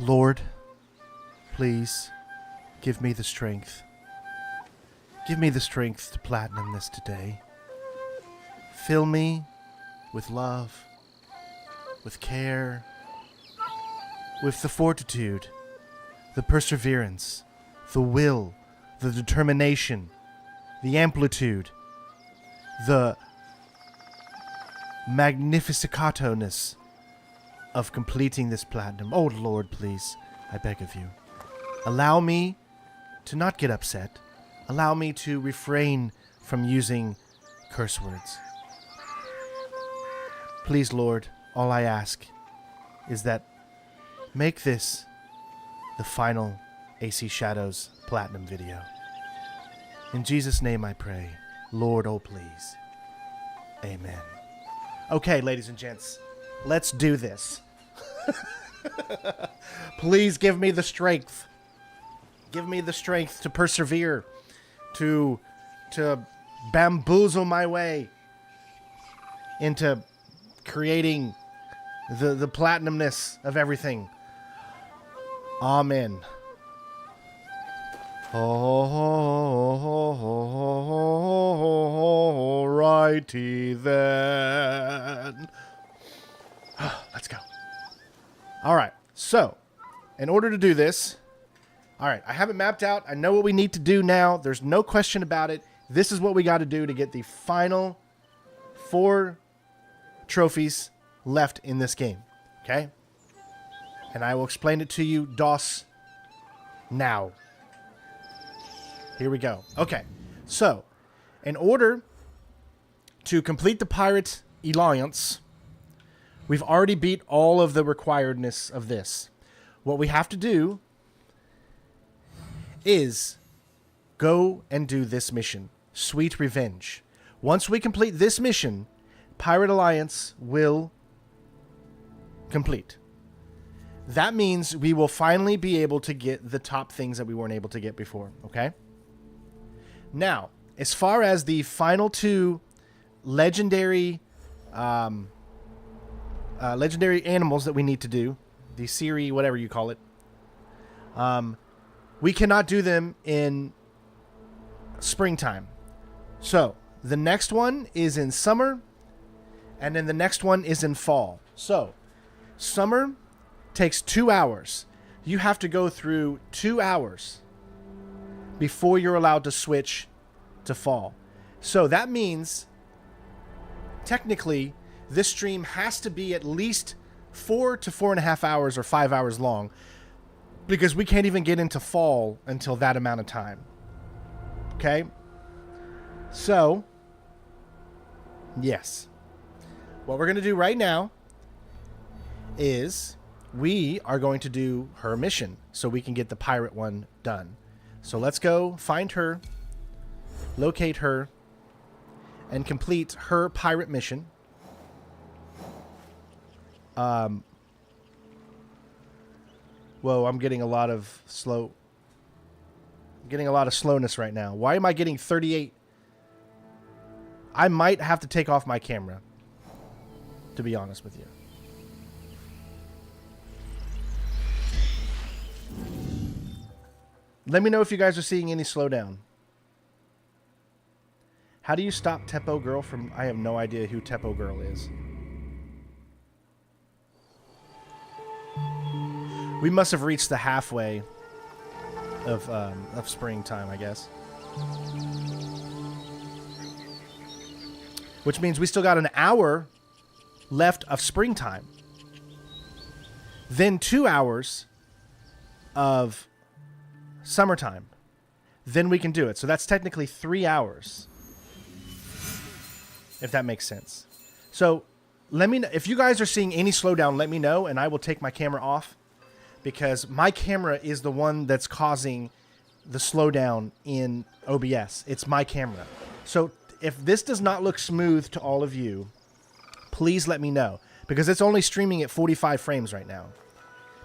Lord, please give me the strength. Give me the strength to platinum this today. Fill me with love, with care, with the fortitude, the perseverance, the will, the determination, the amplitude, the magnificatoness of completing this platinum. Oh, Lord, please, I beg of you. Allow me to not get upset. Allow me to refrain from using curse words. Please, Lord, all I ask is that make this the final AC Shadows Platinum video. In Jesus' name I pray. Lord, oh please. Amen. Okay, ladies and gents, let's do this. Please give me the strength. Give me the strength to persevere, to bamboozle my way into creating the platinumness of everything. Amen. Alrighty then. Let's go. Alright, so, in order to do this, alright, I have it mapped out. I know what we need to do now. There's no question about it. This is what we got to do to get the final 4 trophies left in this game. Okay? And I will explain it to you, DOS, now. Here we go. Okay, so, in order to complete the Pirate Alliance, we've already beat all of the requiredness of this. What we have to do is go and do this mission, Sweet Revenge. Once we complete this mission, Pirate Alliance will complete. That means we will finally be able to get the top things that we weren't able to get before, okay? Now, as far as the final 2 legendary legendary animals that we need to do, the Siri, whatever you call it, we cannot do them in springtime. So, the next one is in summer, and then the next one is in fall. So, summer takes 2 hours. You have to go through 2 hours before you're allowed to switch to fall. So that means, technically, this stream has to be at least 4 to 4.5 hours or 5 hours long, because we can't even get into fall until that amount of time. Okay? So, yes. What we're going to do right now is we are going to do her mission so we can get the pirate one done. So let's go find her, locate her, and complete her pirate mission. Whoa, I'm getting a lot of slowness right now. Why am I getting 38? I might have to take off my camera, to be honest with you. Let me know if you guys are seeing any slowdown. How do you stop Teppo Girl from... I have no idea who Teppo Girl is. We must have reached the halfway of springtime, I guess. Which means we still got an hour left of springtime. Then 2 hours of summertime. Then we can do it. So that's technically 3 hours. If that makes sense. So let me know if you guys are seeing any slowdown, let me know and I will take my camera off, because my camera is the one that's causing the slowdown in OBS. It's my camera. So if this does not look smooth to all of you, please let me know, because it's only streaming at 45 frames right now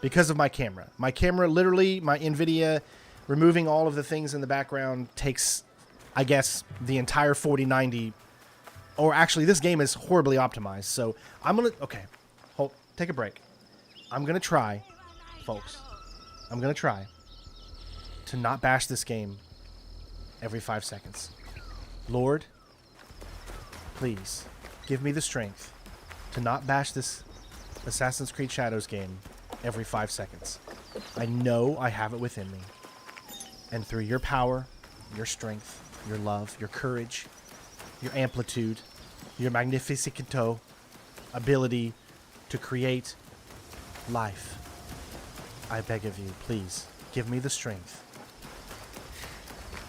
because of my camera. My camera, literally, my NVIDIA removing all of the things in the background takes, I guess, the entire 4090. Or actually, this game is horribly optimized. So I'm going to... Okay. Take a break. I'm going to try folks, I'm going to try to not bash this game every 5 seconds. Lord, please give me the strength to not bash this Assassin's Creed Shadows game every 5 seconds. I know I have it within me. And through your power, your strength, your love, your courage, your amplitude, your magnificento ability to create life, I beg of you, please, give me the strength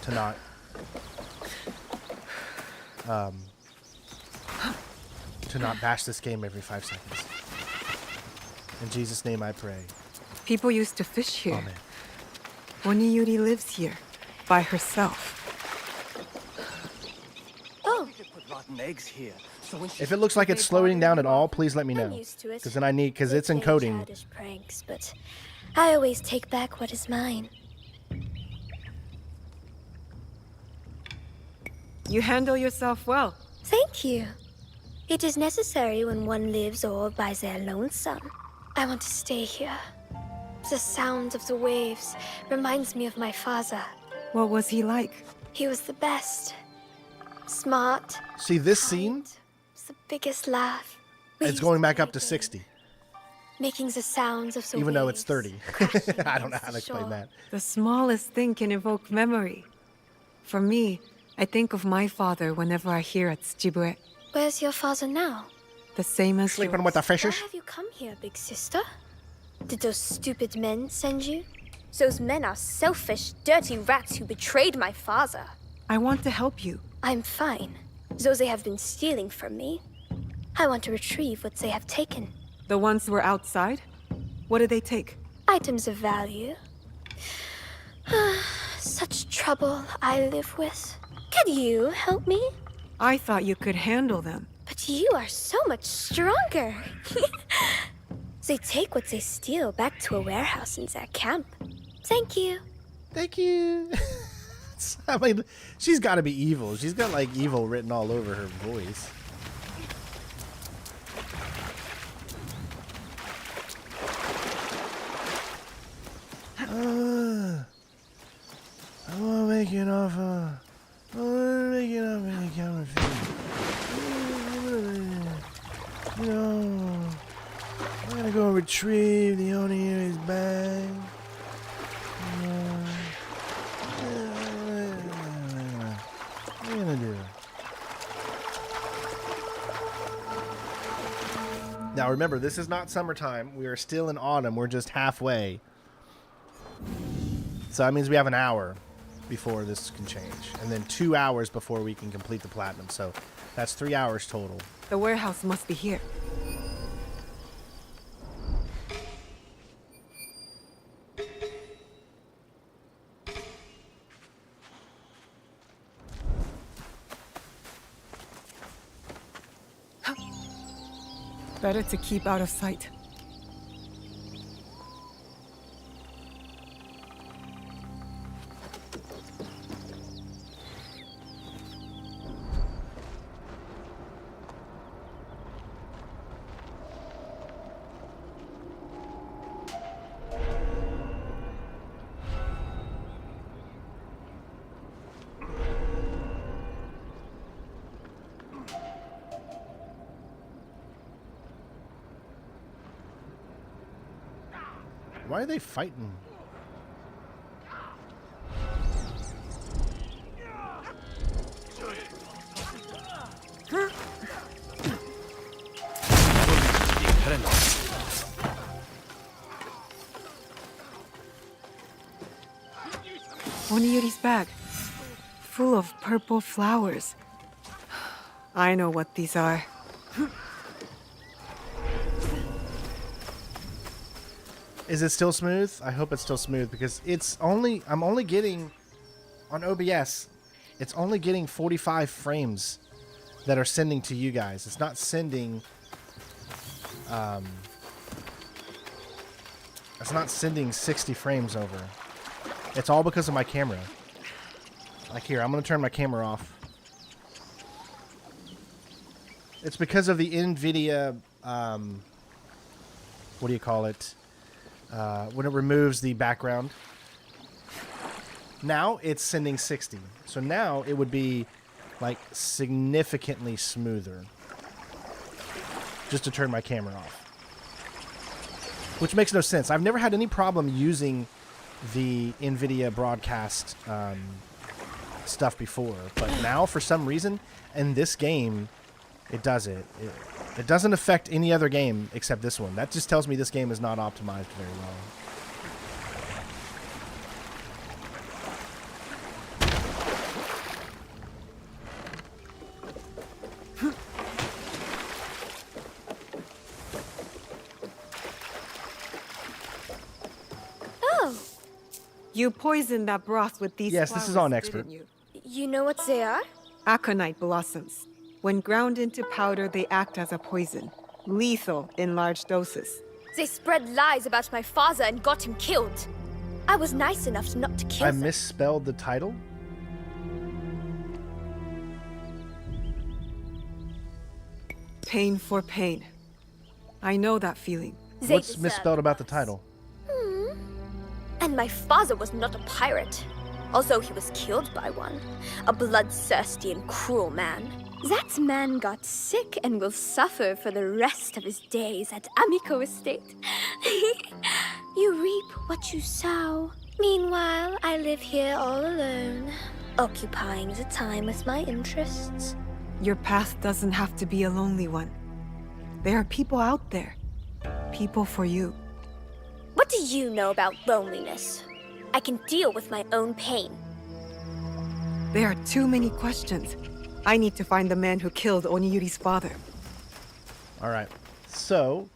to not bash this game every 5 seconds. In Jesus' name I pray. People used to fish here. Amen. Oni-yuri lives here, by herself. Oh. If it looks like it's slowing down at all, please let me know. Because then because it's encoding. Childish pranks, but I always take back what is mine. You handle yourself well. Thank you. It is necessary when one lives all by their lonesome. I want to stay here. The sound of the waves reminds me of my father. What was he like? He was the best. Smart. See this kind, scene? The biggest laugh. We It's used going to back play up to games, 60. making the sounds of the Even though it's waves 30. crashing I don't know against how to the explain shore. that. The smallest thing can evoke memory. For me, I think of my father whenever I hear at Tsujibue. Where's your father now? The same as Sleeping yours. with the Why fishes? have you come here, big sister? Did those stupid men send you? Those men are selfish, dirty rats who betrayed my father. I want to help you. I'm fine, though they have been stealing from me. I want to retrieve what they have taken. The ones who were outside? What did they take? Items of value. Such trouble I live with. Could you help me? I thought you could handle them. But you are so much stronger. They take what they steal back to a warehouse in their camp. Thank you. Thank you. I mean, she's got to be evil. She's got like evil written all over her voice. I want to make it off. I want to make it off in the counterfeit. You know, I'm gonna go retrieve the Oni-yuri's bag. What are you gonna do? Now remember, this is not summertime. We are still in autumn. We're just halfway. So that means we have an hour before this can change. And then 2 hours before we can complete the platinum. So that's 3 hours total. The warehouse must be here. Better to keep out of sight. Why are they fighting? Oni-yuri's bag. Full of purple flowers. I know what these are. Is it still smooth? I hope it's still smooth because I'm only getting on OBS, it's only getting 45 frames that are sending to you guys. It's not sending it's not sending 60 frames over. It's all because of my camera. Like here, I'm going to turn my camera off. It's because of the NVIDIA what do you call it? when it removes the background. Now it's sending 60. So now it would be like significantly smoother. Just to turn my camera off. Which makes no sense. I've never had any problem using the NVIDIA broadcast stuff before. But now, for some reason, in this game, it does it. It doesn't affect any other game except this one. That just tells me this game is not optimized very well. You poisoned that broth with these Yes, this is on expert. didn't you? You know what they are? Aconite blossoms. When ground into powder, they act as a poison. Lethal in large doses. They spread lies about my father and got him killed. I was nice enough not to kill I them. misspelled the title? Pain for pain. I know that feeling. They What's deserve misspelled about the us. title? And my father was not a pirate, although he was killed by one. A bloodthirsty and cruel man. That man got sick and will suffer for the rest of his days at Amico Estate. You reap what you sow. Meanwhile, I live here all alone, occupying the time with my interests. Your path doesn't have to be a lonely one. There are people out there. People for you. What do you know about loneliness? I can deal with my own pain. There are too many questions. I need to find the man who killed Oni-yuri's father. Alright. So...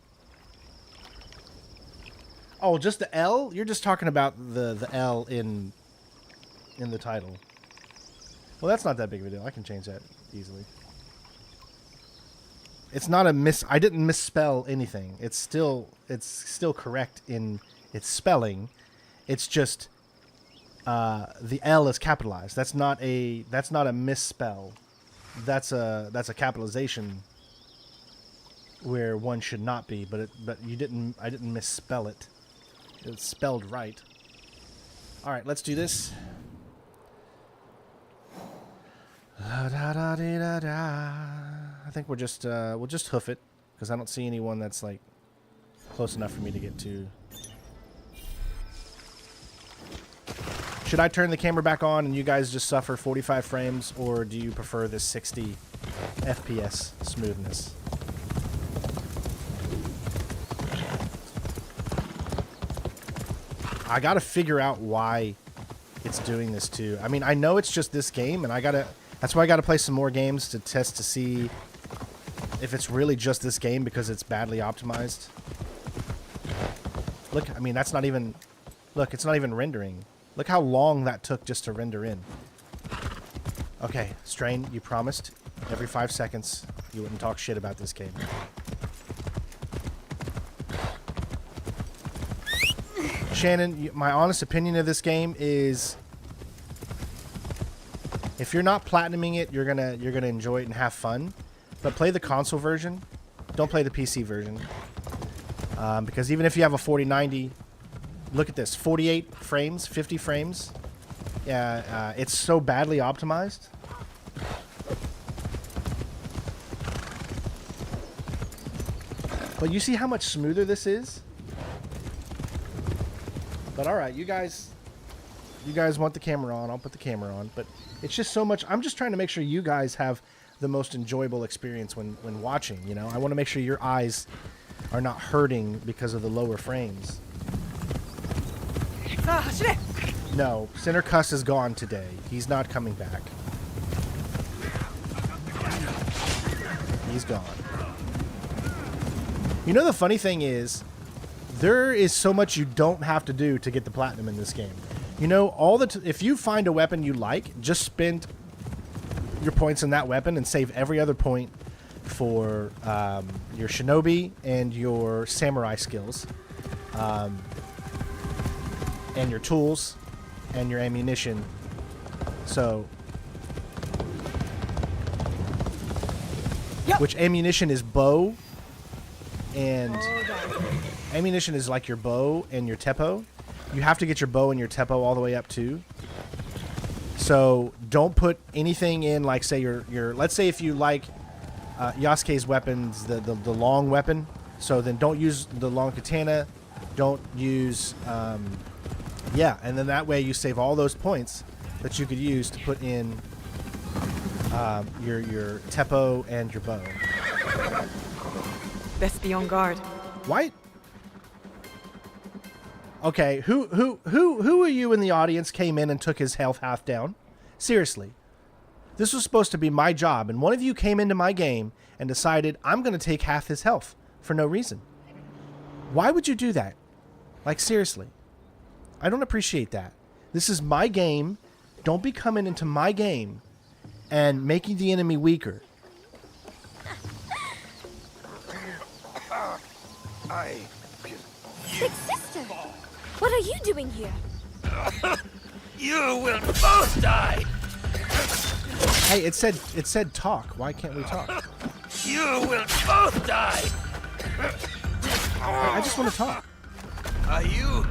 Oh, just the L? You're just talking about the L in the title. Well, that's not that big of a deal. I can change that easily. It's not a I didn't misspell anything. It's still correct in its spelling. It's just the L is capitalized. That's not a misspell. That's a capitalization where one should not be. But I didn't misspell it. It's spelled right. All right, let's do this. I think we'll just hoof it because I don't see anyone that's like close enough for me to get to. Should I turn the camera back on and you guys just suffer 45 frames, or do you prefer this 60 FPS smoothness? I gotta figure out why it's doing this too. I mean, I know it's just this game, and that's why I gotta play some more games to test to see if it's really just this game because it's badly optimized. Look, I mean, that's not even... Look, it's not even rendering. Look how long that took just to render in. Okay, Strain, you promised every 5 seconds you wouldn't talk shit about this game. Shannon, my honest opinion of this game is... If you're not platinuming it, you're gonna enjoy it and have fun. But play the console version. Don't play the PC version. Because even if you have a 4090, look at this, 48 frames, 50 frames. Yeah, it's so badly optimized. But you see how much smoother this is? But all right, you guys want the camera on, I'll put the camera on. But it's just so much. I'm just trying to make sure you guys have the most enjoyable experience when watching, you know? I want to make sure your eyes are not hurting because of the lower frames. No, Center Cuss is gone today. He's not coming back. He's gone. You know, the funny thing is, there is so much you don't have to do to get the platinum in this game. You know, if you find a weapon you like, just spend your points in that weapon and save every other point for your shinobi and your samurai skills, and your tools and your ammunition. So, which ammunition is bow and ammunition is like your bow and your teppo. You have to get your bow and your teppo all the way up too. So don't put anything in, like say your let's say if you like Yasuke's weapons, the long weapon. So then don't use the long katana. Don't use yeah, and then that way you save all those points that you could use to put in your teppo and your bow. Best be on guard. Why? Okay, who are you in the audience came in and took his health half down? Seriously. This was supposed to be my job, and one of you came into my game and decided I'm going to take half his health for no reason. Why would you do that? Like, seriously. I don't appreciate that. This is my game. Don't be coming into my game and making the enemy weaker. Big sister, what are you doing here? You will both die! Hey, it said talk. Why can't we talk? You will both die! I just want to talk. Are you?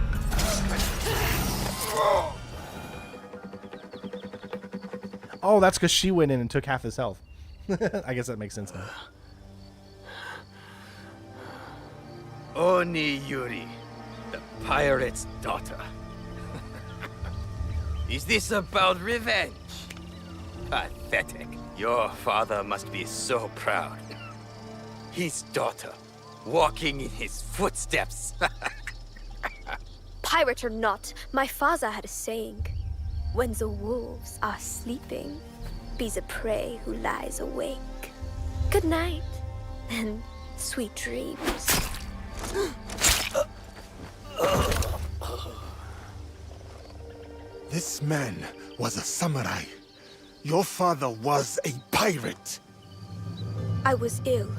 Oh, that's because she went in and took half his health. I guess that makes sense now. Oni-yuri, the pirate's daughter. Is this about revenge? Pathetic. Your father must be so proud. His daughter, walking in his footsteps. Pirate or not, my father had a saying. When the wolves are sleeping, be the prey who lies awake. Good night, and sweet dreams. This man was a samurai. Your father was a pirate. I was ill.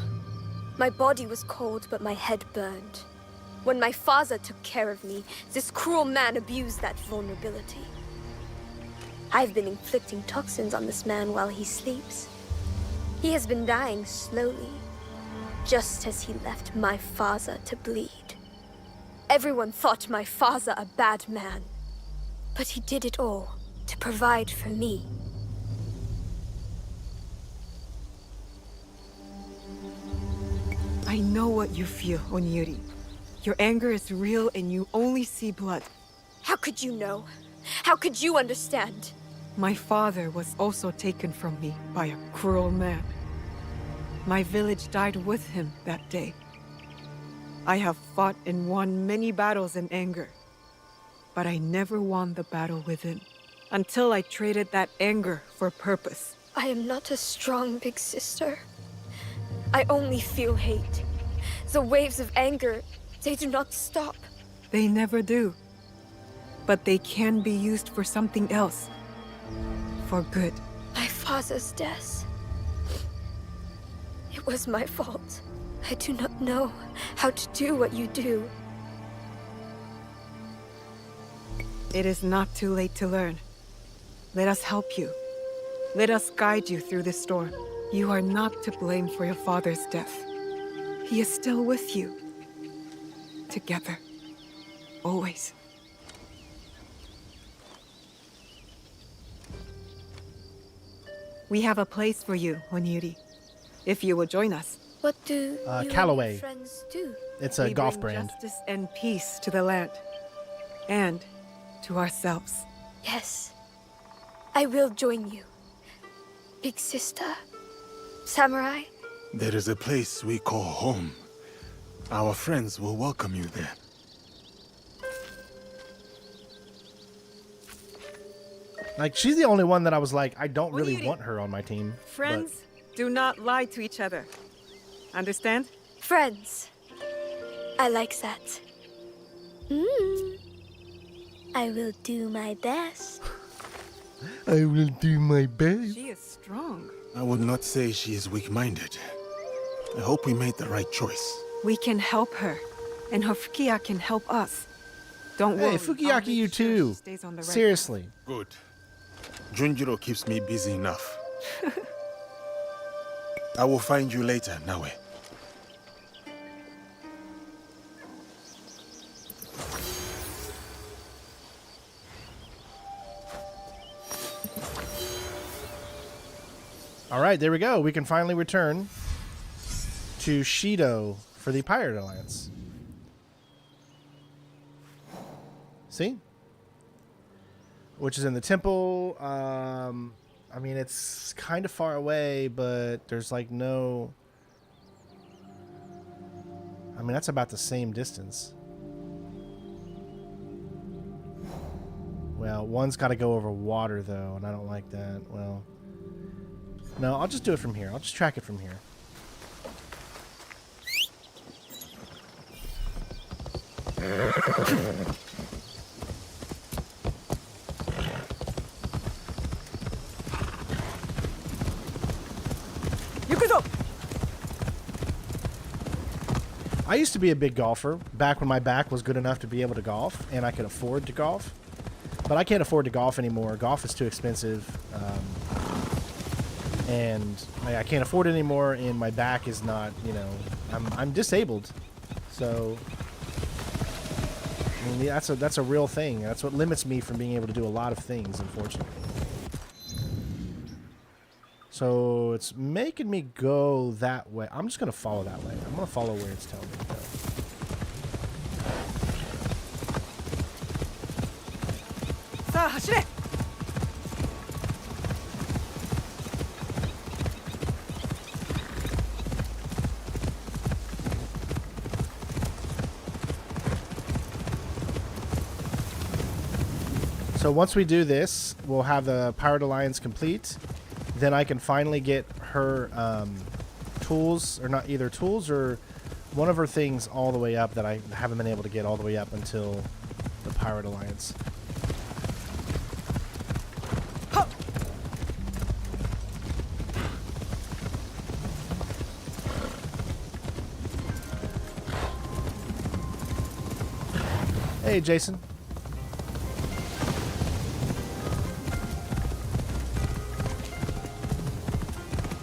My body was cold, but my head burned. When my father took care of me, this cruel man abused that vulnerability. I've been inflicting toxins on this man while he sleeps. He has been dying slowly, just as he left my father to bleed. Everyone thought my father a bad man, but he did it all to provide for me. I know what you feel, Oni-yuri. Your anger is real and you only see blood. How could you know? How could you understand? My father was also taken from me by a cruel man. My village died with him that day. I have fought and won many battles in anger, but I never won the battle within, until I traded that anger for purpose. I am not a strong big sister. I only feel hate. The waves of anger, they do not stop. They never do. But they can be used for something else. For good. My father's death. It was my fault. I do not know how to do what you do. It is not too late to learn. Let us help you. Let us guide you through this storm. You are not to blame for your father's death. He is still with you. Together. Always. We have a place for you, Oni-yuri. If you will join us. What do you and Callaway. your friends do? It's a We golf bring brand. justice and peace to the land. And to ourselves. Yes. I will join you. Big sister. Samurai. There is a place we call home. Our friends will welcome you there. Like, she's the only one that I was like, I don't really Oni-yuri. want her on my team. Friends, do not lie to each other. Understand? Friends. I like that. I will do my best. I will do my best. She is strong. I would not say she is weak-minded. I hope we made the right choice. We can help her. And her Fukiya can help us. Don't worry. Hey, I'll Fukiyaki, make you sure she too. stays on the right Seriously. Good. Junjiro keeps me busy enough. I will find you later, Naue. All right, there we go. We can finally return to Shido for the Pirate Alliance. See? Which is in the temple. I mean, it's kind of far away, but there's like no... I mean, that's about the same distance. Well, one's got to go over water, though, and I don't like that. Well, no, I'll just do it from here. I'll just track it from here. I used to be a big golfer back when my back was good enough to be able to golf and I could afford to golf. But I can't afford to golf anymore. Golf is too expensive. And I can't afford it anymore, and my back is not, you know, I'm disabled. So I mean, that's a real thing. That's what limits me from being able to do a lot of things, unfortunately. So it's making me go that way. I'm just going to follow that way. I'm going to follow where it's telling me to go. So once we do this, we'll have the Pirate Alliance complete. Then I can finally get her tools, or not either tools or one of her things all the way up that I haven't been able to get all the way up until the Pirate Alliance. Hey, Jason.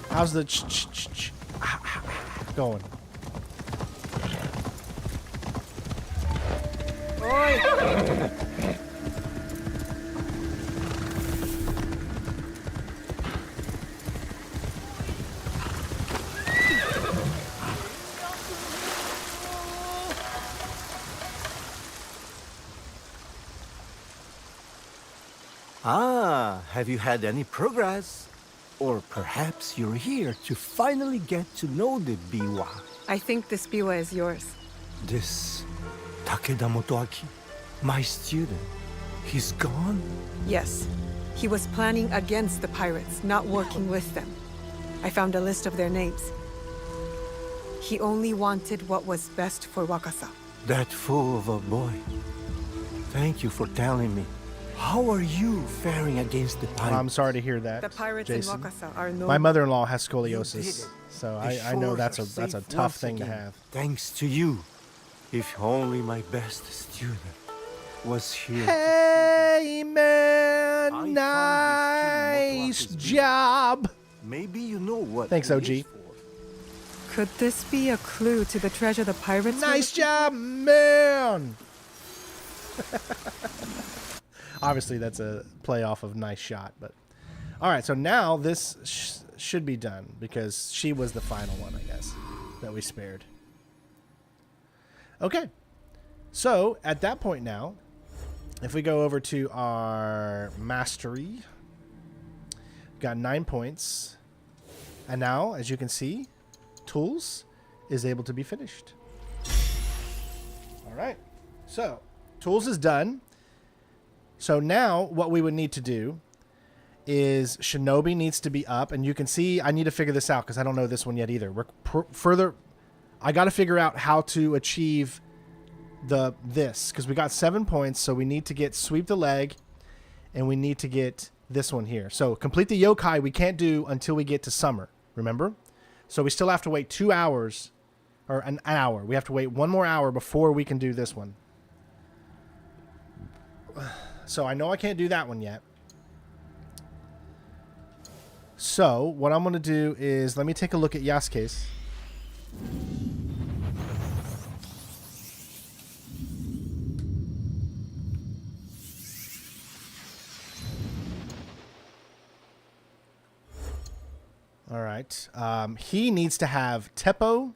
How's the going? Ah, have you had any progress? Or perhaps you're here to finally get to know the Biwa. I think this biwa is yours. This Takeda Motoaki, my student, he's gone? Yes. He was planning against the pirates, not working with them. I found a list of their names. He only wanted what was best for Wakasa. That fool of a boy. Thank you for telling me. How are you faring against the pirates? I'm sorry to hear that, The pirates Jason. in Wakasa are no... My mother-in-law has You did scoliosis, it. so The I know shores that's are a safe tough once thing to again, have. Thanks to you. If only my best student was here. Hey, man! I Nice found this job! Maybe you know what Thanks, it OG. is for. Could this be a clue to the treasure the pirates were Nice looking job, man! Obviously, that's a play off of nice shot, but... Alright, so now this should be done, because she was the final one, I guess, that we spared. Okay. So, at that point now, if we go over to our mastery, got 9 points. And now, as you can see, tools is able to be finished. Alright. So, tools is done. So now, what we would need to do is Shinobi needs to be up, and you can see I need to figure this out because I don't know this one yet either. We're I got to figure out how to achieve this because we got 7 points, so we need to get sweep the leg, and we need to get this one here. So complete the yokai we can't do until we get to summer. Remember? So we still have to wait 2 hours, or an hour. We have to wait 1 more hour before we can do this one. So I know I can't do that one yet. So what I'm going to do is let me take a look at Yasuke's. All right. He needs to have Teppo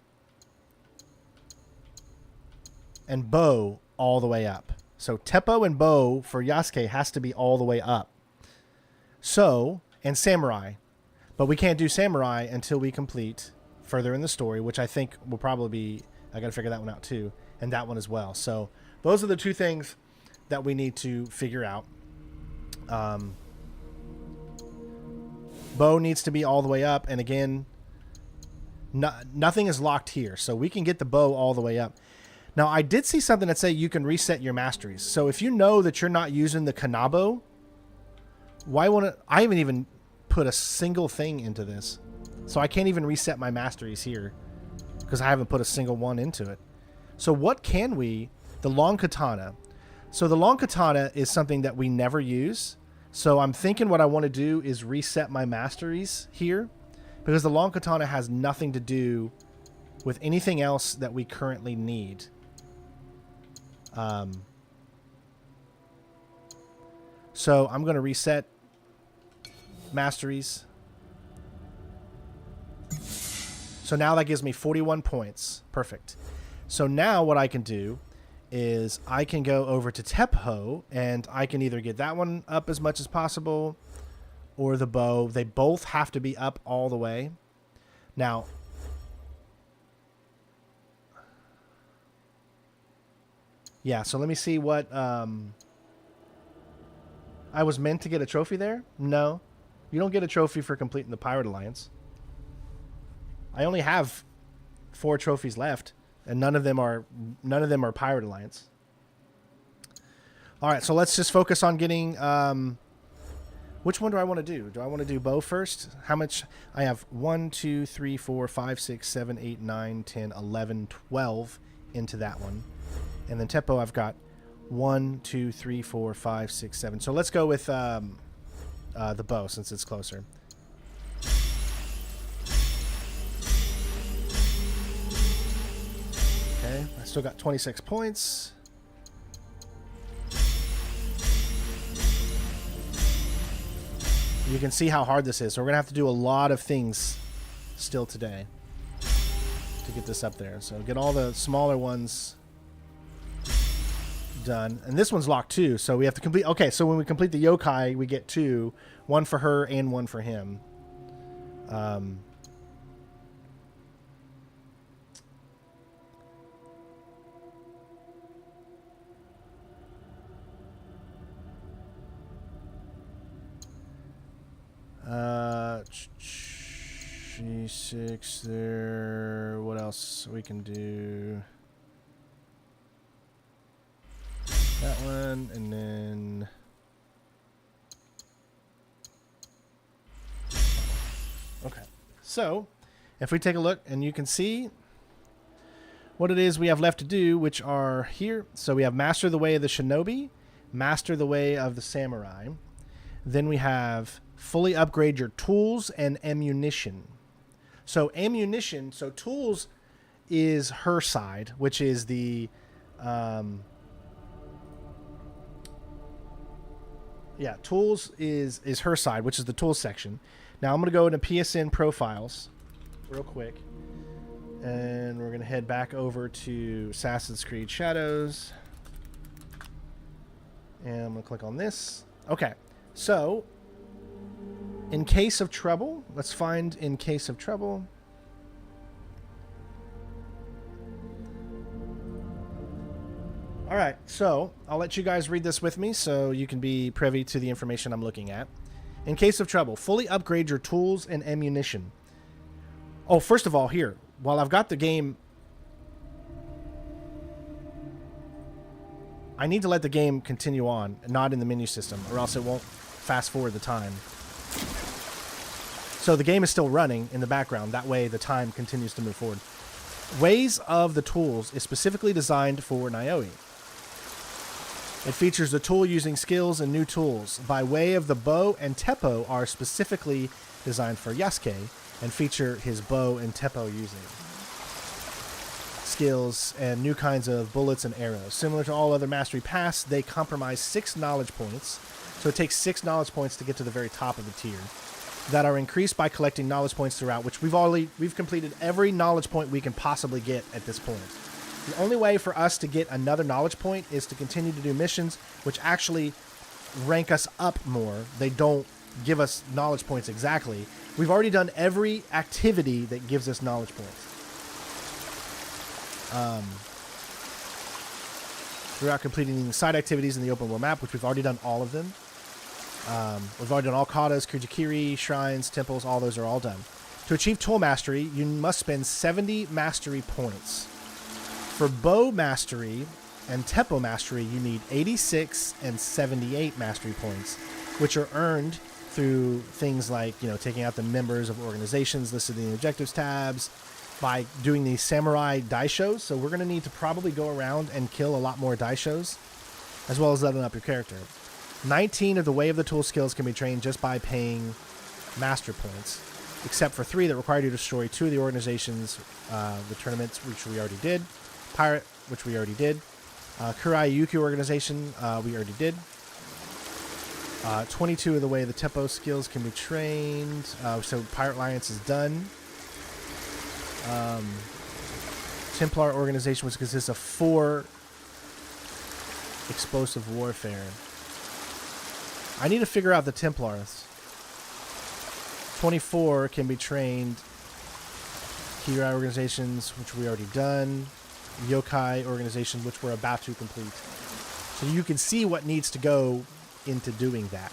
and bow all the way up. So Teppo and bow for Yasuke has to be all the way up. So, and samurai. But we can't do samurai until we complete further in the story, which I think will probably be, I got to figure that one out too, and that one as well. So those are the two things that we need to figure out. Bow needs to be all the way up, and again, nothing is locked here, so we can get the bow all the way up. Now, I did see something that say you can reset your masteries. So if you know that you're not using the Kanabo, why won't it? I haven't even put a single thing into this, so I can't even reset my masteries here because I haven't put a single one into it. So what can we? The long katana. So the long katana is something that we never use. So I'm thinking what I want to do is reset my masteries here, because the long katana has nothing to do with anything else that we currently need. So I'm going to reset masteries. So now that gives me 41 points. Perfect. So now what I can do is I can go over to Teppo, and I can either get that one up as much as possible or the bow. They both have to be up all the way. Now, yeah, so let me see what... I was meant to get a trophy there? No. You don't get a trophy for completing the Pirate Alliance. I only have 4 trophies left, and none of them are Pirate Alliance. All right, so let's just focus on getting... which one do I want to do? Do I want to do bow first? How much? I have 1, 2, 3, 4, 5, 6, 7, 8, 9, 10, 11, 12 into that one. And then Teppo, I've got 1, 2, 3, 4, 5, 6, 7. So let's go with the bow since it's closer. Okay, I still got 26 points. You can see how hard this is. So we're going to have to do a lot of things still today to get this up there. So get all the smaller ones done. And this one's locked too. So we have to complete... Okay, so when we complete the yokai, we get 2. 1 for her and 1 for him. G6 there. What else we can do? That one, and then... Okay. So, if we take a look, and you can see what it is we have left to do, which are here. So we have Master the Way of the Shinobi, Master the Way of the Samurai. Then we have fully upgrade your tools and ammunition. So ammunition, so tools is her side, which is the... yeah, tools is her side, which is the tools section. Now I'm going to go into PSN profiles real quick. And we're going to head back over to Assassin's Creed Shadows. And I'm going to click on this. Okay, so in case of trouble, let's find in case of trouble. All right, so I'll let you guys read this with me so you can be privy to the information I'm looking at. In case of trouble, fully upgrade your tools and ammunition. Oh, first of all, here, while I've got the game, I need to let the game continue on, not in the menu system, or else it won't fast forward the time. So the game is still running in the background. That way the time continues to move forward. Ways of the tools is specifically designed for Niobe. It features the tool using skills and new tools. By way of the bow and Teppo are specifically designed for Yasuke and feature his bow and Teppo using skills and new kinds of bullets and arrows. Similar to all other mastery paths, they comprise 6 knowledge points. So it takes 6 knowledge points to get to the very top of the tier. that are increased by collecting knowledge points throughout, which we've completed every knowledge point we can possibly get at this point. The only way for us to get another knowledge point is to continue to do missions, which actually rank us up more. They don't give us knowledge points exactly. We've already done every activity that gives us knowledge points. Throughout completing the side activities in the open world map, which we've already done all of them. We've already done all katas, kujikiri, shrines, temples, all those are all done. To achieve tool mastery, you must spend 70 mastery points. For bow mastery and teppo mastery, you need 86 and 78 mastery points, which are earned through things like, taking out the members of organizations listed in the objectives tabs, by doing these samurai daishos. So we're going to need to probably go around and kill a lot more daishos, as well as leveling up your character. 19 of the Way of the Tool skills can be trained just by paying master points, except for 3 that require you to destroy 2 of the organizations, the tournaments, which we already did, Pirate, which we already did, Kurai Yuki organization, we already did. 22 of the Way of the Teppo skills can be trained, so Pirate Alliance is done. Templar organization, which consists of 4 explosive warfare. I need to figure out the Templars. 24 can be trained. Kirai organizations, which we already done. Yokai organization, which we're about to complete. So you can see what needs to go into doing that.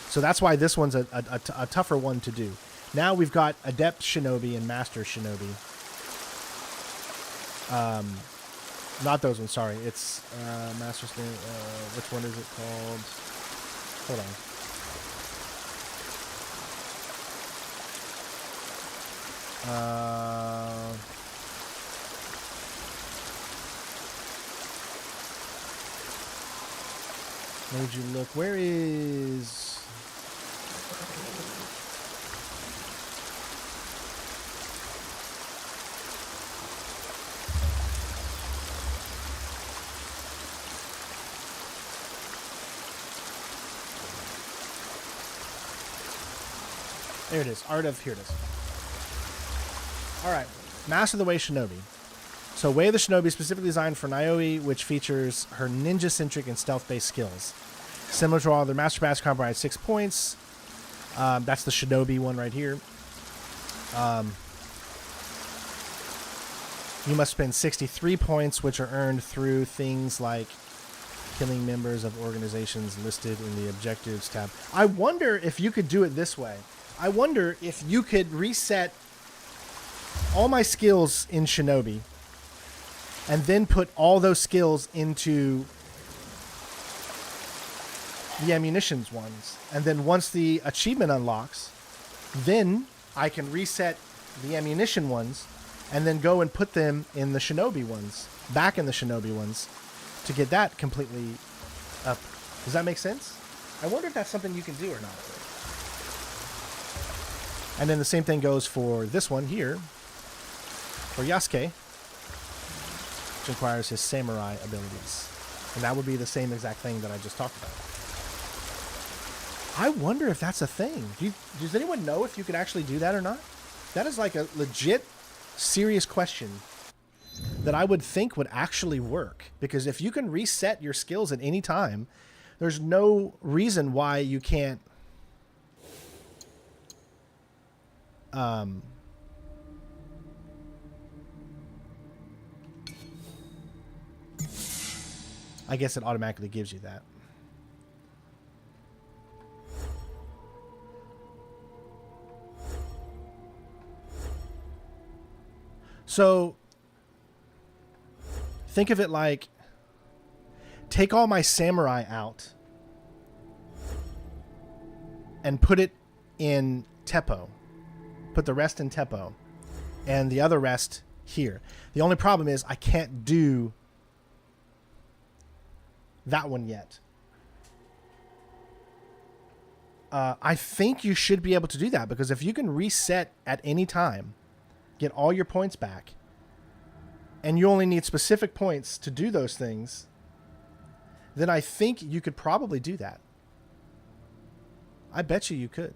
So that's why this one's a tougher one to do. Now we've got Adept Shinobi and Master Shinobi. Not those ones, sorry. It's Master Shinobi. Which one is it called? Hold on. Made you look. Where is... There it is. Here it is. Alright. Master the Way Shinobi. So Way of the Shinobi is specifically designed for Naoi, which features her ninja-centric and stealth-based skills. Similar to all other Master Pass, comprise 6 points. That's the Shinobi one right here. You must spend 63 points, which are earned through things like killing members of organizations listed in the Objectives tab. I wonder if you could do it this way. I wonder if you could reset all my skills in Shinobi and then put all those skills into the ammunitions ones. And then once the achievement unlocks, then I can reset the ammunition ones and then go and put them in the Shinobi ones, back in the Shinobi ones, to get that completely up. Does that make sense? I wonder if that's something you can do or not. And then the same thing goes for this one here, for Yasuke, which requires his samurai abilities. And that would be the same exact thing that I just talked about. I wonder if that's a thing. Does anyone know if you could actually do that or not? That is like a legit, serious question that I would think would actually work. Because if you can reset your skills at any time, there's no reason why you can't I guess it automatically gives you that. So think of it like, take all my samurai out and put it in Teppo. Put the rest in Teppo and the other rest here. The only problem is I can't do that one yet. I think you should be able to do that, because if you can reset at any time, get all your points back, and you only need specific points to do those things, then I think you could probably do that. I bet you could.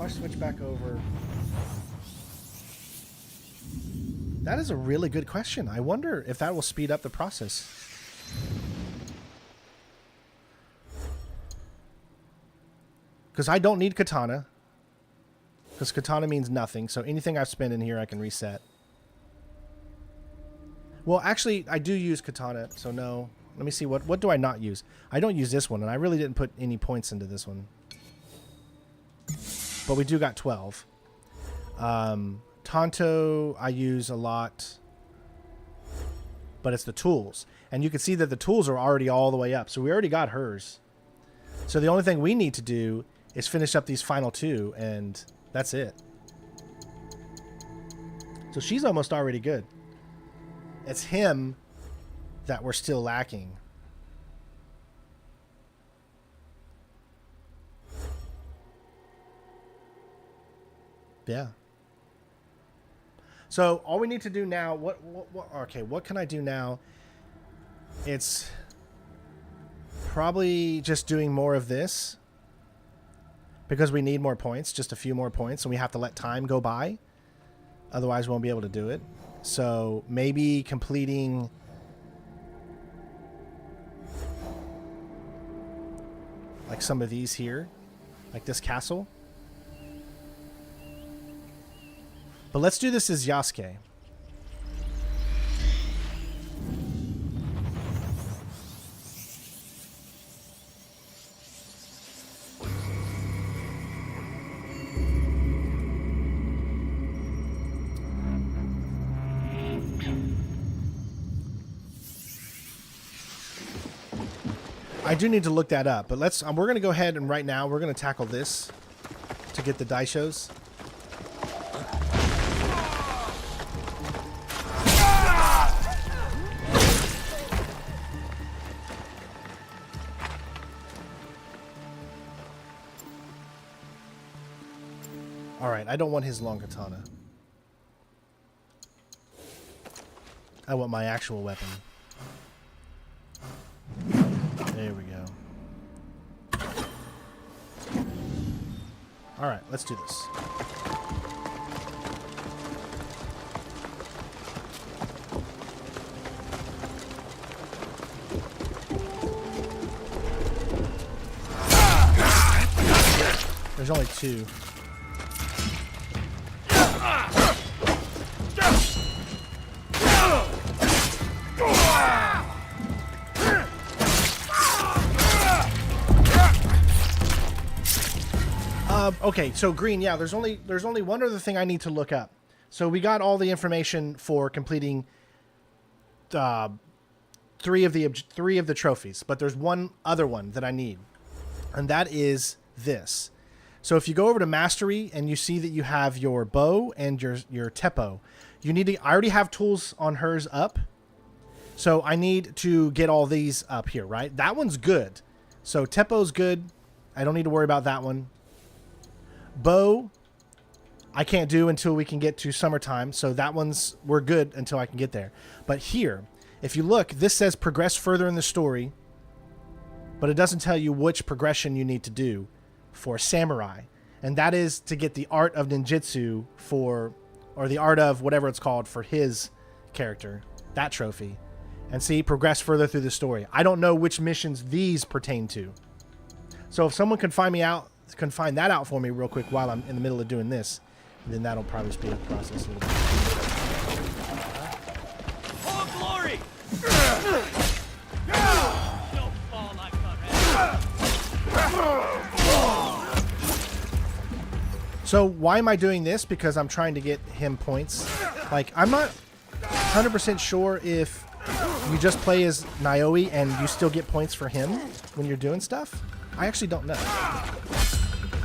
I switch back over? That is a really good question. I wonder if that will speed up the process. Because I don't need katana. Because katana means nothing. So anything I've spent in here, I can reset. Well, actually, I do use katana. So no. Let me see. What do I not use? I don't use this one. And I really didn't put any points into this one. But we do got 12. Tonto, I use a lot. But it's the tools. And you can see that the tools are already all the way up. So we already got hers. So the only thing we need to do is finish up these final two. And that's it. So she's almost already good. It's him that we're still lacking. Yeah. So all we need to do now, what can I do now? It's probably just doing more of this because we need more points, just a few more points, and we have to let time go by. Otherwise, we won't be able to do it. So maybe completing like some of these here, like this castle. But let's do this as Yasuke. I do need to look that up, but let's. We're going to go ahead and right now we're going to tackle this to get the Dichos. All right, I don't want his long katana. I want my actual weapon. There we go. All right, let's do this. There's only two. Okay, so green, yeah, there's only one other thing I need to look up. So we got all the information for completing three of the trophies, but there's one other one that I need, and that is this. So if you go over to mastery and you see that you have your bow and your teppo, you need to. I already have tools on hers up, so I need to get all these up here. Right, that one's good. So teppo's good. I don't need to worry about that one. Bow, I can't do until we can get to summertime, so that one's we're good until I can get there. But here, if you look, this says progress further in the story, but it doesn't tell you which progression you need to do for samurai, and that is to get the art of ninjutsu or the art of whatever it's called for his character, that trophy, and see progress further through the story. I don't know which missions these pertain to, so if someone can find that out for me real quick while I'm in the middle of doing this, then that'll probably speed up the process a little bit. Oh, glory! Don't fall like So why am I doing this? Because I'm trying to get him points. Like, I'm not 100% sure if you just play as Naoi and you still get points for him when you're doing stuff. I actually don't know.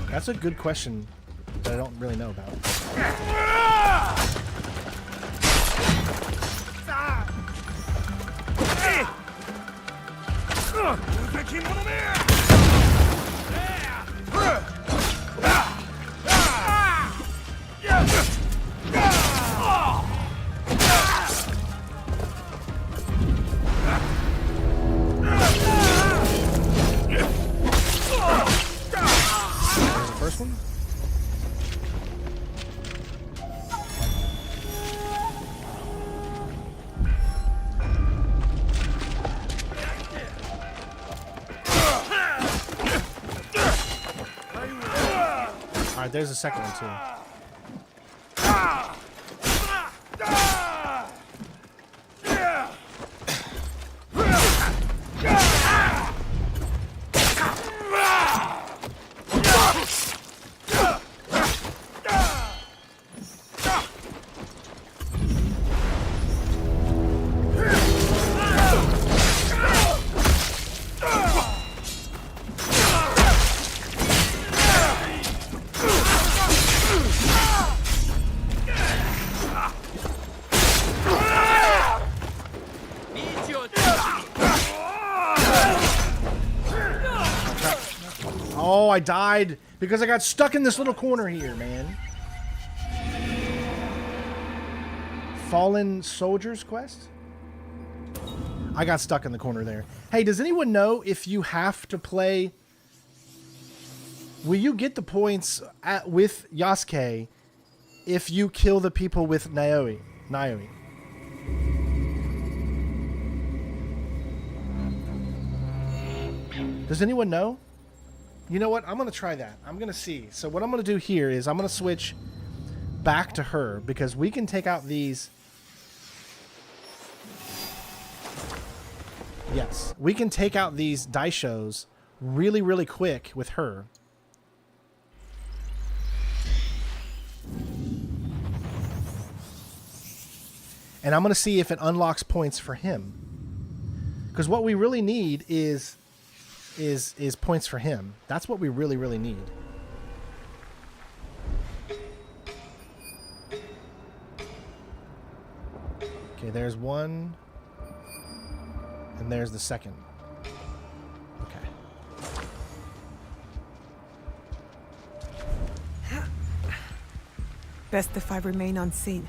That's a good question that I don't really know about. There's the first one. All right, there's a second one too. Oh, I died because I got stuck in this little corner here, man. Fallen Soldiers quest? I got stuck in the corner there. Hey, does anyone know if you have to play... Will you get the points with Yasuke if you kill the people with Naoi? Does anyone know? You know what? I'm going to try that. I'm going to see. So what I'm going to do here is I'm going to switch back to her because we can take out these. Yes. We can take out these Dichos really, really quick with her. And I'm going to see if it unlocks points for him. Because what we really need is points for him. That's what we really, really need. Okay, there's one. And there's the second. Okay. Best if I remain unseen.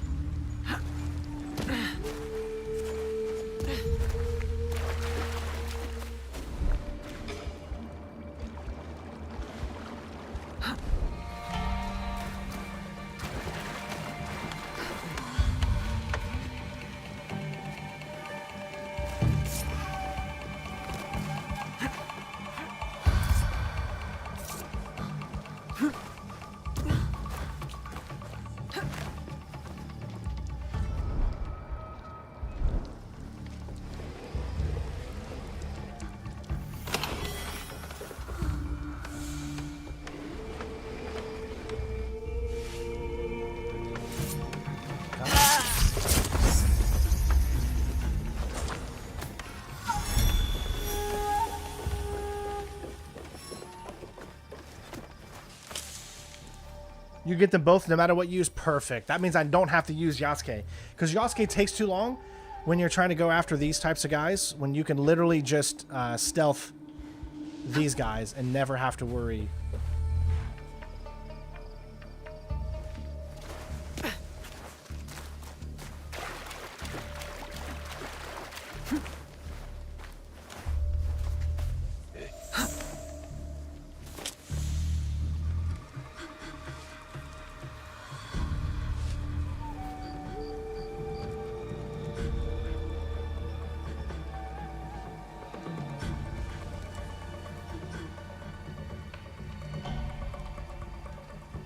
You get them both no matter what you use. Perfect. That means I don't have to use Yasuke. Because Yasuke takes too long when you're trying to go after these types of guys. When you can literally just stealth these guys and never have to worry.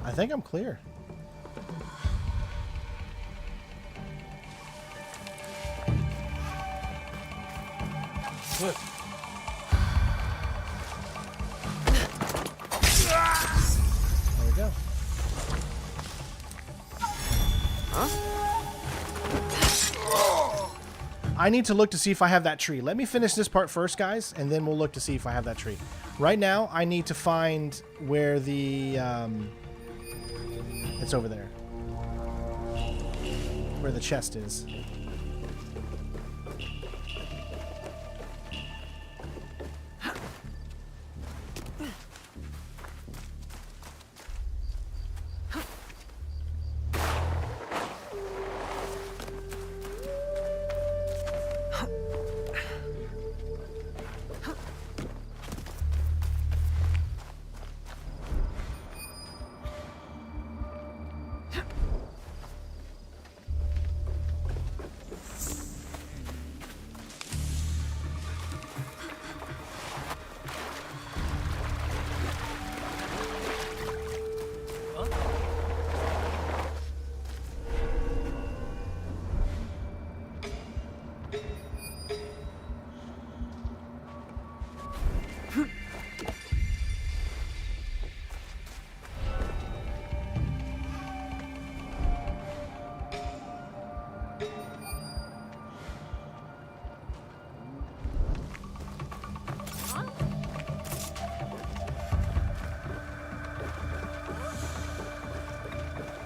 I think I'm clear. Look. There we go. Huh? I need to look to see if I have that tree. Let me finish this part first, guys, and then we'll look to see if I have that tree. Right now, I need to find where the... it's over there. Where the chest is.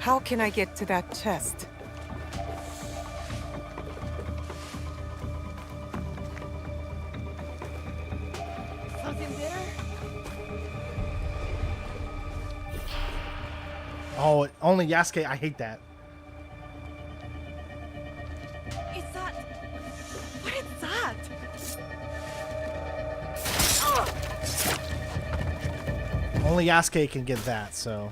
How can I get to that chest? Something there? Oh, only Yasuke. I hate that. Is that... What is that? Only Yasuke can get that, so.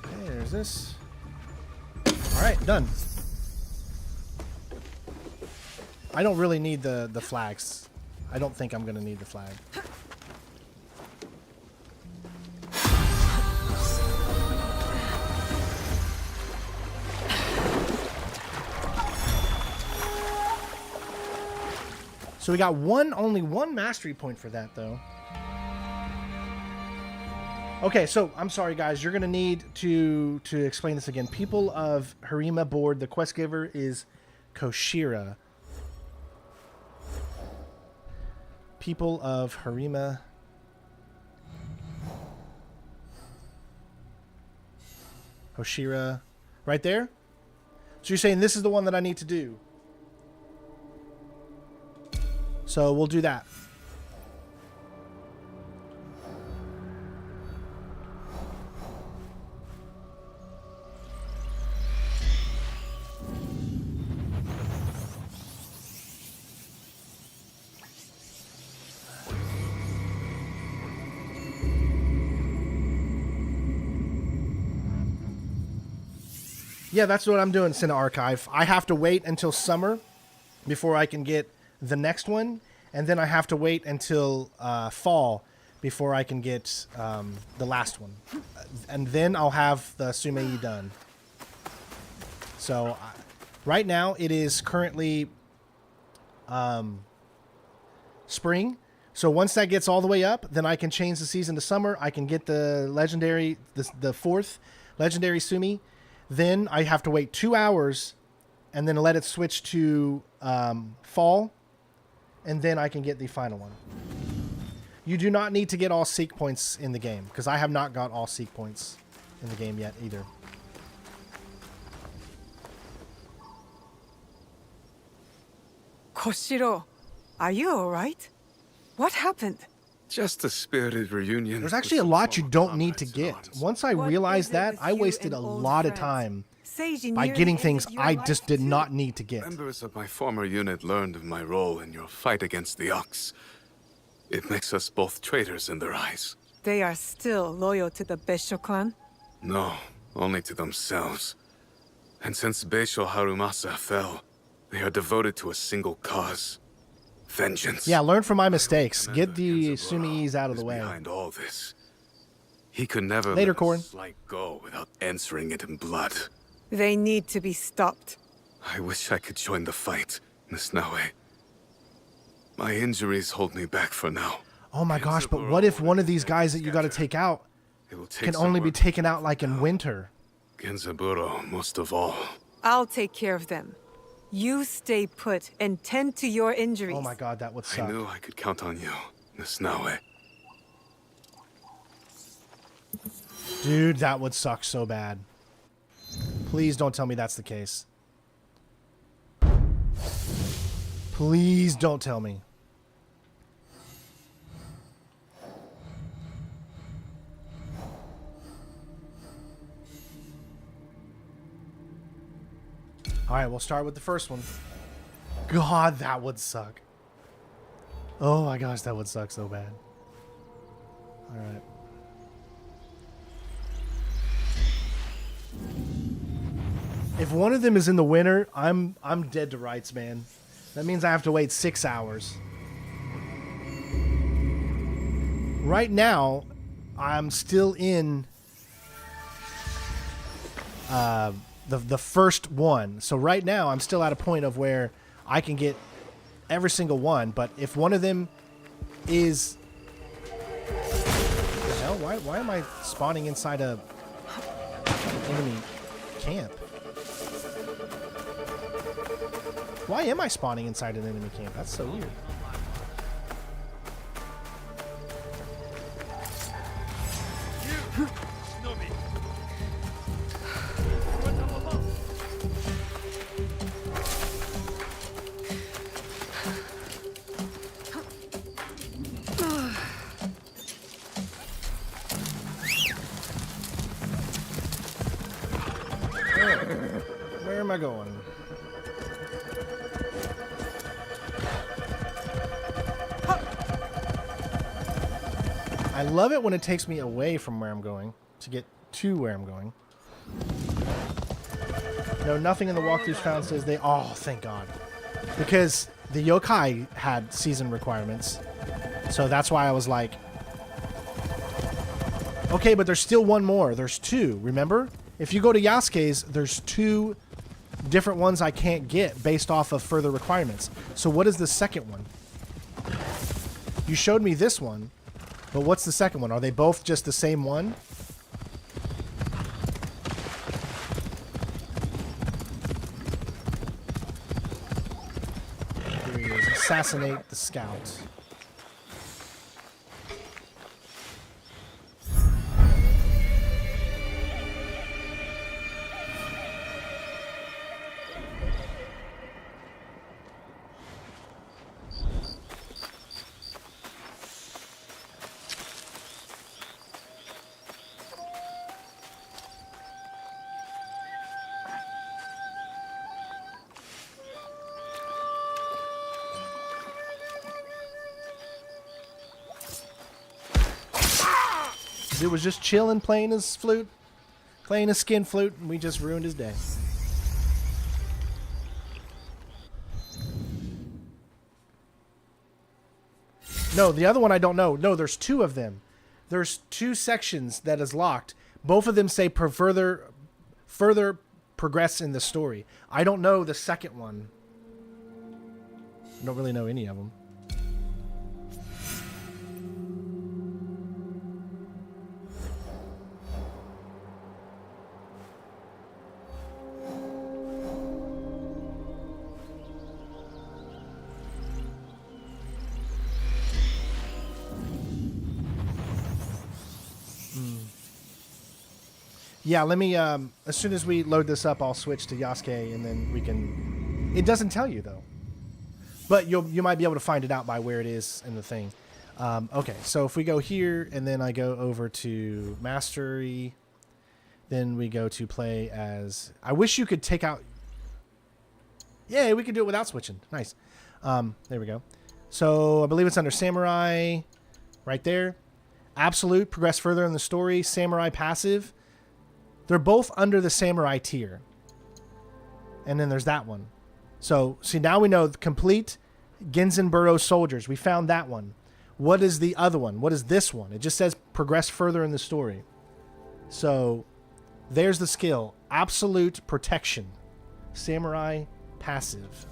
Okay, there's this. All right, done. I don't really need the flags. I don't think I'm going to need the flag. So we got only one mastery point for that, though. Okay, so I'm sorry, guys. You're going to need to explain this again. People of Harima board, the quest giver is Koshira. People of Harima. Hoshira. Right there? So you're saying this is the one that I need to do. So we'll do that. Yeah, that's what I'm doing, Cine Archive. I have to wait until summer before I can get the next one, and then I have to wait until fall before I can get the last one. And then I'll have the Sumei done. So right now it is currently spring. So once that gets all the way up, then I can change the season to summer. I can get the legendary, the fourth legendary Sumi. Then I have to wait 2 hours and then let it switch to fall. And then I can get the final one. You do not need to get all seek points in the game, because I have not got all seek points in the game yet either. Koshiro, are you alright? What happened? Just a spirited reunion. There's actually a lot you don't need to get. Once I realized that, I wasted a lot of time by getting things I just did not need to get. Members of my former unit learned of my role in your fight against the Ox. It makes us both traitors in their eyes. They are still loyal to the Beisho clan? No, only to themselves. And since Beisho Harumasa fell, they are devoted to a single cause. Vengeance. Yeah, learn from my mistakes. Get the Genzaburo Sumi's out of the is way. behind all this. He could never Later, let Corn. a slight go without answering it in blood. They need to be stopped. I wish I could join the fight, Miss Naue. My injuries hold me back for now. Oh my gosh, but what if one of these guys that you got to take out It will take can some only be work. taken out like in winter? Genzaburo, most of all. I'll take care of them. You stay put and tend to your injuries. Oh my god, that would I suck. knew I could count on you, Miss Naue. Dude, that would suck so bad. Please don't tell me that's the case. Please don't tell me. Alright, we'll start with the first one. God, that would suck. Oh my gosh, that would suck so bad. Alright. If one of them is in the winter, I'm dead to rights, man. That means I have to wait 6 hours. Right now, I'm still in the first one. So right now, I'm still at a point of where I can get every single one. But if one of them is hell? Why am I spawning inside a enemy camp? Why am I spawning inside an enemy camp? That's so weird. Where am I going? I love it when it takes me away from where I'm going to get to where I'm going. No, nothing in the walkthroughs found says they... Oh, thank God. Because the yokai had season requirements. So that's why I was like... Okay, but there's still one more. There's two, remember? If you go to Yasuke's, there's two different ones I can't get based off of further requirements. So what is the second one? You showed me this one, but what's the second one? Are they both just the same one? Here he is. Assassinate the scout. Dude was just chilling, playing his flute, playing his skin flute, and we just ruined his day. No, the other one I don't know. No, there's two of them. There's two sections that is locked. Both of them say further progress in the story. I don't know the second one. I don't really know any of them. Yeah, let me, as soon as we load this up, I'll switch to Yasuke, and then we can... It doesn't tell you, though. But you might be able to find it out by where it is in the thing. Okay, so if we go here, and then I go over to Mastery, then we go to play as... I wish you could take out... Yeah, we could do it without switching. Nice. There we go. So I believe it's under Samurai, right there. Absolute, progress further in the story. Samurai passive. They're both under the Samurai tier. And then there's that one. So, see, now we know the complete Genzaburo soldiers. We found that one. What is the other one? What is this one? It just says progress further in the story. So, there's the skill. Absolute protection. Samurai passive.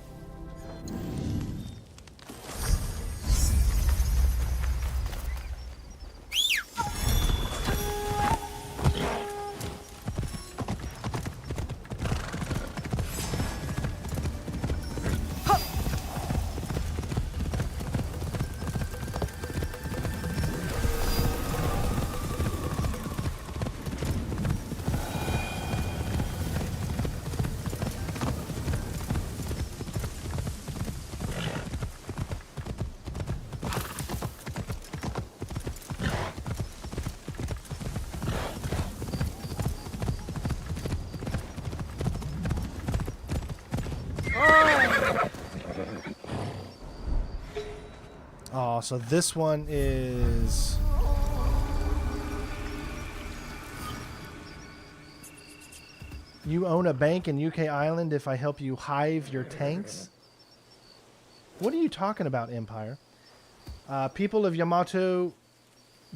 Oh, so this one is... You own a bank in UK Island if I help you hive your tanks? What are you talking about, Empire? People of Yamato,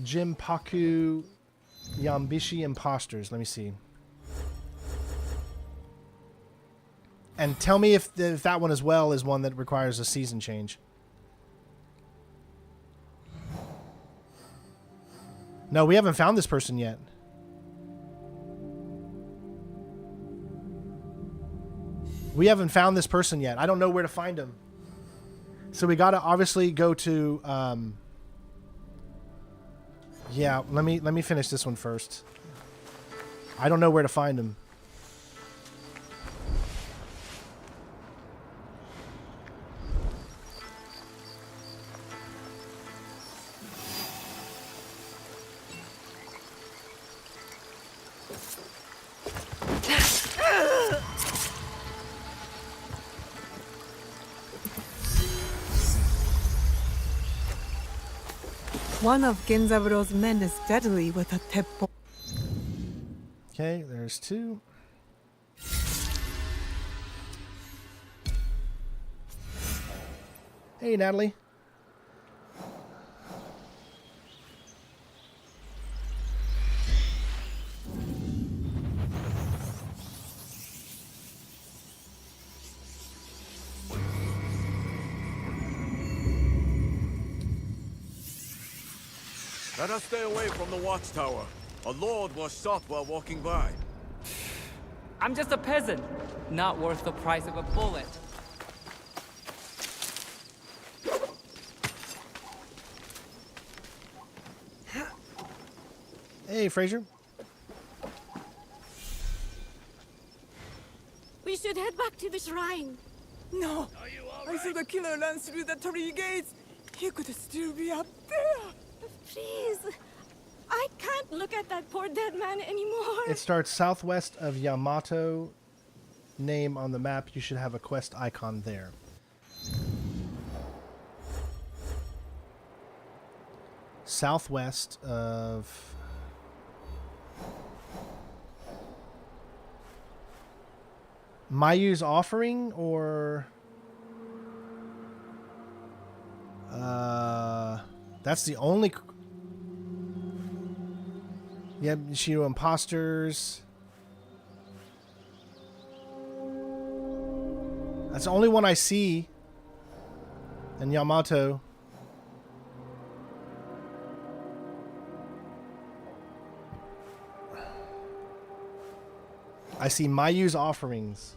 Jinpaku, Yamabushi impostors. Let me see. And tell me if that one as well is one that requires a season change. No, we haven't found this person yet. We haven't found this person yet. I don't know where to find him. So we gotta obviously go to yeah, let me finish this one first. I don't know where to find him. One of Genzaburo's men is deadly with a teppo. Okay, there's two. Hey, Natalie. Let us stay away from the watchtower. A lord was shot while walking by. I'm just a peasant, not worth the price of a bullet. Hey, Fraser. We should head back to the shrine. No! I saw the killer run through the torii gates! He could still be up there! Please. I can't look at that poor dead man anymore. It starts southwest of Yamato. Name on the map. You should have a quest icon there. Southwest of... Mayu's offering, or... That's the only... Yep, Shiro impostors. That's the only one I see. And Yamato. I see Mayu's offerings.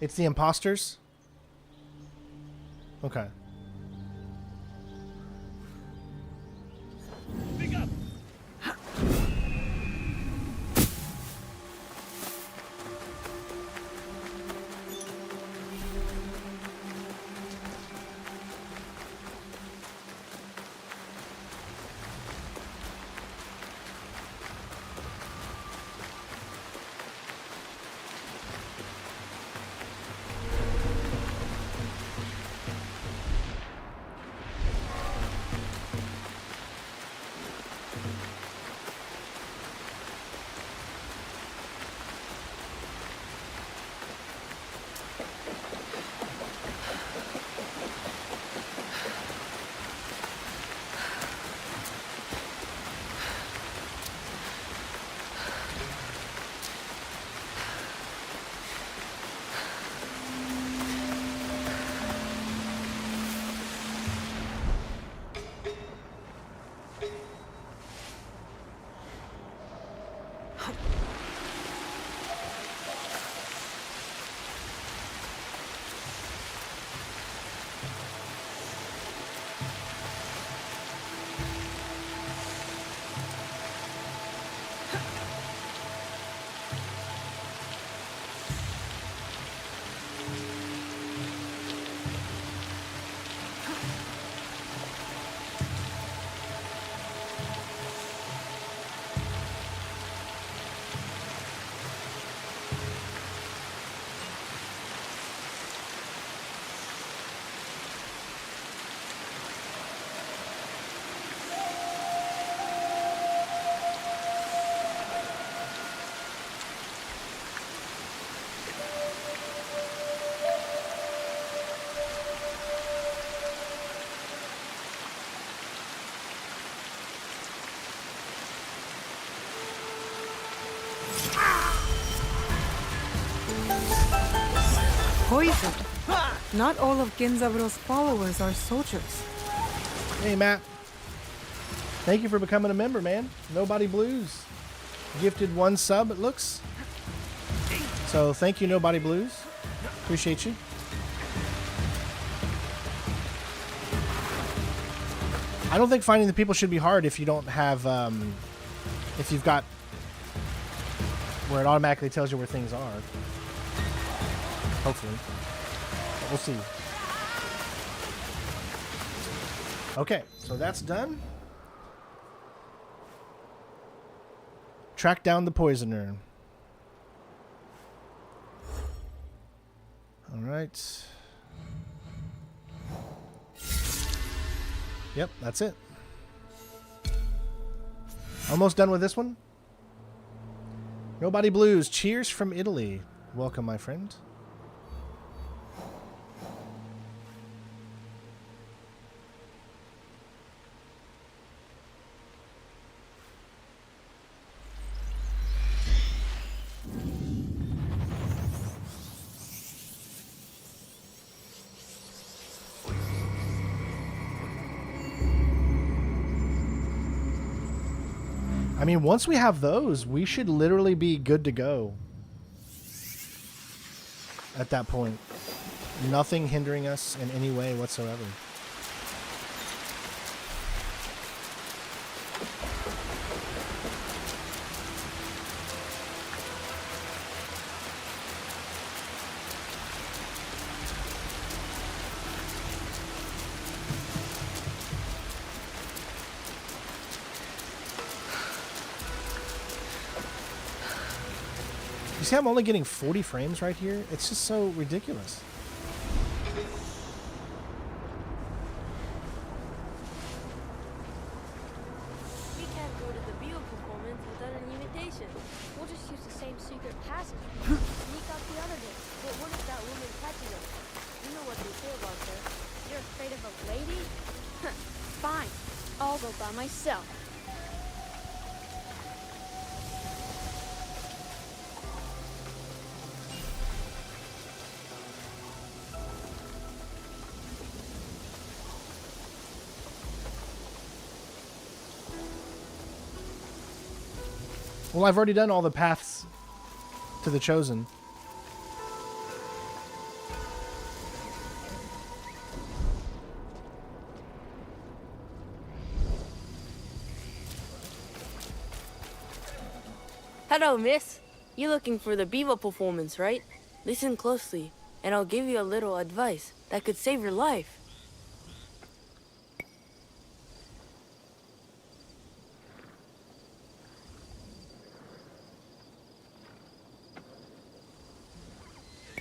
It's the imposters? Okay. Poison. Not all of Genzaburo's followers are soldiers. Hey, Matt. Thank you for becoming a member, man. Nobody Blues. Gifted 1 sub, it looks. So thank you, Nobody Blues. Appreciate you. I don't think finding the people should be hard if you don't have, if you've got where it automatically tells you where things are. Hopefully. But we'll see. Okay, so that's done. Track down the poisoner. All right. Yep, that's it. Almost done with this one. Nobody Blues. Cheers from Italy. Welcome, my friend. I mean, once we have those, we should literally be good to go. At that point. Nothing hindering us in any way whatsoever. You see I'm only getting 40 frames right here? It's just so ridiculous. We can't go to the Bio performance without an invitation. We'll just use the same secret passage. Sneak out the other day. But what if that woman catches us? You know what they say about her. You're afraid of a lady? Fine. I'll go by myself. Well, I've already done all the paths to the Chosen. Hello, miss. You're looking for the Biwa performance, right? Listen closely, and I'll give you a little advice that could save your life.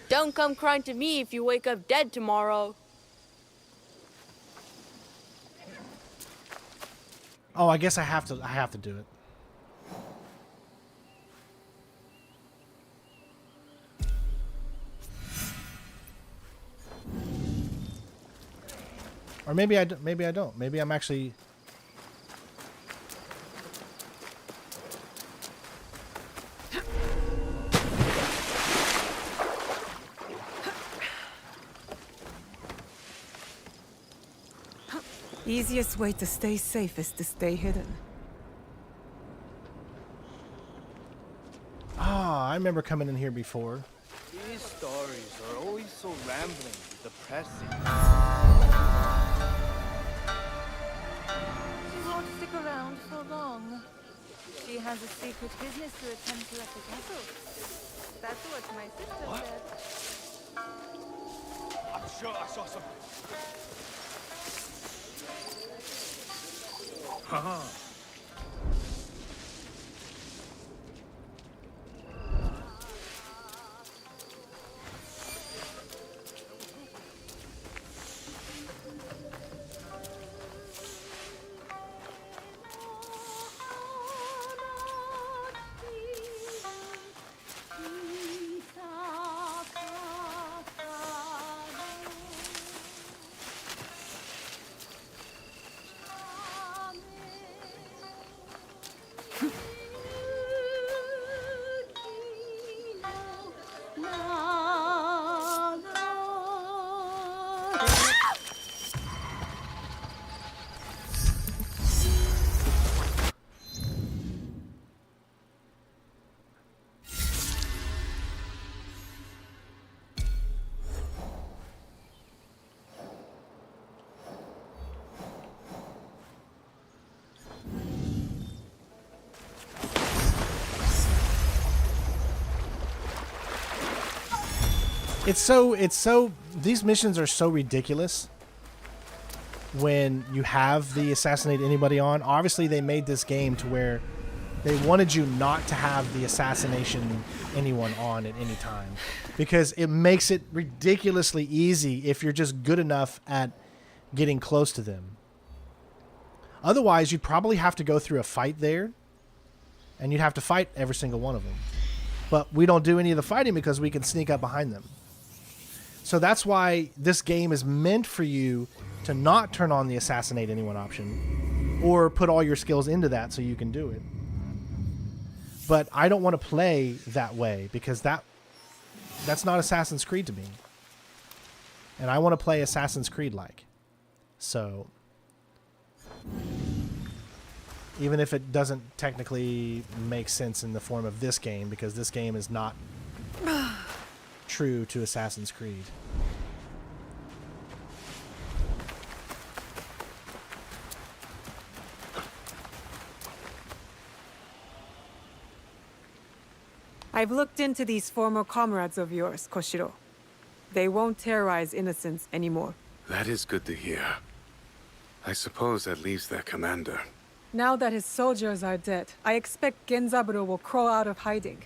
Don't come crying to me if you wake up dead tomorrow. Oh, I guess I have to do it. Or maybe I don't. Maybe I'm actually... Easiest way to stay safe is to stay hidden. Ah, I remember coming in here before. These stories are always so rambling and depressing. She won't stick around for long. She has a secret business to attend to at the castle. That's what my sister said. I'm sure I saw something. Haha. It's so these missions are so ridiculous when you have the assassinate anybody on. Obviously they made this game to where they wanted you not to have the assassination anyone on at any time, because it makes it ridiculously easy if you're just good enough at getting close to them. Otherwise, you'd probably have to go through a fight there, and you'd have to fight every single one of them. But we don't do any of the fighting because we can sneak up behind them. So that's why this game is meant for you to not turn on the assassinate anyone option, or put all your skills into that so you can do it. But I don't want to play that way, because that's not Assassin's Creed to me. And I want to play Assassin's Creed like. So even if it doesn't technically make sense in the form of this game, because this game is not true to Assassin's Creed. I've looked into these former comrades of yours, Koshiro. They won't terrorize innocents anymore. That is good to hear. I suppose that leaves their commander. Now that his soldiers are dead, I expect Genzaburo will crawl out of hiding.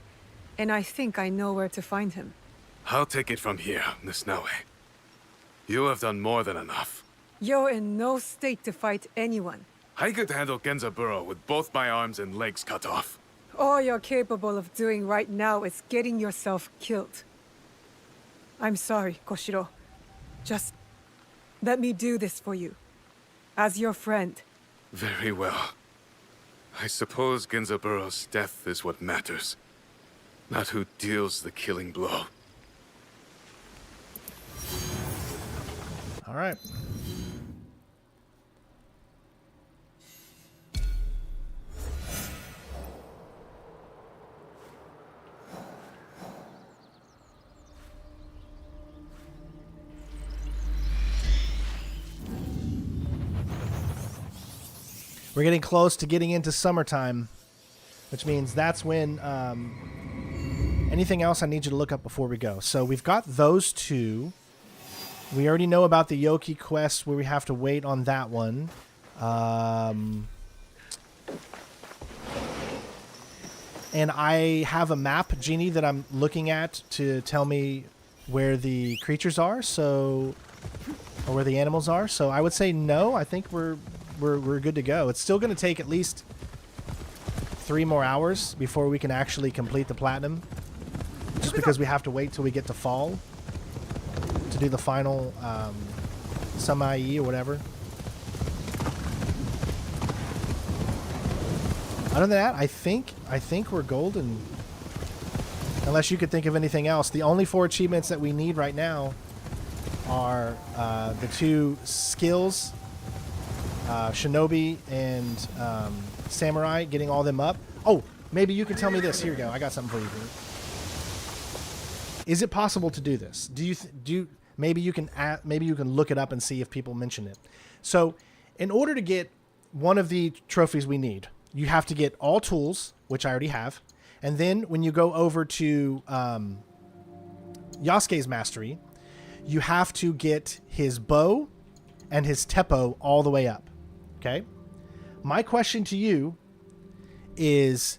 And I think I know where to find him. I'll take it from here, Miss Naue. You have done more than enough. You're in no state to fight anyone. I could handle Genzaburo with both my arms and legs cut off. All you're capable of doing right now is getting yourself killed. I'm sorry, Koshiro. Just let me do this for you. As your friend. Very well. I suppose Genzaburo's death is what matters, not who deals the killing blow. All right. We're getting close to getting into summertime, which means that's when anything else I need you to look up before we go. So we've got those two. We already know about the Yoki quest where we have to wait on that one. And I have a map, Genie, that I'm looking at to tell me where the creatures are, or where the animals are. So I would say no. I think we're good to go. It's still going to take at least 3 more hours before we can actually complete the platinum, just because we have to wait till we get to fall to do the final semi or whatever. Other than that, I think we're golden, unless you could think of anything else. The only 4 achievements that we need right now are the 2 skills, Shinobi and Samurai, getting all them up. Oh, maybe you can tell me this. Here you go. I got something for you here. Is it possible to do this? Maybe you can look it up and see if people mention it. So, in order to get one of the trophies we need, you have to get all tools, which I already have, and then when you go over to Yasuke's mastery, you have to get his bow and his teppo all the way up. Okay? My question to you is,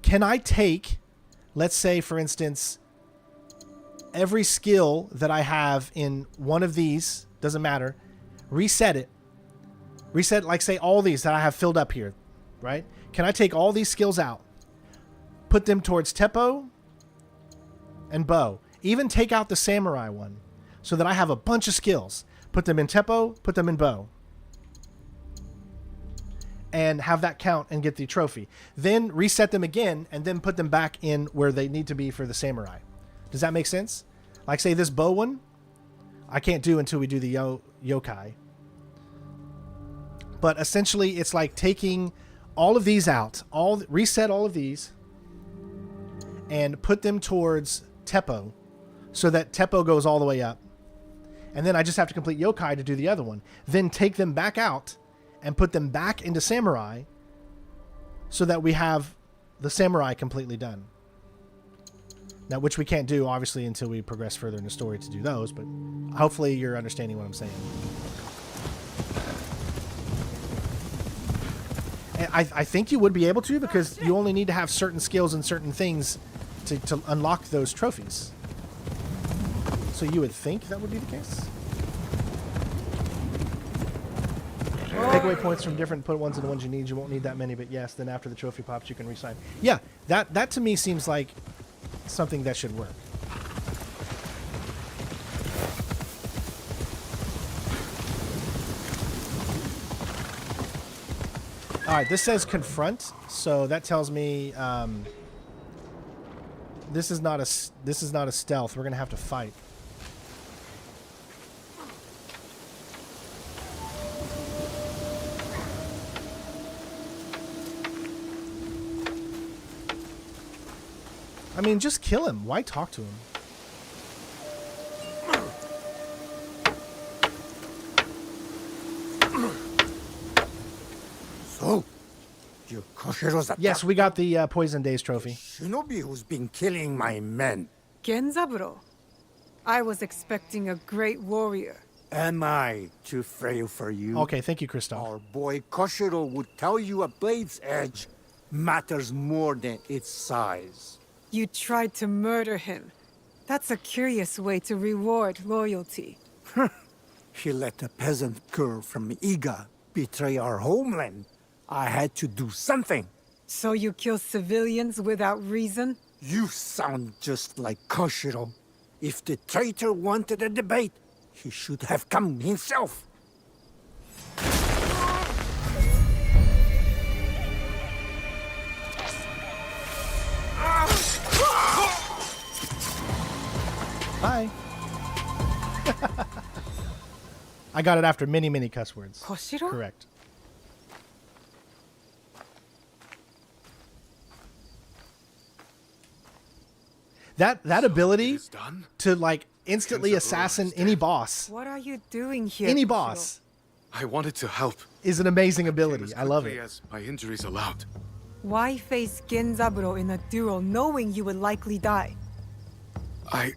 can I take, let's say, for instance, every skill that I have in one of these, doesn't matter, reset, like, say, all these that I have filled up here, right? Can I take all these skills out, put them towards teppo and bow, even take out the samurai one, so that I have a bunch of skills, put them in teppo, put them in bow, and have that count and get the trophy. Then reset them again and then put them back in where they need to be for the samurai. Does that make sense? Like, say, this bow one, I can't do until we do the yokai. But essentially, it's like taking all of these out, reset all of these, and put them towards teppo, so that teppo goes all the way up. And then I just have to complete yokai to do the other one. Then take them back out and put them back into samurai, so that we have the samurai completely done. Now, which we can't do, obviously, until we progress further in the story to do those, but hopefully you're understanding what I'm saying. And I think you would be able to, because you only need to have certain skills and certain things to unlock those trophies. So you would think that would be the case? Take away points from different, put ones in the ones you need. You won't need that many, but yes, then after the trophy pops, you can resign. Yeah, that to me seems like something that should work. All right, this says confront, so that tells me this is not a stealth. We're gonna have to fight. I mean, just kill him. Why talk to him? So, you Koshiro's attack. Yes, we got the Poison Days trophy. Shinobi who's been killing my men. Genzaburo. I was expecting a great warrior. Am I too frail for you? Okay, thank you, Christoph. Our boy Koshiro would tell you a blade's edge matters more than its size. You tried to murder him. That's a curious way to reward loyalty. He let a peasant girl from Iga betray our homeland. I had to do something. So you kill civilians without reason? You sound just like Koshiro. If the traitor wanted a debate, he should have come himself. Hi. I got it after many, many cuss words. Koshiro? Correct. That ability to like instantly assassin any boss. What are you doing here? Any Koshiro? boss. I wanted to help. Is an amazing ability. I love it. As my injuries allowed. Why face Genzaburo in a duel knowing you would likely die? I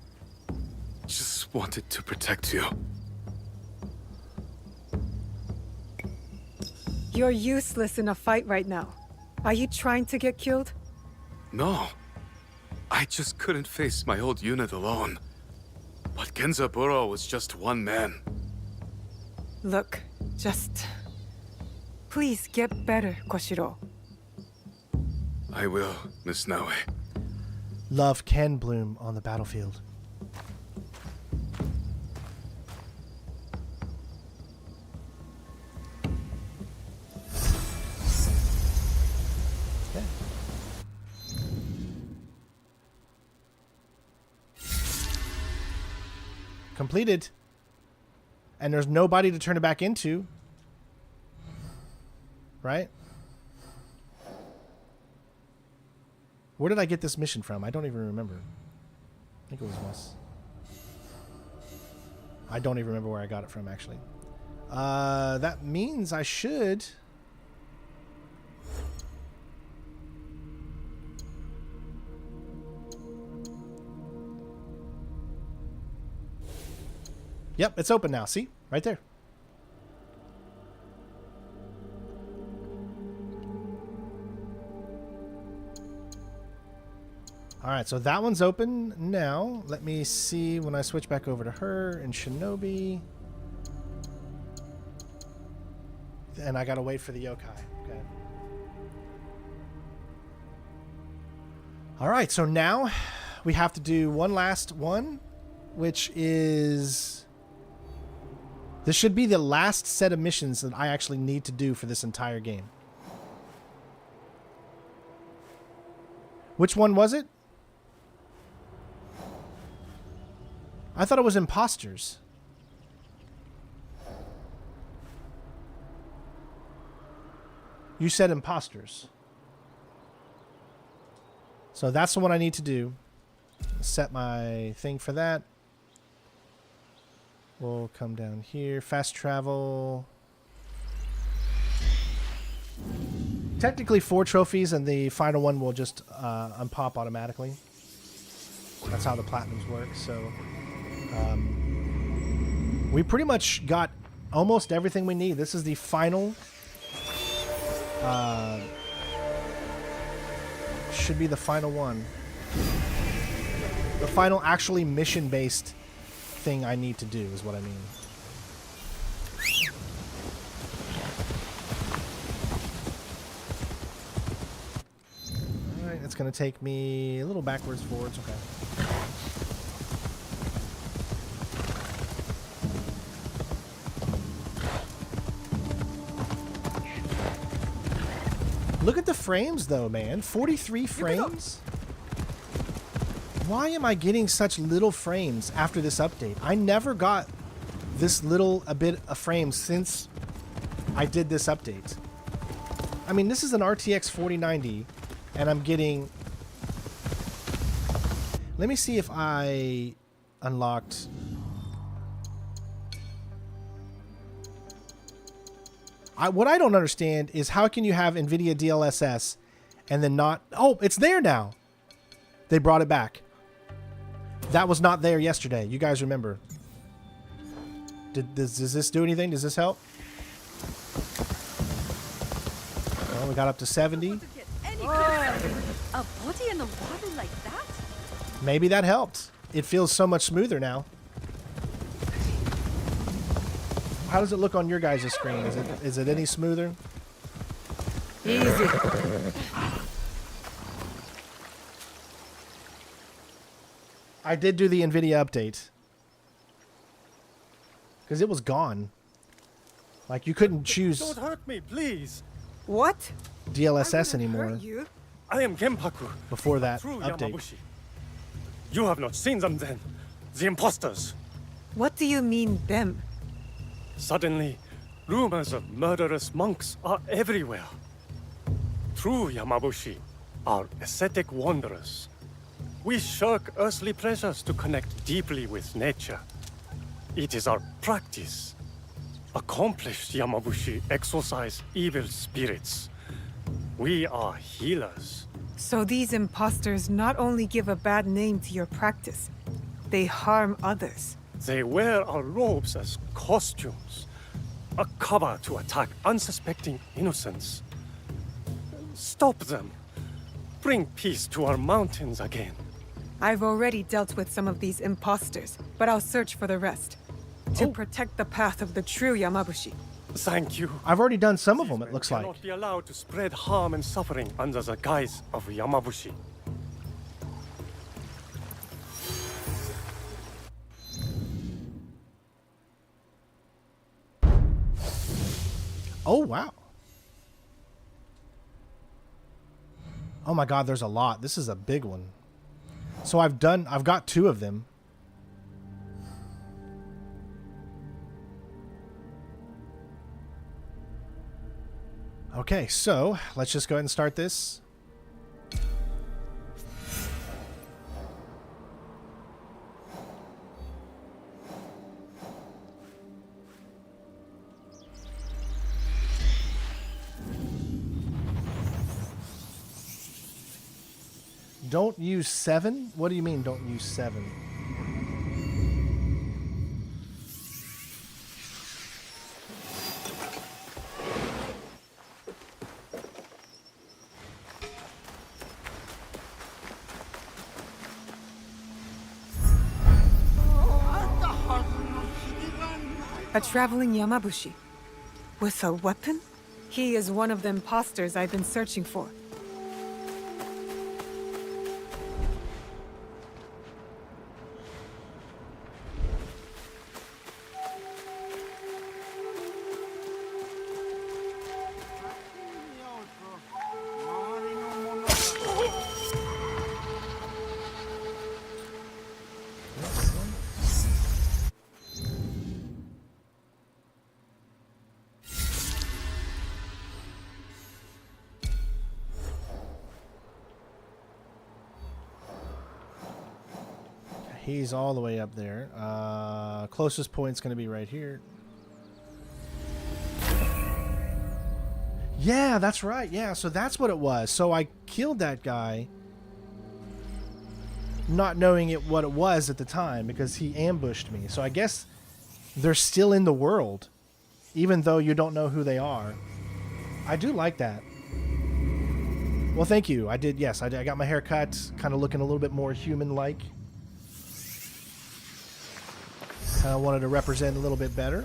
just wanted to protect you. You're useless in a fight right now. Are you trying to get killed? No. I just couldn't face my old unit alone. But Genzaburo was just one man. Look, just... please get better, Koshiro. I will, Miss Naue. Love can bloom on the battlefield. Okay. Completed. And there's nobody to turn it back into. Right? Where did I get this mission from? I don't even remember. I think it was Wes. I don't even remember where I got it from, actually. That means I should... Yep, it's open now. See? Right there. Alright, so that one's open now. Let me see when I switch back over to her and Shinobi. And I gotta wait for the yokai. Okay. Alright, so now we have to do one last one, which is... this should be the last set of missions that I actually need to do for this entire game. Which one was it? I thought it was impostors. You said impostors. So that's the one I need to do. Set my thing for that. We'll come down here. Fast travel. Technically 4 trophies, and the final one will just unpop automatically. That's how the platinums work. So we pretty much got almost everything we need. This is the final. Should be the final one. The final actually mission-based thing I need to do is what I mean. Alright, it's going to take me a little backwards, forwards. Okay. Look at the frames, though, man. 43 frames? Why am I getting such little frames after this update? I never got this little a bit of frames since I did this update. I mean, this is an RTX 4090, and I'm getting... Let me see if I unlocked... What I don't understand is how can you have NVIDIA DLSS and then not... Oh, it's there now. They brought it back. That was not there yesterday. You guys remember. Does this do anything? Does this help? Well, we got up to 70. A body in the water like that? Maybe that helped. It feels so much smoother now. How does it look on your guys' screen? Is it any smoother? Easy. I did do the NVIDIA update. Because it was gone. Like, you couldn't choose... Don't hurt me, please. What? DLSS anymore. I am Genpaku. Before that True update. Yamabushi. You have not seen them then. The impostors. What do you mean, them? Suddenly, rumors of murderous monks are everywhere. True Yamabushi are ascetic wanderers. We shirk earthly pleasures to connect deeply with nature. It is our practice. Accomplished Yamabushi exorcise evil spirits. We are healers. So these imposters not only give a bad name to your practice, they harm others. They wear our robes as costumes, a cover to attack unsuspecting innocents. Stop them. Bring peace to our mountains again. I've already dealt with some of these imposters, but I'll search for the rest. To protect the path of the true Yamabushi. Thank you. I've already done some of them, it looks like. Cannot be allowed to spread harm and suffering under the guise of Yamabushi. Oh, wow. Oh my god, there's a lot. This is a big one. So I've got 2 of them. Okay, so let's just go ahead and start this. Don't use 7? What do you mean don't use 7? A traveling Yamabushi. With a weapon? He is one of the imposters I've been searching for. He's all the way up there. Closest point's going to be right here. Yeah, that's right. Yeah, so that's what it was. So I killed that guy. not knowing what it was at the time because he ambushed me. So I guess they're still in the world, even though you don't know who they are. I do like that. Well, thank you. I did, yes. I got my hair cut, kind of looking a little bit more human-like. Kind of wanted to represent a little bit better.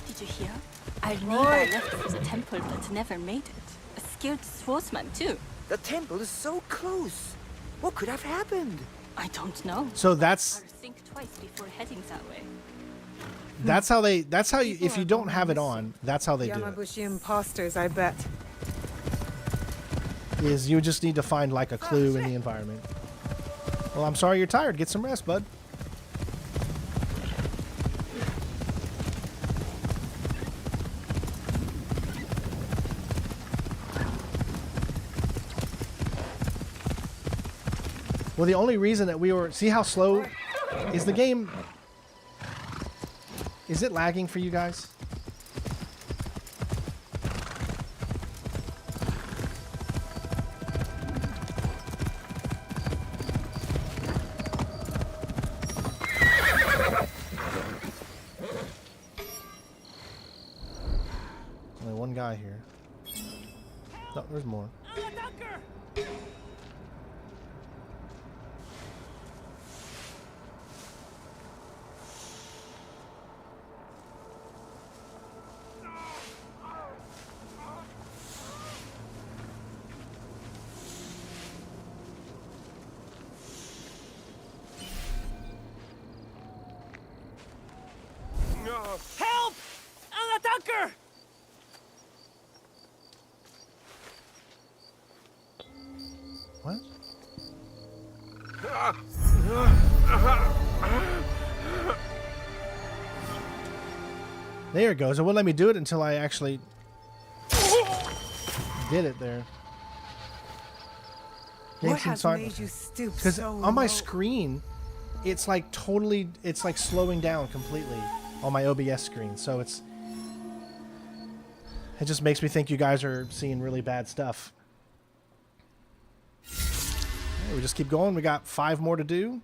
Did you hear? Our neighbor left his temple but never made it. A skilled swordsman too. The temple is so close. What could have happened? I don't know. So that's... I'll think twice before heading that way. That's how they... That's how you... If you don't have it on, that's how they do it. Yamabushi imposters, I bet. Is you just need to find like a clue in the environment. Well, I'm sorry you're tired. Get some rest, bud. Well, the only reason that we were... See how slow is the game? Is it lagging for you guys? Only one guy here. No, there's more. Help! An attacker! What? There it goes. It wouldn't let me do it until I actually did it there. What has made you stoop Because so on my low? screen, it's like totally, it's like slowing down completely on my OBS screen. So it just makes me think you guys are seeing really bad stuff. Okay, we just keep going. We got 5 more to do.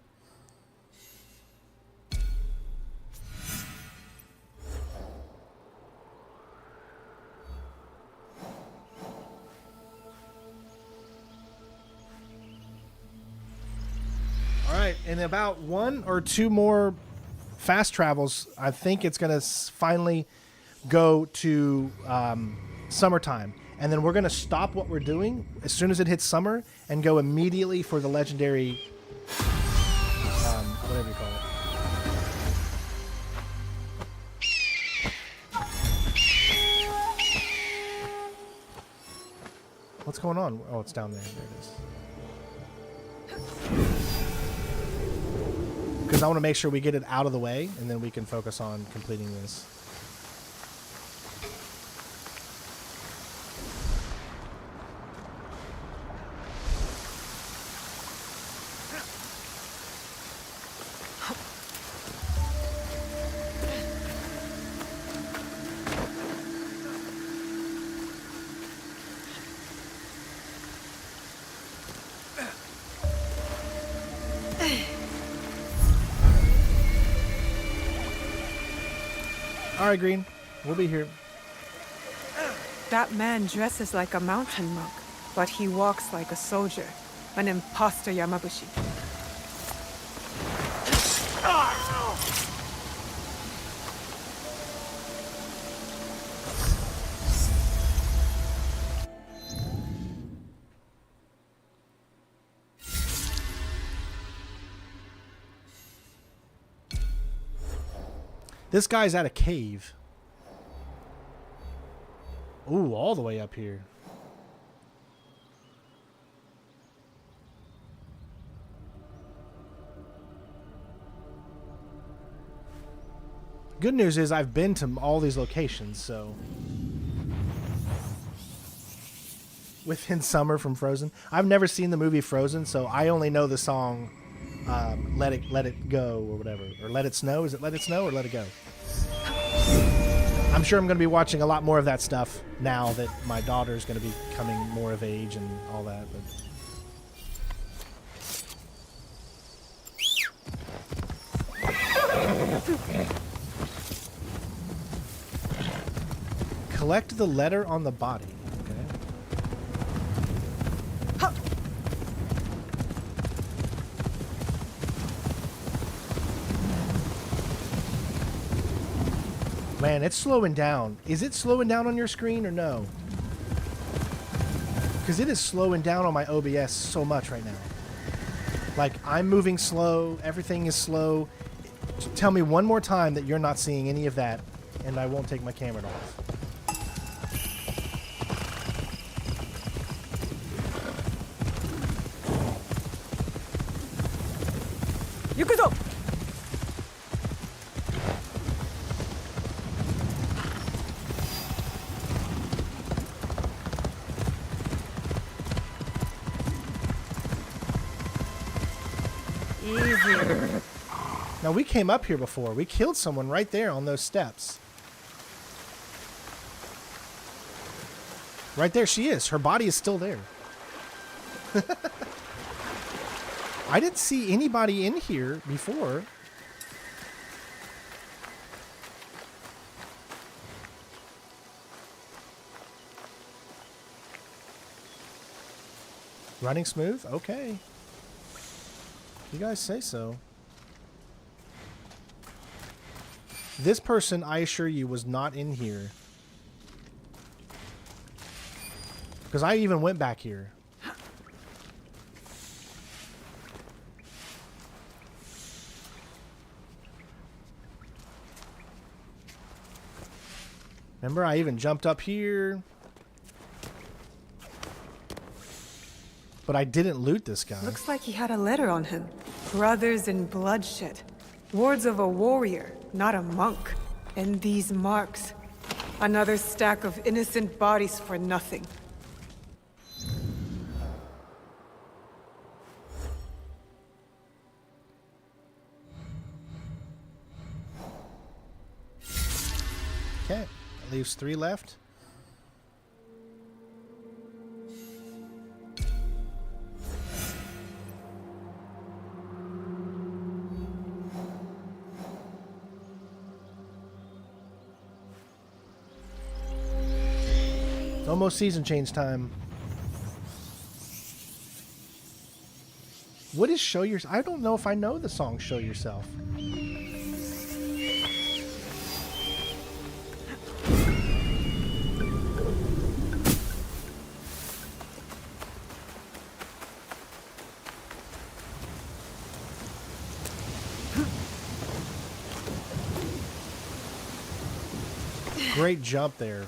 All right, in about 1 or 2 more fast travels, I think it's going to finally go to summertime. And then we're going to stop what we're doing as soon as it hits summer and go immediately for the legendary, whatever you call it. What's going on? Oh, it's down there. There it is. Because I want to make sure we get it out of the way, and then we can focus on completing this. All right, Green. We'll be here. That man dresses like a mountain monk, but he walks like a soldier. An imposter, Yamabushi. This guy's at a cave. Ooh, all the way up here. Good news is I've been to all these locations, so... Within Summer from Frozen. I've never seen the movie Frozen, so I only know the song Let It Go or whatever. Or Let It Snow. Is it Let It Snow or Let It Go? I'm sure I'm going to be watching a lot more of that stuff now that my daughter's going to be becoming more of age and all that. But collect the letter on the body. Man, it's slowing down. Is it slowing down on your screen or no? Because it is slowing down on my OBS so much right now. Like, I'm moving slow. Everything is slow. Tell me one more time that you're not seeing any of that, and I won't take my camera off. Yukuzo! Now, we came up here before. We killed someone right there on those steps. Right there she is. Her body is still there. I didn't see anybody in here before. Running smooth? Okay. You guys say so. This person, I assure you, was not in here. Because I even went back here. Remember, I even jumped up here. But I didn't loot this guy. Looks like he had a letter on him. Brothers in bloodshed. Words of a warrior, not a monk. And these marks. Another stack of innocent bodies for nothing. Okay, that leaves 3 left. It's almost season change time. What is Show Yourself? I don't know if I know the song Show Yourself. Great jump there.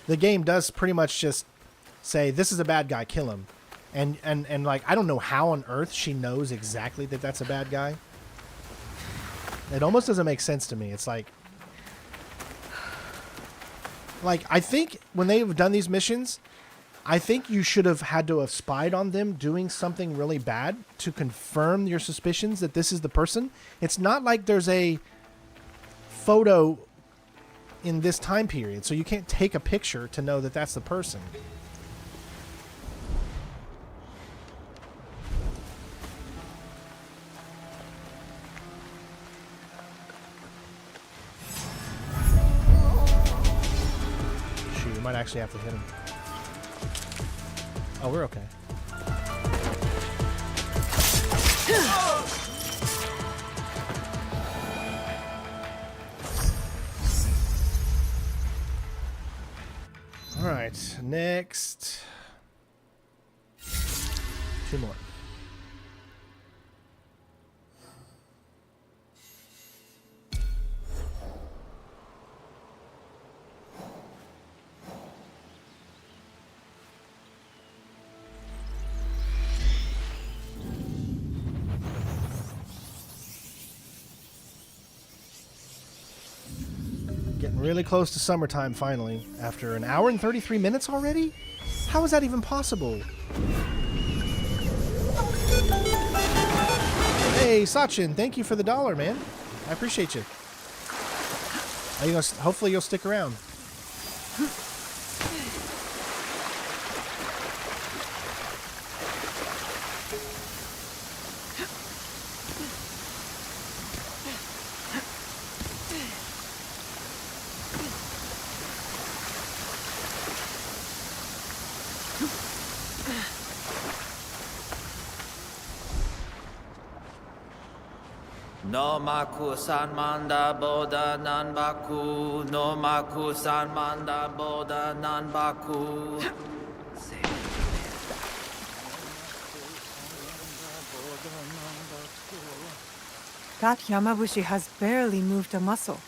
The game does pretty much just say, this is a bad guy, kill him. And like, I don't know how on earth she knows exactly that that's a bad guy. It almost doesn't make sense to me. It's like, I think when they've done these missions, I think you should have had to have spied on them doing something really bad to confirm your suspicions that this is the person. It's not like there's a photo in this time period, so you can't take a picture to know that that's the person. Shoot, you might actually have to hit him. Oh, we're okay. All right, next. 2 more. Really close to summertime finally. After an hour and 33 minutes already? How is that even possible? Hey, Sachin, thank you for the $1, man. I appreciate you. Are you gonna, hopefully you'll stick around. No maku sanmanda boda nanbaku. No maku sanmanda boda nanbaku. That Yamabushi has barely moved a muscle.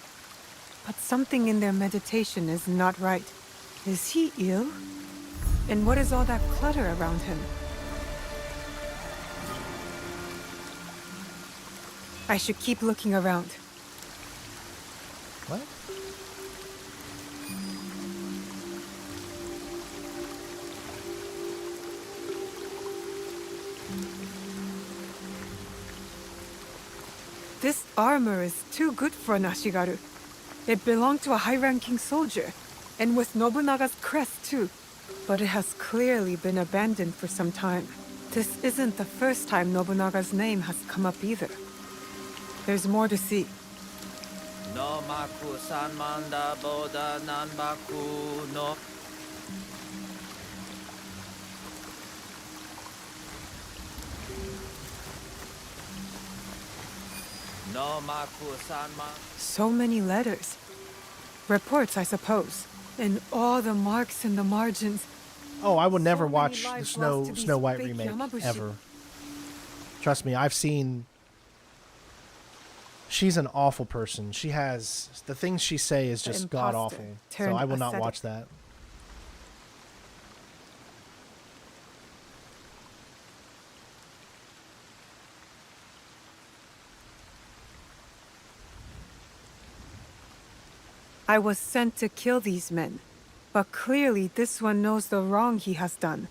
But something in their meditation is not right. Is he ill? And what is all that clutter around him? I should keep looking around. What? This armor is too good for an Ashigaru. It belonged to a high-ranking soldier, and with Nobunaga's crest too. But it has clearly been abandoned for some time. This isn't the first time Nobunaga's name has come up either. There's more to see. No maku sanmanda boda nanbaku. No. No maku sanmanda. So many letters. Reports, I suppose. And all the marks in the margins. Oh, I would never So watch many the lives Snow lost to these White fake remake Yamabushi. ever. Trust me, I've seen. She's an awful person. She has the things she say is just god awful. So turned I will not ascetic. watch that. I was sent to kill these men, but clearly this one knows the wrong he has done.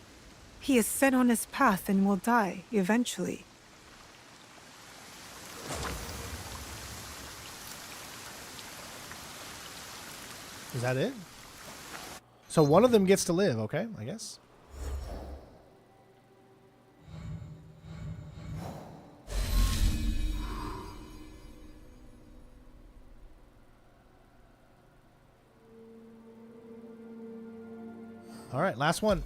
He is set on his path and will die, eventually. Is that it? So one of them gets to live, okay, I guess. All right, last one.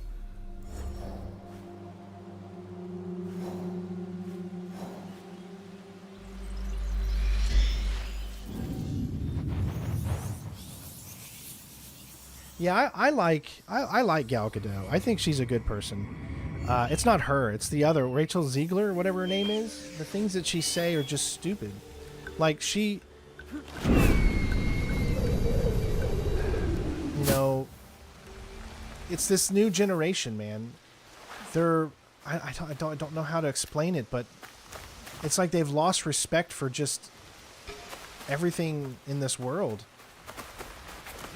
Yeah, I like Gal Gadot. I think she's a good person. It's not her. It's the other Rachel Ziegler, whatever her name is. The things that she say are just stupid. Like she, you know, it's this new generation, man. They're I don't know how to explain it, but it's like they've lost respect for just everything in this world.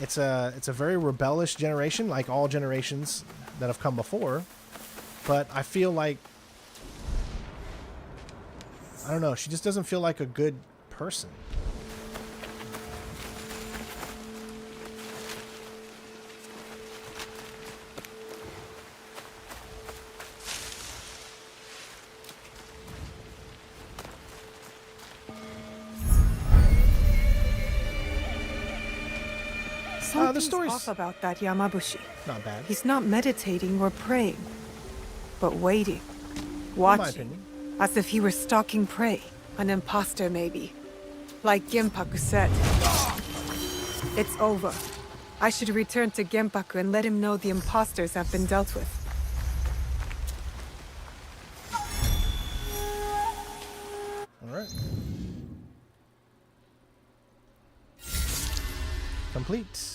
It's a very rebellious generation, like all generations that have come before. But I feel like, I don't know, she just doesn't feel like a good person. Something's off about that Yamabushi. Not bad. He's not meditating or praying, but waiting, In my watching, opinion. as if he were stalking prey. An imposter, maybe. Like Genpaku said. It's over. I should return to Genpaku and let him know the imposters have been dealt with. All right. Complete.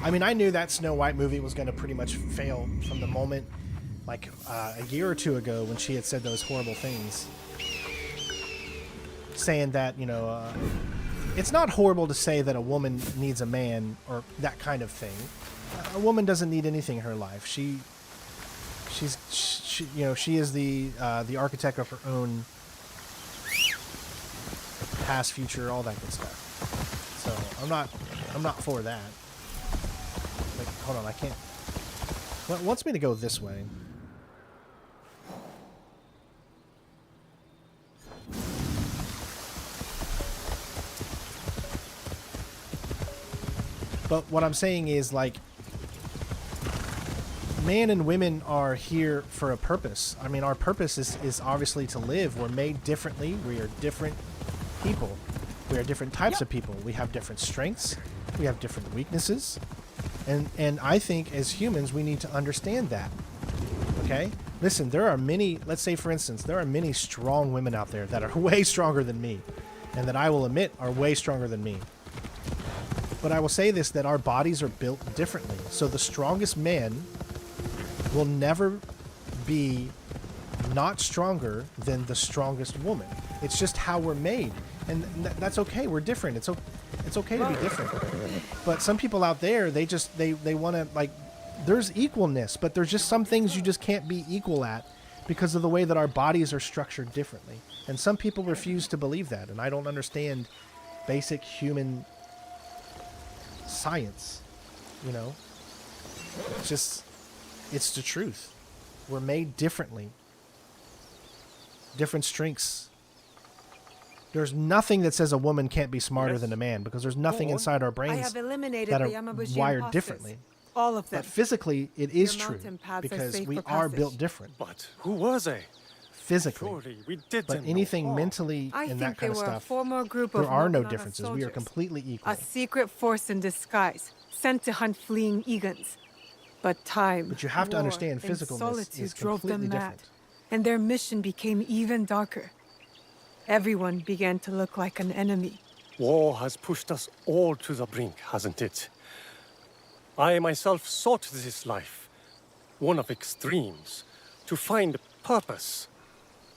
I mean, I knew that Snow White movie was going to pretty much fail from the moment, like, a year or two ago when she had said those horrible things. Saying that, you know, it's not horrible to say that a woman needs a man or that kind of thing. A woman doesn't need anything in her life. She you know, she is the architect of her own past, future, all that good stuff. So I'm not for that. Like, hold on, I can't. Well, it wants me to go this way. But what I'm saying is, like, man and women are here for a purpose. I mean, our purpose is obviously to live. We're made differently. We are different people. We are different types of people. We have different strengths. We have different weaknesses. And I think as humans, we need to understand that. Okay? Listen, there are many, let's say for instance, there are many strong women out there that are way stronger than me. And that I will admit are way stronger than me. But I will say this, that our bodies are built differently. So the strongest man will never be not stronger than the strongest woman. It's just how we're made. And that's okay. We're different. It's okay to be different. But some people out there, they want to, like, there's equalness, but there's just some things you just can't be equal at because of the way that our bodies are structured differently. And some people refuse to believe that. And I don't understand basic human science, you know. It's the truth. We're made differently. Different strengths. There's nothing that says a woman can't be smarter than a man because there's nothing inside our brains that are wired differently. All of them. But physically, it is true because we are built different. But who was they? Physically. Surely we didn't But anything know. mentally and that kind of stuff, a former group there of are no Nobunaga's differences. We are soldiers. completely equal. A secret force in disguise, sent to hunt fleeing Egans. But time, But you have to war, understand and physicalness solitude is drove them completely mad, different. and their mission became even darker. Everyone began to look like an enemy. War has pushed us all to the brink, hasn't it? I myself sought this life, one of extremes, to find purpose.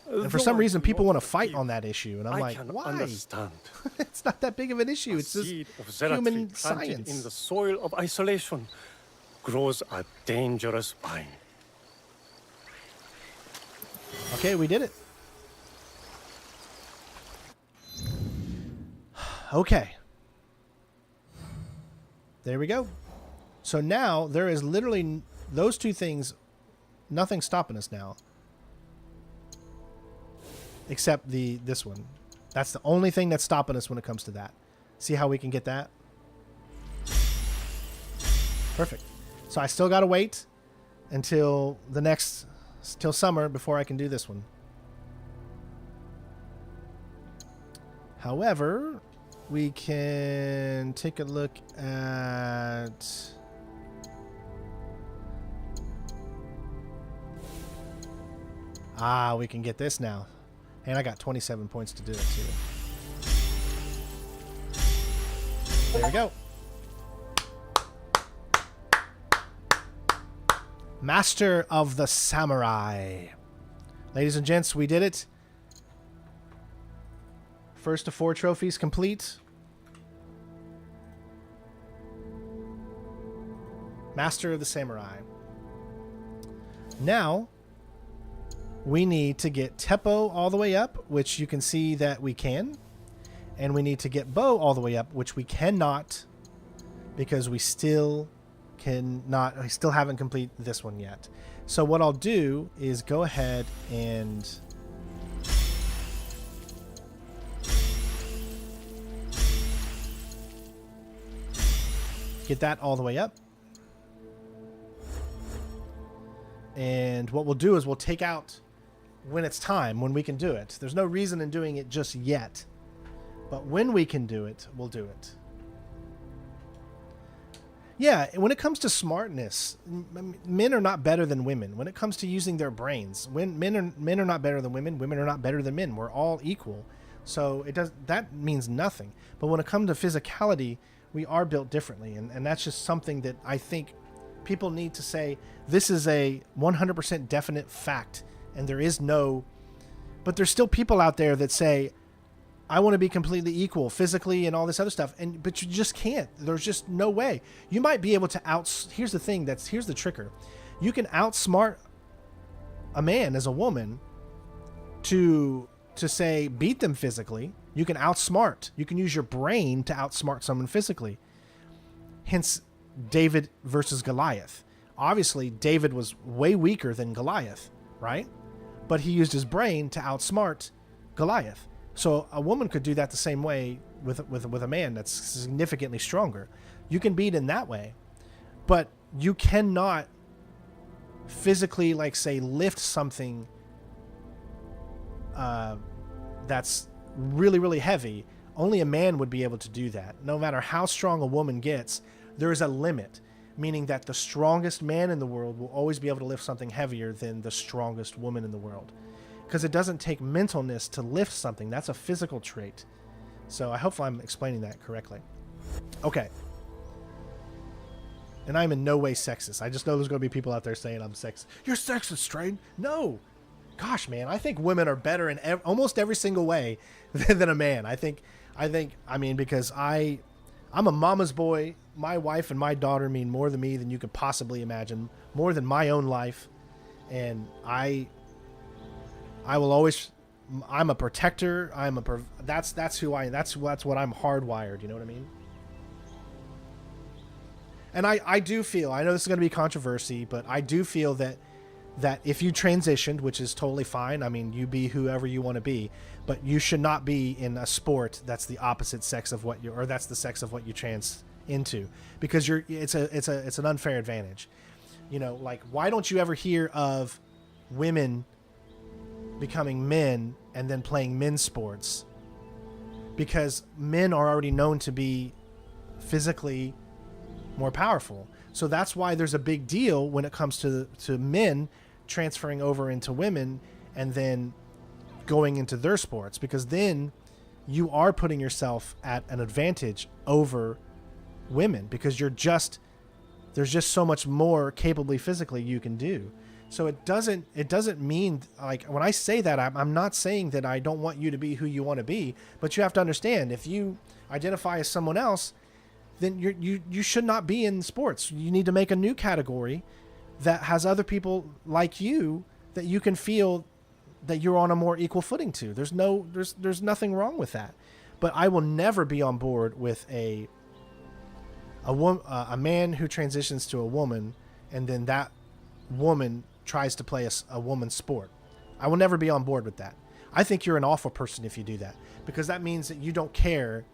And for some reason, people want to fight on that issue, and I'm I like, can why? understand. It's not that big of an issue. It's just Seed of zealotry human planted science. in the soil of isolation grows a dangerous vine. Okay, we did it. Okay. There we go. So now there is literally those two things, nothing stopping us now. Except this one. That's the only thing that's stopping us when it comes to that. See how we can get that? Perfect. So I still got to wait until till summer before I can do this one. However, we can take a look at... we can get this now. And I got 27 points to do it too. There we go. Master of the Samurai. Ladies and gents, we did it. First of 4 trophies complete. Master of the Samurai. Now, we need to get Teppo all the way up, which you can see that we can. And we need to get Bo all the way up, which we cannot because we still haven't completed this one yet. So what I'll do is go ahead and get that all the way up. And what we'll do is we'll take out when it's time, when we can do it. There's no reason in doing it just yet. But when we can do it, we'll do it. Yeah, when it comes to smartness, men are not better than women. When it comes to using their brains, men are not better than women. Women are not better than men. We're all equal. So that means nothing. But when it comes to physicality, We are built differently, and that's just something that I think people need to say, this is a 100% definite fact, and there is no... But there's still people out there that say, I want to be completely equal physically and all this other stuff, but you just can't. There's just no way. You might be able to here's the thing, here's the tricker. You can outsmart a man as a woman to say beat them physically. You can outsmart. You can use your brain to outsmart someone physically. Hence, David versus Goliath. Obviously, David was way weaker than Goliath, right? But he used his brain to outsmart Goliath. So a woman could do that the same way with a man that's significantly stronger. You can beat in that way, but you cannot physically, like, say, lift something that's really, really heavy. Only a man would be able to do that. No matter how strong a woman gets, there is a limit, meaning that the strongest man in the world will always be able to lift something heavier than the strongest woman in the world. Because it doesn't take mentalness to lift something. That's a physical trait. So I hope I'm explaining that correctly. Okay. And I'm in no way sexist. I just know there's going to be people out there saying I'm sexist. You're sexist, Strain. No. Gosh, man, I think women are better in almost every single way than a man. I mean, because I'm a mama's boy. My wife and my daughter mean more to me than you could possibly imagine. More than my own life. And I will always, I'm a protector. That's who I am. That's what I'm hardwired. You know what I mean? And I do feel, I know this is going to be controversy, but I do feel that if you transitioned, which is totally fine. I mean, you be whoever you want to be, but you should not be in a sport that's the opposite sex of what or that's the sex of what you trans into, because it's an unfair advantage. You know, like, why don't you ever hear of women becoming men and then playing men's sports? Because men are already known to be physically more powerful. So that's why there's a big deal when it comes to men transferring over into women and then going into their sports, because then you are putting yourself at an advantage over women, because there's just so much more capably physically you can do. So it doesn't mean, like, when I say that, I'm not saying that I don't want you to be who you want to be, but you have to understand, if you identify as someone else, then you should not be in sports. You need to make a new category that has other people like you that you can feel that you're on a more equal footing to. There's nothing wrong with that. But I will never be on board with a man who transitions to a woman and then that woman tries to play a woman's sport. I will never be on board with that. I think you're an awful person if you do that, because that means that you don't care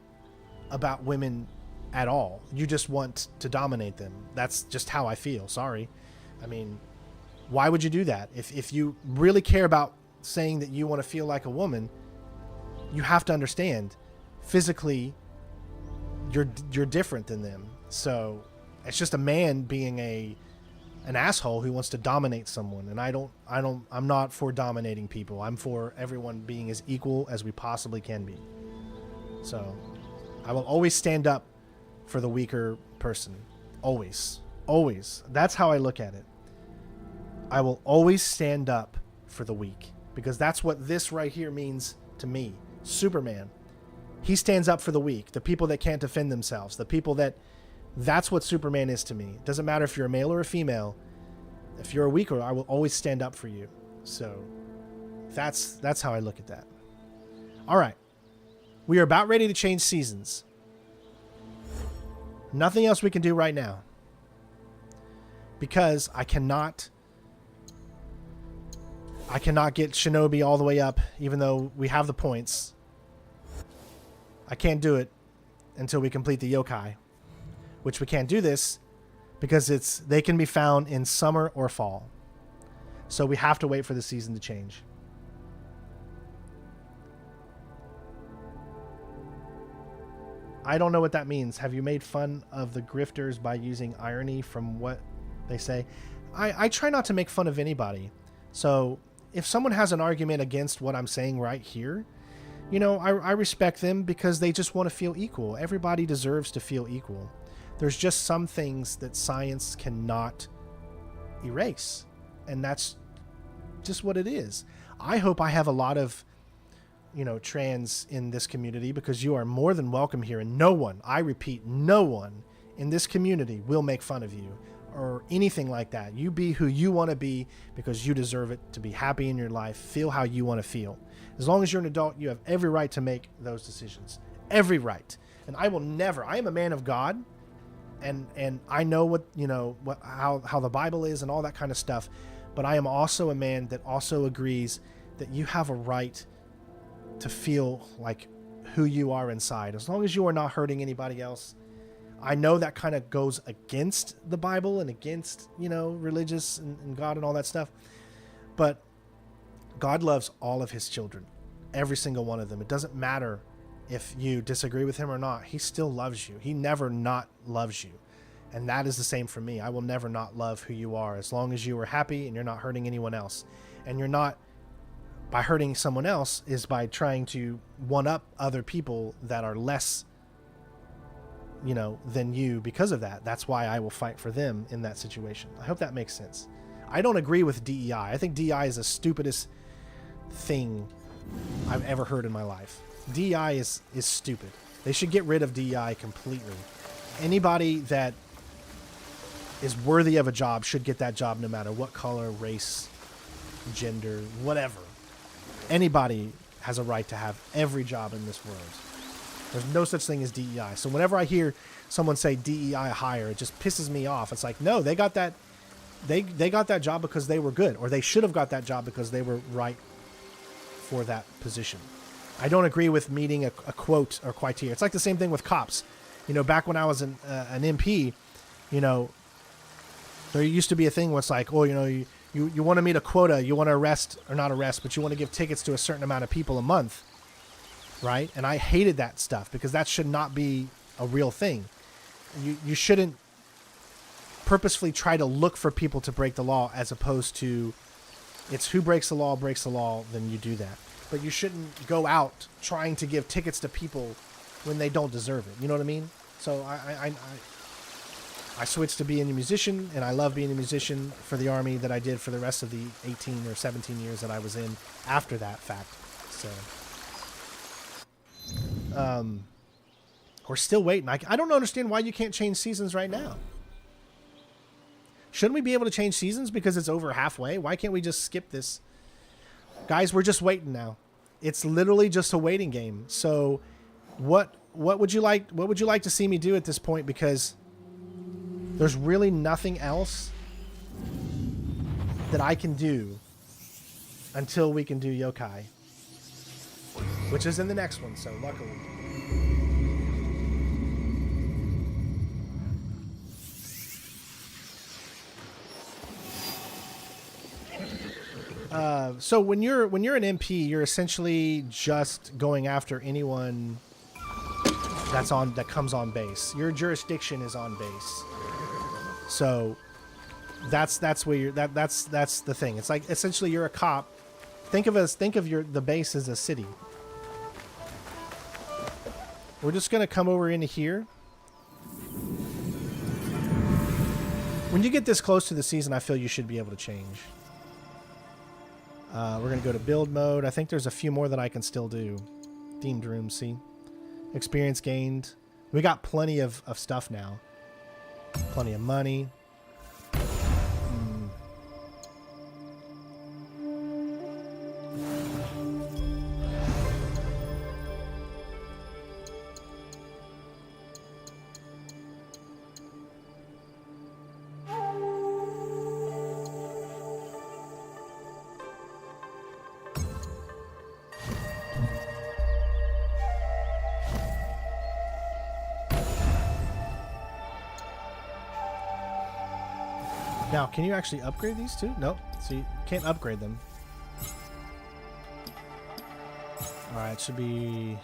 about women at all. You just want to dominate them. That's just how I feel. Sorry. I mean, why would you do that? If you really care about saying that you want to feel like a woman, you have to understand physically you're different than them. So it's just a man being an asshole who wants to dominate someone. And I'm not for dominating people. I'm for everyone being as equal as we possibly can be. So I will always stand up for the weaker person. Always. That's how I look at it. I will always stand up for the weak, because that's what this right here means to me. Superman, he stands up for the weak, the people that can't defend themselves, the people that's what Superman is to me. It doesn't matter if you're a male or a female. If you're a weaker, I will always stand up for you. So that's how I look at that. All right. We are about ready to change seasons. Nothing else we can do right now, because I cannot get Shinobi all the way up, even though we have the points. I can't do it until we complete the yokai, which we can't do this because they can be found in summer or fall. So we have to wait for the season to change. I don't know what that means. Have you made fun of the grifters by using irony from what they say? I try not to make fun of anybody. So if someone has an argument against what I'm saying right here, you know, I respect them because they just want to feel equal. Everybody deserves to feel equal. There's just some things that science cannot erase, and that's just what it is. I hope I have a lot of, you know, trans in this community, because you are more than welcome here, and no one, I repeat, no one in this community will make fun of you or anything like that. You be who you want to be, because you deserve it to be happy in your life, feel how you want to feel. As long as you're an adult, you have every right to make those decisions. Every right. And I will never, I am a man of God, and I know what, you know, what how the Bible is and all that kind of stuff, but I am also a man that also agrees that you have a right to feel like who you are inside, as long as you are not hurting anybody else. I know that kind of goes against the Bible and against, you know, religious and God and all that stuff, but God loves all of his children, every single one of them. It doesn't matter if you disagree with him or not. He still loves you. He never not loves you. And that is the same for me. I will never not love who you are, as long as you are happy and you're not hurting anyone else. And you're not, by hurting someone else, is by trying to one up other people that are less, you know, than you because of that. That's why I will fight for them in that situation. I hope that makes sense. I don't agree with DEI. I think DEI is the stupidest thing I've ever heard in my life. DEI is stupid. They should get rid of DEI completely. Anybody that is worthy of a job should get that job, no matter what color, race, gender, whatever. Anybody has a right to have every job in this world. There's no such thing as DEI. So whenever I hear someone say DEI hire, it just pisses me off. It's like, no, they got that they got that job because they were good, or they should have got that job because they were right for that position. I don't agree with meeting a quote or criteria. It's like the same thing with cops. You know, back when I was an MP, you know, there used to be a thing where it's like, oh, you know, you want to meet a quota, you want to arrest, or not arrest, but you want to give tickets to a certain amount of people a month, right? And I hated that stuff, because that should not be a real thing. You shouldn't purposefully try to look for people to break the law, as opposed to it's who breaks the law, then you do that. But you shouldn't go out trying to give tickets to people when they don't deserve it. You know what I mean? So I switched to being a musician, and I love being a musician for the Army that I did for the rest of the 18 or 17 years that I was in after that fact. So, we're still waiting. I don't understand why you can't change seasons right now. Shouldn't we be able to change seasons because it's over halfway? Why can't we just skip this? Guys, we're just waiting now. It's literally just a waiting game. So what would you like to see me do at this point? Because there's really nothing else that I can do until we can do yokai, which is in the next one, so luckily. So when you're an MP, you're essentially just going after anyone that comes on base. Your jurisdiction is on base. So that's where you're that's the thing. It's like essentially you're a cop. Think of the base as a city. We're just gonna come over into here. When you get this close to the season, I feel you should be able to change. We're going to go to build mode. I think there's a few more that I can still do. Themed room, see? Experience gained. We got plenty of stuff now. Plenty of money. Now, can you actually upgrade these two? Nope. So you can't upgrade them. Alright, should be...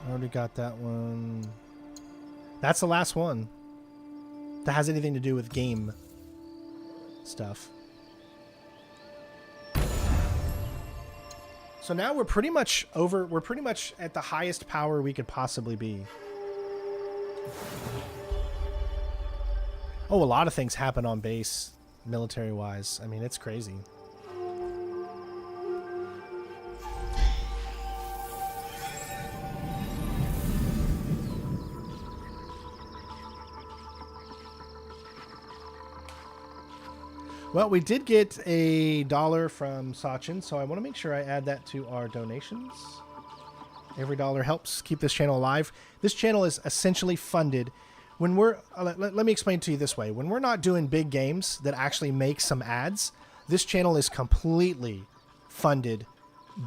Already got that one. That's the last one that has anything to do with game. stuff. So now we're pretty much at the highest power we could possibly be. Oh, a lot of things happen on base, military-wise. I mean, it's crazy. Well, we did get $1 from Sachin, so I want to make sure I add that to our donations. Every dollar helps keep this channel alive. This channel is essentially funded when we're... let me explain to you this way. When we're not doing big games that actually make some ads, this channel is completely funded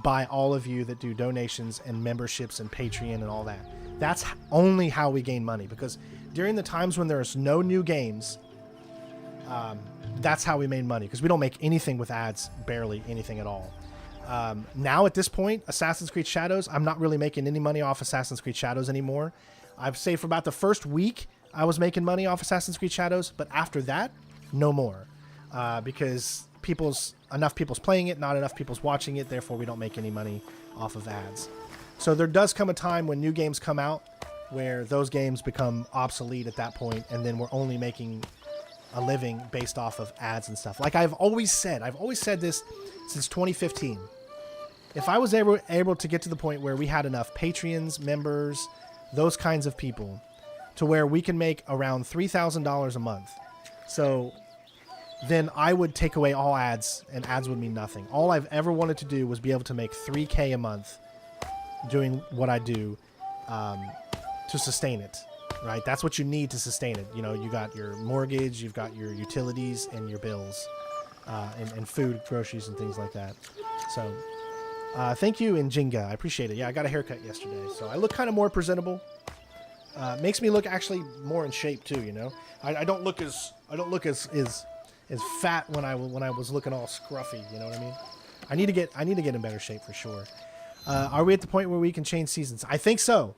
by all of you that do donations and memberships and Patreon and all that. That's only how we gain money, because during the times when there's no new games... that's how we made money, because we don't make anything with ads, barely anything at all. Now at this point, Assassin's Creed Shadows, I'm not really making any money off Assassin's Creed Shadows anymore. I'd say for about the first week, I was making money off Assassin's Creed Shadows, but after that, no more. Because enough people's playing it, not enough people's watching it, therefore we don't make any money off of ads. So there does come a time when new games come out where those games become obsolete at that point, and then we're only making a living based off of ads and stuff. Like I've always said this since 2015. If I was able to get to the point where we had enough Patreons, members, those kinds of people, to where we can make around $3,000 a month, so then I would take away all ads, and ads would mean nothing. All I've ever wanted to do was be able to make $3K a month doing what I do to sustain it. Right, that's what you need to sustain it. You know, you got your mortgage, you've got your utilities and your bills, and food, groceries, and things like that. So, thank you, Njinga. I appreciate it. Yeah, I got a haircut yesterday, so I look kind of more presentable. Makes me look actually more in shape too. You know, I don't look as fat when I was looking all scruffy. You know what I mean? I need to get in better shape for sure. Are we at the point where we can change seasons? I think so.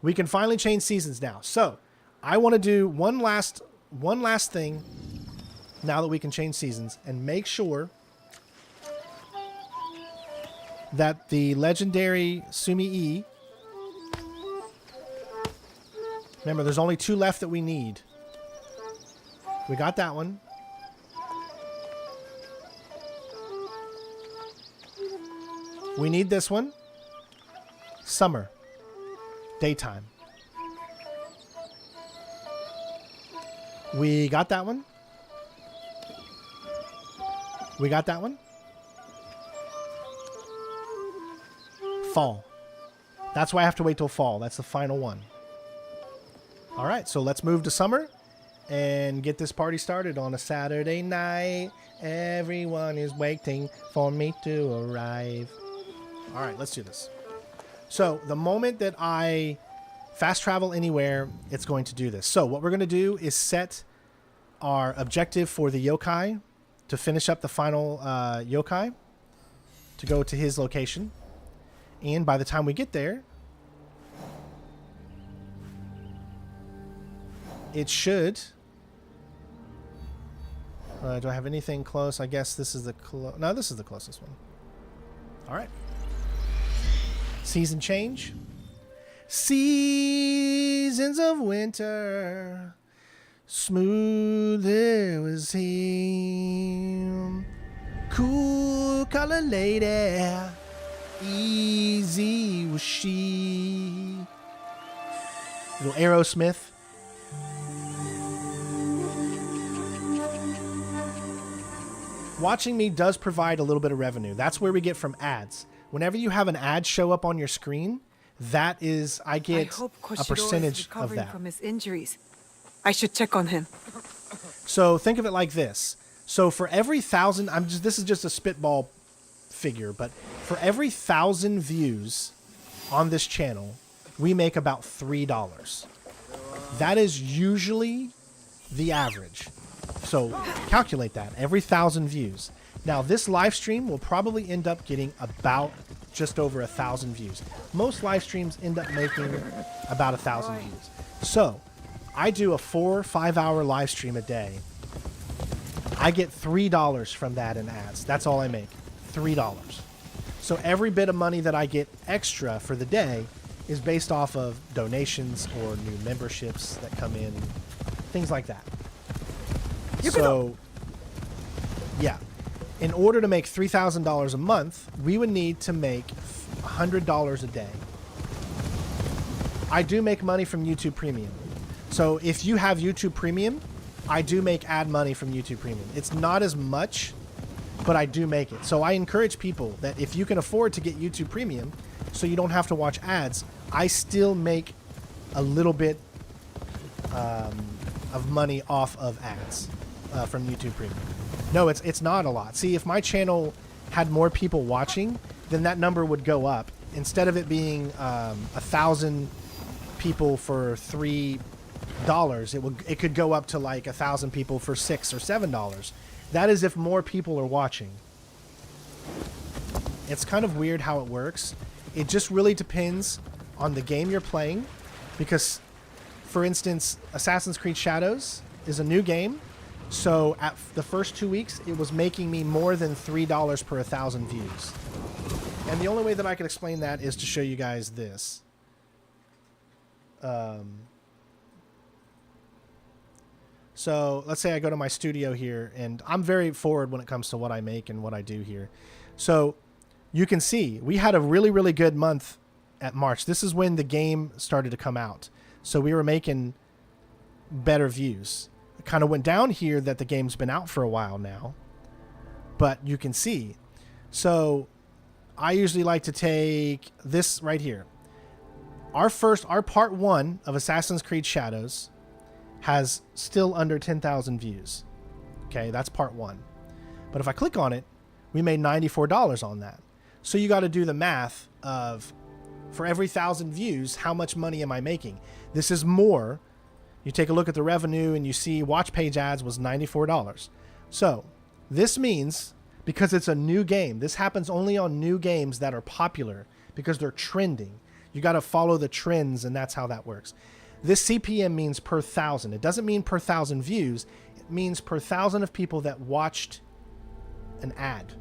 We can finally change seasons now. So, I want to do one last thing now that we can change seasons, and make sure that the legendary Sumi-E... Remember, there's only 2 left that we need. We got that one. We need this one. Summer. Daytime. We got that one. We got that one. Fall. That's why I have to wait till fall. That's the final one. All right, so let's move to summer and get this party started on a Saturday night. Everyone is waiting for me to arrive. All right, let's do this. So the moment that I fast travel anywhere, it's going to do this. So what we're going to do is set our objective for the yokai to finish up the final yokai to go to his location. And by the time we get there, it should... do I have anything close? I guess this is the no, this is the closest one. All right. Season change. Seasons of winter. Smooth there was him. Cool color lady. Easy was she. Little Aerosmith. Watching me does provide a little bit of revenue. That's where we get from ads. Whenever you have an ad show up on your screen, that is, I get a percentage of that. From his injuries. I should check on him. So think of it like this. So for every 1,000, this is just a spitball figure, but for every 1,000 views on this channel, we make about $3. That is usually the average. So calculate that, every 1,000 views. Now this live stream will probably end up getting about just over 1,000 views. Most live streams end up making about 1,000 views. So I do a 4 or 5 hour live stream a day. I get $3 from that in ads. That's all I make, $3. So every bit of money that I get extra for the day is based off of donations or new memberships that come in, things like that. So, yeah. In order to make $3,000 a month, we would need to make $100 a day. I do make money from YouTube Premium. So if you have YouTube Premium, I do make ad money from YouTube Premium. It's not as much, but I do make it. So I encourage people that if you can afford to get YouTube Premium so you don't have to watch ads, I still make a little bit of money off of ads from YouTube Premium. No, it's not a lot. See, if my channel had more people watching, then that number would go up. Instead of it being 1,000 people for $3, it could go up to like 1,000 people for $6 or $7. That is if more people are watching. It's kind of weird how it works. It just really depends on the game you're playing, because, for instance, Assassin's Creed Shadows is a new game. So at the first 2 weeks, it was making me more than $3 per 1,000 views. And the only way that I can explain that is to show you guys this. So let's say I go to my studio here, and I'm very forward when it comes to what I make and what I do here. So you can see we had a really, really good month at March. This is when the game started to come out. So we were making better views. It kind of went down here that the game's been out for a while now, but you can see. So I usually like to take this right here. Our part 1 of Assassin's Creed Shadows has still under 10,000 views. Okay, that's part 1. But if I click on it, we made $94 on that. So you got to do the math of, for every 1,000 views, how much money am I making? This is more. You take a look at the revenue and you see watch page ads was $94. So this means, because it's a new game, this happens only on new games that are popular because they're trending. You got to follow the trends, and that's how that works. This CPM means per 1,000. It doesn't mean per 1,000 views. It means per 1,000 of people that watched an ad.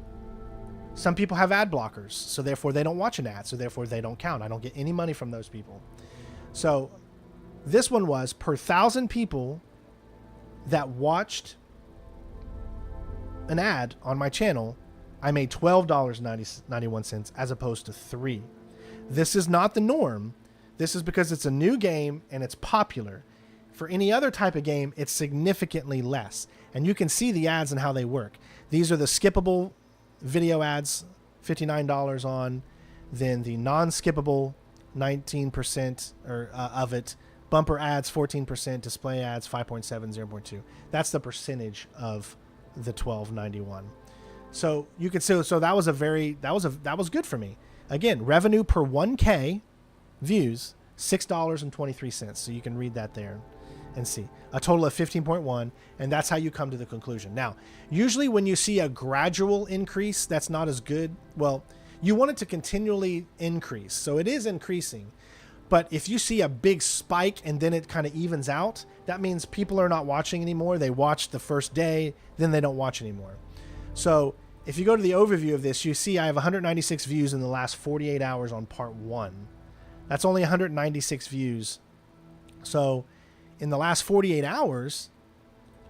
Some people have ad blockers, so therefore they don't watch an ad, so therefore they don't count. I don't get any money from those people. So this one was per 1,000 people that watched an ad on my channel, I made $12.91 as opposed to $3. This is not the norm. This is because it's a new game and it's popular. For any other type of game, it's significantly less. And you can see the ads and how they work. These are the skippable video ads, $59 on. Then the non-skippable, 19% of it. Bumper ads, 14%. Display ads, 5.7, 0.2. That's the percentage of the $12.91. So you can see. So that was good for me. Again, revenue per 1K views, $6.23. So you can read that there and see a total of 15.1. And that's how you come to the conclusion. Now, usually when you see a gradual increase, that's not as good. Well, you want it to continually increase. So it is increasing. But if you see a big spike and then it kind of evens out, that means people are not watching anymore. They watched the first day, then they don't watch anymore. So if you go to the overview of this, you see I have 196 views in the last 48 hours on part 1. That's only 196 views. So in the last 48 hours,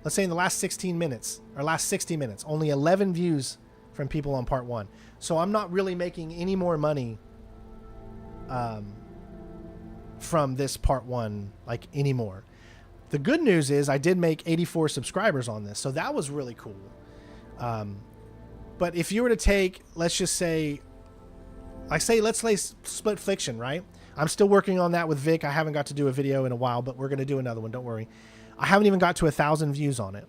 let's say in the last 16 minutes or last 60 minutes, only 11 views from people on part 1. So I'm not really making any more money from this part 1 like anymore. The good news is I did make 84 subscribers on this. So that was really cool. But if you were to take, let's just say, let's say Split Fiction, right? I'm still working on that with Vic. I haven't got to do a video in a while, but we're going to do another one. Don't worry. I haven't even got to 1,000 views on it.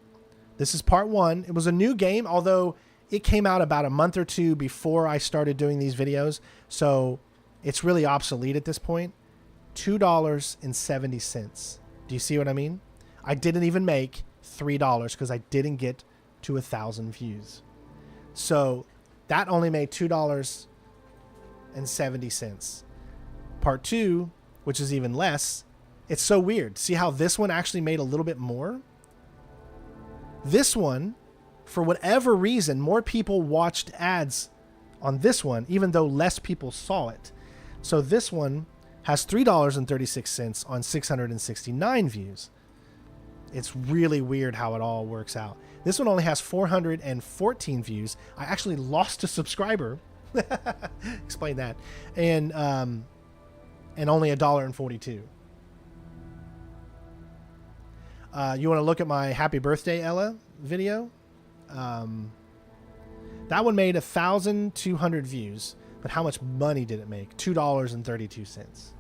This is part 1. It was a new game, although it came out about a month or two before I started doing these videos. So it's really obsolete at this point. $2.70. Do you see what I mean? I didn't even make $3 because I didn't get to 1,000 views. So that only made $2.70. Part 2, which is even less, it's so weird. See how this one actually made a little bit more? This one for whatever reason, more people watched ads on this one, even though less people saw it. So this one has $3.36 on 669 views. It's really weird how it all works out. This one only has 414 views. I actually lost a subscriber. Explain that. And only $1.42. You want to look at my Happy Birthday, Ella video? That one made 1,200 views. But how much money did it make? $2.32.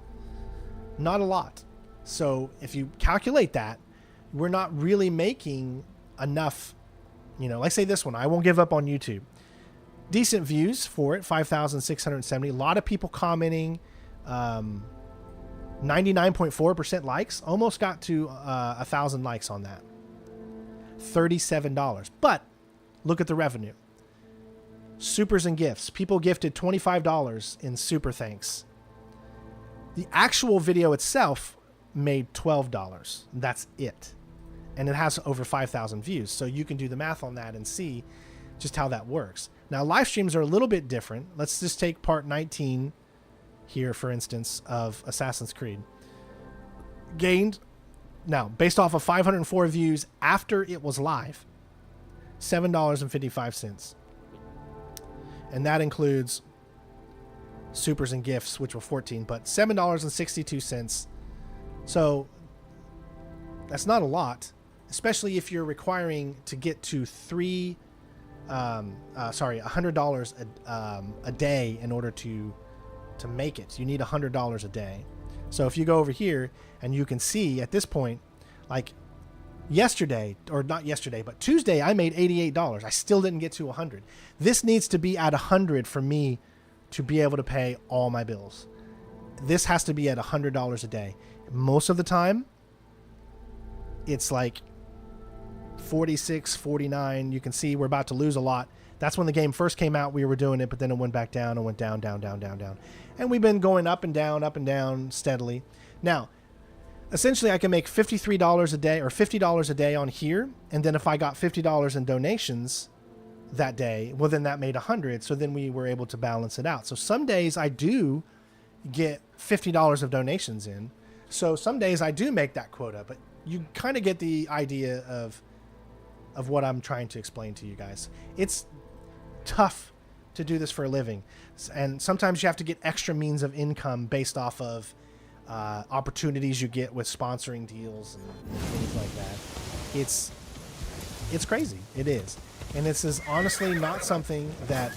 Not a lot. So if you calculate that, we're not really making enough. You know, like say this one, I won't give up on YouTube. Decent views for it, 5,670. A lot of people commenting. 99.4% likes. Almost got to 1,000 likes on that. $37. But look at the revenue. Supers and gifts. People gifted $25 in super thanks. The actual video itself made $12. That's it. And it has over 5,000 views. So you can do the math on that and see just how that works. Now, live streams are a little bit different. Let's just take part 19 here, for instance, of Assassin's Creed. Gained, now, based off of 504 views after it was live, $7.55. And that includes supers and gifts, which were 14, but $7.62. So that's not a lot, especially if you're requiring to get to $100 a day in order to make it. You need $100 a day. So if you go over here and you can see at this point, like yesterday, or not yesterday, but Tuesday, I made $88. I still didn't get to 100. This needs to be at 100 for me to be able to pay all my bills. This has to be at $100 a day. Most of the time, it's like 46, 49. You can see we're about to lose a lot. That's when the game first came out. We were doing it, but then it went back down and went down, down, down, down, down. And we've been going up and down steadily. Now, essentially, I can make $53 a day or $50 a day on here. And then if I got $50 in donations that day, well, then that made 100. So then we were able to balance it out. So some days I do get $50 of donations in. So some days I do make that quota, but you kind of get the idea of what I'm trying to explain to you guys. It's tough to do this for a living. And sometimes you have to get extra means of income based off of opportunities you get with sponsoring deals and things like that. It's crazy. It is. And this is honestly not something that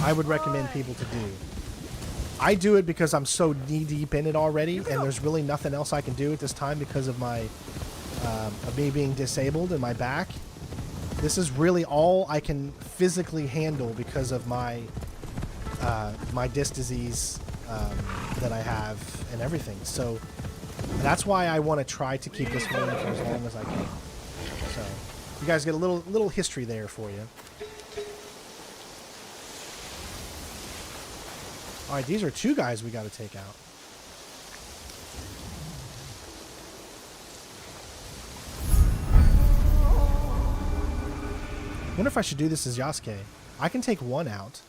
I would recommend people to do. I do it because I'm so knee deep in it already, and there's really nothing else I can do at this time because of my of me being disabled in my back. This is really all I can physically handle because of my my disc disease that I have and everything. So that's why I want to try to keep this going for as long as I can. So you guys get a little history there for you. All right, these are two guys we got to take out. I wonder if I should do this as Yasuke. I can take one out.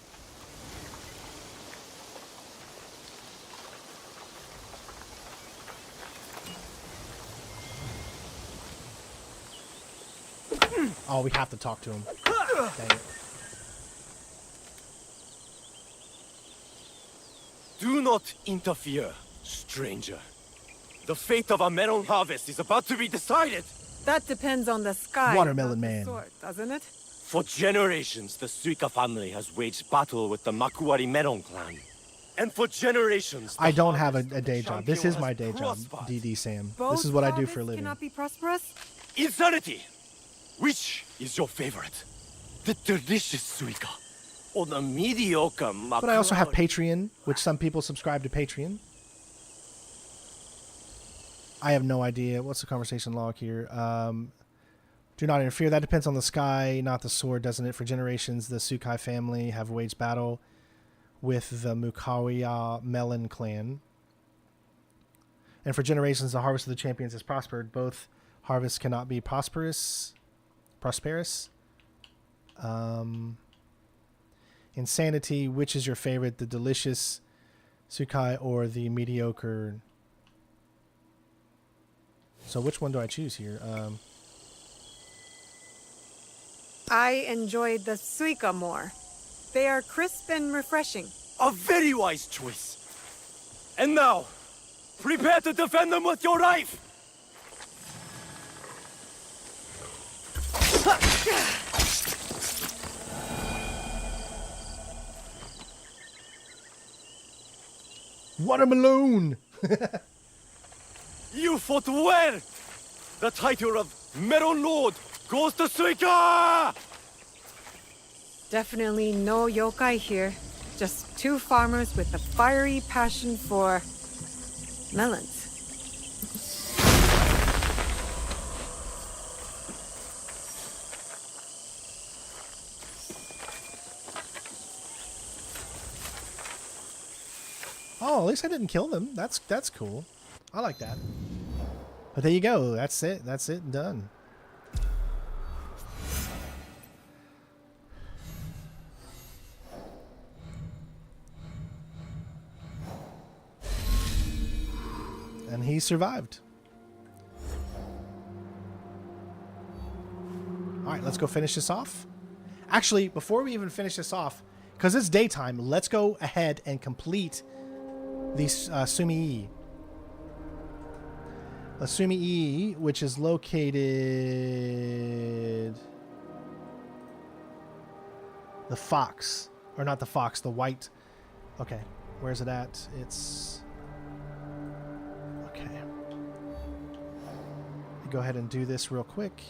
Oh, we have to talk to him. Dang it. Do not interfere, stranger. The fate of our melon harvest is about to be decided. That depends on the sky. Watermelon Man. Sword, doesn't it? For generations, the Suika family has waged battle with the Makuari melon clan. And for generations, I don't have a day job. This is my day job, DD Sam. This is what I do for a living. Cannot be prosperous? Insanity! Which is your favorite? The delicious Suika or the mediocre Makuari? But I also have Patreon, which some people subscribe to Patreon. I have no idea. What's the conversation log here? Do not interfere. That depends on the sky, not the sword, doesn't it? For generations, the Sukai family have waged battle with the Mukawiya Melon clan. And for generations, the harvest of the champions has prospered. Both harvests cannot be prosperous. Insanity, which is your favorite? The delicious Sukai or the mediocre? So which one do I choose here? I enjoyed the suika more. They are crisp and refreshing. A very wise choice. And now, prepare to defend them with your life! Watermelon! You fought well! The title of Melon Lord goes to Suika! Definitely no yokai here. Just two farmers with a fiery passion for melons. Oh, at least I didn't kill them. That's cool. I like that. But there you go. That's it. That's it. Done. And he survived. All right, let's go finish this off. Actually, before we even finish this off, because it's daytime, let's go ahead and complete these Sumii. Sumii, which is located... The fox. Or not the fox, the white... Okay, where's it at? It's... Okay. Go ahead and do this real quick.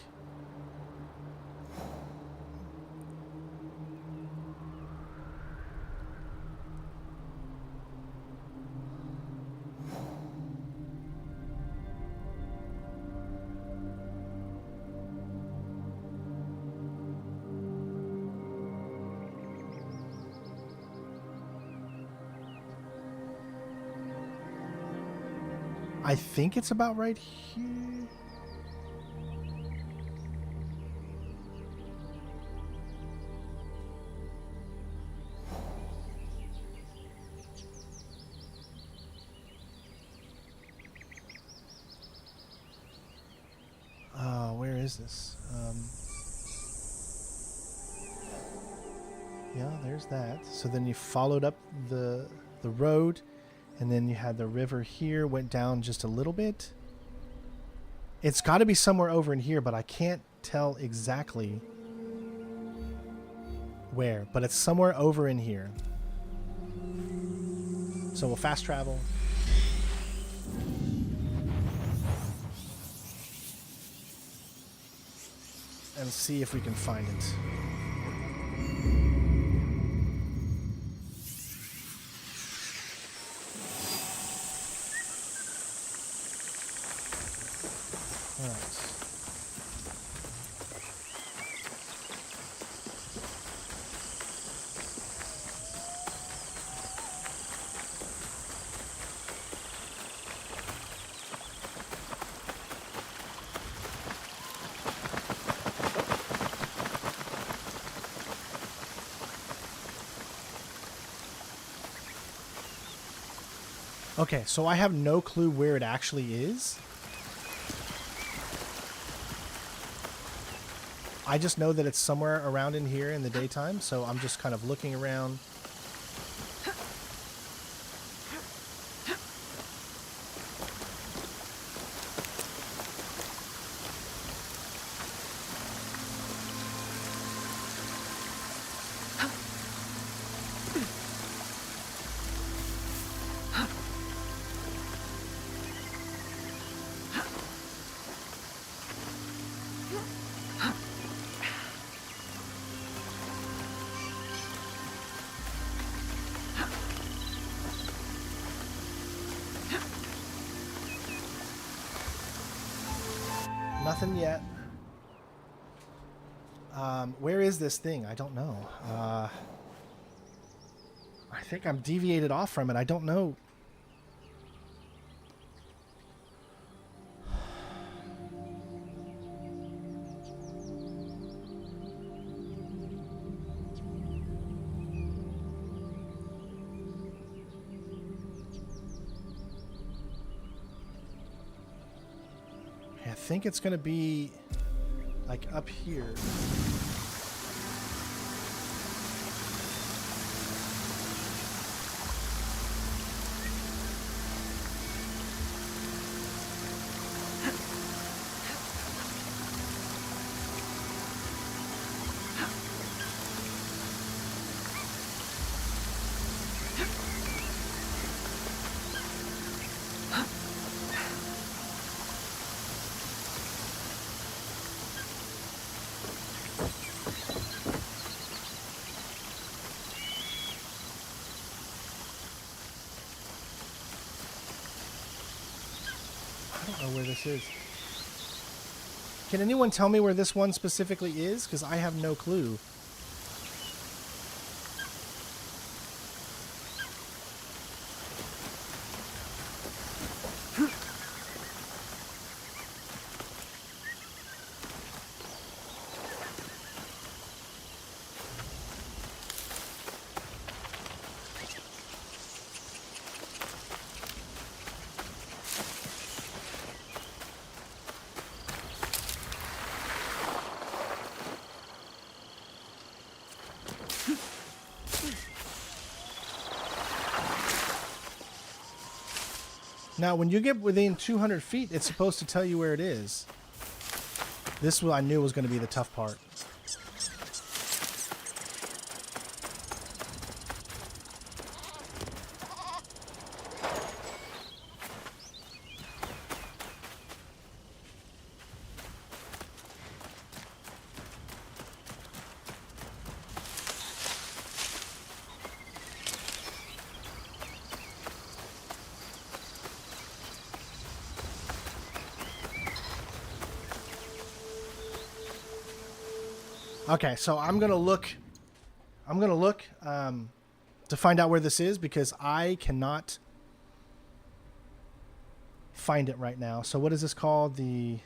I think it's about right here. Where is this? Yeah, there's that. So then you followed up the road. And then you had the river here, went down just a little bit. It's got to be somewhere over in here, but I can't tell exactly where. But it's somewhere over in here. So we'll fast travel. And see if we can find it. Okay, so I have no clue where it actually is. I just know that it's somewhere around in here in the daytime, so I'm just kind of looking around. Nothing yet. Where is this thing? I don't know. I think I'm deviated off from it. I don't know. think it's going to be like up here. I don't know where this is. Can anyone tell me where this one specifically is? Because I have no clue. Now, when you get within 200 feet, it's supposed to tell you where it is. This one I knew was going to be the tough part. Okay, so I'm gonna look to find out where this is because I cannot find it right now. So what is this called? The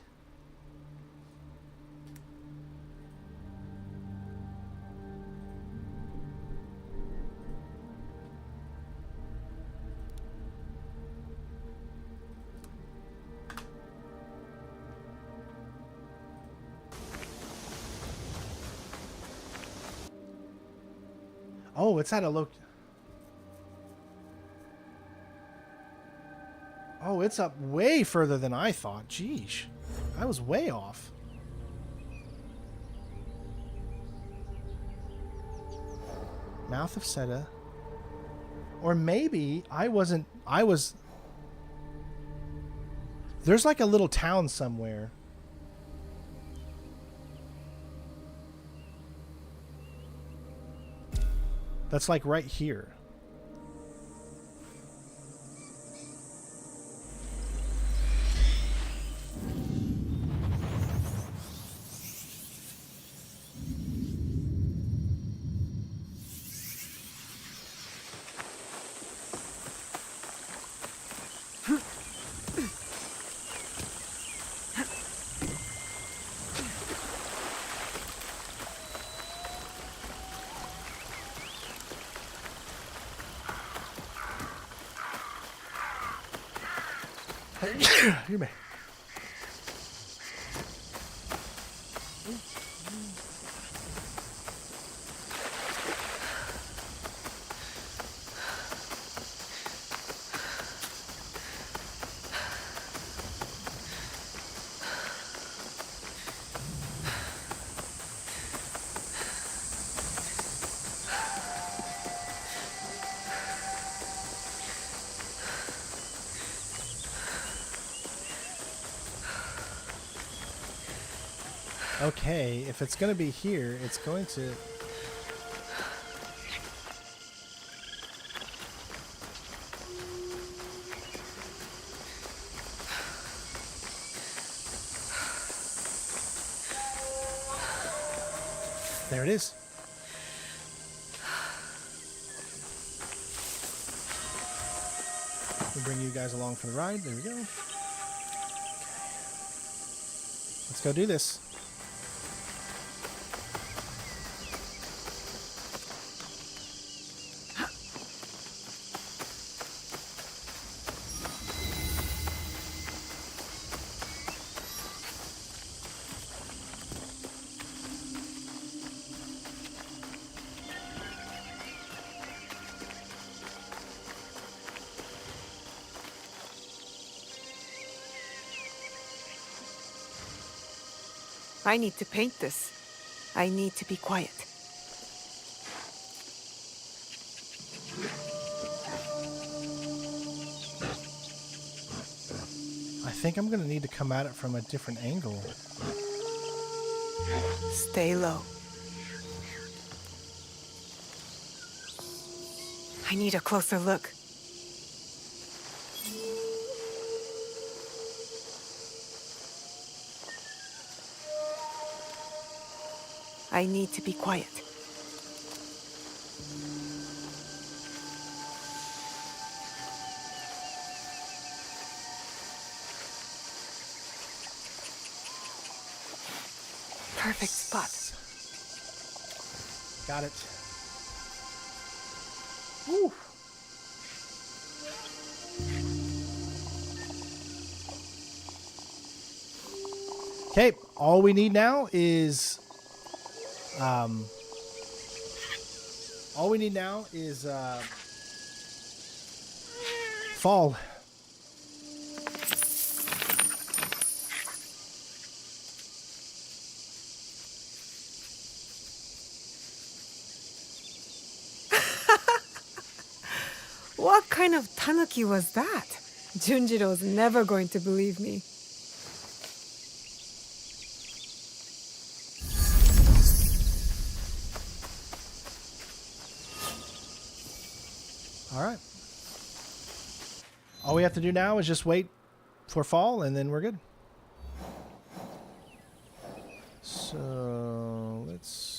Oh, it's at a Oh, it's up way further than I thought. Jeez. I was way off. Mouth of Seta. Or maybe I was... There's like a little town somewhere. That's like right here. You may. Okay, if it's going to be here, it's going to... There it is. We'll bring you guys along for the ride. There we go. Okay. Let's go do this. I need to paint this. I need to be quiet. I think I'm gonna need to come at it from a different angle. Stay low. I need a closer look. I need to be quiet. Perfect spot. Got it. Woo. Okay, all we need now is fall. What kind of tanuki was that? Junjiro's never going to believe me. All right. All we have to do now is just wait for fall, and then we're good. So let's...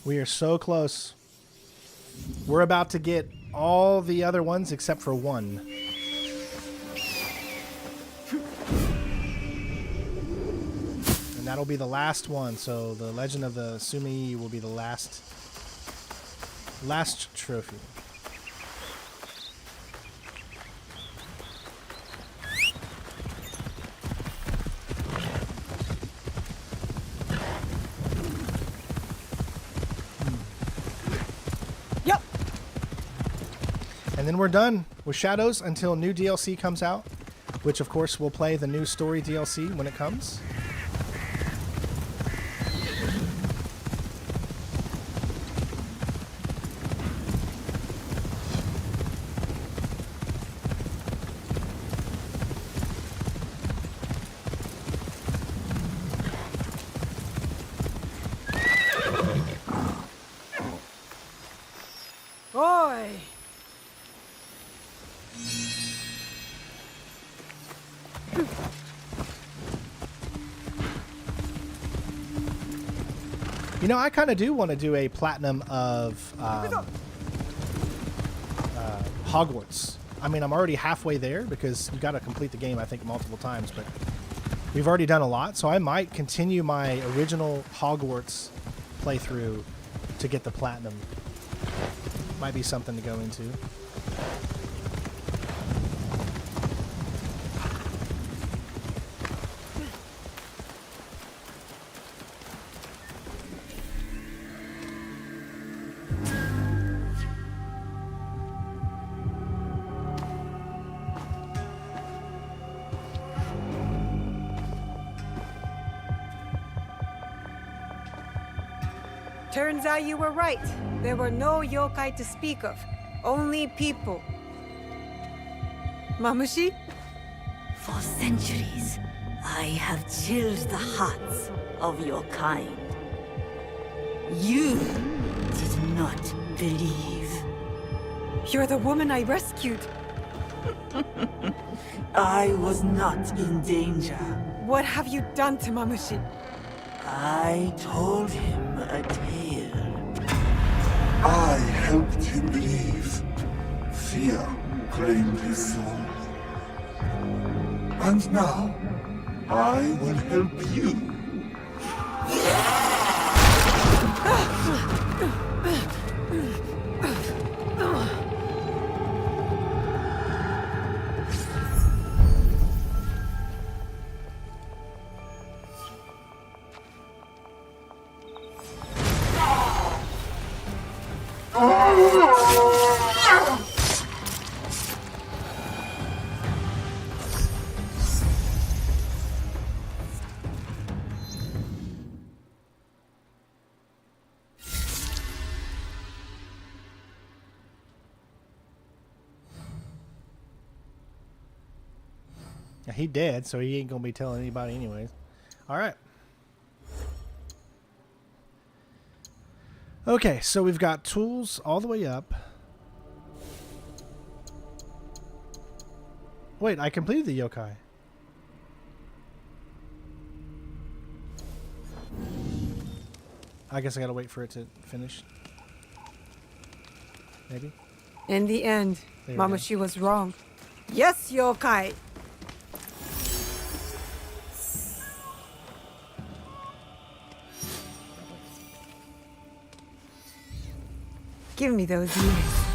We are so close. We're about to get all the other ones except for one. And that'll be the last one. So the Legend of the Sumi will be the last trophy. And then we're done with Shadows until new DLC comes out, which of course we'll play the new story DLC when it comes. Oi! You know, I kind of do want to do a platinum of Hogwarts. I mean, I'm already halfway there because you got to complete the game, I think, multiple times, but we've already done a lot, so I might continue my original Hogwarts playthrough to get the platinum. Might be something to go into. Turns out you were right. There were no yokai to speak of. Only people. Mamushi? For centuries, I have chilled the hearts of your kind. You did not believe. You're the woman I rescued. I was not in danger. What have you done to Mamushi? I told him a tale. I helped him believe. Fear claimed his soul. And now, I will help you. He dead, so he ain't gonna be telling anybody anyways. All right. Okay, so we've got tools all the way up. Wait, I completed the yokai. I guess I gotta wait for it to finish. Maybe? In the end, There we go. Yamabushi was wrong. Yes, yokai! Give me those units.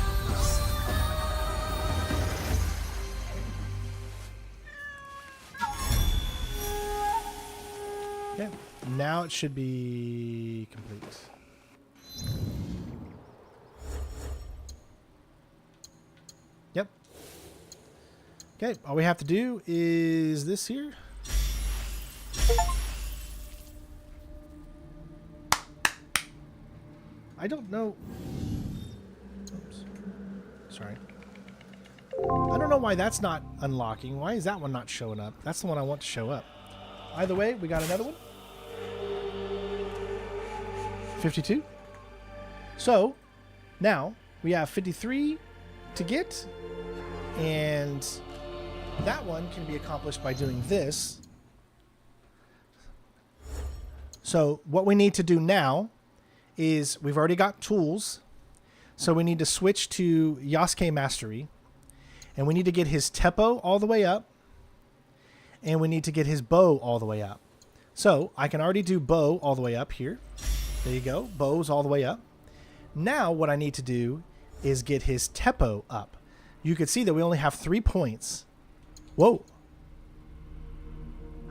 Okay, now it should be complete. Yep. Okay, all we have to do is this here. I don't know. Oops. Sorry. I don't know why that's not unlocking. Why is that one not showing up? That's the one I want to show up. Either way, we got another one. 52. So, now we have 53 to get. And that one can be accomplished by doing this. So, what we need to do now is we've already got tools. So, we need to switch to Yasuke Mastery. And we need to get his Teppo all the way up. And we need to get his bow all the way up. So, I can already do bow all the way up here. There you go. Bow's all the way up. Now, what I need to do is get his Teppo up. You can see that we only have 3 points. Whoa.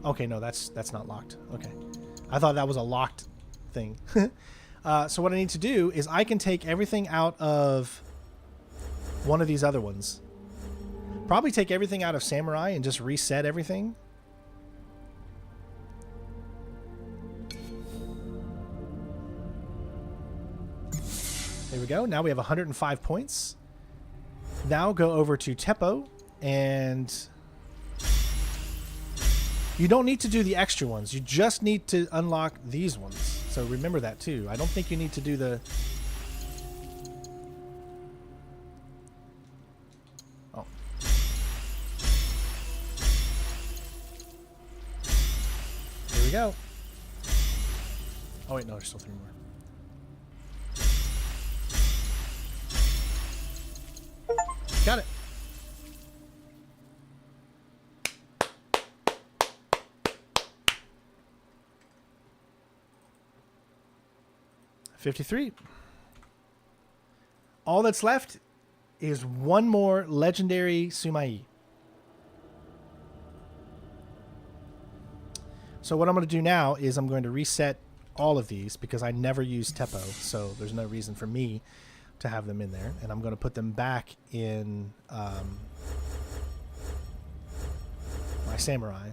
Okay, no, that's not locked. Okay. I thought that was a locked thing. So what I need to do is I can take everything out of one of these other ones. Probably take everything out of Samurai and just reset everything. There we go. Now we have 105 points. Now go over to Teppo, and you don't need to do the extra ones. You just need to unlock these ones. So remember that too. I don't think you need to do the... Oh. Here we go. Oh wait, no, there's still 3 more. Got it. $53. All that's left is one more legendary Sumai. So what I'm going to do now is I'm going to reset all of these because I never use Teppo, so there's no reason for me to have them in there, and I'm going to put them back in my Samurai.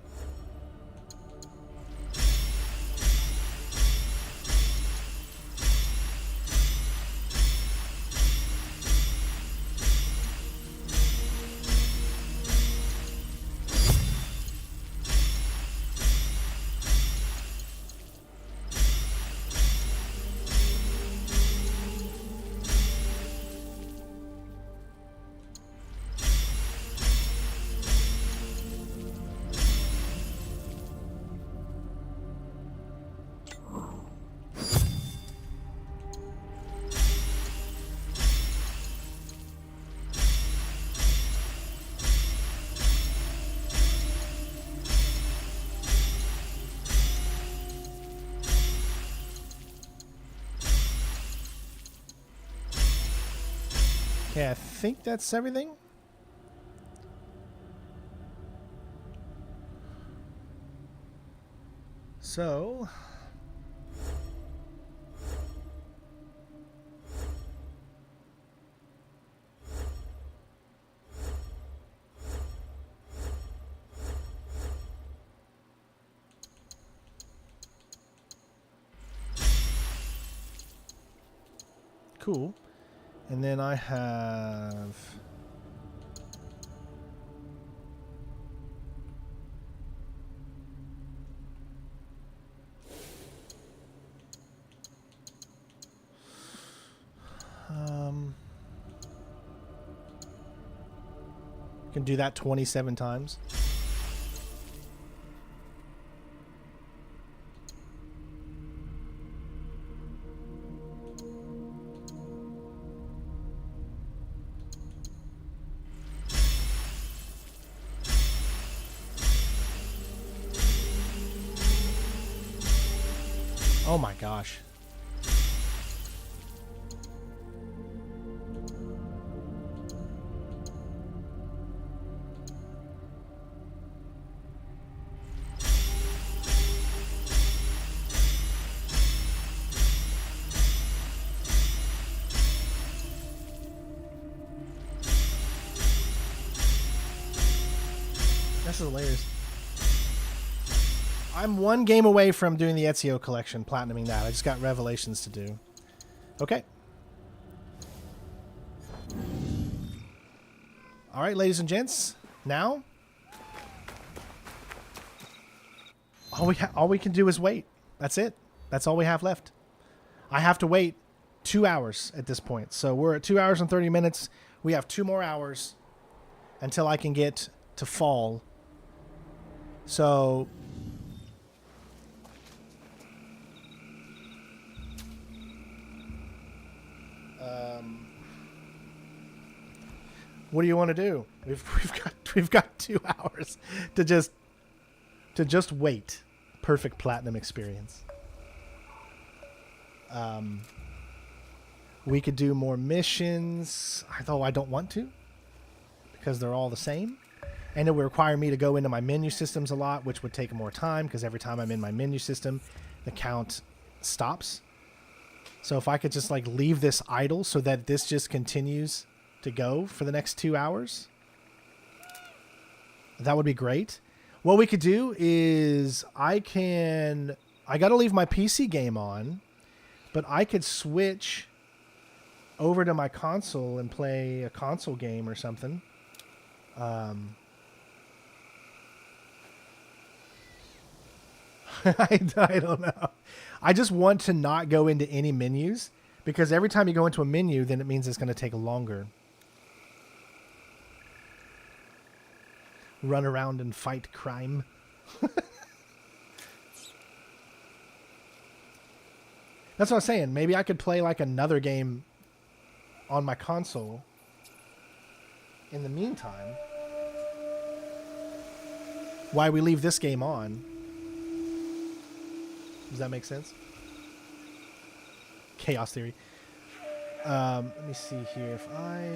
Okay, I think that's everything. So, Cool. And then I have... can do that 27 times. Oh my gosh. That's hilarious. I'm one game away from doing the Ezio collection, platinuming that. I just got Revelations to do. Okay. All right, ladies and gents. Now, all we can do is wait. That's it. That's all we have left. I have to wait 2 hours at this point. So we're at 2 hours and 30 minutes. We have 2 more hours until I can get to fall. So... what do you want to do? We've got 2 hours to just wait. Perfect platinum experience. We could do more missions, although I don't want to because they're all the same. And it would require me to go into my menu systems a lot, which would take more time because every time I'm in my menu system, the count stops. So if I could just like leave this idle so that this just continues to go for the next 2 hours, that would be great. What we could do is I got to leave my PC game on, but I could switch over to my console and play a console game or something. I don't know. I just want to not go into any menus because every time you go into a menu, then it means it's going to take longer. Run around and fight crime. That's what I was saying. Maybe I could play like another game on my console in the meantime while we leave this game on. Does that make sense? Chaos theory. Let me see here. If I...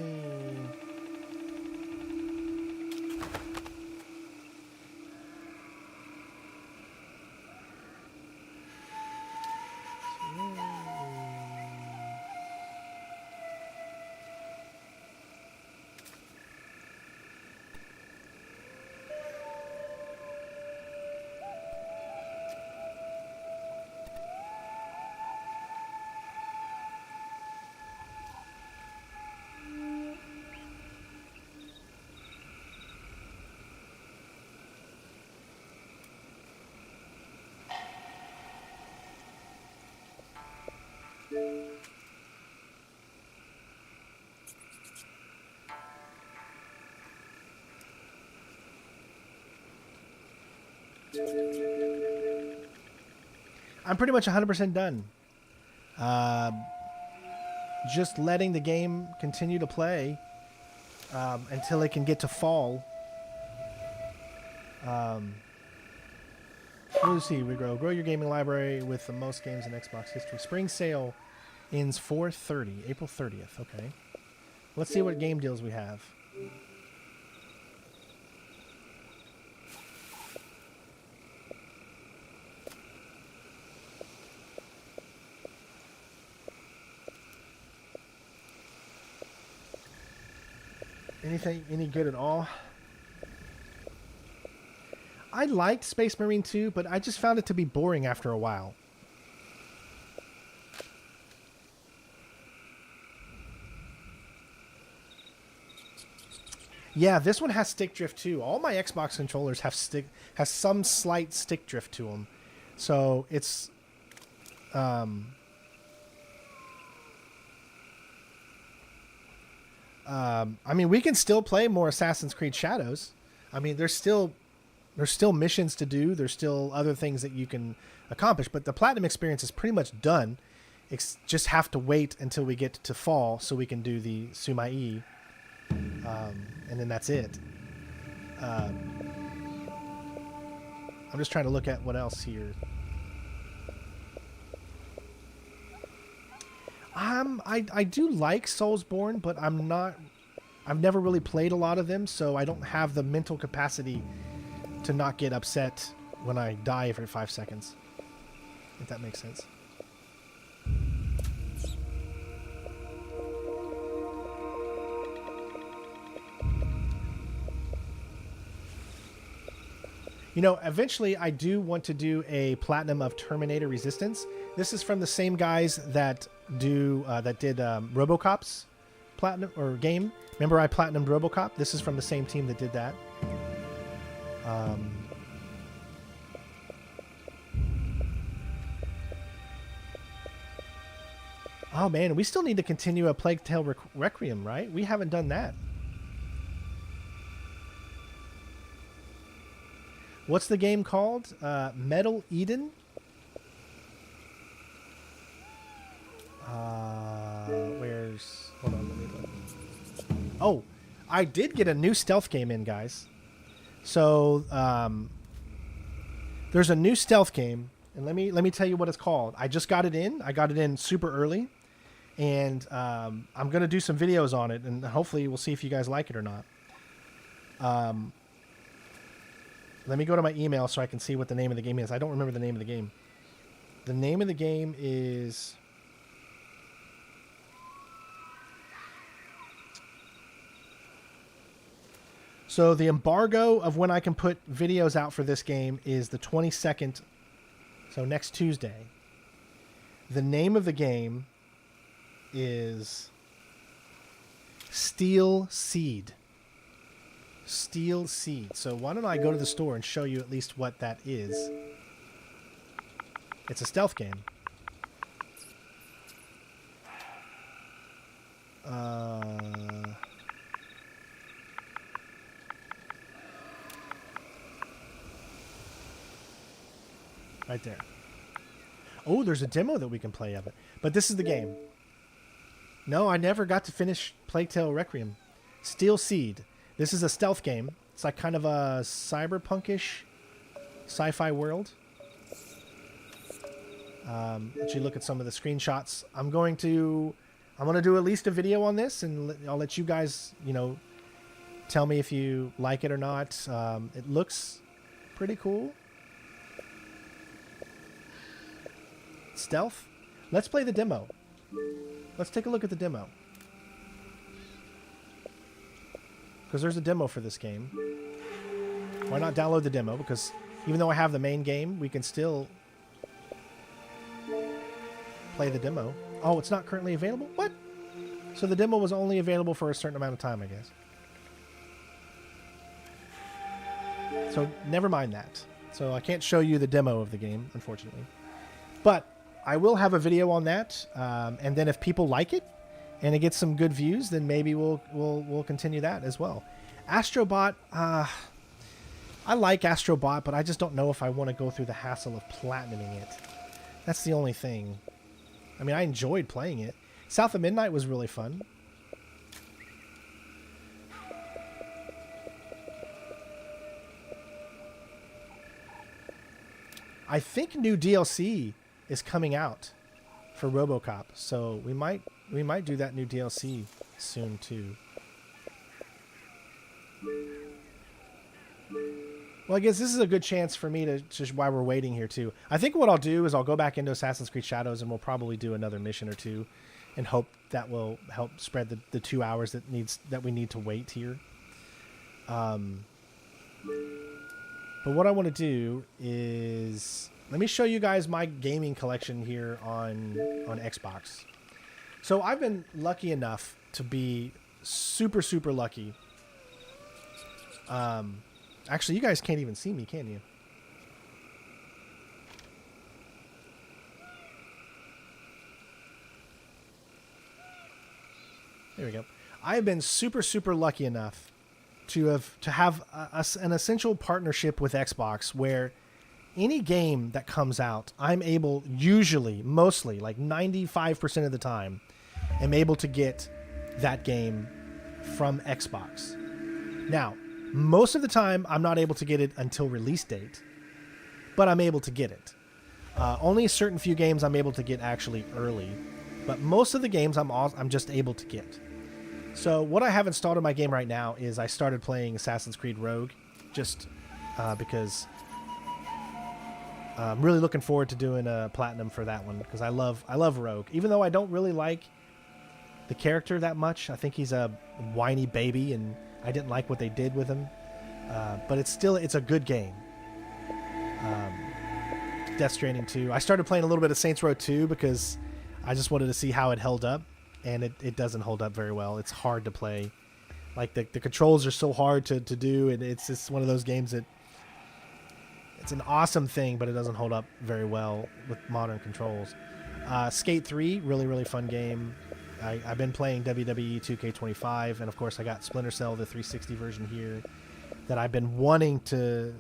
I'm pretty much 100% done. Just letting the game continue to play until it can get to fall. Let's see. We grow your gaming library with the most games in Xbox history. Spring sale ends 4/30, April 30th. Okay. Let's see what game deals we have. Anything, any good at all? I liked Space Marine 2, but I just found it to be boring after a while. Yeah, this one has stick drift too. All my Xbox controllers have some slight stick drift to them. So it's I mean, we can still play more Assassin's Creed Shadows. I mean, there's still missions to do. There's still other things that you can accomplish, but the Platinum experience is pretty much done. Just have to wait until we get to fall so we can do the Sumai. And then that's it. I'm just trying to look at what else here. I do like Soulsborne, but I've never really played a lot of them, so I don't have the mental capacity to not get upset when I die every 5 seconds. If that makes sense. You know, eventually I do want to do a platinum of Terminator Resistance. This is from the same guys that did RoboCop's platinum or game. Remember I platinumed RoboCop? This is from the same team that did that. Oh man, we still need to continue a Plague Tale Requiem, right? We haven't done that. What's the game called? Metal Eden? Where's... Hold on, let me look. Oh, I did get a new stealth game in, guys. So, there's a new stealth game, and let me tell you what it's called. I just got it in. I got it in super early, and I'm going to do some videos on it, and hopefully we'll see if you guys like it or not. Let me go to my email so I can see what the name of the game is. I don't remember the name of the game. The name of the game is... So the embargo of when I can put videos out for this game is the 22nd, so next Tuesday. The name of the game is Steel Seed. Steel Seed. So why don't I go to the store and show you at least what that is. It's a stealth game. Right there. Oh, there's a demo that we can play of it. But this is the game. No, I never got to finish Plague Tale Requiem. Steel Seed. This is a stealth game. It's like kind of a cyberpunkish sci-fi world. Let you look at some of the screenshots. I'm going to do at least a video on this, and I'll let you guys, tell me if you like it or not. It looks pretty cool. Stealth. Let's play the demo. Let's take a look at the demo. Because there's a demo for this game. Why not download the demo? Because even though I have the main game, we can still play the demo. Oh, it's not currently available? What? So the demo was only available for a certain amount of time, I guess. So never mind that. So I can't show you the demo of the game, unfortunately. But I will have a video on that. And then if people like it, and it gets some good views, then maybe we'll continue that as well. Astrobot, I like Astrobot, but I just don't know if I want to go through the hassle of platinuming it. That's the only thing. I mean, I enjoyed playing it. South of Midnight was really fun. I think new DLC is coming out for RoboCop, so we might do that new DLC soon too. Well, I guess this is a good chance for me to just, while we're waiting here too. I think what I'll do is I'll go back into Assassin's Creed Shadows and we'll probably do another mission or two, and hope that will help spread the 2 hours that we need to wait here. But what I want to do is let me show you guys my gaming collection here on Xbox. So I've been lucky enough to be super lucky Actually, you guys can't even see me, can you? There we go. I have been super, super lucky enough to have an essential partnership with Xbox where any game that comes out, I'm able, usually, mostly, like 95% of the time, am able to get that game from Xbox. Now, most of the time, I'm not able to get it until release date, but I'm able to get it. Only a certain few games I'm able to get actually early, but most of the games I'm just able to get. So what I have installed in my game right now is I started playing Assassin's Creed Rogue, just because I'm really looking forward to doing a platinum for that one, because I love Rogue. Even though I don't really like the character that much, I think he's a whiny baby, and I didn't like what they did with him. But it's a good game. Death Stranding 2. I started playing a little bit of Saints Row 2 because I just wanted to see how it held up, and it doesn't hold up very well. It's hard to play. Like, the controls are so hard to do, and it's just one of those games that it's an awesome thing, but it doesn't hold up very well with modern controls. Skate 3, really, really fun game. I've been playing WWE 2K25, and of course I got Splinter Cell, the 360 version here, that I've been wanting to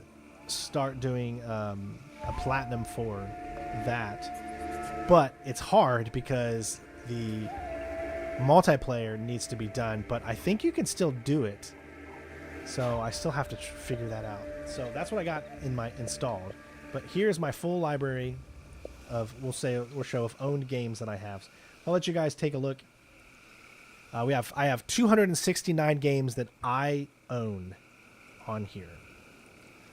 start doing a platinum for that. But it's hard because the multiplayer needs to be done, but I think you can still do it. So I still have to figure that out. So that's what I got in my installed. But here's my full library of, we'll show of owned games that I have. I'll let you guys take a look. I have 269 games that I own on here.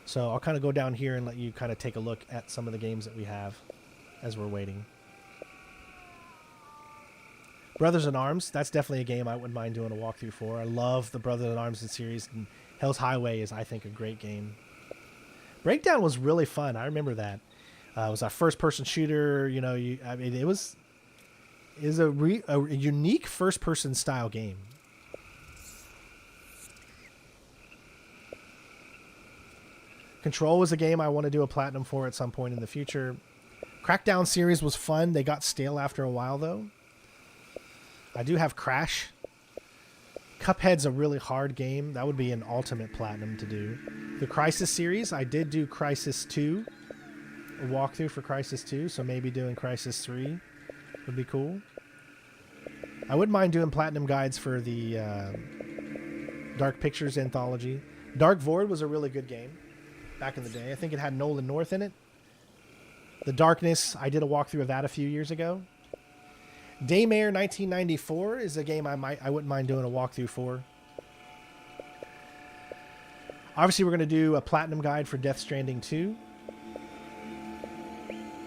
So I'll kind of go down here and let you kind of take a look at some of the games that we have as we're waiting. Brothers in Arms, that's definitely a game I wouldn't mind doing a walkthrough for. I love the Brothers in Arms series, and Hell's Highway is, I think, a great game. Breakdown was really fun. I remember that. It was a first-person shooter. You know, it was a unique first-person style game. Control was a game I want to do a platinum for at some point in the future. Crackdown series was fun. They got stale after a while, though. I do have Crash. Cuphead's a really hard game. That would be an ultimate platinum to do. The Crysis series, I did do Crysis 2. A walkthrough for Crysis 2, so maybe doing Crysis 3 would be cool. I wouldn't mind doing platinum guides for the Dark Pictures anthology. Dark Void was a really good game back in the day. I think it had Nolan North in it. The Darkness, I did a walkthrough of that a few years ago. Daymare 1994 is a game I wouldn't mind doing a walkthrough for. Obviously, we're going to do a platinum guide for Death Stranding 2.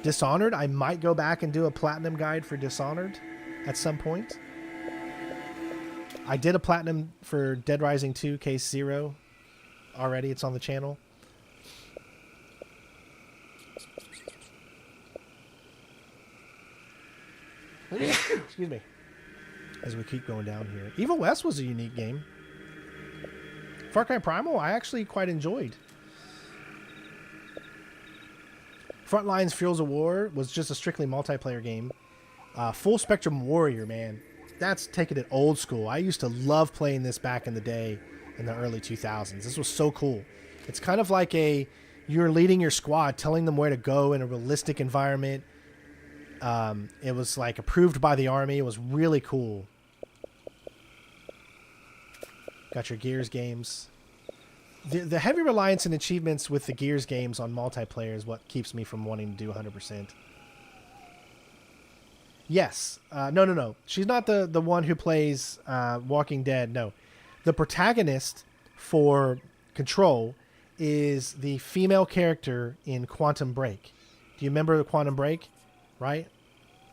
Dishonored, I might go back and do a platinum guide for Dishonored at some point. I did a platinum for Dead Rising 2 Case Zero already. It's on the channel. Excuse me. As we keep going down here. Evil West was a unique game. Far Cry Primal, I actually quite enjoyed. Frontlines Fuels of War was just a strictly multiplayer game. Full Spectrum Warrior, man. That's taking it old school. I used to love playing this back in the day in the early 2000s. This was so cool. It's kind of like you're leading your squad, telling them where to go in a realistic environment. It was like approved by the army. It was really cool. Got your Gears games. The heavy reliance and achievements with the Gears games on multiplayer is what keeps me from wanting to do 100%. Yes. No. She's not the one who plays Walking Dead. No. The protagonist for Control is the female character in Quantum Break. Do you remember the Quantum Break? Right?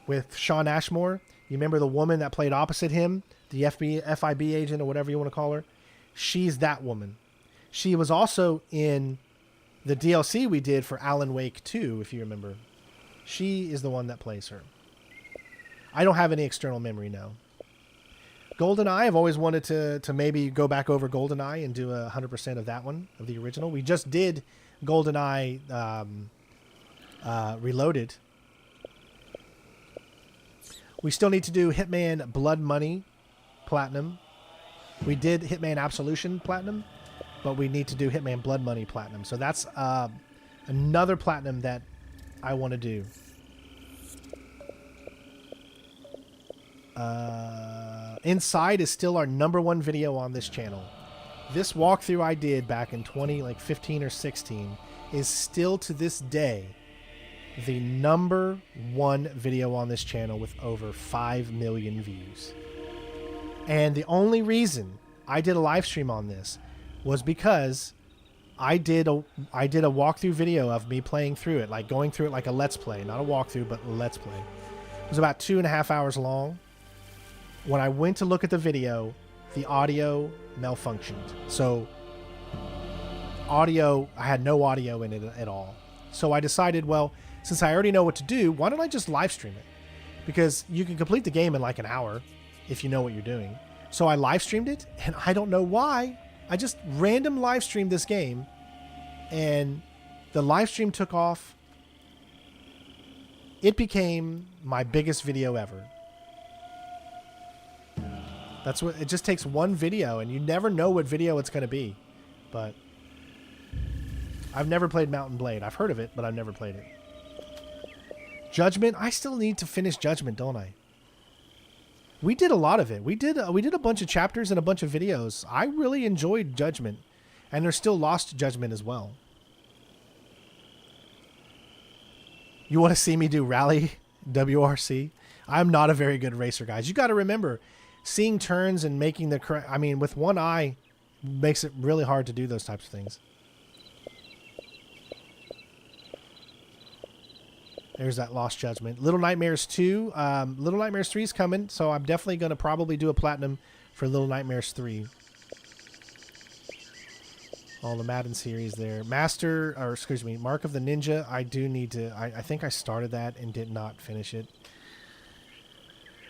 With Shawn Ashmore. You remember the woman that played opposite him? The FIB agent or whatever you want to call her? She's that woman. She was also in the DLC we did for Alan Wake 2, if you remember. She is the one that plays her. I don't have any external memory now. GoldenEye, I've always wanted to maybe go back over GoldenEye and do 100% of that one, of the original. We just did GoldenEye Reloaded. We still need to do Hitman Blood Money Platinum. We did Hitman Absolution Platinum, but we need to do Hitman Blood Money Platinum. So that's another Platinum that I want to do. Inside is still our #1 video on this channel. This walkthrough I did back in 2015 or 16 is still to this day the #1 video on this channel with over 5 million views. And the only reason I did a live stream on this was because I did a walkthrough video of me playing through it, like going through it like a let's play, not a walkthrough, but a let's play. It was about 2.5 hours long. When I went to look at the video, the audio malfunctioned. So audio, I had no audio in it at all. So I decided, well, since I already know what to do, why don't I just live stream it? Because you can complete the game in like an hour if you know what you're doing. So I live streamed it, and I don't know why. I just random live streamed this game, and the live stream took off. It became my biggest video ever. That's what it just takes, one video, and you never know what video it's going to be. But I've never played Mountain Blade. I've heard of it, but I've never played it. Judgment, I still need to finish Judgment, don't I? We did a lot of it. We did a bunch of chapters and a bunch of videos. I really enjoyed Judgment, and there's still Lost Judgment as well. You want to see me do Rally WRC? I'm not a very good racer, guys. You got to remember, seeing turns and making the correct... I mean, with one eye, makes it really hard to do those types of things. There's that Lost Judgment. Little Nightmares 2. Little Nightmares 3 is coming, so I'm definitely going to probably do a platinum for Little Nightmares 3. All the Madden series there. Mark of the Ninja. I do need to... I think I started that and did not finish it.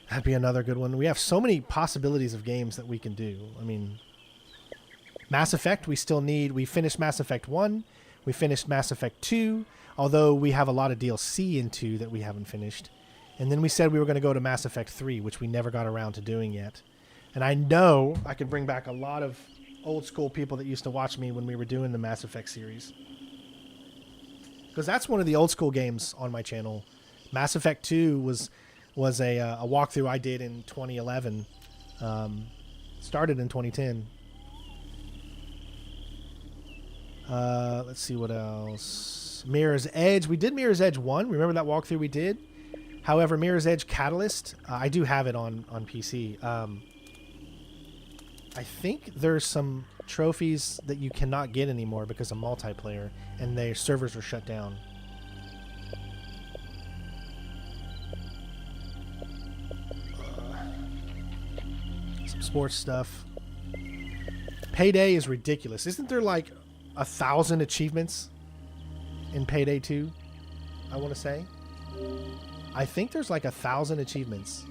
That'd be another good one. We have so many possibilities of games that we can do. I mean, Mass Effect, we still need... We finished Mass Effect 1. We finished Mass Effect 2. Although we have a lot of DLC in 2 that we haven't finished. And then we said we were going to go to Mass Effect 3, which we never got around to doing yet. And I know I could bring back a lot of old school people that used to watch me when we were doing the Mass Effect series. Because that's one of the old school games on my channel. Mass Effect 2 was a walkthrough I did in 2011. Started in 2010. Let's see what else. Mirror's Edge. We did Mirror's Edge 1. Remember that walkthrough we did? However, Mirror's Edge Catalyst, I do have it on PC. I think there's some trophies that you cannot get anymore because of multiplayer, and their servers are shut down. Some sports stuff. Payday is ridiculous. Isn't there like 1,000 achievements in Payday 2, I want to say? I think there's like 1,000 achievements.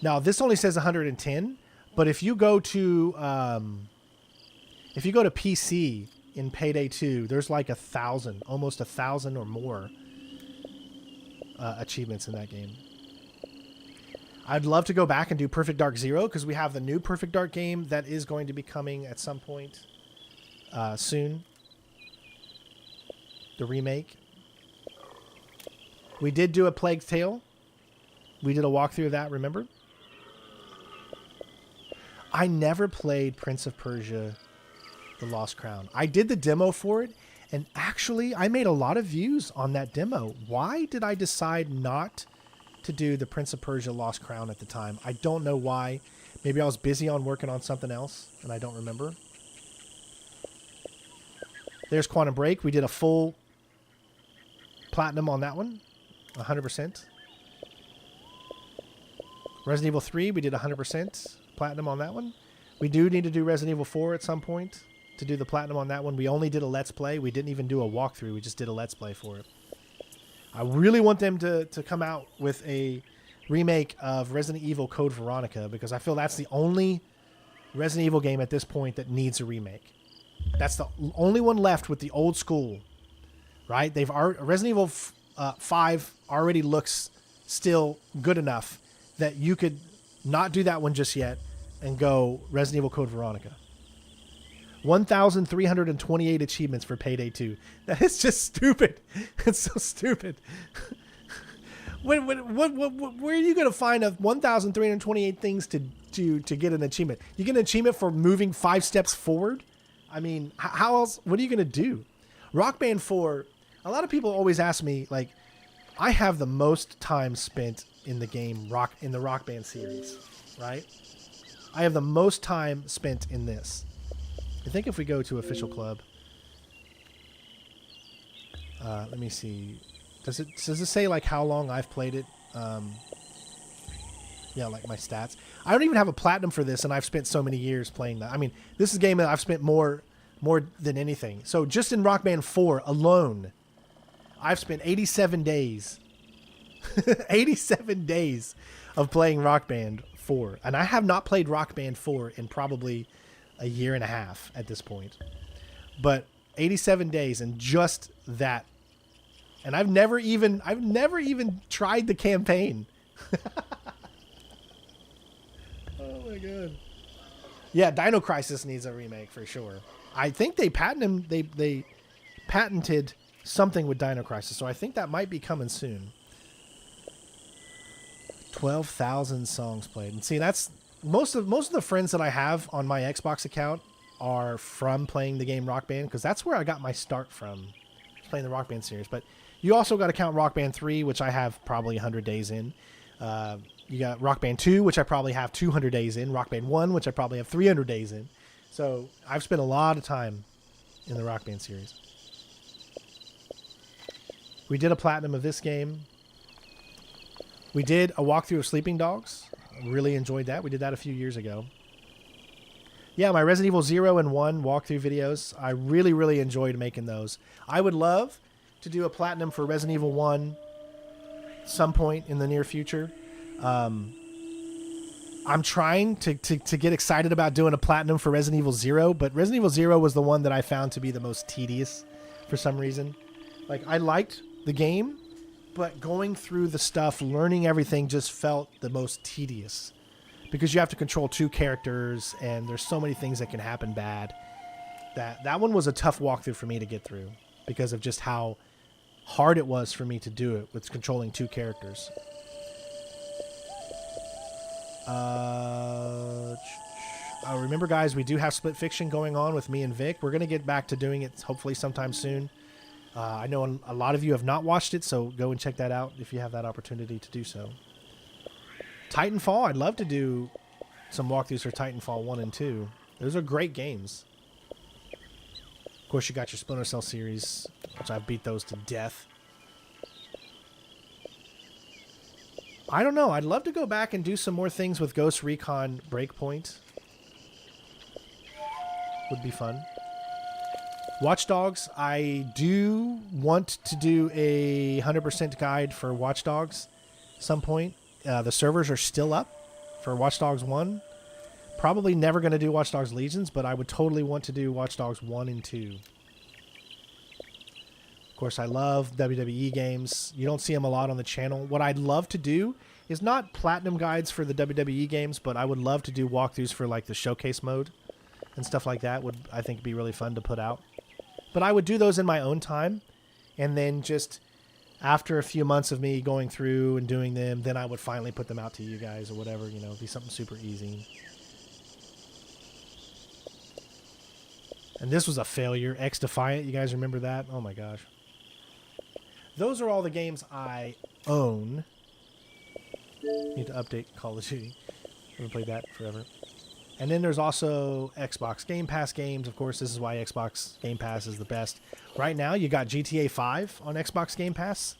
Now, this only says 110, but if you go to PC in Payday 2, there's like 1,000, almost 1,000 or more achievements in that game. I'd love to go back and do Perfect Dark Zero because we have the new Perfect Dark game that is going to be coming at some point soon. The remake. We did do a Plague Tale. We did a walkthrough of that, remember? I never played Prince of Persia: The Lost Crown. I did the demo for it, and actually I made a lot of views on that demo. Why did I decide not to do the Prince of Persia Lost Crown at the time? I don't know why. Maybe I was busy on working on something else and I don't remember. There's Quantum Break. We did a full platinum on that one. 100%. Resident Evil 3, we did 100% platinum on that one. We do need to do Resident Evil 4 at some point. to do the platinum on that one. We only did a Let's Play. We didn't even do a walkthrough. We just did a Let's Play for it. I really want them to come out with a remake of Resident Evil Code Veronica, because I feel that's the only Resident Evil game at this point that needs a remake. That's the only one left with the old school, right? Resident Evil 5 already looks still good enough that you could not do that one just yet and go Resident Evil Code Veronica. 1,328 achievements for Payday 2. That is just stupid. It's so stupid. Where are you going to find 1,328 things to get an achievement? You get an achievement for moving 5 steps forward? I mean, how else? What are you going to do? Rock Band 4, a lot of people always ask me, like, I have the most time spent in the game, in the Rock Band series, right? I have the most time spent in this. I think if we go to Official Club, let me see. Does it say like how long I've played it? Yeah, like my stats. I don't even have a platinum for this, and I've spent so many years playing that. I mean, this is a game that I've spent more than anything. So just in Rock Band 4 alone, I've spent 87 days. 87 days of playing Rock Band 4. And I have not played Rock Band 4 in probably a year and a half at this point. But 87 days and just that. And I've never even tried the campaign. Oh my god. Yeah, Dino Crisis needs a remake for sure. I think they patented something with Dino Crisis, so I think that might be coming soon. 12,000 songs played. And see, that's most of the friends that I have on my Xbox account are from playing the game Rock Band, because that's where I got my start from, playing the Rock Band series. But you also got to count Rock Band 3, which I have probably 100 days in. You got Rock Band 2, which I probably have 200 days in. Rock Band 1, which I probably have 300 days in. So I've spent a lot of time in the Rock Band series. We did a platinum of this game. We did a walkthrough of Sleeping Dogs. Really enjoyed that. We did that a few years ago. Yeah, my Resident Evil 0 and 1 walkthrough videos, I really, really enjoyed making those. I would love to do a platinum for Resident Evil 1 some point in the near future. I'm trying to get excited about doing a platinum for Resident Evil 0, but Resident Evil 0 was the one that I found to be the most tedious for some reason. Like, I liked the game, but going through the stuff, learning everything just felt the most tedious. Because you have to control 2 characters, and there's so many things that can happen bad. That one was a tough walkthrough for me to get through, because of just how hard it was for me to do it with controlling 2 characters. Remember, guys, we do have Split Fiction going on with me and Vic. We're going to get back to doing it hopefully sometime soon. I know a lot of you have not watched it, so go and check that out if you have that opportunity to do so. Titanfall, I'd love to do some walkthroughs for Titanfall 1 and 2. Those are great games. Of course, you got your Splinter Cell series, which I've beat those to death. I don't know. I'd love to go back and do some more things with Ghost Recon Breakpoint. Would be fun. Watch Dogs, I do want to do a 100% guide for Watch Dogs some point. The servers are still up for Watch Dogs 1. Probably never going to do Watch Dogs Legions, but I would totally want to do Watch Dogs 1 and 2. Of course, I love WWE games. You don't see them a lot on the channel. What I'd love to do is not platinum guides for the WWE games, but I would love to do walkthroughs for like the showcase mode and stuff like that. Would, I think, be really fun to put out. But I would do those in my own time, and then just after a few months of me going through and doing them, then I would finally put them out to you guys or whatever. You know, it'd be something super easy. And this was a failure. X Defiant, you guys remember that? Oh my gosh. Those are all the games I own. Need to update Call of Duty. I haven't played that forever. And then there's also Xbox Game Pass games. Of course, this is why Xbox Game Pass is the best. Right now, you got GTA 5 on Xbox Game Pass.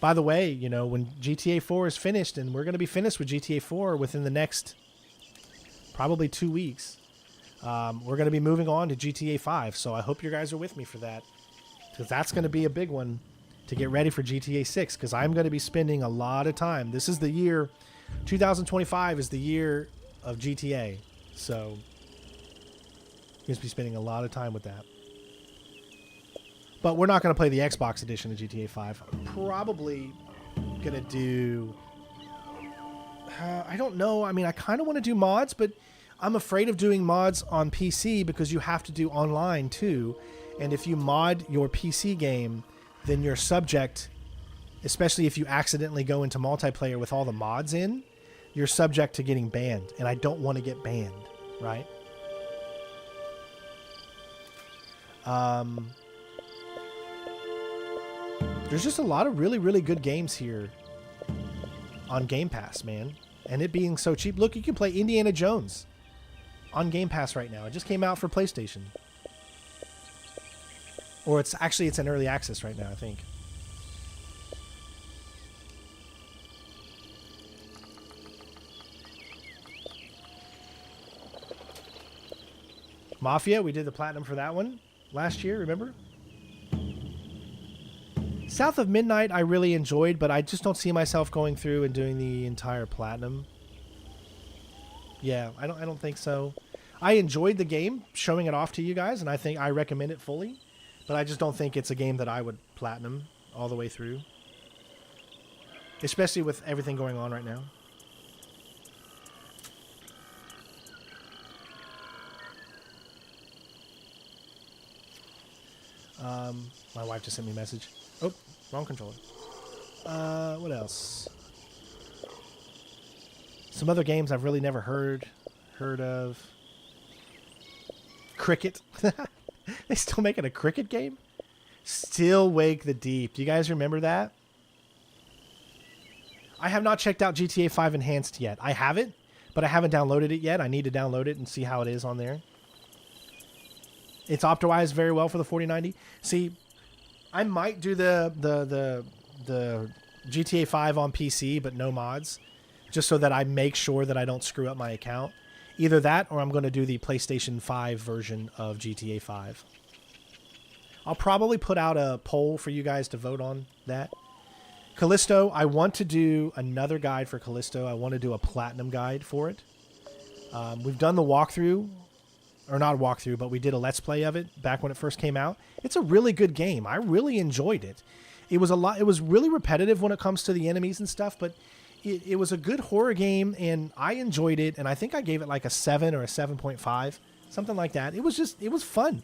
By the way, you know, when GTA 4 is finished, and we're going to be finished with GTA 4 within the next probably 2 weeks, we're going to be moving on to GTA 5. So I hope you guys are with me for that, because that's going to be a big one to get ready for GTA 6, because I'm going to be spending a lot of time. This is the year, 2025 is the year of GTA. So you're going to be spending a lot of time with that. But we're not going to play the Xbox edition of GTA 5. I'm probably going to do... I don't know. I mean, I kind of want to do mods, but I'm afraid of doing mods on PC because you have to do online too. And if you mod your PC game, then you're subject, especially if you accidentally go into multiplayer with all the mods in, you're subject to getting banned. And I don't want to get banned, right? There's just a lot of really, really good games here on Game Pass, man. And it being so cheap. Look, you can play Indiana Jones on Game Pass right now. It just came out for PlayStation. Or it's in early access right now, I think. Mafia, we did the platinum for that one last year, remember? South of Midnight I really enjoyed, but I just don't see myself going through and doing the entire platinum. Yeah, I don't think so. I enjoyed the game, showing it off to you guys, and I think I recommend it fully, but I just don't think it's a game that I would platinum all the way through. Especially with everything going on right now. My wife just sent me a message. Oh, wrong controller. What else? Some other games I've really never heard of. Cricket. They still making a cricket game? Still Wake the Deep. Do you guys remember that? I have not checked out GTA 5 Enhanced yet. I have it, but I haven't downloaded it yet. I need to download it and see how it is on there. It's optimized very well for the 4090. See, I might do the GTA 5 on PC, but no mods, just so that I make sure that I don't screw up my account. Either that, or I'm going to do the PlayStation 5 version of GTA 5. I'll probably put out a poll for you guys to vote on that. Callisto, I want to do another guide for Callisto. I want to do a platinum guide for it. We've done the walkthrough. Or not a walkthrough, but we did a let's play of it back when it first came out. It's a really good game. I really enjoyed it. It was really repetitive when it comes to the enemies and stuff, but it was a good horror game, and I enjoyed it, and I think I gave it like a 7 or a 7.5, something like that. It was fun.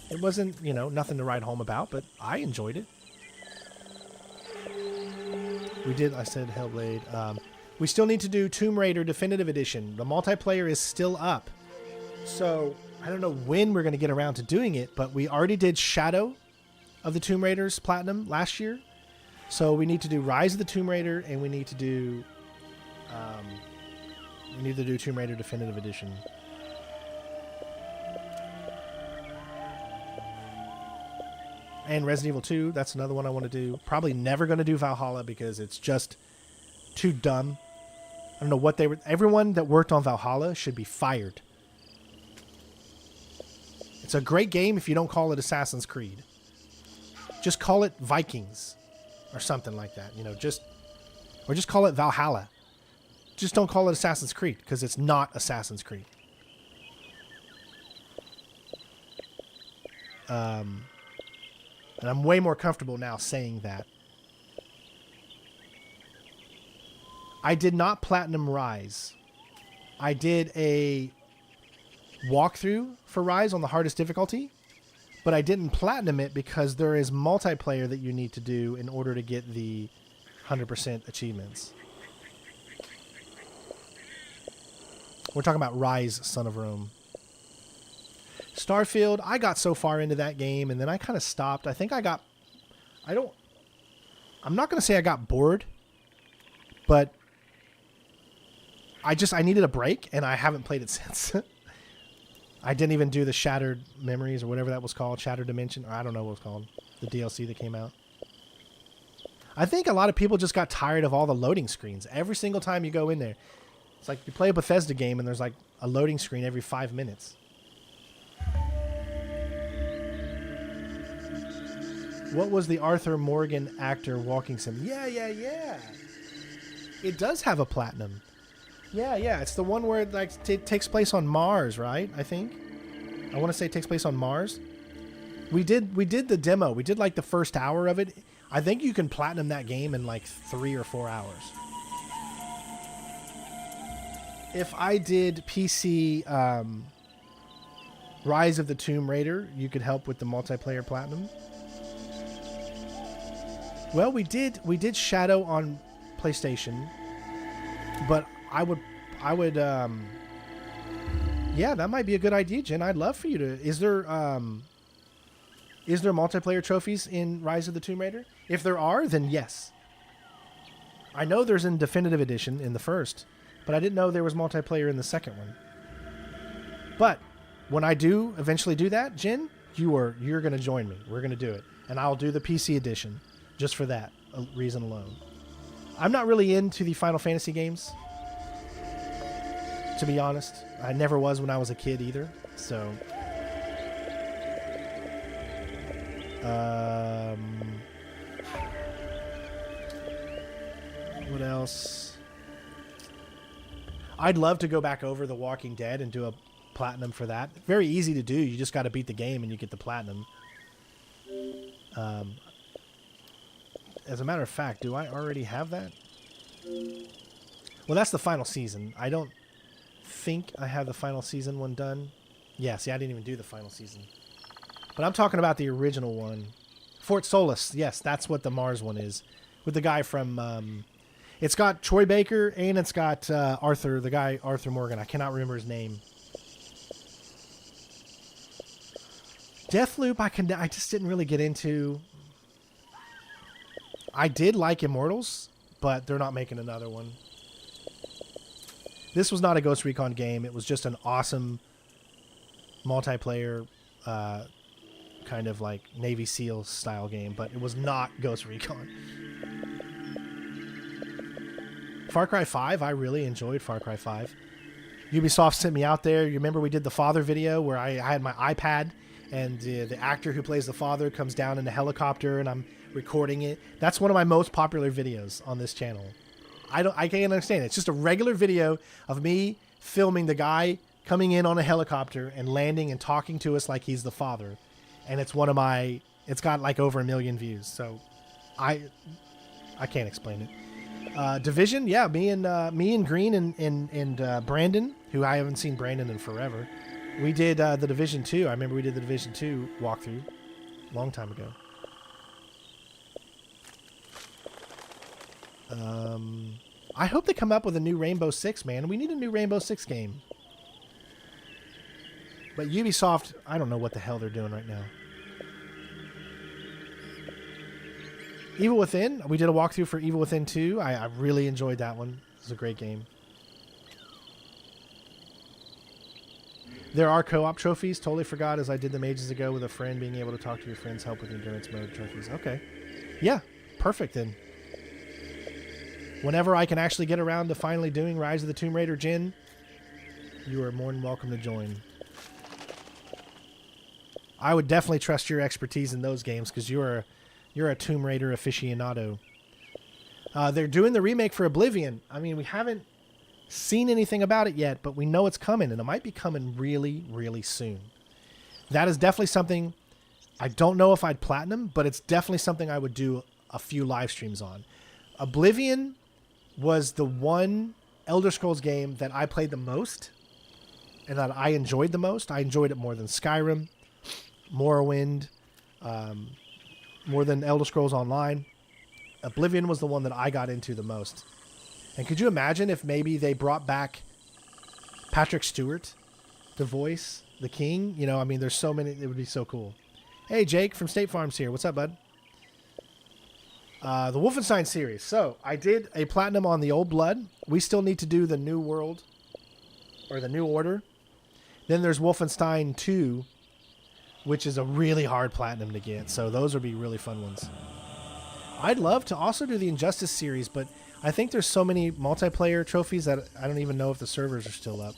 It wasn't, nothing to write home about, but I enjoyed it. I said Hellblade. We still need to do Tomb Raider Definitive Edition. The multiplayer is still up. So, I don't know when we're going to get around to doing it, but we already did Shadow of the Tomb Raiders Platinum last year. So, we need to do Rise of the Tomb Raider, and we need to do Tomb Raider Definitive Edition. And Resident Evil 2, that's another one I want to do. Probably never going to do Valhalla because it's just too dumb. I don't know what everyone that worked on Valhalla should be fired. It's a great game if you don't call it Assassin's Creed. Just call it Vikings or something like that, or just call it Valhalla. Just don't call it Assassin's Creed because it's not Assassin's Creed. And I'm way more comfortable now saying that. I did not platinum Rise. I did a walkthrough for Rise on the hardest difficulty, but I didn't platinum it because there is multiplayer that you need to do in order to get the 100% achievements. We're talking about Rise, Son of Rome. Starfield, I got so far into that game and then I kind of stopped. I think I'm not going to say I got bored, but I needed a break and I haven't played it since. I didn't even do the Shattered Memories or whatever that was called, Shattered Dimension, or I don't know what it was called, the DLC that came out. I think a lot of people just got tired of all the loading screens. Every single time you go in there, It's like you play a Bethesda game and there's like a loading screen every 5 minutes. What was the Arthur Morgan actor walking sim? Yeah. It does have a platinum. Yeah. It's the one where it like takes place on Mars, right? I think. I want to say it takes place on Mars. We did the demo. We did like the first hour of it. I think you can platinum that game in like 3 or 4 hours. If I did PC Rise of the Tomb Raider, you could help with the multiplayer platinum. Well, we did Shadow on PlayStation, but I would yeah, that might be a good idea, Jen. I'd love for you to. Is there multiplayer trophies in Rise of the Tomb Raider? If there are, then yes. I know there's in Definitive Edition in the first, but I didn't know there was multiplayer in the second one. But when I do eventually do that, Jen, you're going to join me. We're going to do it, and I'll do the PC edition just for that reason alone. I'm not really into the Final Fantasy games, to be honest. I never was when I was a kid either. So, what else? I'd love to go back over The Walking Dead and do a platinum for that. Very easy to do. You just got to beat the game and you get the platinum. As a matter of fact, do I already have that? Well, that's the final season. I don't think I have the final season one done. Yeah, see, I didn't even do the final season. But I'm talking about the original one. Fort Solis. Yes, that's what the Mars one is. With the guy from... it's got Troy Baker and it's got Arthur, the guy Arthur Morgan. I cannot remember his name. Deathloop, I just didn't really get into. I did like Immortals, but they're not making another one. This was not a Ghost Recon game. It was just an awesome multiplayer kind of like Navy SEAL style game, but it was not Ghost Recon. Far Cry 5, I really enjoyed Far Cry 5. Ubisoft sent me out there. You remember we did the father video where I had my iPad and the actor who plays the father comes down in a helicopter and I'm recording it. That's one of my most popular videos on this channel. I can't understand it. It's just a regular video of me filming the guy coming in on a helicopter and landing and talking to us like he's the father. And it's one of my, it's got like over 1 million views. So I can't explain it. Division, yeah, me and Green and Brandon, who I haven't seen Brandon in forever. We did the Division 2. I remember we did the Division 2 walkthrough a long time ago. I hope they come up with a new Rainbow Six, man. We need a new Rainbow Six game. But Ubisoft, I don't know what the hell they're doing right now. Evil Within, we did a walkthrough for Evil Within 2. I really enjoyed that one. It was a great game. There are co-op trophies. Totally forgot, as I did them ages ago with a friend, being able to talk to your friends, help with the endurance mode trophies. Okay. Yeah, perfect then. Whenever I can actually get around to finally doing Rise of the Tomb Raider, Jin, you are more than welcome to join. I would definitely trust your expertise in those games because you're a Tomb Raider aficionado. They're doing the remake for Oblivion. I mean, we haven't seen anything about it yet, but we know it's coming, and it might be coming really, really soon. That is definitely something. I don't know if I'd platinum, but it's definitely something I would do a few live streams on. Oblivion was the one Elder Scrolls game that I played the most and that I enjoyed the most. I enjoyed it more than Skyrim, Morrowind, more than Elder Scrolls Online. Oblivion was the one that I got into the most. And could you imagine if maybe they brought back Patrick Stewart to voice the king? You know, I mean, there's so many. It would be so cool. Hey, Jake from State Farms here. What's up, bud? The Wolfenstein series. So I did a platinum on the Old Blood. We still need to do the New World or the New Order. Then there's Wolfenstein 2, which is a really hard platinum to get. So those would be really fun ones. I'd love to also do the Injustice series, but I think there's so many multiplayer trophies that I don't even know if the servers are still up.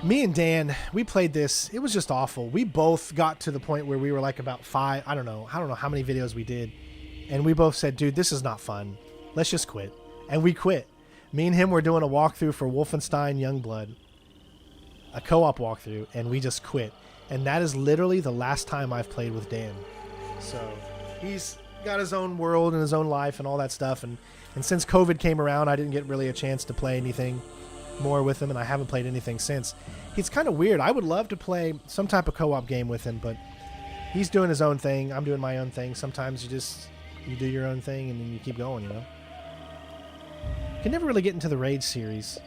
Me and Dan, we played this. It was just awful. We both got to the point where we were like about 5. I don't know how many videos we did. And we both said, dude, this is not fun. Let's just quit. And we quit. Me and him were doing a walkthrough for Wolfenstein Youngblood. A co-op walkthrough. And we just quit. And that is literally the last time I've played with Dan. So he's got his own world and his own life and all that stuff. And since COVID came around, I didn't get really a chance to play anything more with him, and I haven't played anything since. He's kind of weird. I would love to play some type of co-op game with him, but he's doing his own thing. I'm doing my own thing. Sometimes you do your own thing and then you keep going, you know. Can never really get into the Raid series.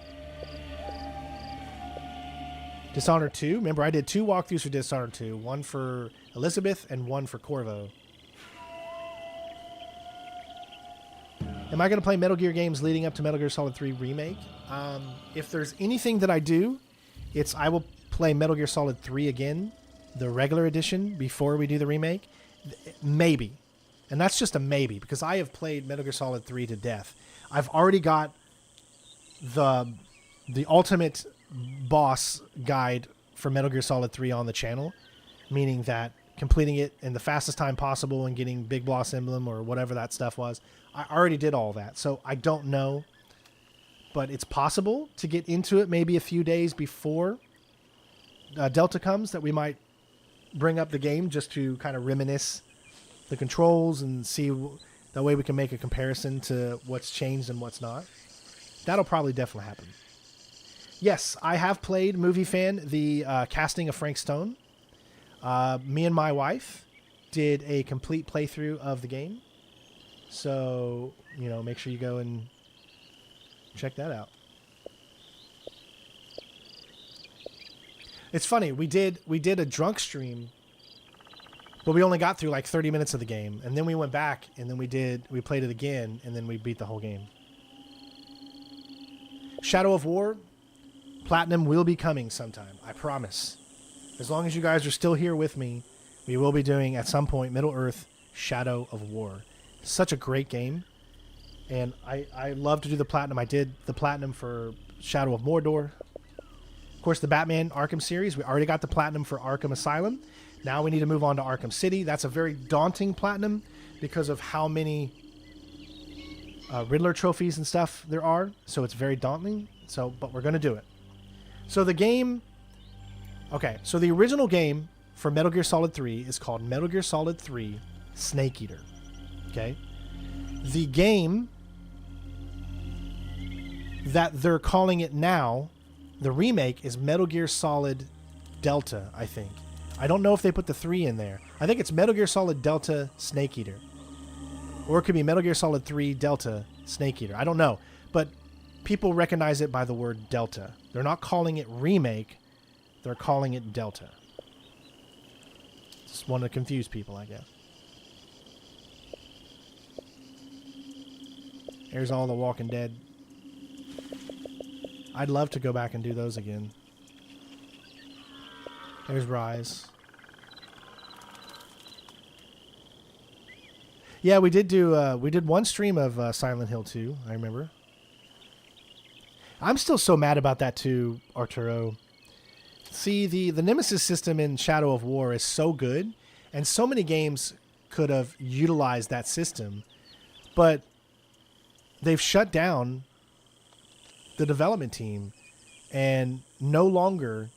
Dishonored 2. Remember, I did 2 walkthroughs for Dishonored 2. One for Elizabeth and one for Corvo. Am I going to play Metal Gear games leading up to Metal Gear Solid 3 Remake? If there's anything that I do, I will play Metal Gear Solid 3 again, the regular edition, before we do the remake. Maybe. And that's just a maybe, because I have played Metal Gear Solid 3 to death. I've already got the ultimate boss guide for Metal Gear Solid 3 on the channel, meaning that completing it in the fastest time possible and getting Big Boss Emblem or whatever that stuff was. I already did all that, so I don't know, but it's possible to get into it maybe a few days before Delta comes, that we might bring up the game just to kind of reminisce the controls and see, that way we can make a comparison to what's changed and what's not. That'll probably definitely happen. Yes, I have played Movie Fan, the casting of Frank Stone. Me and my wife did a complete playthrough of the game. So, you know, make sure you go and check that out. It's funny, we did a drunk stream, but we only got through like 30 minutes of the game, and then we went back and then we played it again, and then we beat the whole game. Shadow of War Platinum will be coming sometime, I promise. As long as you guys are still here with me, we will be doing at some point Middle-earth Shadow of War. Such a great game, and I love to do the platinum. I did the platinum for Shadow of Mordor. Of course, the Batman Arkham series, we already got the platinum for Arkham Asylum. Now we need to move on to Arkham City. That's a very daunting platinum because of how many Riddler trophies and stuff there are, so it's very daunting. But we're going to do it. So the game... Okay, so the original game for Metal Gear Solid 3 is called Metal Gear Solid 3 Snake Eater. Okay? The game that they're calling it now, the remake, is Metal Gear Solid Delta, I think. I don't know if they put the 3 in there. I think it's Metal Gear Solid Delta Snake Eater. Or it could be Metal Gear Solid 3 Delta Snake Eater. I don't know. But people recognize it by the word Delta. They're not calling it remake. They're calling it Delta. Just want to confuse people, I guess. There's all the Walking Dead. I'd love to go back and do those again. There's Rise. Yeah, we did one stream of Silent Hill 2, I remember. I'm still so mad about that too, Arturo. See, the Nemesis system in Shadow of War is so good, and so many games could have utilized that system, but they've shut down the development team, and no longer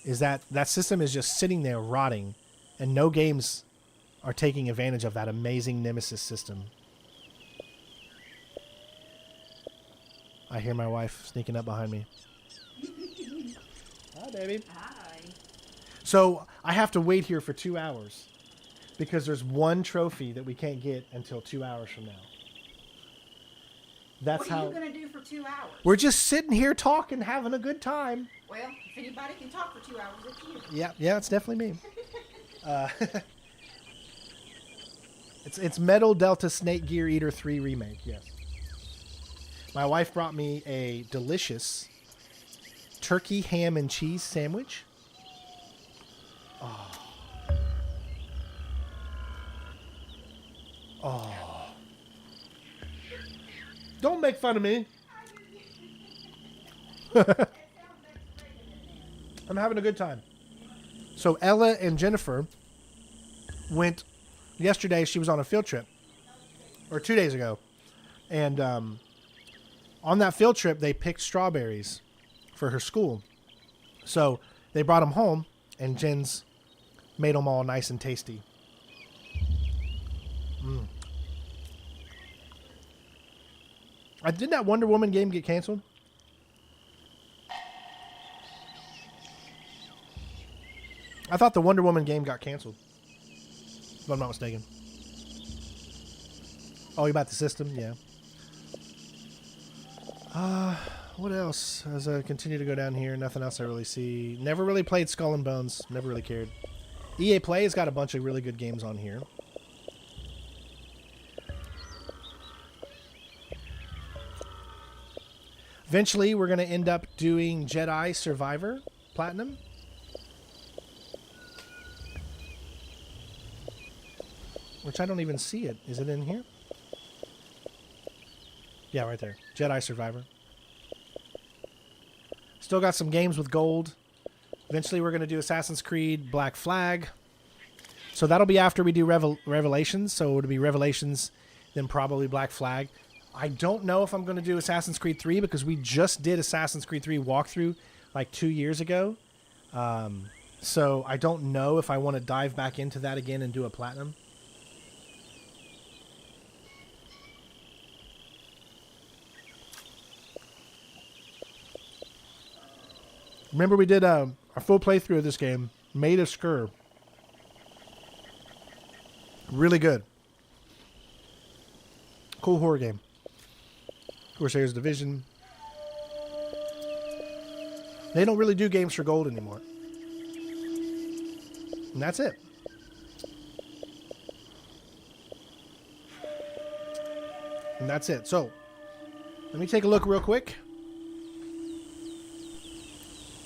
is that system is just sitting there rotting, and no games are taking advantage of that amazing Nemesis system. I hear my wife sneaking up behind me. Hi, baby. Hi. So I have to wait here for 2 hours because there's one trophy that we can't get until 2 hours from now. That's what are you going to do for 2 hours? We're just sitting here talking, having a good time. Well, if anybody can talk for 2 hours, it's you. Yeah, it's definitely me. It's Metal Delta Snake Gear Eater 3 Remake, yes. My wife brought me a delicious turkey ham and cheese sandwich Oh. Don't make fun of me. I'm having a good time. So Ella and Jennifer went yesterday. She was on a field trip, or 2 days ago. And on that field trip, they picked strawberries for her school. So they brought them home, and Jen's made them all nice and tasty. Did that Wonder Woman game get canceled? I thought the Wonder Woman game got canceled, if I'm not mistaken. Oh, you about the system? Yeah. What else? As I continue to go down here, nothing else I really see. Never really played Skull and Bones. Never really cared. EA Play has got a bunch of really good games on here. Eventually, we're going to end up doing Jedi Survivor Platinum. Which I don't even see it. Is it in here? Yeah, right there. Jedi Survivor. Still got some games with gold. Eventually, we're going to do Assassin's Creed Black Flag. So that'll be after we do Revelations. So it'll be Revelations, then probably Black Flag. I don't know if I'm going to do Assassin's Creed 3 because we just did Assassin's Creed 3 walkthrough like 2 years ago. So I don't know if I want to dive back into that again and do a platinum. Remember we did a full playthrough of this game, Maid of Skur. Really good. Cool horror game. Corsairs Division. They don't really do games for gold anymore. And that's it. And that's it. So, let me take a look real quick.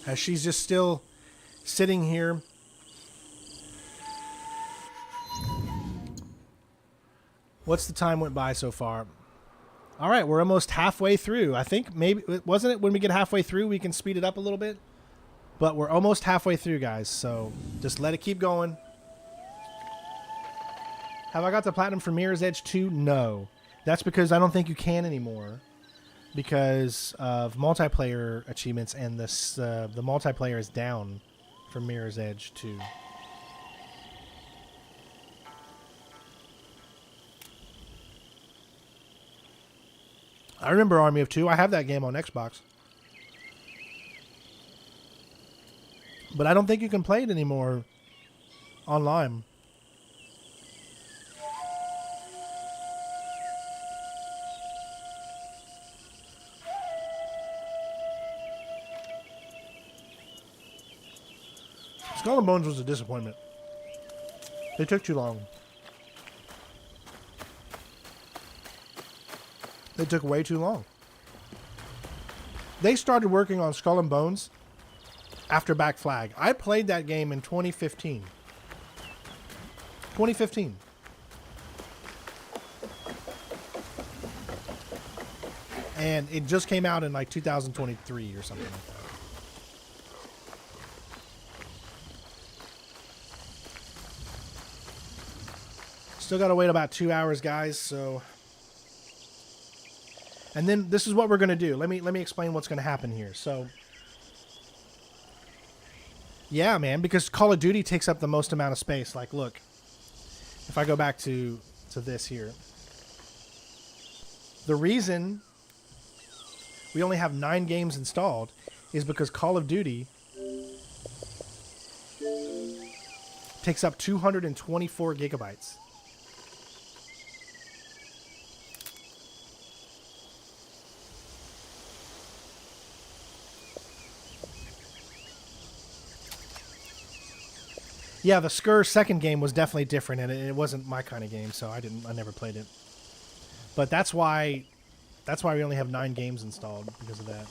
As she's just still sitting here. What's the time went by so far? All right, we're almost halfway through. I think maybe, wasn't it when we get halfway through, we can speed it up a little bit? But we're almost halfway through, guys. So just let it keep going. Have I got the platinum for Mirror's Edge 2? No. That's because I don't think you can anymore. Because of multiplayer achievements, and this the multiplayer is down for Mirror's Edge 2. I remember Army of Two. I have that game on Xbox. But I don't think you can play it anymore online. Skull and Bones was a disappointment. They took too long. They took way too long. They started working on Skull and Bones after Black Flag. I played that game in 2015. 2015. And it just came out in like 2023 or something like that. Still got to wait about 2 hours, guys, so... And then this is what we're going to do. Let me explain what's going to happen here. So... Yeah, man, because Call of Duty takes up the most amount of space. Like, look. If I go back to this here. The reason we only have 9 games installed is because Call of Duty takes up 224 gigabytes. Yeah, the Skur second game was definitely different, and it wasn't my kind of game, so I never played it. But that's why we only have 9 games installed, because of that.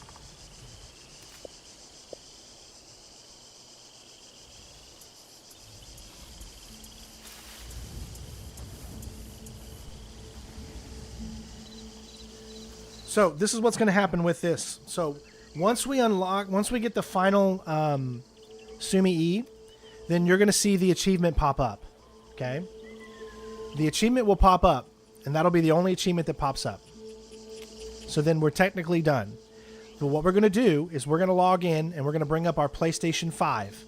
So this is what's going to happen with this. So once we get the final Sumi E, then you're going to see the achievement pop up. Okay? The achievement will pop up, and that'll be the only achievement that pops up. So then we're technically done. But what we're going to do is we're going to log in, and we're going to bring up our PlayStation 5.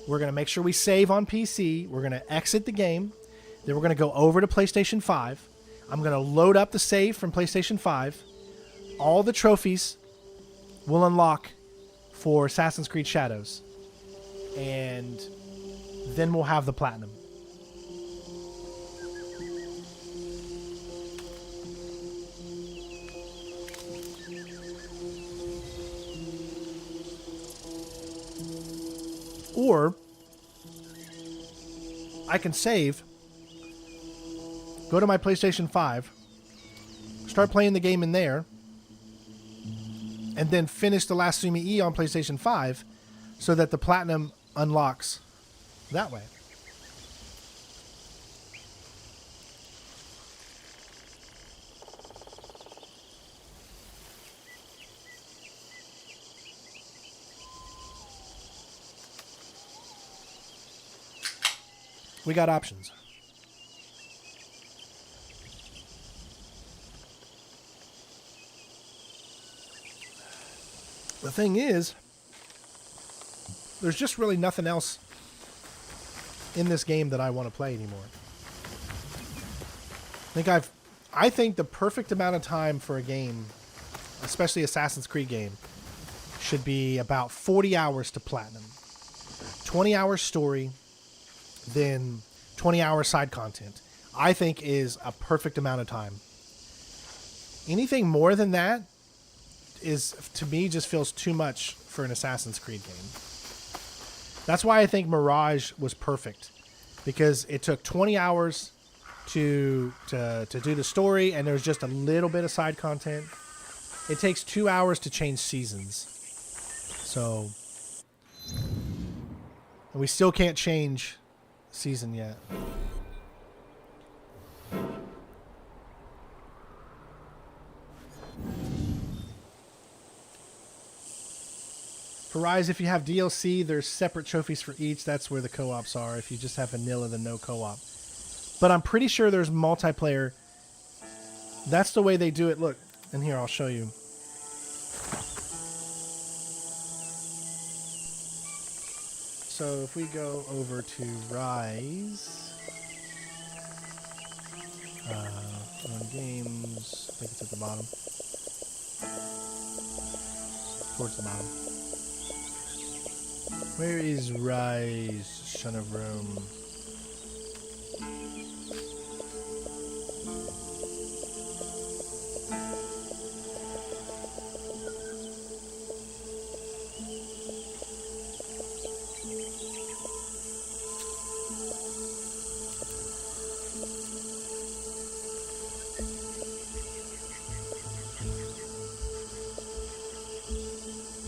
We're going to make sure we save on PC. We're going to exit the game. Then we're going to go over to PlayStation 5. I'm going to load up the save from PlayStation 5. All the trophies will unlock for Assassin's Creed Shadows. And then we'll have the platinum. Or I can save, go to my PlayStation 5, start playing the game in there, and then finish the last Sumi E on PlayStation 5 so that the platinum unlocks that way. We got options. The thing is, there's just really nothing else in this game that I want to play anymore. I think the perfect amount of time for a game, especially Assassin's Creed game, should be about 40 hours to platinum. 20 hours story, then 20 hours side content, I think is a perfect amount of time. Anything more than that is, to me, just feels too much for an Assassin's Creed game. That's why I think Mirage was perfect, because it took 20 hours to do the story, and there's just a little bit of side content. It takes 2 hours to change seasons. So, and we still can't change season yet. For Rise, if you have DLC, there's separate trophies for each. That's where the co-ops are. If you just have vanilla, then no co-op. But I'm pretty sure there's multiplayer. That's the way they do it. Look, and here, I'll show you. So if we go over to Rise, on games, I think it's at the bottom, towards the bottom. Where is Rise, Son of Rome?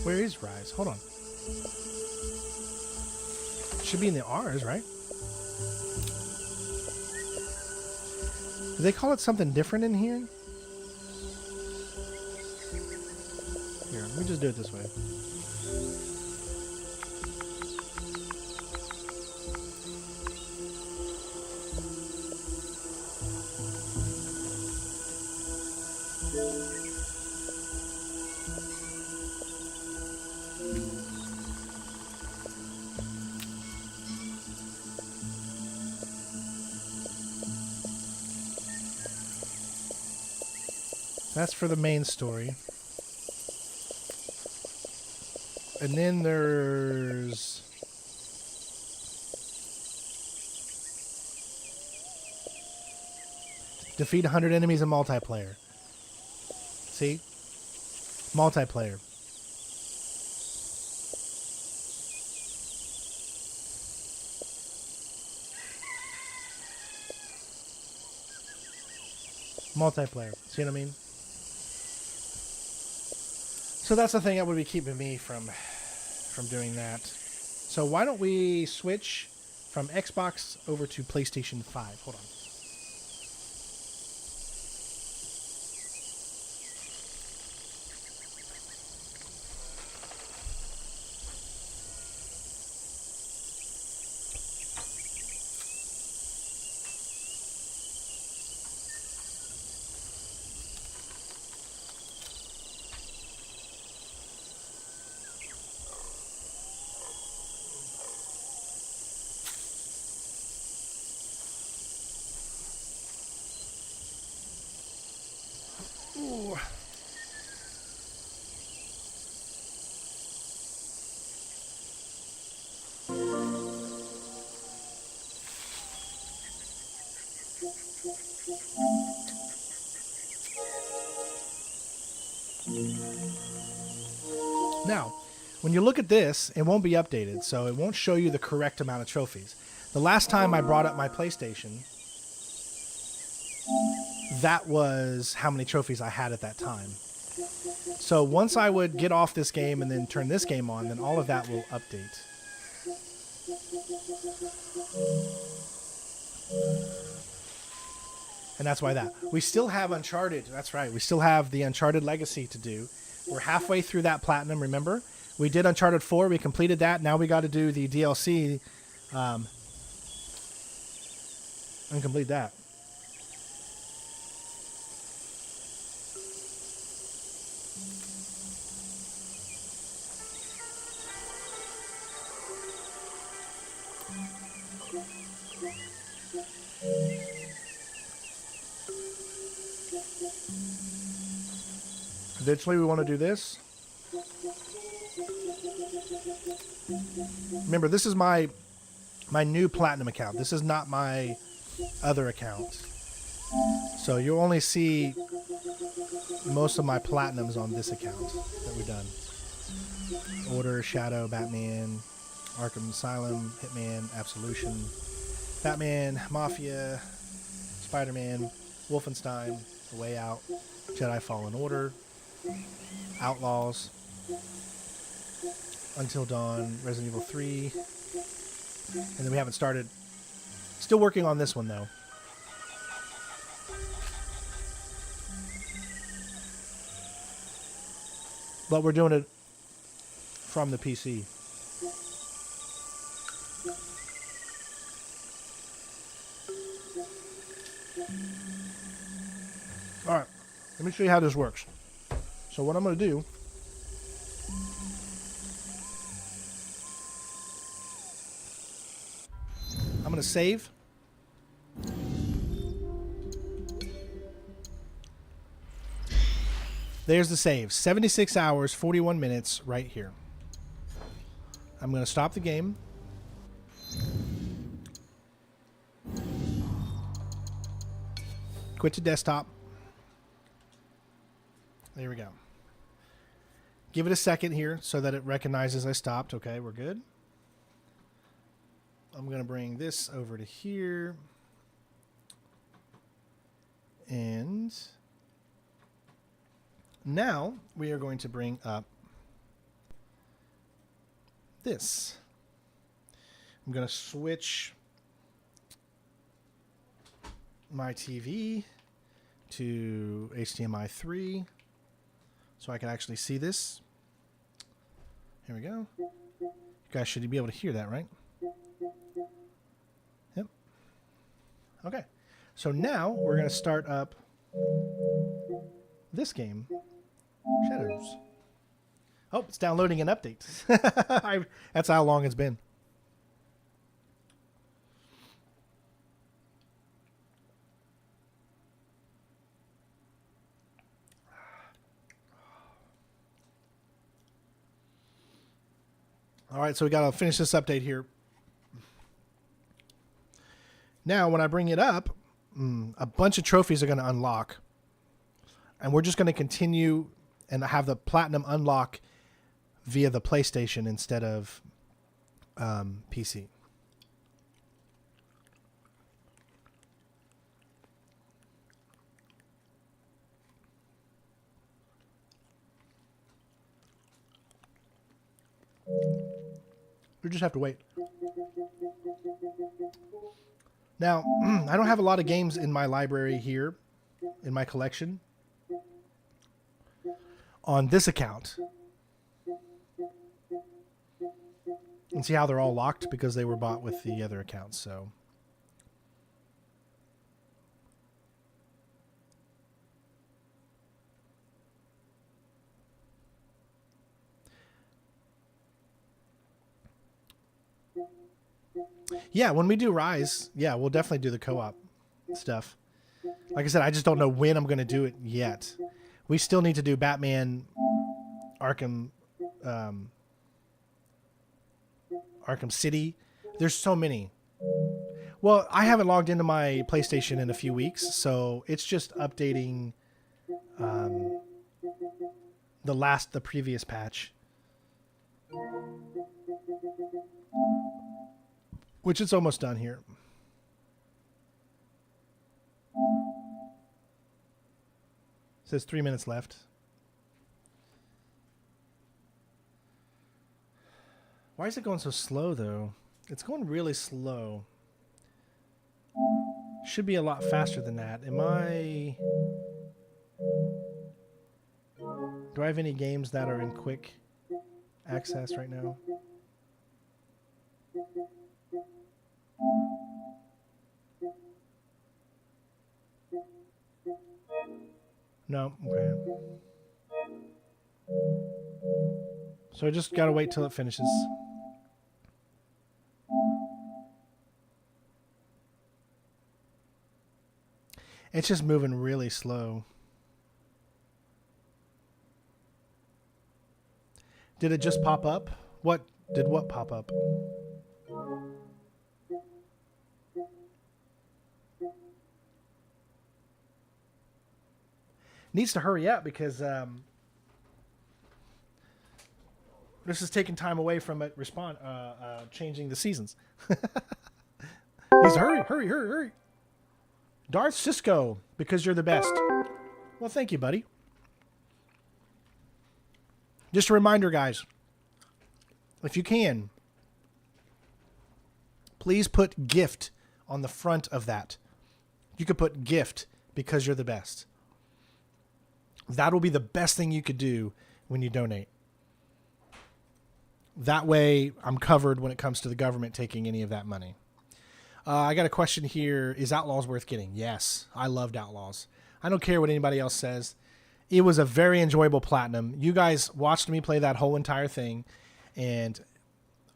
Where is Rise? Hold on. It should be in the R's, right? Do they call it something different in here? Here, let me just do it this way. That's for the main story. And then there's... defeat 100 enemies in multiplayer. See? Multiplayer. Multiplayer. See what I mean? So that's the thing that would be keeping me from doing that. So why don't we switch from Xbox over to PlayStation 5? Hold on. Now, when you look at this, it won't be updated, so it won't show you the correct amount of trophies. The last time I brought up my PlayStation, that was how many trophies I had at that time. So once I would get off this game and then turn this game on, then all of that will update. And that's why that. We still have Uncharted. That's right. We still have the Uncharted Legacy to do. We're halfway through that platinum, remember? We did Uncharted 4. We completed that. Now we got to do the DLC and complete that. Eventually we want to do this. Remember, this is my new platinum account. This is not my other account. So you'll only see most of my platinums on this account that we've done. Order, Shadow, Batman, Arkham Asylum, Hitman, Absolution, Batman, Mafia, Spider-Man, Wolfenstein, The Way Out, Jedi Fallen Order, Outlaws, Until Dawn, Resident Evil 3, and then we haven't started. Still working on this one though. But we're doing it from the PC. Alright, let me show you how this works. So what I'm going to do, I'm going to save. There's the save. 76 hours, 41 minutes right here. I'm going to stop the game. Quit to desktop. There we go. Give it a second here so that it recognizes I stopped. Okay, we're good. I'm going to bring this over to here. And now we are going to bring up this. I'm going to switch my TV to HDMI 3 so I can actually see this. Here we go. You guys should be able to hear that, right? Yep. Okay. So now we're going to start up this game, Shadows. Oh, it's downloading an update. That's how long it's been. All right, so we got to finish this update here. Now, when I bring it up, a bunch of trophies are going to unlock. And we're just going to continue and have the platinum unlock via the PlayStation instead of PC. We just have to wait. Now, I don't have a lot of games in my library here, in my collection, on this account. And see how they're all locked because they were bought with the other accounts, so. Yeah, when we do Rise, yeah, we'll definitely do the co-op stuff. Like I said, I just don't know when I'm going to do it yet. We still need to do Batman, Arkham City. There's so many. Well, I haven't logged into my PlayStation in a few weeks, so it's just updating the previous patch. Which it's almost done here. It says 3 minutes left. Why is it going so slow, though? It's going really slow. Should be a lot faster than that. Am I... Do I have any games that are in quick access right now? No, okay. So I just gotta wait till it finishes. It's just moving really slow. Did it just pop up? What pop up? Needs to hurry up because this is taking time away from it changing the seasons. He's hurry. Darth Cisco, because you're the best. Well, thank you, buddy. Just a reminder, guys. If you can, please put gift on the front of that. You could put gift because you're the best. That'll be the best thing you could do when you donate. That way, I'm covered when it comes to the government taking any of that money. I got a question here. Is Outlaws worth getting? Yes, I loved Outlaws. I don't care what anybody else says. It was a very enjoyable platinum. You guys watched me play that whole entire thing, and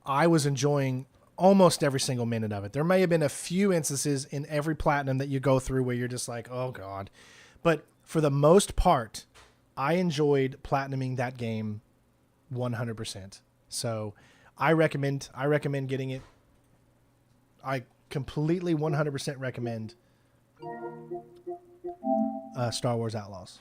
I was enjoying almost every single minute of it. There may have been a few instances in every platinum that you go through where you're just like, oh, God. But for the most part, I enjoyed platinuming that game 100%. So I recommend getting it. I completely 100% recommend Star Wars Outlaws.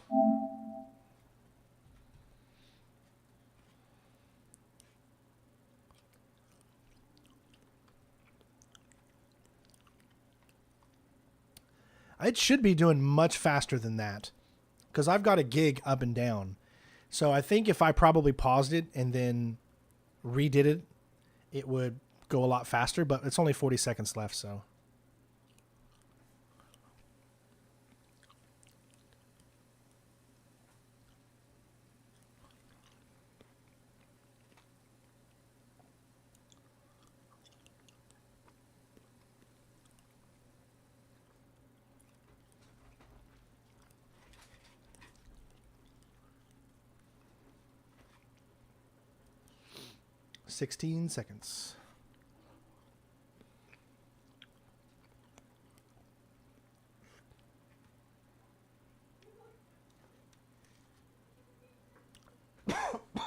It should be doing much faster than that because I've got a gig up and down. So I think if I probably paused it and then redid it, it would go a lot faster, but it's only 40 seconds left, so. $16 seconds.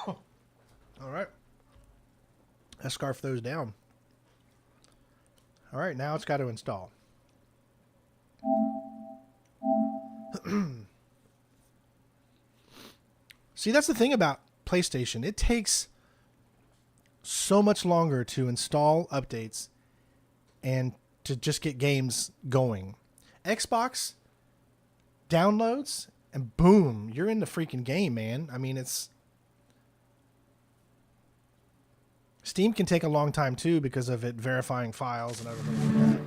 All right. Let's scarf those down. All right, now it's got to install. See, that's the thing about PlayStation. It takes so much longer to install updates and to just get games going. Xbox downloads and boom, you're in the freaking game, man. I mean, it's... Steam can take a long time too because of it verifying files and everything like that.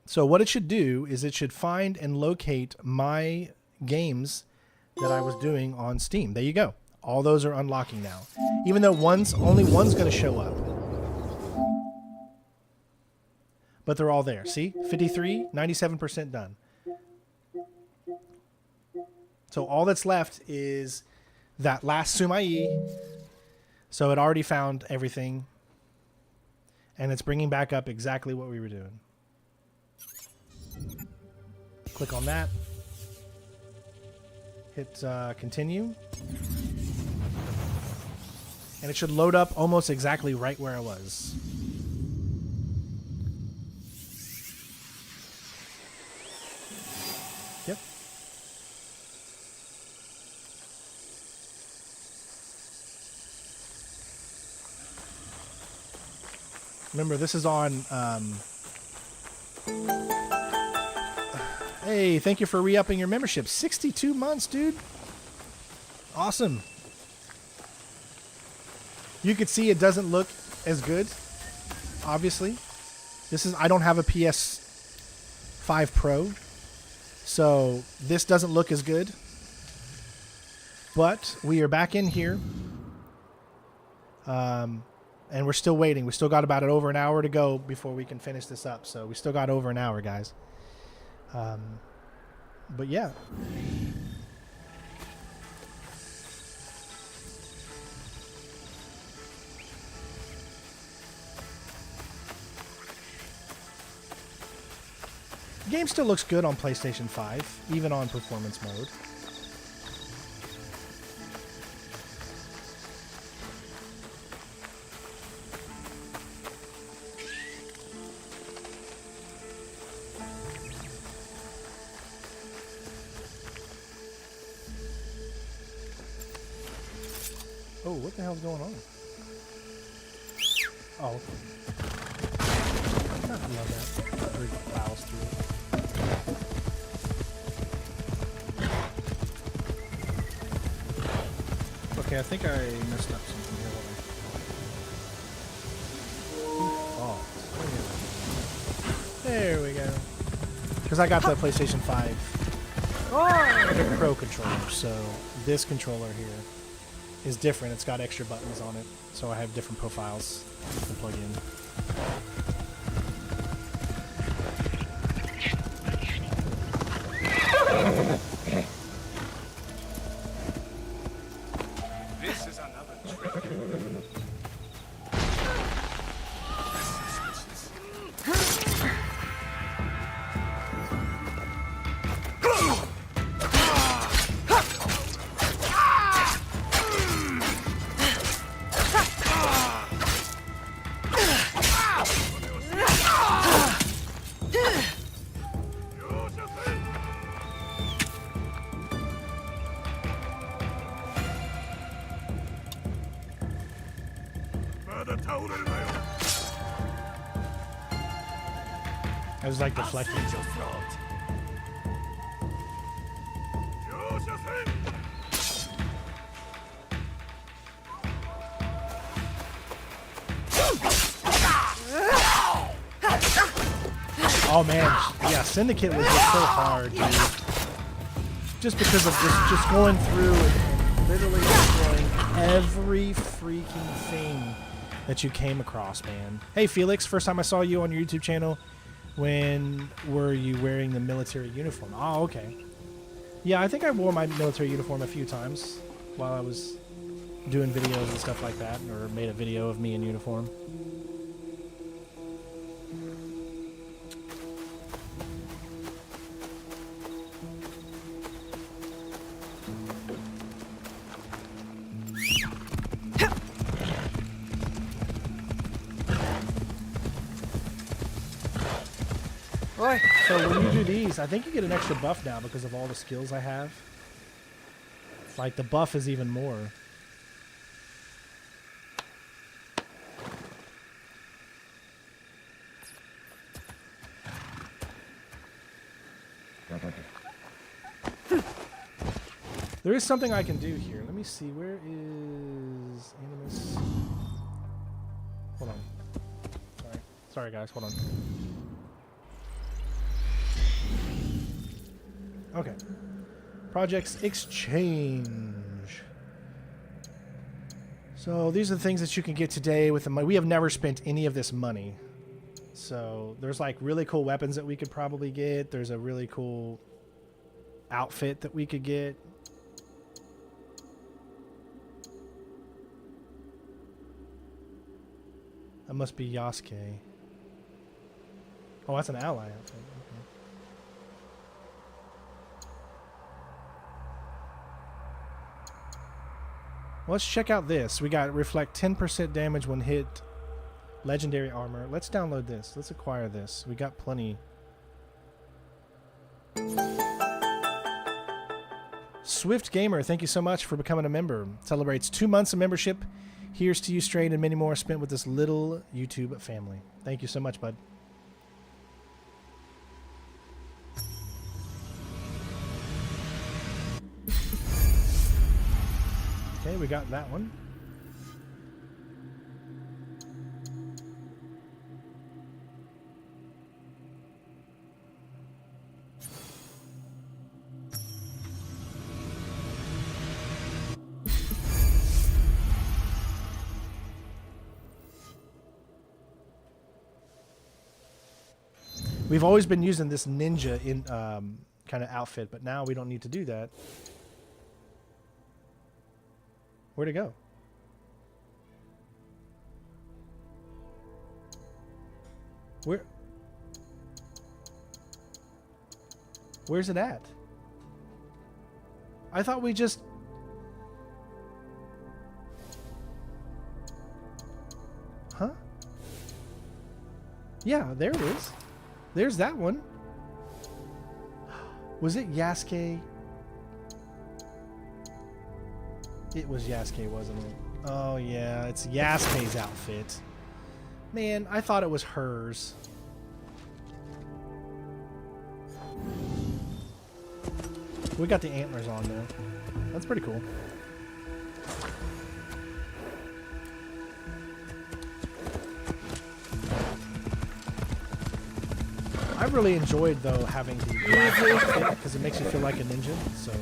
So what it should do is it should find and locate my games that I was doing on Steam. There you go. All those are unlocking now. Even though only one's going to show up. But they're all there. See? 53, 97% done. So all that's left is that last Sumai. So it already found everything. And it's bringing back up exactly what we were doing. Click on that. Hit continue. And it should load up almost exactly right where I was. Yep. Remember, this is on... Hey, thank you for re-upping your membership. 62 months, dude. Awesome. You could see it doesn't look as good, obviously. I don't have a PS5 Pro, so this doesn't look as good. But we are back in here. And we're still waiting. We still got about over an hour to go before we can finish this up. So we still got over an hour, guys. But yeah. The game still looks good on PlayStation 5, even on performance mode. Oh, what the hell's going on? Oh, okay. I love that. Three plows through it. Okay, I think I messed up something here. Oh, there we go. Because I got the PlayStation 5 Pro controller, so this controller here is different. It's got extra buttons on it, so I have different profiles to plug in. This is another trick. I was like deflecting. Oh man, yeah, Syndicate was just so hard, dude. Just because of just going through and literally destroying every freaking thing that you came across, man. Hey Felix, first time I saw you on your YouTube channel. When were you wearing the military uniform? Oh, okay. Yeah, I think I wore my military uniform a few times while I was doing videos and stuff like that, or made a video of me in uniform. So when you do these, I think you get an extra buff now because of all the skills I have. Like the buff is even more. There is something I can do here. Let me see. Where is Animus? Hold on. Sorry guys. Hold on. Okay. Projects exchange. So these are the things that you can get today with the money. We have never spent any of this money. So there's like really cool weapons that we could probably get. There's a really cool outfit that we could get. That must be Yasuke. Oh, that's an ally outfit. Okay. Let's check out this. We got reflect 10% damage when hit, legendary armor. Let's download this. Let's acquire this. We got plenty. Swift Gamer, thank you so much for becoming a member. Celebrates 2 months of membership. Here's to you, Strain, and many more spent with this little YouTube family. Thank you so much, bud. Okay, we got that one. We've always been using this ninja in kind of outfit, but now we don't need to do that. Where'd it go? Where's it at? I thought we just... Huh? Yeah, there it is. There's that one. Was it Yasuke? It was Yasuke, wasn't it? Oh yeah, it's Yasuke's outfit. Man, I thought it was hers. We got the antlers on there. That's pretty cool. I really enjoyed, though, having the black outfit because it makes you feel like a ninja, so...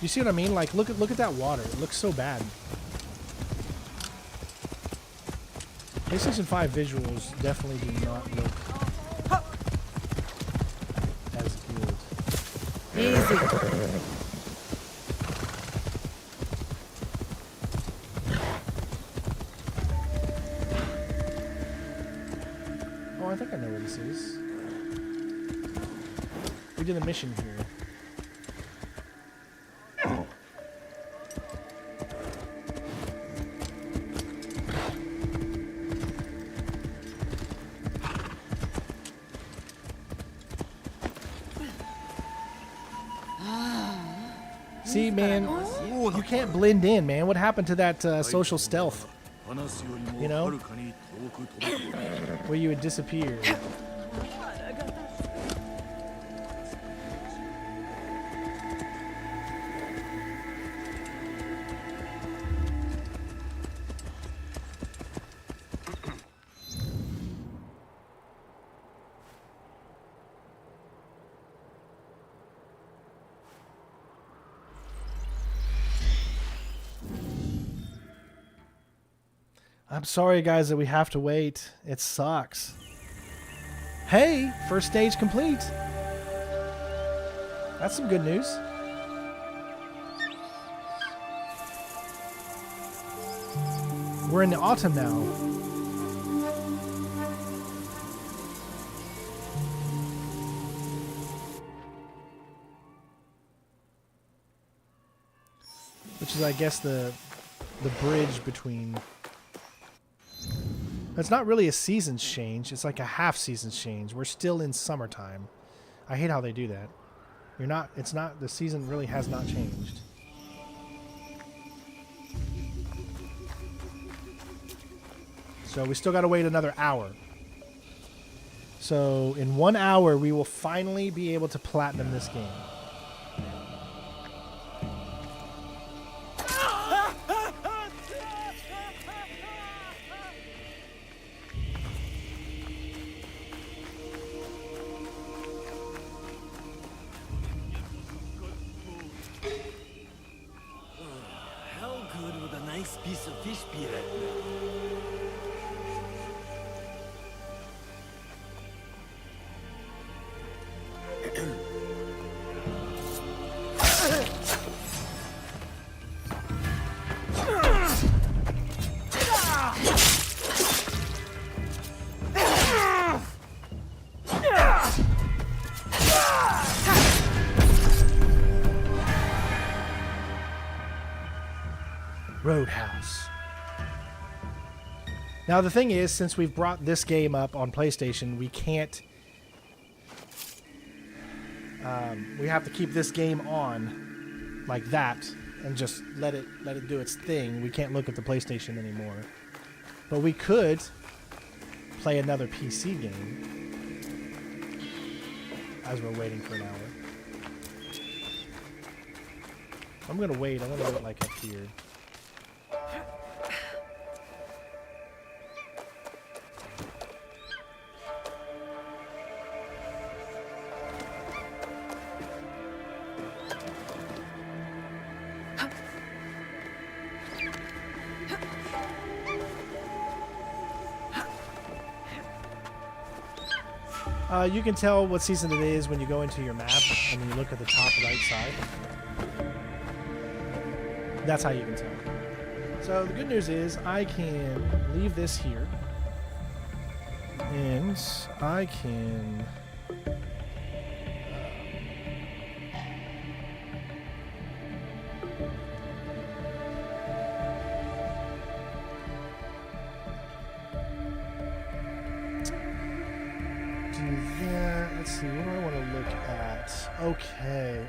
You see what I mean? Like, look at that water. It looks so bad. PlayStation 5 visuals definitely do not look as good. Easy. Oh, I think I know where this is. We did a mission here. See, man, you can't blend in, man. What happened to that social stealth? You know? Where you would disappear. I'm sorry, guys, that we have to wait. It sucks. Hey, first stage complete. That's some good news. We're in the autumn now. Which is, I guess, the bridge between... It's not really a season's change. It's like a half season's change. We're still in summertime. I hate how they do that. You're not, it's not, the season really has not changed. So we still got to wait another hour. So in 1 hour, we will finally be able to platinum this game. Piece of fish be right Roadhouse. Now the thing is, since we've brought this game up on PlayStation, we can't We have to keep this game on like that and just let it do its thing. We can't look at the PlayStation anymore. But we could play another PC game as we're waiting for an hour. I'm gonna wait. I'm gonna wait like up here. You can tell what season it is when you go into your map and then you look at the top right side. That's how you can tell. So the good news is I can leave this here. And I can... let's see, what do I want to look at? Okay,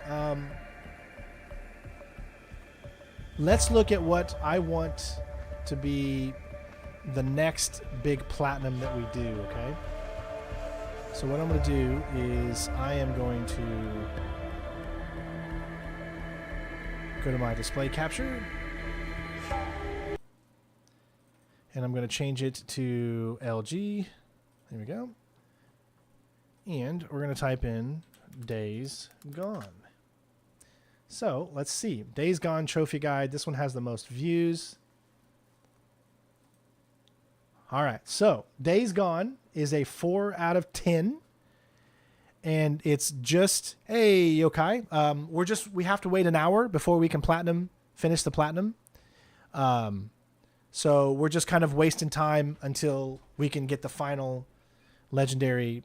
let's look at what I want to be the next big platinum that we do, okay? So what I'm going to do is I am going to go to my display capture, and I'm going to change it to LG. There we go. And we're going to type in Days Gone. So let's see. Days Gone Trophy Guide. This one has the most views. All right. So Days Gone is a 4 out of 10. And it's just, hey, yokai. We have to wait an hour before we can finish the platinum. So we're just kind of wasting time until we can get the final legendary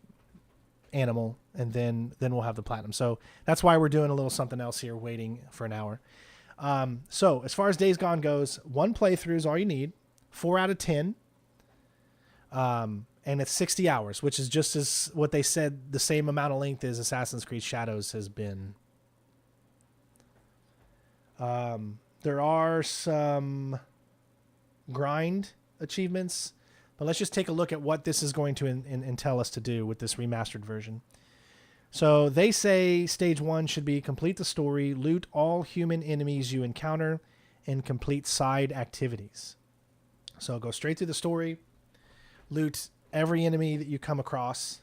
animal, and then we'll have the platinum. So that's why we're doing a little something else here, waiting for an hour. So as far as Days Gone goes, 1 playthrough is all you need, 4 out of 10. And it's 60 hours, which is just as what they said, the same amount of length as Assassin's Creed Shadows has been. There are some grind achievements, but let's just take a look at what this is going to tell us to do with this remastered version. So they say stage 1 should be complete the story, loot all human enemies you encounter, and complete side activities. So go straight through the story, loot every enemy that you come across,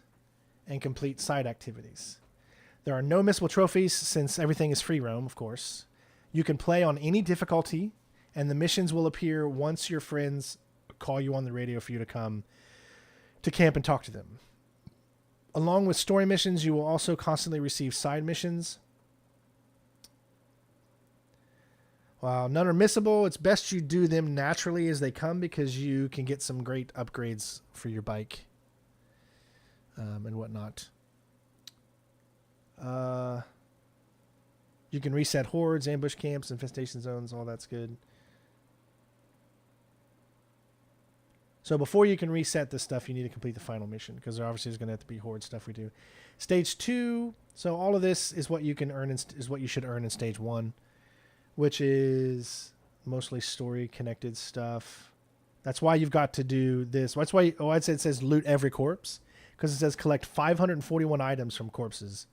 and complete side activities. There are no missable trophies since everything is free roam, of course. You can play on any difficulty, and the missions will appear once your friends call you on the radio for you to come to camp and talk to them. Along with story missions, you will also constantly receive side missions. While none are missable, it's best you do them naturally as they come because you can get some great upgrades for your bike and whatnot. You can reset hordes, ambush camps, infestation zones, all that's good. So before you can reset this stuff, you need to complete the final mission because there obviously is going to have to be horde stuff we do. Stage 2. So all of this is what you can earn is what you should earn in stage 1, which is mostly story connected stuff. That's why you've got to do this. That's why I'd say it says loot every corpse because it says collect 541 items from corpses.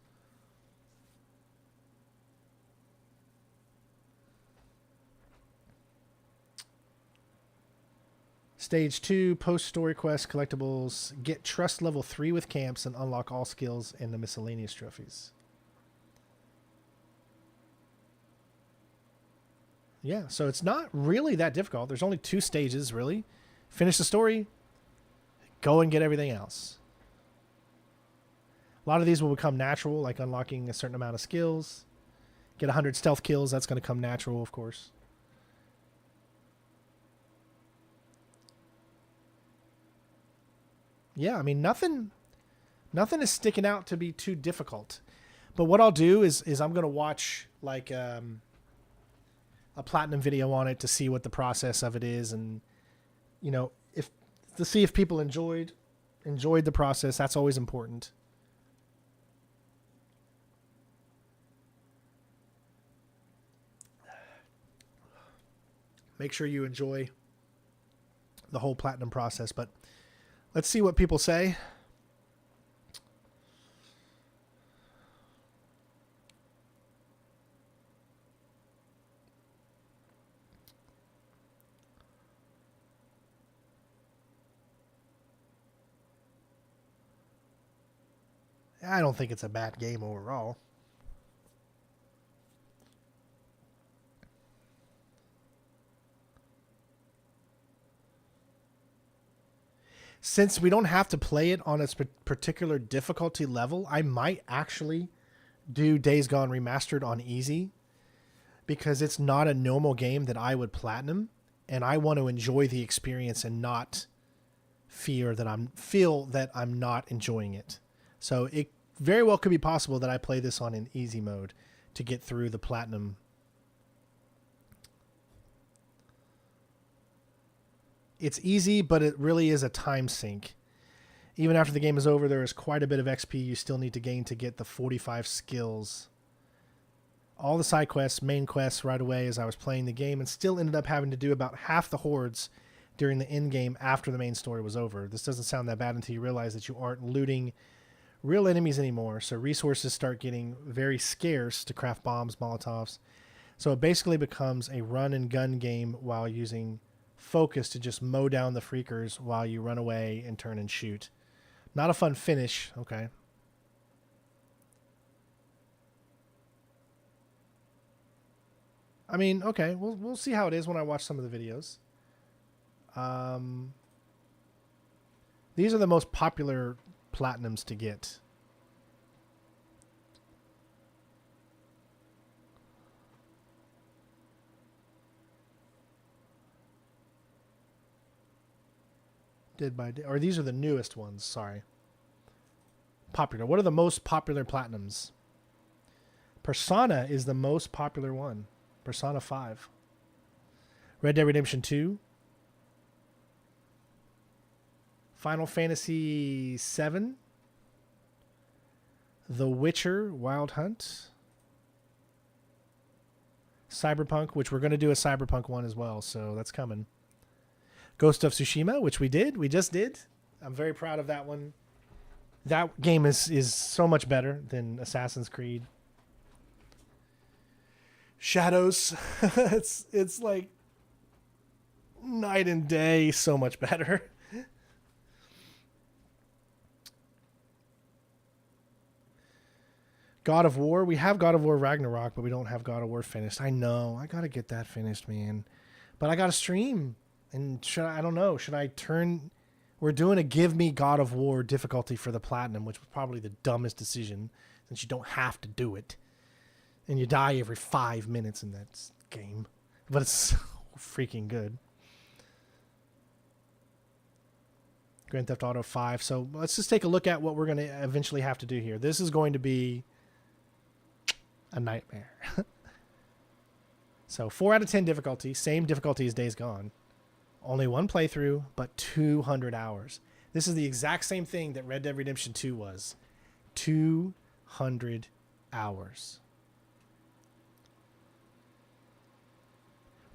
Stage 2, post-story quest collectibles. Get trust level 3 with camps and unlock all skills and the miscellaneous trophies. Yeah, so it's not really that difficult. There's only 2 stages, really. Finish the story, go and get everything else. A lot of these will become natural, like unlocking a certain amount of skills. Get 100 stealth kills, that's going to come natural, of course. Yeah, I mean, nothing is sticking out to be too difficult. But what I'll do is I'm going to watch like a platinum video on it to see what the process of it is, and you know, to see if people enjoyed the process. That's always important. make sure you enjoy the whole platinum process. But let's see what people say. I don't think it's a bad game overall. Since we don't have to play it on a particular difficulty level, I might actually do Days Gone Remastered on easy, because it's not a normal game that I would platinum, and I want to enjoy the experience and not feel that I'm not enjoying it. So it very well could be possible that I play this on an easy mode to get through the platinum. It's easy, but it really is a time sink. Even after the game is over, there is quite a bit of XP you still need to gain to get the 45 skills. All the side quests, main quests right away as I was playing the game, and still ended up having to do about half the hordes during the end game after the main story was over. This doesn't sound that bad until you realize that you aren't looting real enemies anymore, so resources start getting very scarce to craft bombs, Molotovs. So it basically becomes a run and gun game while using focus to just mow down the freakers while you run away and turn and shoot. Not a fun finish. Okay. I mean, okay, we'll see how it is when I watch some of the videos. These are the most popular platinums to get. Or these are the newest ones, sorry. Popular. What are the most popular platinums? Persona is the most popular one. Persona 5. Red Dead Redemption 2. Final Fantasy 7. The Witcher Wild Hunt. Cyberpunk, which we're going to do a Cyberpunk one as well, so that's coming. Ghost of Tsushima, which we just did. I'm very proud of that one. That game is so much better than Assassin's Creed. Shadows, it's like night and day, so much better. God of War, we have God of War Ragnarok, but we don't have God of War finished. I know, I gotta get that finished, man. But I gotta stream. And I don't know, should I turn... We're doing a give me God of War difficulty for the platinum, which was probably the dumbest decision, since you don't have to do it. And you die every 5 minutes in that game. But it's so freaking good. Grand Theft Auto 5. So let's just take a look at what we're going to eventually have to do here. This is going to be a nightmare. So 4 out of 10 difficulty. Same difficulty as Days Gone. Only one playthrough, but 200 hours. This is the exact same thing that Red Dead Redemption 2 was. 200 hours.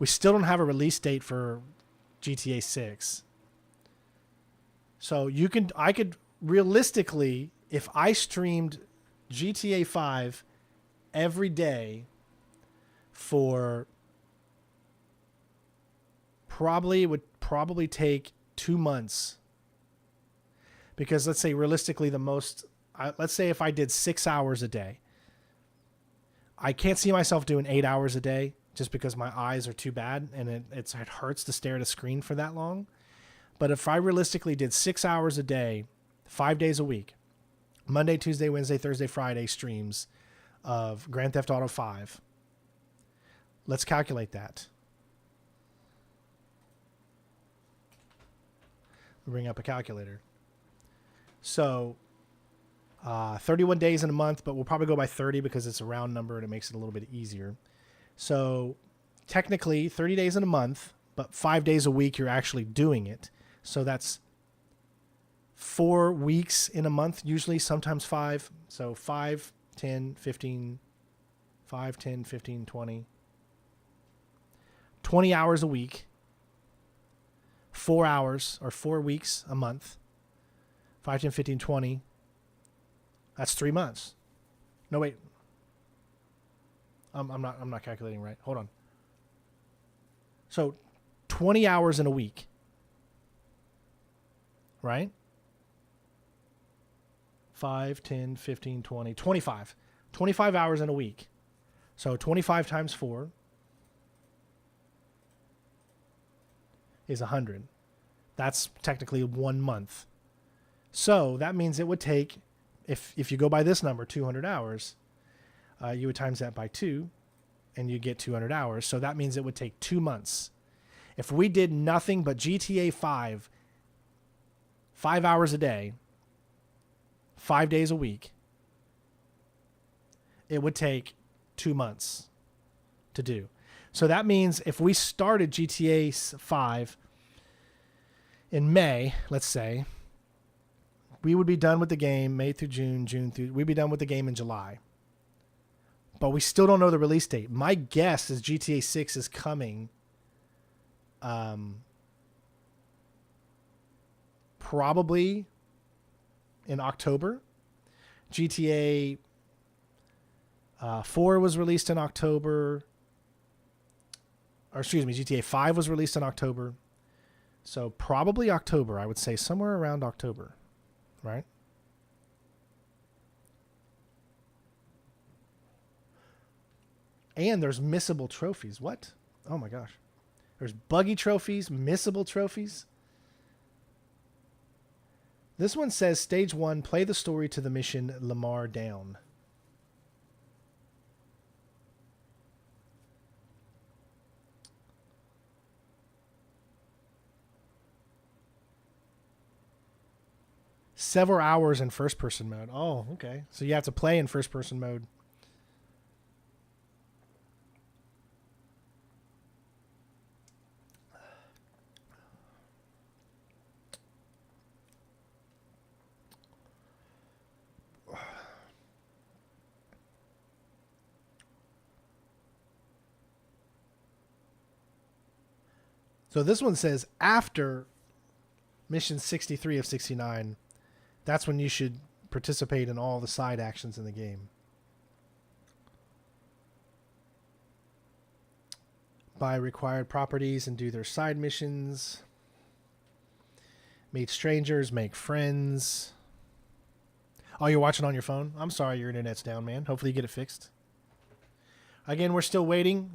We still don't have a release date for GTA 6. So I could realistically, if I streamed GTA 5 every day for... would probably take 2 months, because let's say realistically let's say if I did 6 hours a day, I can't see myself doing 8 hours a day just because my eyes are too bad and it hurts to stare at a screen for that long. But if I realistically did 6 hours a day, 5 days a week, Monday, Tuesday, Wednesday, Thursday, Friday streams of Grand Theft Auto 5, let's calculate that. Bring up a calculator. So 31 days in a month, but we'll probably go by 30 because it's a round number and it makes it a little bit easier. So technically 30 days in a month, but 5 days a week you're actually doing it. So that's 4 weeks in a month, usually, sometimes 5. So 5, 10, 15, 5, 10, 15, 20. 20 hours a week, 4 hours or 4 weeks a month, 5, 10, 15, 20. That's 3 months. No, wait. I'm not calculating right. Hold on. So 20 hours in a week. Right? 5, 10, 15, 20, 25. 25 hours in a week. So 25 times 4 is 100. That's technically 1 month. So that means it would take, if you go by this number, 200 hours, you would times that by 2, and you get 200 hours. So that means it would take 2 months. If we did nothing but GTA 5, 5 hours a day, 5 days a week, it would take 2 months to do. So that means if we started GTA 5 in May, let's say, we would be done with the game May through June, we'd be done with the game in July. But we still don't know the release date. My guess is GTA 6 is coming probably in October. GTA 4 was released in October. Or excuse me, GTA 5 was released in October. So probably October, I would say somewhere around October, right? And there's missable trophies. What? Oh my gosh. There's buggy trophies, missable trophies. This one says stage 1, play the story to the mission Lamar Down. Several hours in first person mode. Oh, okay. So you have to play in first person mode. So this one says after mission 63 of 69, that's when you should participate in all the side actions in the game. Buy required properties and do their side missions. Meet strangers, make friends. Oh, you're watching on your phone? I'm sorry your internet's down, man. Hopefully you get it fixed. Again, we're still waiting.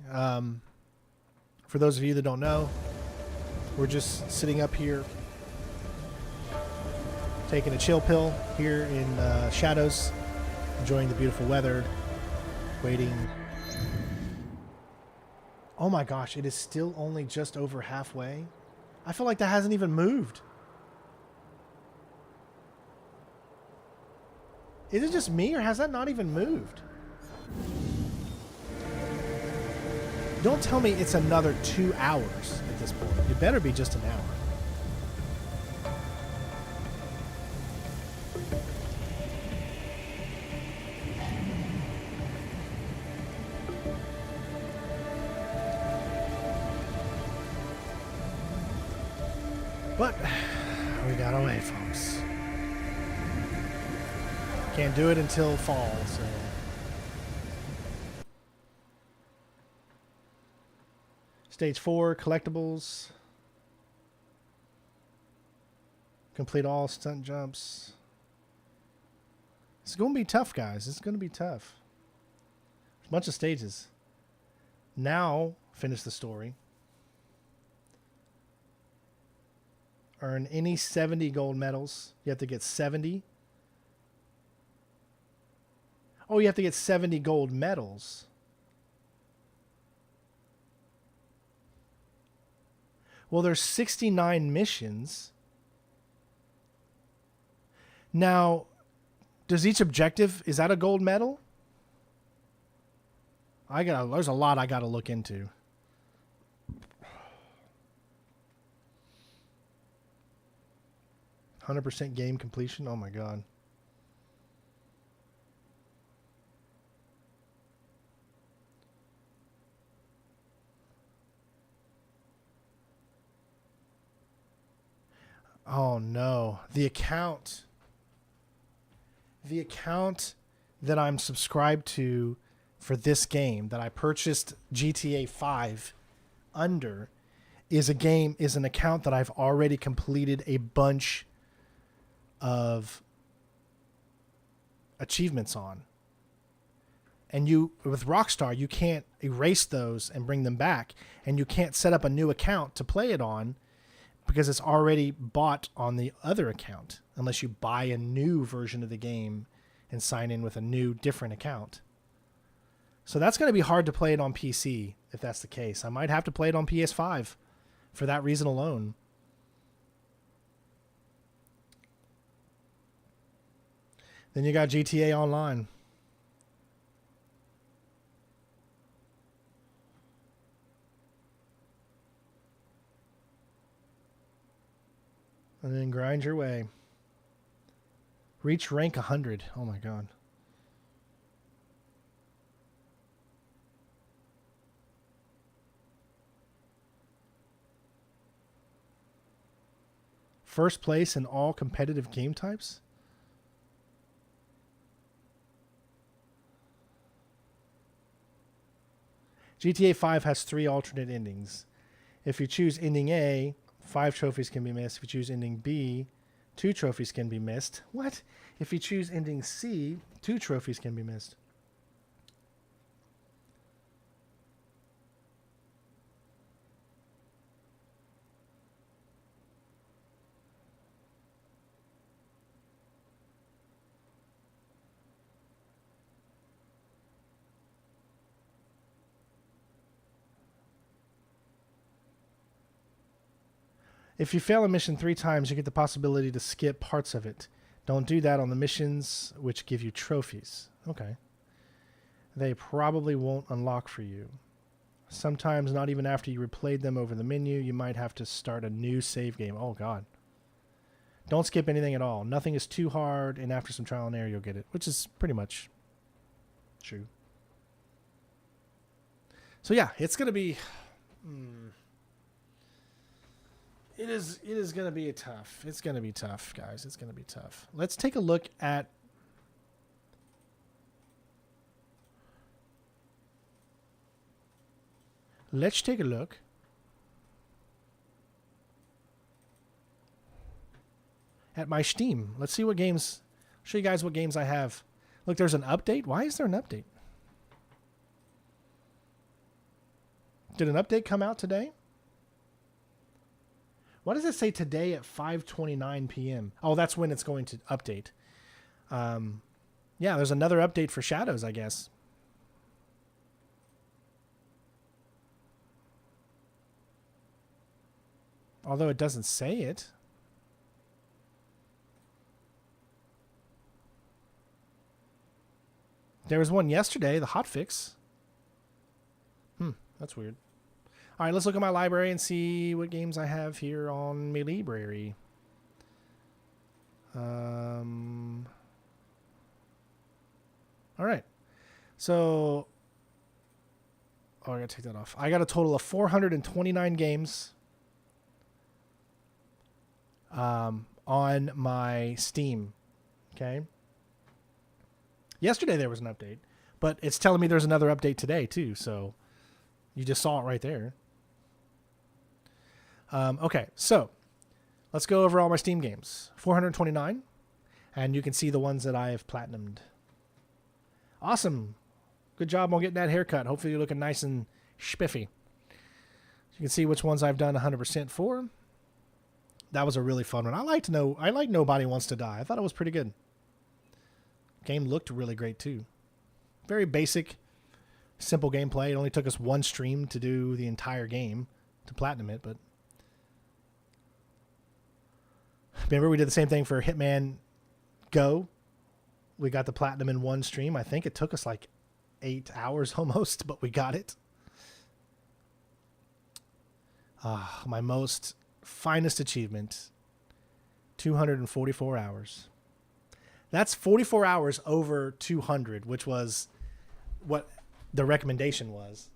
For those of you that don't know, we're just sitting up here taking a chill pill here in Shadows, enjoying the beautiful weather, waiting. Oh my gosh, it is still only just over halfway. I feel like that hasn't even moved. Is it just me, or has that not even moved? Don't tell me it's another 2 hours at this point. It better be just an hour. But we gotta wait, folks. Can't do it until fall, so. Stage 4, collectibles. Complete all stunt jumps. It's going to be tough, guys. It's going to be tough. A bunch of stages. Now, finish the story. Earn any 70 gold medals. You have to get 70. Oh, you have to get 70 gold medals. Well, there's 69 missions. Now, does each objective, is that a gold medal? There's a lot I gotta look into. %, game completion. Oh my god. Oh no. The account that I'm subscribed to for this game that I purchased GTA 5 under is an account that I've already completed a bunch of achievements on. And with Rockstar, you can't erase those and bring them back, and you can't set up a new account to play it on because it's already bought on the other account unless you buy a new version of the game and sign in with a new different account. So that's going to be hard to play it on PC if that's the case. I might have to play it on PS5 for that reason alone. Then you got GTA Online. And then grind your way. Reach rank 100. Oh my god. First place in all competitive game types? GTA 5 has 3 alternate endings. If you choose ending A, 5 trophies can be missed. If you choose ending B, 2 trophies can be missed. What? If you choose ending C, 2 trophies can be missed. If you fail a mission 3 times, you get the possibility to skip parts of it. Don't do that on the missions which give you trophies. Okay. They probably won't unlock for you. Sometimes not even after you replayed them over the menu, you might have to start a new save game. Oh god. Don't skip anything at all. Nothing is too hard, and after some trial and error you'll get it, which is pretty much true. So yeah, it's going to be... It is going to be tough. It's going to be tough, guys. It's going to be tough. Let's take a look at... Let's take a look at my Steam. Let's see what games... I'll show you guys what games I have. Look, there's an update. Why is there an update? Did an update come out today? What does it say today at 5:29 p.m.? Oh, that's when it's going to update. Yeah, there's another update for Shadows, I guess. Although it doesn't say it. There was one yesterday, the hotfix. That's weird. All right, let's look at my library and see what games I have here on my library. All right. So, I gotta take that off. I got a total of 429 games on my Steam. Okay. Yesterday there was an update, but it's telling me there's another update today too. So, you just saw it right there. Okay, so let's go over all my Steam games. 429, and you can see the ones that I have platinumed. Awesome. Good job on getting that haircut. Hopefully you're looking nice and spiffy. You can see which ones I've done 100% for. That was a really fun one. I like Nobody Wants to Die. I thought it was pretty good. Game looked really great too. Very basic, simple gameplay. It only took us one stream to do the entire game, to platinum it, but... Remember, we did the same thing for Hitman Go. We got the platinum in one stream. I think it took us like 8 hours almost, but we got it. My most finest achievement, 244 hours. That's 44 hours over 200, which was what the recommendation was.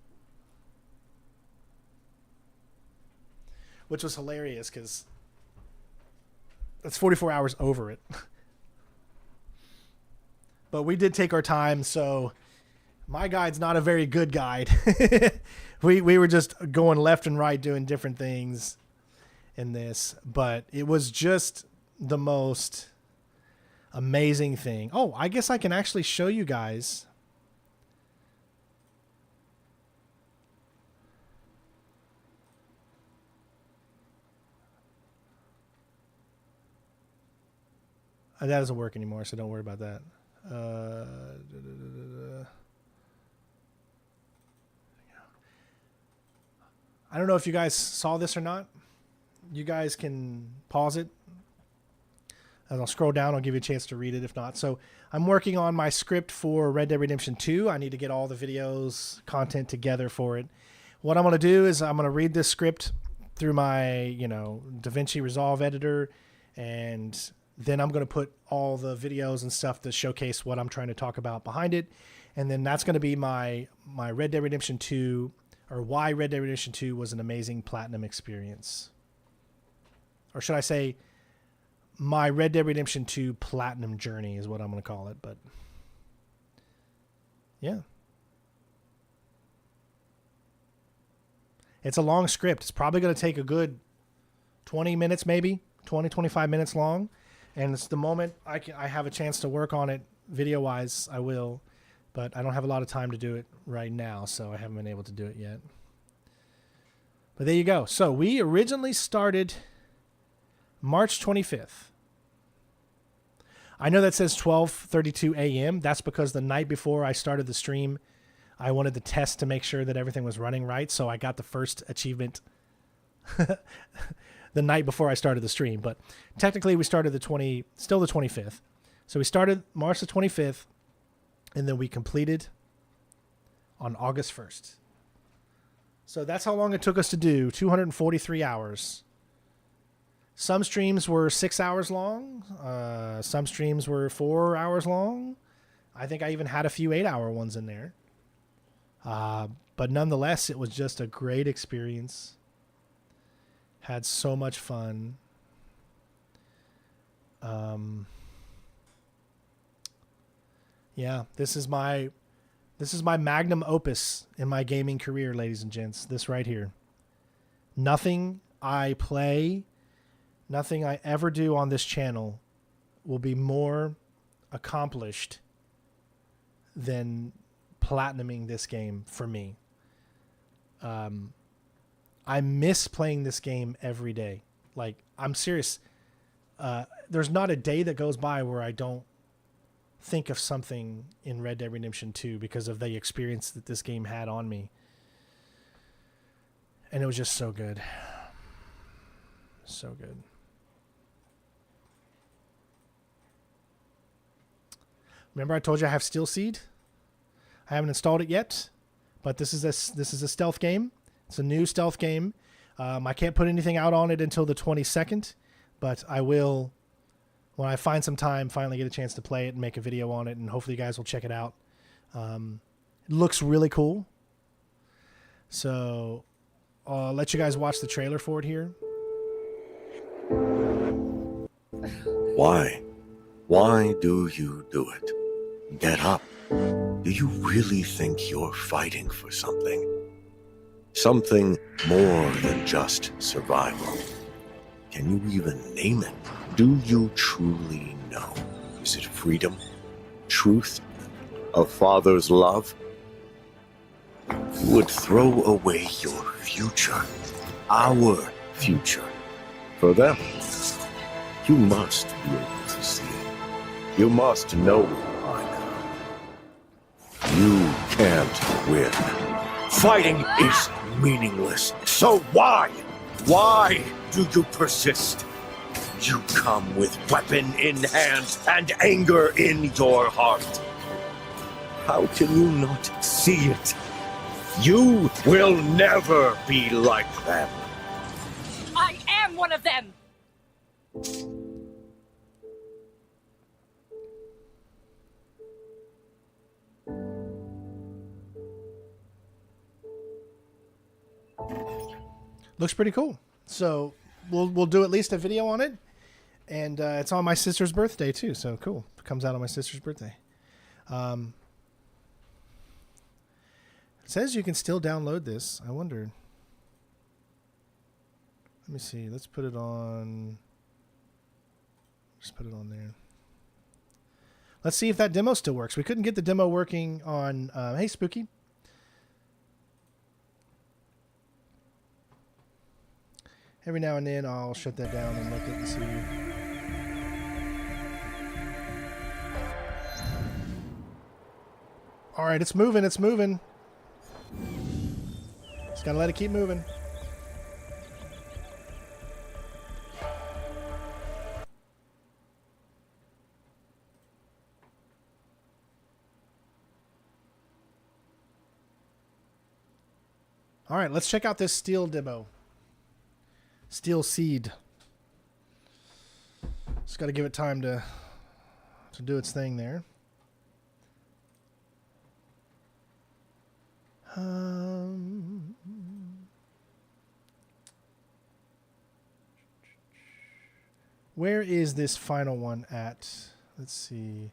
Which was hilarious because That's 44 hours over it. But we did take our time, so my guide's not a very good guide. we were just going left and right doing different things in this, but it was just the most amazing thing. Oh, I guess I can actually show you guys. That doesn't work anymore, so don't worry about that. I don't know if you guys saw this or not. You guys can pause it. As I'll scroll down, I'll give you a chance to read it if not. So I'm working on my script for Red Dead Redemption 2. I need to get all the videos, content together for it. What I'm going to do is I'm going to read this script through my, DaVinci Resolve editor, and then I'm going to put all the videos and stuff to showcase what I'm trying to talk about behind it. And then that's going to be my Red Dead Redemption 2, or why Red Dead Redemption 2 was an amazing platinum experience. Or should I say, my Red Dead Redemption 2 platinum journey is what I'm going to call it. But yeah. It's a long script. It's probably going to take a good 20 minutes, maybe 20, 25 minutes long. And it's the moment I have a chance to work on it video-wise, I will. But I don't have a lot of time to do it right now, so I haven't been able to do it yet. But there you go. So we originally started March 25th. I know that says 12:32 a.m. That's because the night before I started the stream, I wanted to test to make sure that everything was running right. So I got the first achievement the night before I started the stream. But technically we started still the 25th. So we started March the 25th, and then we completed on August 1st. So that's how long it took us to do, 243 hours. Some streams were 6 hours long. Some streams were 4 hours long. I think I even had a few 8-hour ones in there. But nonetheless, it was just a great experience. Had so much fun. Yeah, this is my magnum opus in my gaming career, ladies and gents. This right here. Nothing I play, nothing I ever do on this channel will be more accomplished than platinuming this game for me. I miss playing this game every day. Like, I'm serious. There's not a day that goes by where I don't think of something in Red Dead Redemption 2 because of the experience that this game had on me. And it was just so good. So good. Remember I told you I have Steel Seed? I haven't installed it yet, but this is a stealth game. It's a new stealth game. I can't put anything out on it until the 22nd, but I will, when I find some time, finally get a chance to play it and make a video on it, and hopefully you guys will check it out. It looks really cool. So I'll let you guys watch the trailer for it here. Why? Why do you do it? Get up. Do you really think you're fighting for something? Something more than just survival. Can you even name it? Do you truly know? Is it freedom? Truth? A father's love? You would throw away your future, our future, for them. You must be able to see it. You must know it by now. You can't win. Fighting is meaningless. So why? Why do you persist? You come with weapon in hand and anger in your heart. How can you not see it? You will never be like them. I am one of them! Looks pretty cool. So we'll do at least a video on it, And it's on my sister's birthday, too, so cool. It comes out on my sister's birthday. It says you can still download this. I wondered. Let me see. Let's put it on. Just put it on there. Let's see if that demo still works. We couldn't get the demo working on... hey, Spooky. Every now and then I'll shut that down and look at it and see. All right, it's moving. It's moving. Just got to let it keep moving. All right, let's check out this steel demo. Steel seed. Just got to give it time to do its thing there. Where is this final one at? Let's see.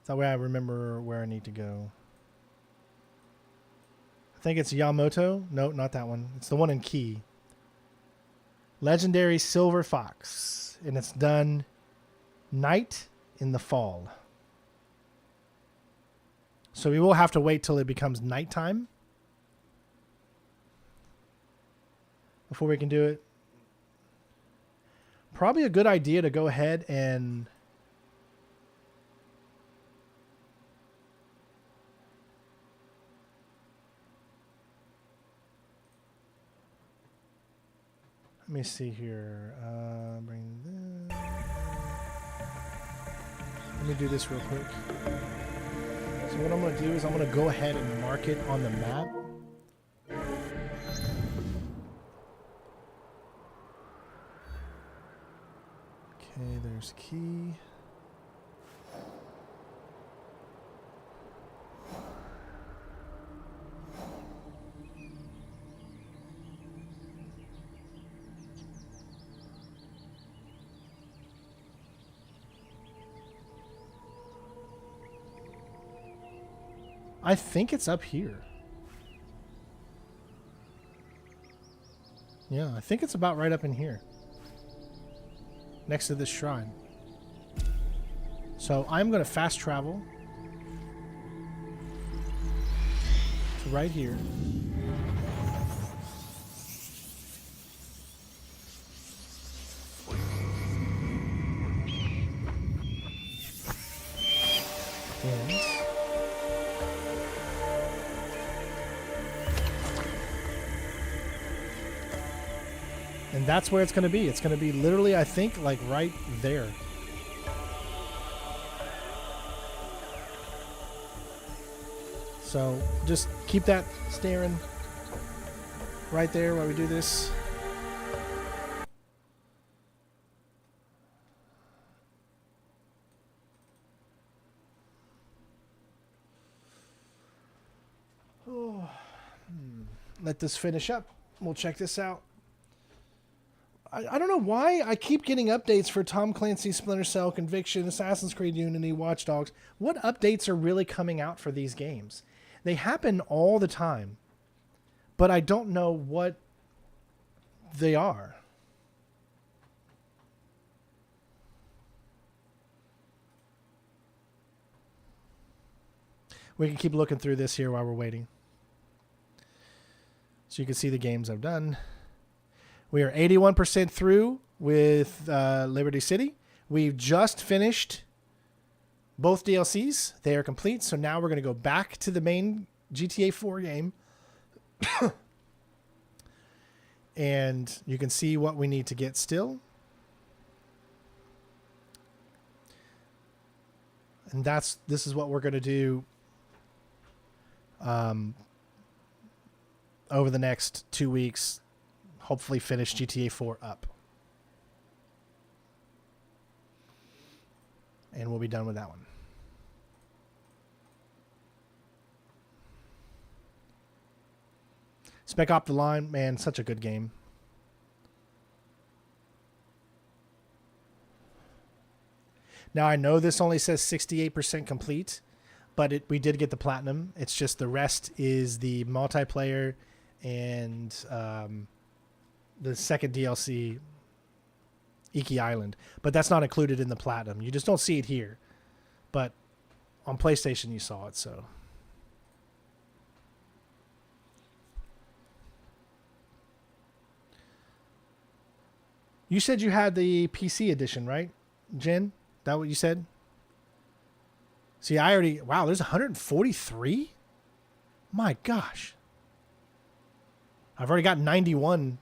That way I remember where I need to go. I think it's Yamamoto. No, not that one. It's the one in Key. Legendary Silver Fox. And it's done night in the fall. So we will have to wait till it becomes nighttime before we can do it. Probably a good idea to go ahead and let me see here. Bring this. Let me do this real quick. So what I'm going to do is I'm going to go ahead and mark it on the map. Okay, there's Key. I think it's up here. Yeah, I think it's about right up in here. Next to this shrine. So I'm going to fast travel to right here. And that's where it's going to be. It's going to be literally, I think, like right there. So just keep that staring right there while we do this. Oh. Let this finish up. We'll check this out. I don't know why I keep getting updates for Tom Clancy's Splinter Cell, Conviction, Assassin's Creed Unity, Watch Dogs. What updates are really coming out for these games? They happen all the time, but I don't know what they are. We can keep looking through this here while we're waiting. So you can see the games I've done. We are 81% through with Liberty City. We've just finished both DLCs. They are complete. So now we're going to go back to the main GTA 4 game. And you can see what we need to get still. And this is what we're going to do over the next 2 weeks. Hopefully finish GTA 4 up. And we'll be done with that one. Spec Op the Line, man, such a good game. Now, I know this only says 68% complete, but we did get the platinum. It's just the rest is the multiplayer and the second DLC, Iki Island. But that's not included in the platinum. You just don't see it here. But on PlayStation, you saw it, so... You said you had the PC edition, right, Jen? That what you said? See, I already... Wow, there's 143? My gosh. I've already got 91.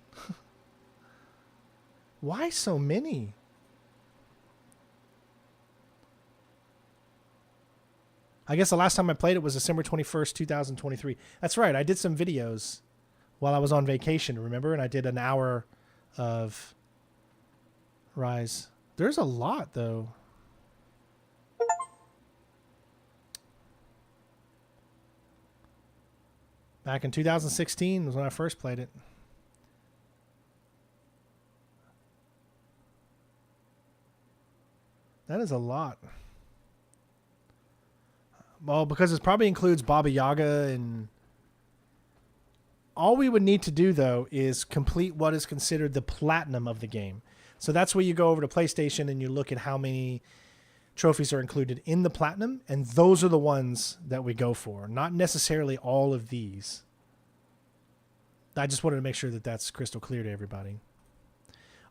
Why so many? I guess the last time I played it was December 21st, 2023. That's right. I did some videos while I was on vacation, remember? And I did an hour of... Rise. There's a lot, though. Back in 2016 was when I first played it. That is a lot. Well, because it probably includes Baba Yaga and... All we would need to do, though, is complete what is considered the platinum of the game. So that's where you go over to PlayStation and you look at how many trophies are included in the platinum, and those are the ones that we go for, not necessarily all of these. I just wanted to make sure that that's crystal clear to everybody.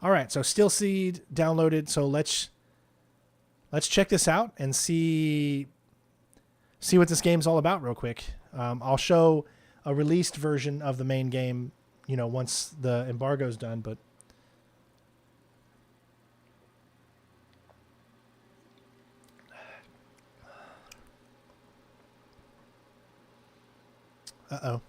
All right, so Steel Seed downloaded. So let's check this out and see what this game's all about real quick. I'll show a released version of the main game, you know, once the embargo's done, but uh-oh.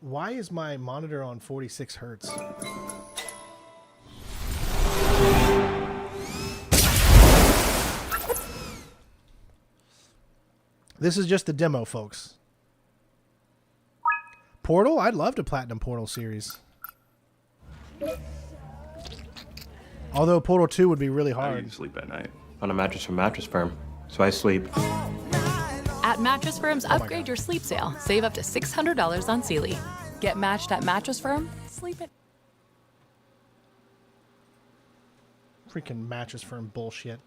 Why is my monitor on 46 hertz? This is just the demo, folks. Portal? I'd love to platinum Portal series. Although Portal 2 would be really hard. How do you sleep at night? On a mattress from Mattress Firm. So I sleep. At Mattress Firm's Upgrade Your Sleep sale, save up to $600 on Sealy. Get matched at Mattress Firm. Sleep it. Freaking Mattress Firm bullshit.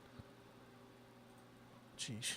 Jeez.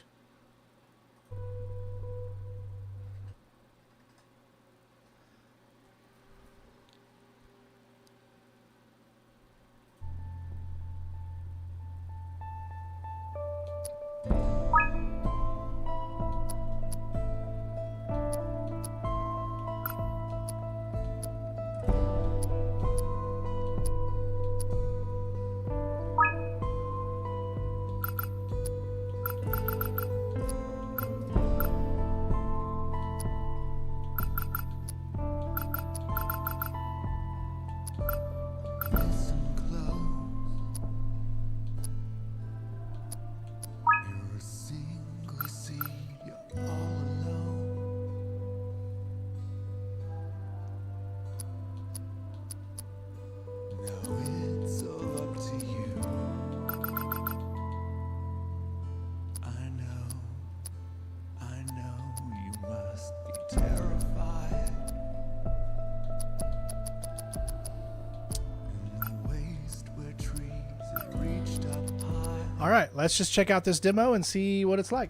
All right, let's just check out this demo and see what it's like.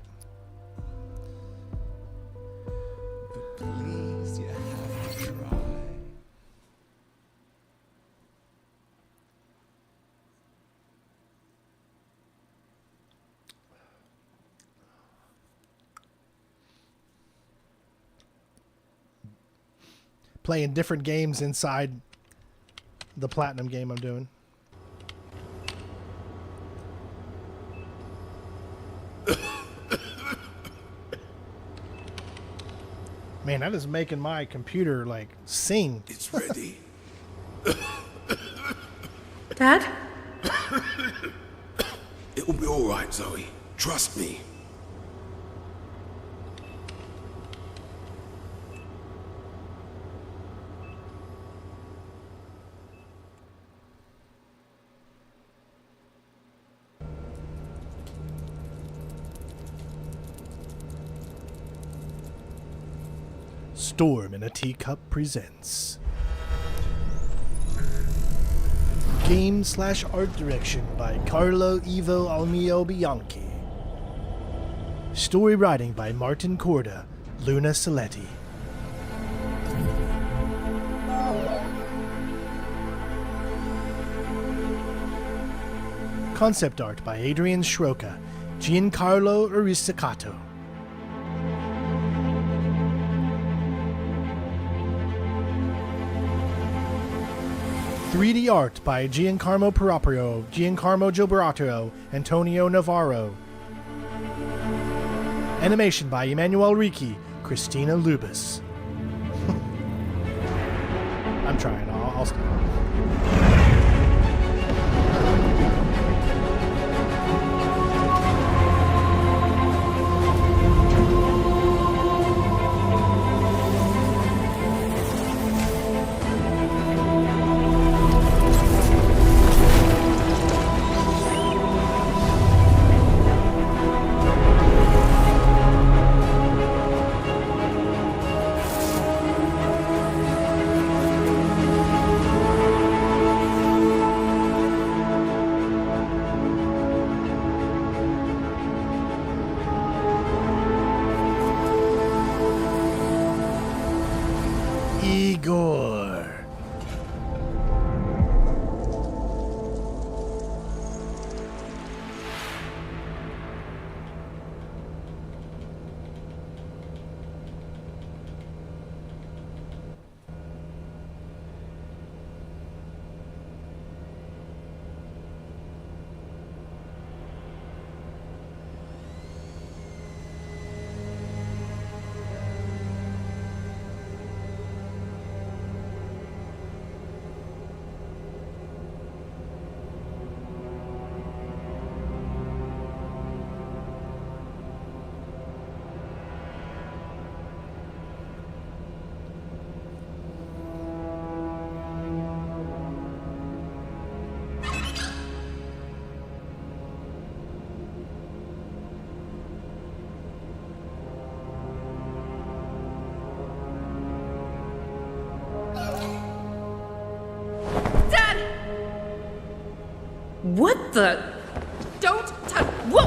Please, you have to try. Playing different games inside the platinum game I'm doing. Man, that is making my computer like sing. It's ready. Dad? It will be all right, Zoe. Trust me. Storm in a Teacup presents Game/art direction by Carlo Ivo Almio Bianchi. Story writing by Martin Corda, Luna Saletti. Concept art by Adrian Schroca, Giancarlo Aristicato. '3D art by Giancarlo Proprio, Giancarlo Gilberto, Antonio Navarro. Animation by Emanuele Ricci, Christina Lubis. I'm trying. I'll stop. Igor. What the? Don't touch. Whoa!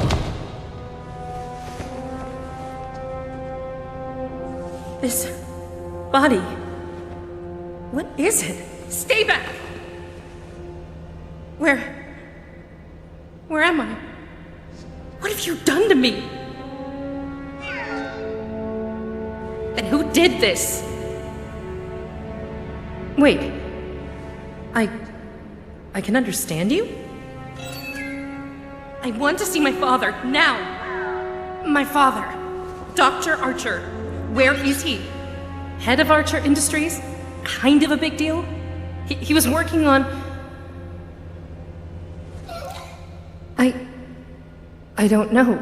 This body. What is it? Stay back! Where am I? What have you done to me? And who did this? Wait. I can understand you? I want to see my father, now! My father, Dr. Archer. Where is he? Head of Archer Industries? Kind of a big deal? He was working on... I don't know.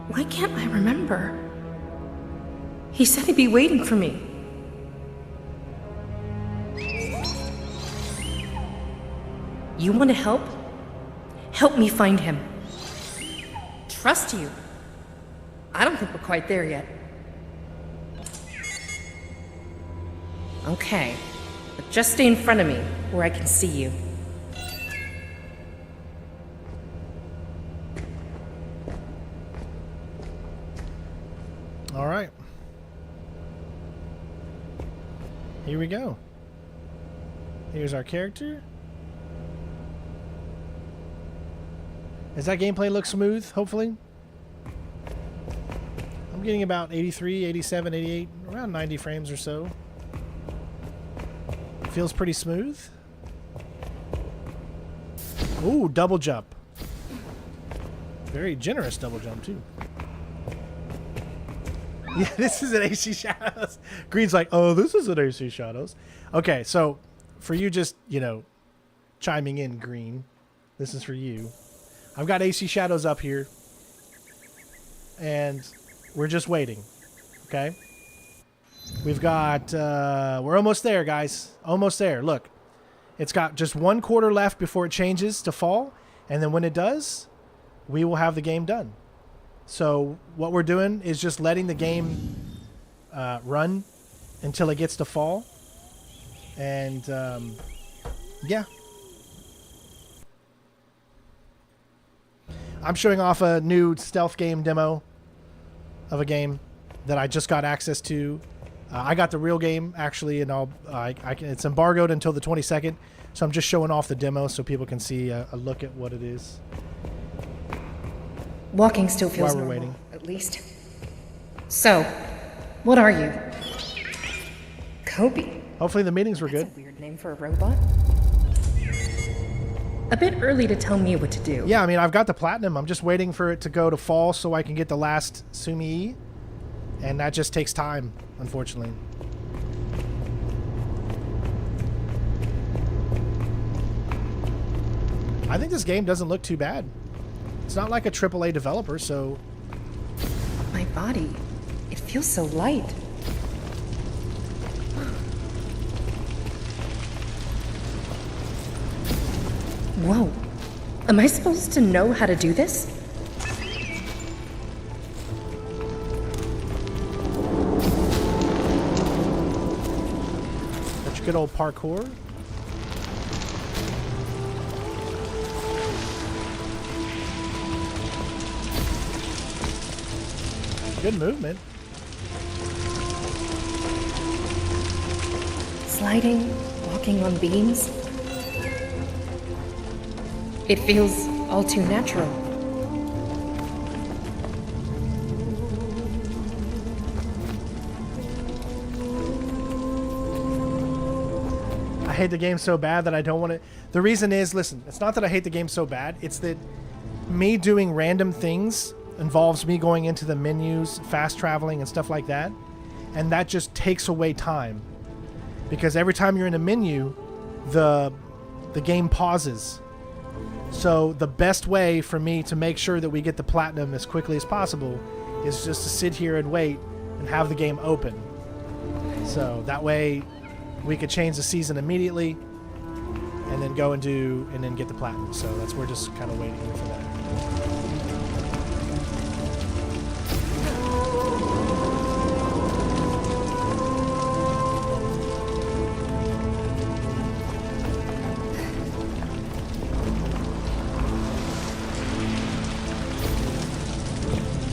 Why can't I remember? He said he'd be waiting for me. You want to help? Help me find him. Trust you. I don't think we're quite there yet. Okay, but just stay in front of me where I can see you. All right. Here we go. Here's our character. Does that gameplay look smooth, hopefully? I'm getting about 83, 87, 88, around 90 frames or so. Feels pretty smooth. Ooh, double jump. Very generous double jump, too. Yeah, this is an AC Shadows. Green's like, oh, this is an AC Shadows. Okay, so for you just, chiming in, Green, this is for you. I've got AC Shadows up here, and we're just waiting, okay? We've got, we're almost there, guys. Almost there. Look, it's got just 1/4 left before it changes to fall, and then when it does, we will have the game done. So what we're doing is just letting the game run until it gets to fall. And yeah. I'm showing off a new stealth game demo of a game that I just got access to. I got the real game actually, and it's embargoed until the 22nd. So I'm just showing off the demo so people can see a look at what it is. Walking still feels While we're normal, waiting. at least. So, what are you? Kobe. Hopefully the meetings were good. That's a weird name for a robot. A bit early to tell me what to do. Yeah, I mean, I've got the platinum. I'm just waiting for it to go to fall so I can get the last Sumi. And that just takes time, unfortunately. I think this game doesn't look too bad. It's not like a AAA developer, so... My body, it feels so light. Whoa. Am I supposed to know how to do this? That's good old parkour. Good movement. Sliding, walking on beams. It feels all too natural. I hate the game so bad that I don't want to... The reason is, listen, it's not that I hate the game so bad. It's that me doing random things involves me going into the menus, fast traveling, and stuff like that. And that just takes away time. Because every time you're in a menu, the game pauses. So the best way for me to make sure that we get the platinum as quickly as possible is just to sit here and wait and have the game open. So that way we could change the season immediately and then go and then get the platinum. So we're just kind of waiting for that.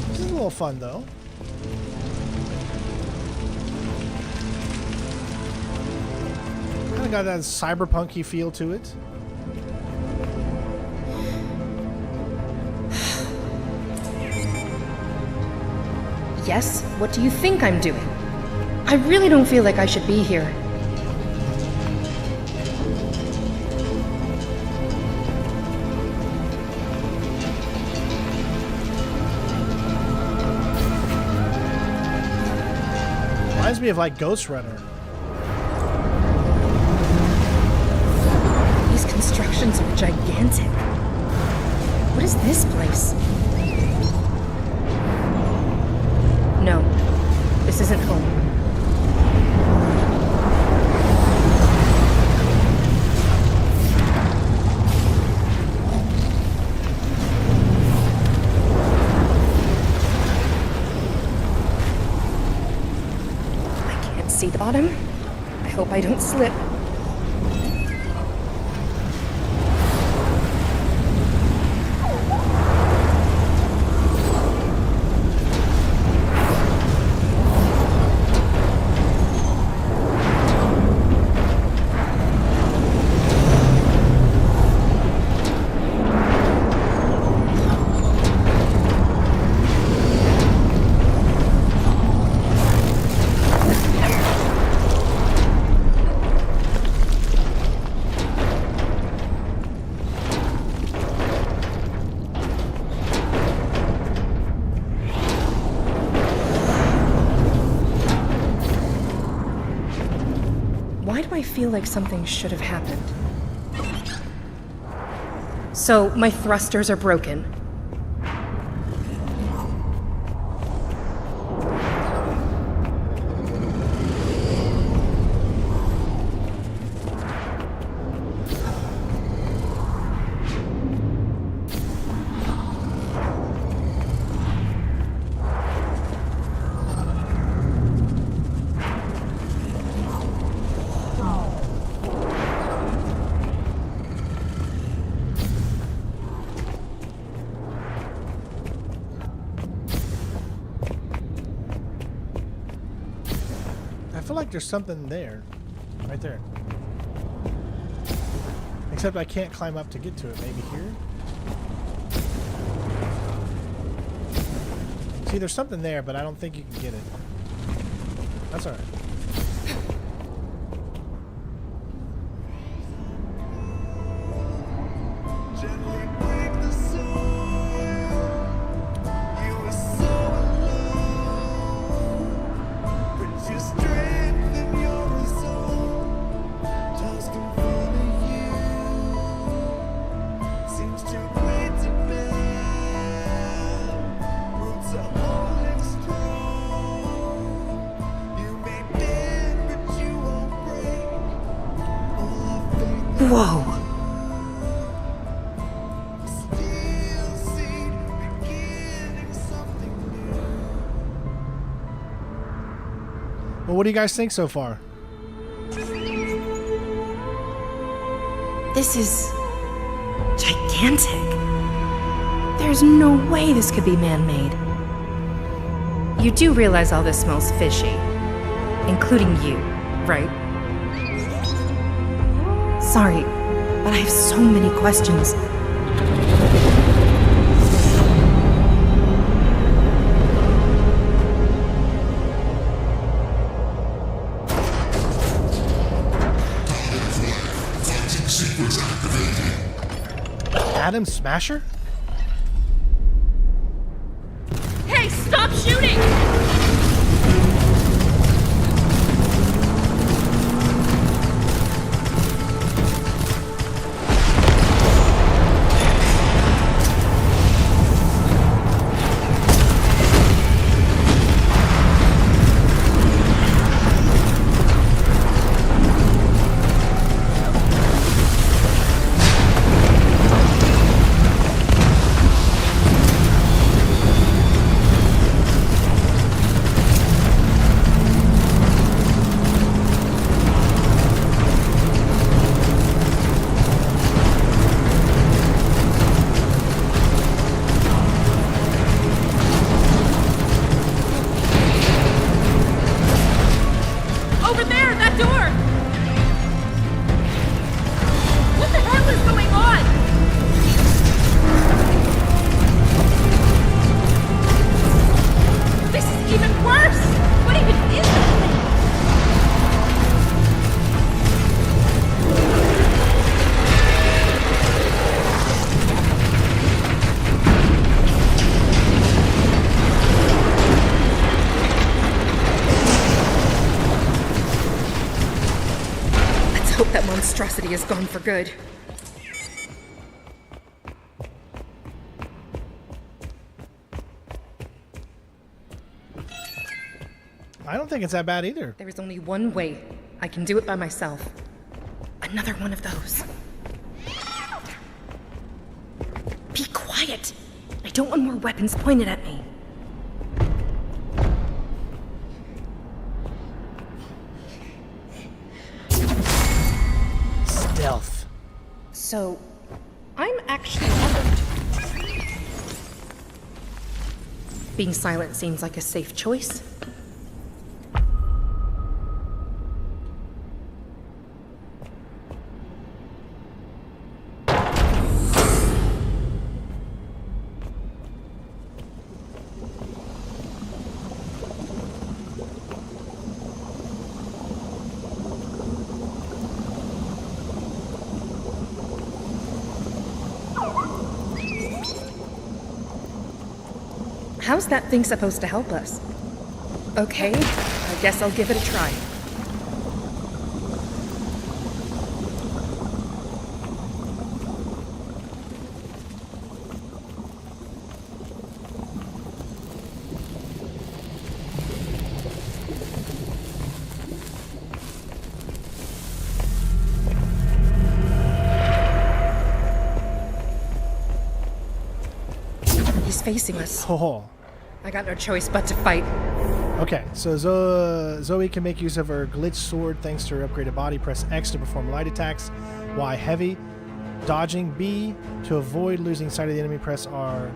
This is a little fun though. Kind of got that cyberpunky feel to it. Yes? What do you think I'm doing? I really don't feel like I should be here. Reminds me of like Ghost Runner. These constructions are gigantic. What is this place? No, this isn't home. I can't see the bottom. I hope I don't slip. Why do I feel like something should have happened? So, my thrusters are broken. feel like there's something there. Right there. Except I can't climb up to get to it. Maybe here? See, there's something there, but I don't think you can get it. That's alright. Whoa. Well, what do you guys think so far? This is gigantic. There's no way this could be man-made. You do realize all this smells fishy, including you, right? Sorry, but I have so many questions. Adam Smasher? Hey, stop shooting! Monstrosity is gone for good. I don't think it's that bad either. There is only one way. I can do it by myself. Another one of those. Be quiet! I don't want more weapons pointed at me. Stealth. So, I'm actually armed. Being silent seems like a safe choice. How's that thing supposed to help us? Okay, I guess I'll give it a try. He's facing us. Oh. I got no choice but to fight. Okay, so Zoe can make use of her glitch sword thanks to her upgraded body. Press X to perform light attacks. Y, heavy. Dodging. B, to avoid losing sight of the enemy, press R.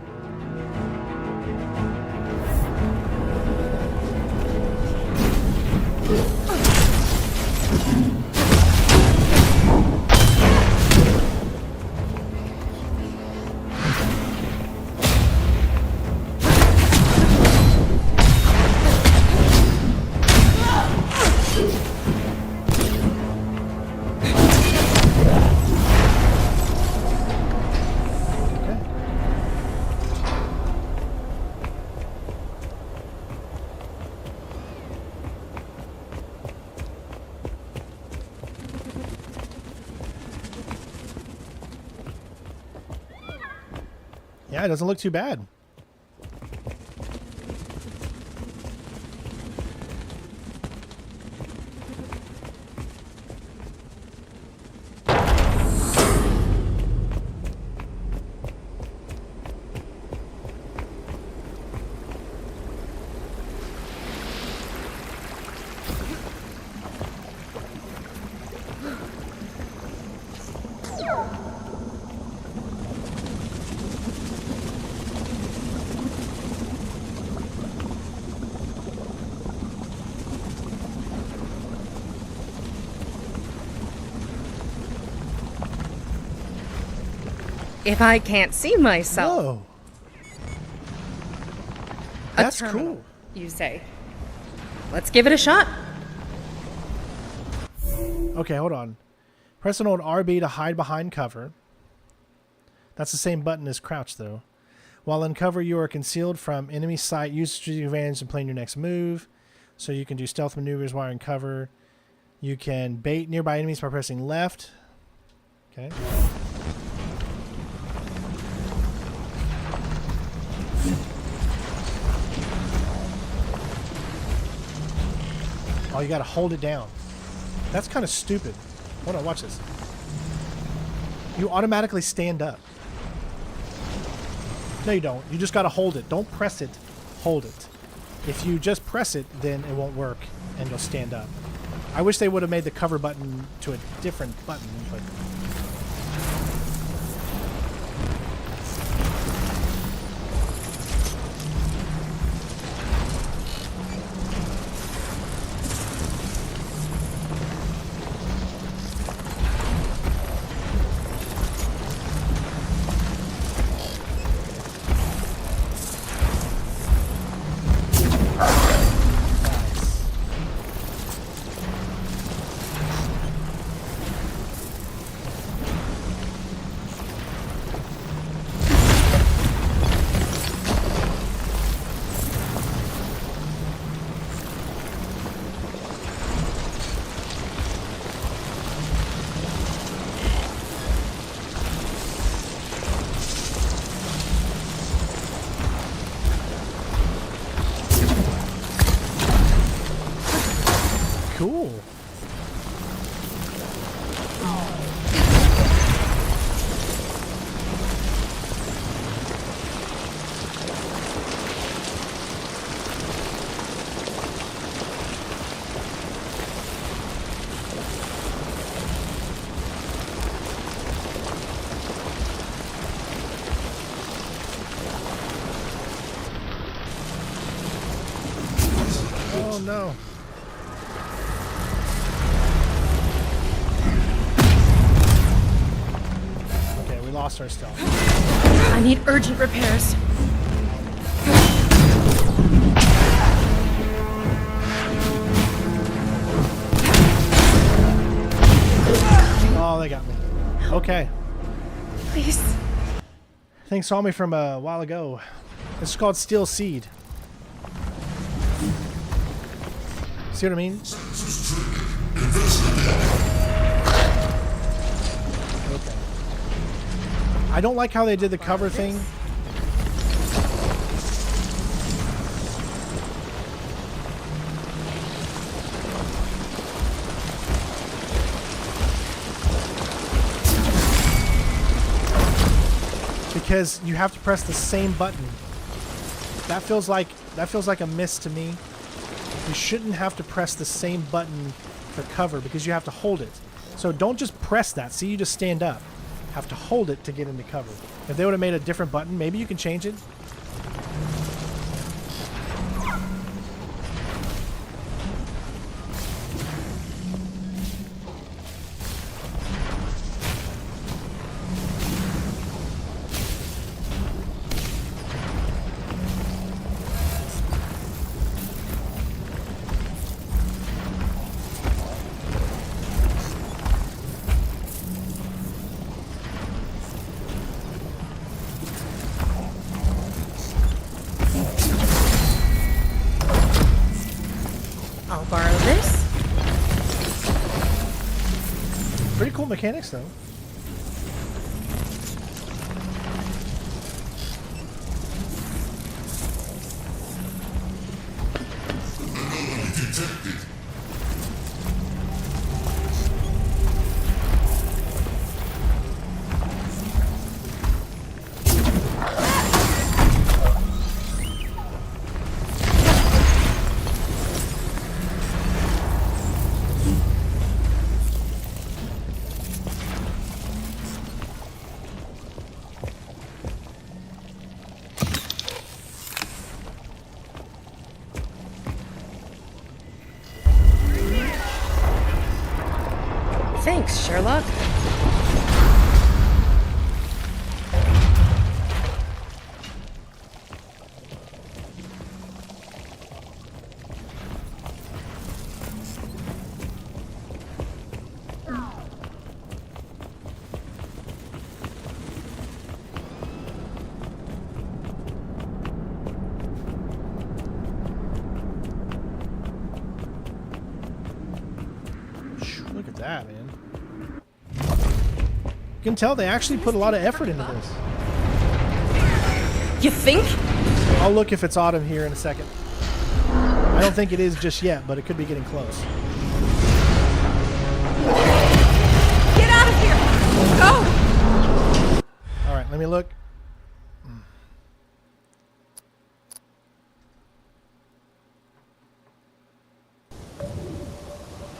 Yeah, it doesn't look too bad. If I can't see myself. Whoa. That's terminal, cool. You say. Let's give it a shot. Okay, hold on. Press and hold RB to hide behind cover. That's the same button as crouch, though. While in cover, you are concealed from enemy sight. Use strategic advantage in playing your next move. So you can do stealth maneuvers while in cover. You can bait nearby enemies by pressing left. Okay. Oh, you gotta hold it down. That's kind of stupid. Hold on, watch this. You automatically stand up. No, you don't. You just gotta hold it. Don't press it. Hold it. If you just press it, then it won't work, and you'll stand up. I wish they would have made the cover button to a different button, but... Cool. Oh no. Lost our stealth. I need urgent repairs. Oh, they got me. Okay. Please. Thing saw me from a while ago. This is called Steel Seed. See what I mean? Okay. I don't like how they did the cover thing. Because you have to press the same button. That feels like a miss to me. You shouldn't have to press the same button for cover because you have to hold it. So don't just press that. See, you just stand up. Have to hold it to get into cover. If they would have made a different button, maybe you can change it. I'll borrow this. Pretty cool mechanics, though. Thanks, Sherlock. Look at that, man. You can tell they actually put a lot of effort into this. You think? I'll look if it's autumn here in a second. I don't think it is just yet, but it could be getting close. Get out of here! Go! Alright, let me look.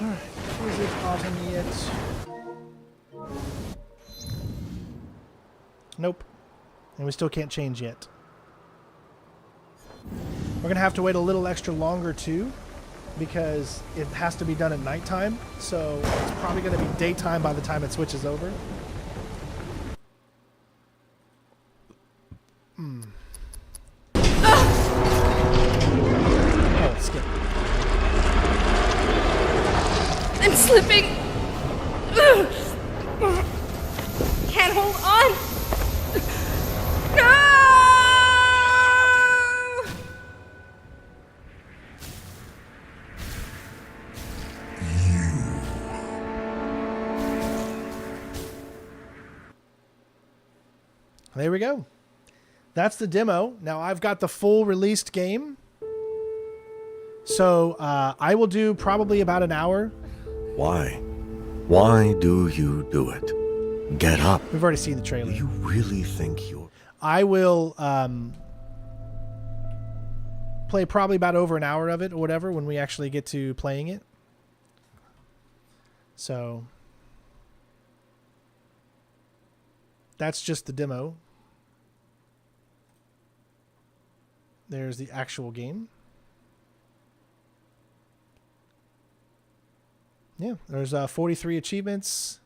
Alright, is it autumn yet? Nope. And we still can't change yet. We're going to have to wait a little extra longer too, because it has to be done at nighttime, so it's probably going to be daytime by the time it switches over. Oh, skip. I'm slipping! Can't hold on! No! There we go. That's the demo. Now I've got the full released game. So I will do probably about an hour. Why? Why do you do it? Get up. We've already seen the trailer. Do you really think you're... I will play probably about over an hour of it or whatever when we actually get to playing it. So that's just the demo. There's the actual game. Yeah, there's 43 achievements.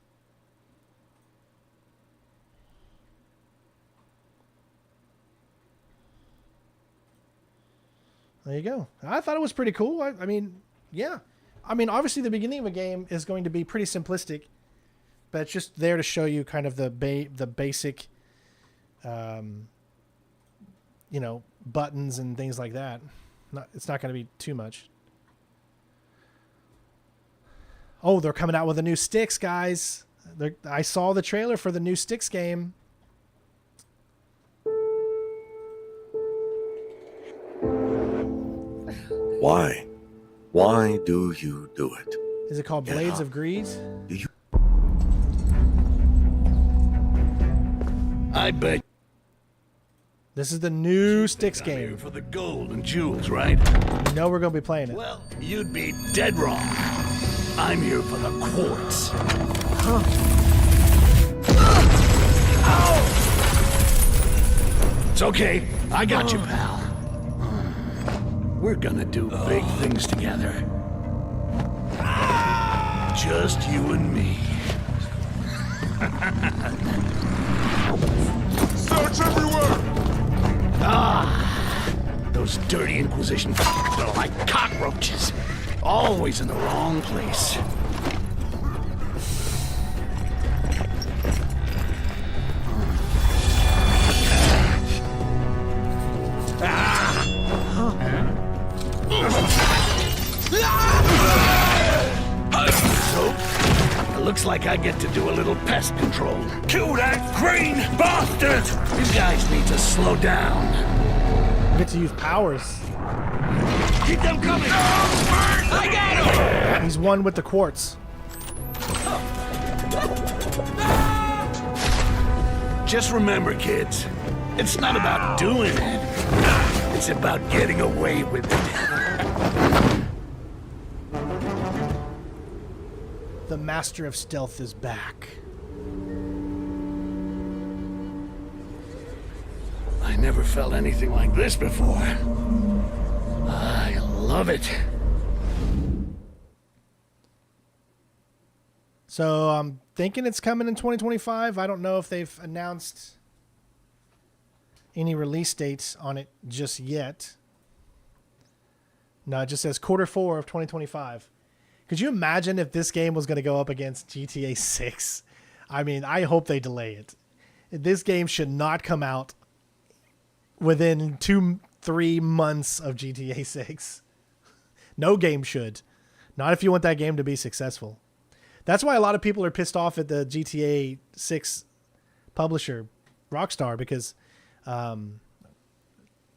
There you go. I thought it was pretty cool. I mean, yeah. I mean, obviously the beginning of a game is going to be pretty simplistic, but it's just there to show you kind of the basic, you know, buttons and things like that. It's not going to be too much. Oh, they're coming out with a new Styx, guys. I saw the trailer for the new Styx game. Why? Why do you do it? Is it called Get Blades up. of Greed? Do you... I bet. This is the new Styx game. For the gold and jewels, right? You know we're going to be playing it. Well, you'd be dead wrong. I'm here for the quartz. It's okay. I got you, pal. We're gonna do big things together. Just you and me. Search everywhere! Those dirty Inquisition are like cockroaches. Always in the wrong place. So, it looks like I get to do a little pest control. Kill that green bastard! You guys need to slow down. You get to use powers. Keep them coming! I got him! He's one with the quartz. Just remember, kids, it's not about doing it. It's about getting away with it. The Master of Stealth is back. I never felt anything like this before. I love it. So I'm thinking it's coming in 2025. I don't know if they've announced any release dates on it just yet. No, it just says Q4 of 2025. Could you imagine if this game was going to go up against GTA 6? I mean, I hope they delay it. This game should not come out within 2-3 months of GTA 6. No game should. Not if you want that game to be successful. That's why a lot of people are pissed off at the GTA 6 publisher, Rockstar, because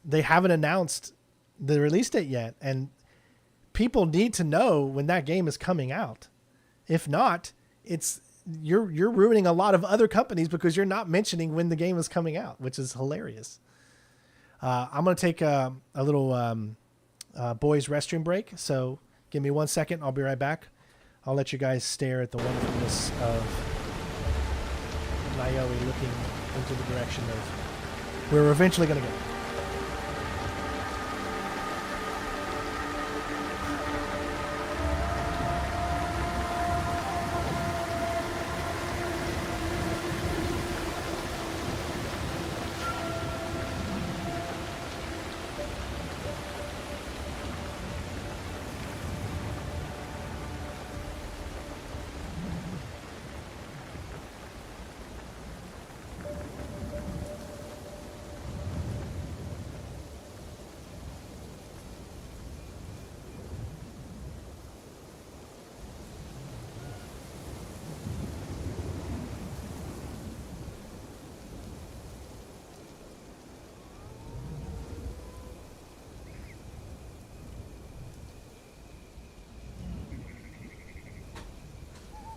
they haven't announced the release date yet. And people need to know when that game is coming out. If not, you're ruining a lot of other companies because you're not mentioning when the game is coming out, which is hilarious. I'm going to take a little boys' restroom break. So give me 1 second. I'll be right back. I'll let you guys stare at the wonderfulness of Naoe looking into the direction of where we're eventually going to go.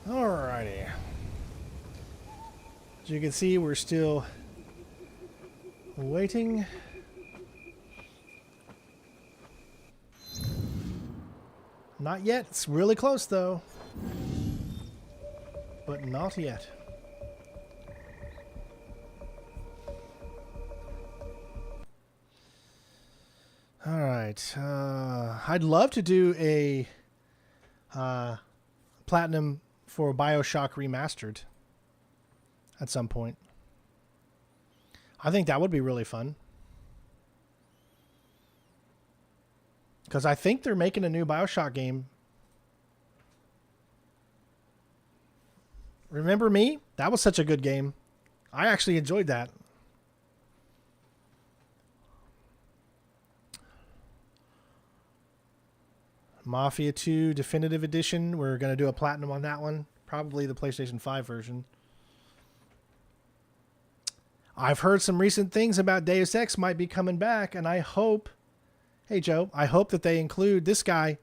Alrighty. As you can see, we're still waiting. Not yet. It's really close, though. But not yet. Alright. I'd love to do a platinum for BioShock Remastered at some point. I think that would be really fun. Because I think they're making a new BioShock game. Remember Me? That was such a good game. I actually enjoyed that. Mafia 2 Definitive Edition. We're going to do a platinum on that one. Probably the PlayStation 5 version. I've heard some recent things about Deus Ex might be coming back, and I hope... Hey, Joe, I hope that they include this guy.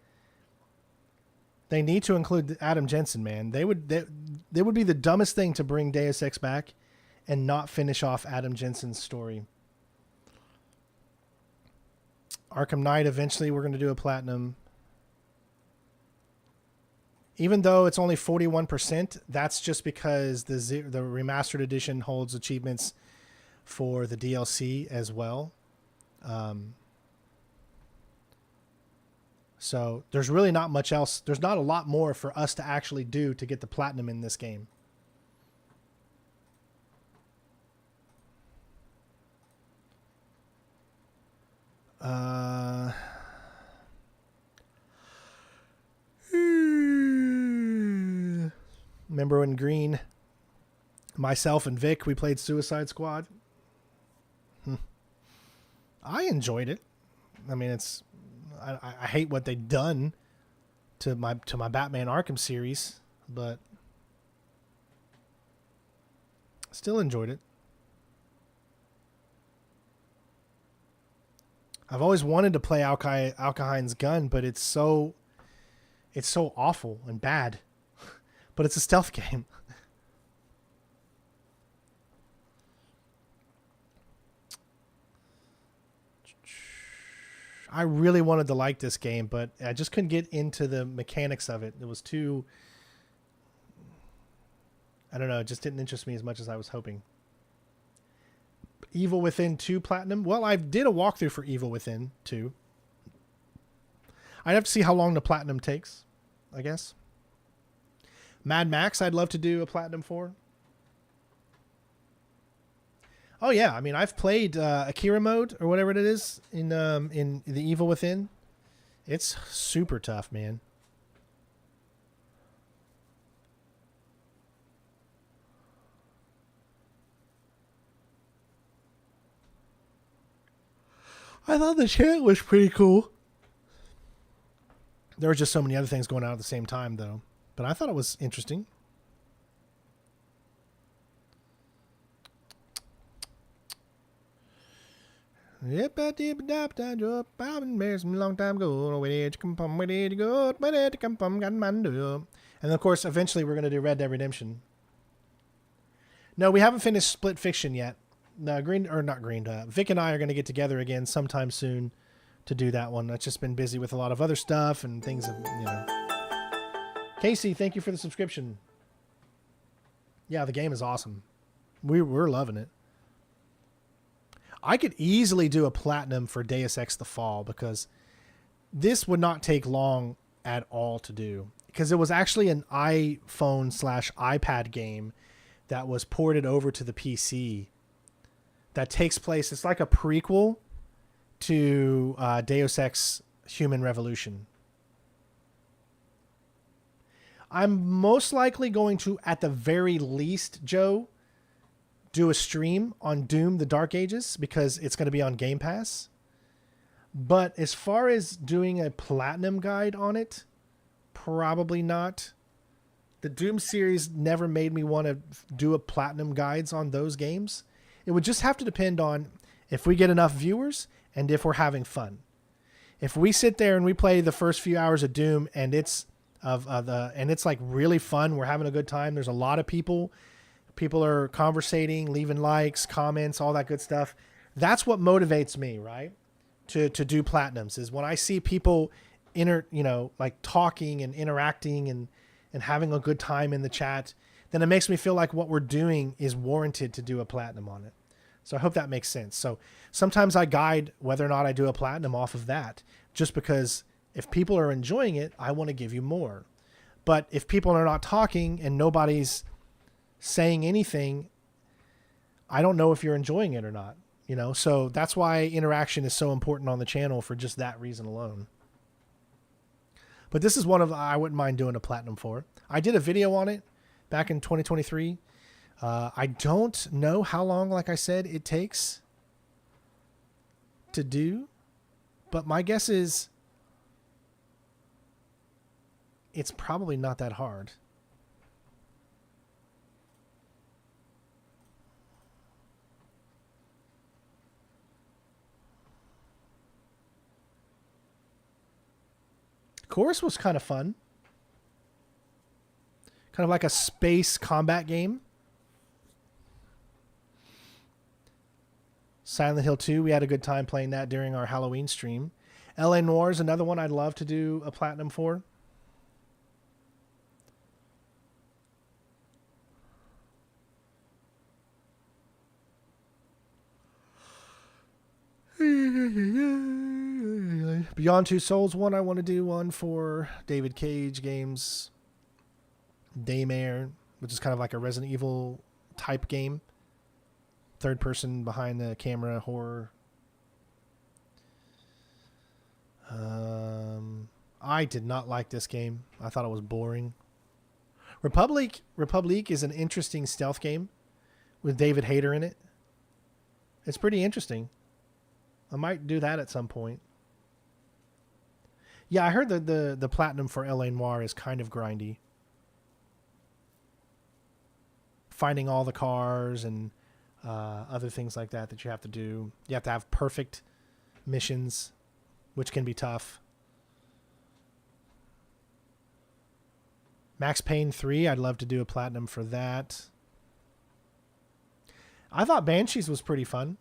They need to include Adam Jensen, man. They would be the dumbest thing to bring Deus Ex back and not finish off Adam Jensen's story. Arkham Knight, eventually we're going to do a platinum. Even though it's only 41%, that's just because the remastered edition holds achievements for the DLC as well. So there's really not much else. There's not a lot more for us to actually do to get the platinum in this game. Remember when Green, myself and Vic, we played Suicide Squad? I enjoyed it. I mean, I hate what they've done to my Batman Arkham series, but still enjoyed it. I've always wanted to play Alkahine's Gun, but it's so awful and bad. But it's a stealth game. I really wanted to like this game, but I just couldn't get into the mechanics of it. It was too... I don't know, it just didn't interest me as much as I was hoping. Evil Within 2 Platinum. Well, I did a walkthrough for Evil Within 2. I'd have to see how long the Platinum takes, I guess. Mad Max, I'd love to do a Platinum for. Oh, yeah. I mean, I've played Akira mode, or whatever it is, in the Evil Within. It's super tough, man. I thought the chant was pretty cool. There were just so many other things going on at the same time, though. But I thought it was interesting. Yep, I did a long time ago. Where did you come from? Where did you go? Where did you come from? And of course, eventually we're going to do Red Dead Redemption. No, we haven't finished Split Fiction yet. No, Vic and I are going to get together again sometime soon to do that one. I've just been busy with a lot of other stuff and things, you know. Casey, thank you for the subscription. Yeah, the game is awesome. We're loving it. I could easily do a platinum for Deus Ex The Fall because this would not take long at all to do, because it was actually an iPhone/iPad game that was ported over to the PC that takes place. It's like a prequel to Deus Ex Human Revolution. I'm most likely going to, at the very least, Joe, do a stream on Doom the Dark Ages because it's going to be on Game Pass. But as far as doing a platinum guide on it, probably not. The Doom series never made me want to do a platinum guides on those games. It would just have to depend on if we get enough viewers and if we're having fun. If we sit there and we play the first few hours of Doom and it's like really fun, we're having a good time. There's a lot of people. People are conversating, leaving likes, comments, all that good stuff. That's what motivates me, right? To do platinums is when I see people like talking and interacting and having a good time in the chat, then it makes me feel like what we're doing is warranted to do a platinum on it. So I hope that makes sense. So sometimes I guide whether or not I do a platinum off of that, just because if people are enjoying it, I want to give you more. But if people are not talking and nobody's saying anything, I don't know if you're enjoying it or not, you know? So that's why interaction is so important on the channel, for just that reason alone. But this is one of, I wouldn't mind doing a platinum for. I did a video on it back in 2023. I don't know how long, like I said, it takes to do, but my guess is it's probably not that hard. Chorus was kind of fun. Kind of like a space combat game. Silent Hill 2, we had a good time playing that during our Halloween stream. L.A. Noire is another one I'd love to do a platinum for. Beyond Two Souls one, I want to do one for. David Cage games. Daymare, which is kind of like a Resident Evil type game. Third person behind the camera horror. I did not like this game. I thought it was boring. Republic is an interesting stealth game with David Hayter in it. It's pretty interesting. I might do that at some point. Yeah, I heard that the platinum for L.A. Noire is kind of grindy. Finding all the cars and other things like that you have to do. You have to have perfect missions, which can be tough. Max Payne 3, I'd love to do a platinum for that. I thought Banshees was pretty fun.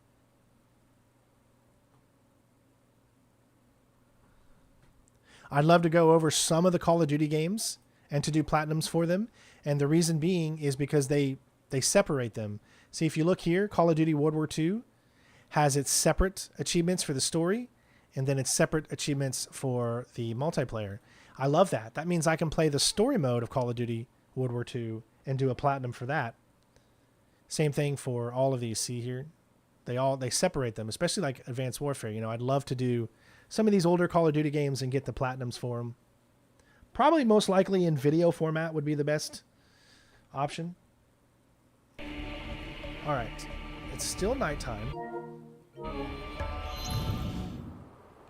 I'd love to go over some of the Call of Duty games and to do platinums for them. And the reason being is because they separate them. See, if you look here, Call of Duty World War II has its separate achievements for the story and then its separate achievements for the multiplayer. I love that. That means I can play the story mode of Call of Duty World War II and do a platinum for that. Same thing for all of these. See here? They separate them, especially like Advanced Warfare. You know, I'd love to do some of these older Call of Duty games and get the platinums for them. Probably most likely in video format would be the best option. All right. It's still nighttime.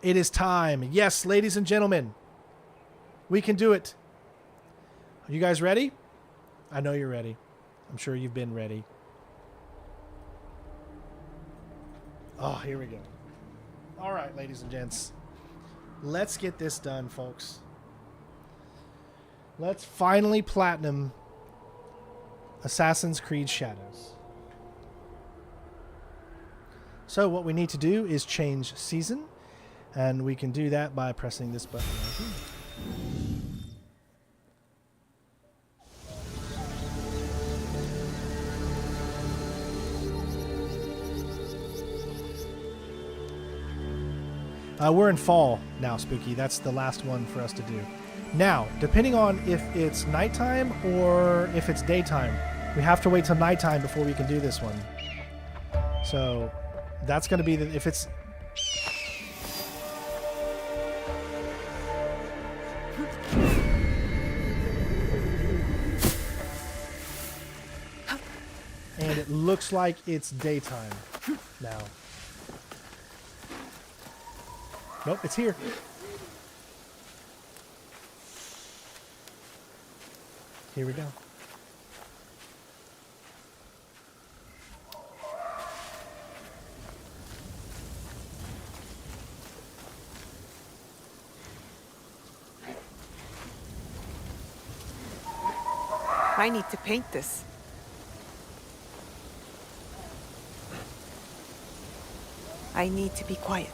It is time. Yes, ladies and gentlemen. We can do it. Are you guys ready? I know you're ready. I'm sure you've been ready. Oh, here we go. All right, ladies and gents. Let's get this done, folks. Let's finally platinum Assassin's Creed Shadows. So what we need to do is change season, and we can do that by pressing this button right here. We're in fall now, Spooky. That's the last one for us to do. Now, depending on if it's nighttime or if it's daytime, we have to wait till nighttime before we can do this one. So that's going to be if it's... And it looks like it's daytime now. Nope, it's here. Here we go. I need to paint this. I need to be quiet.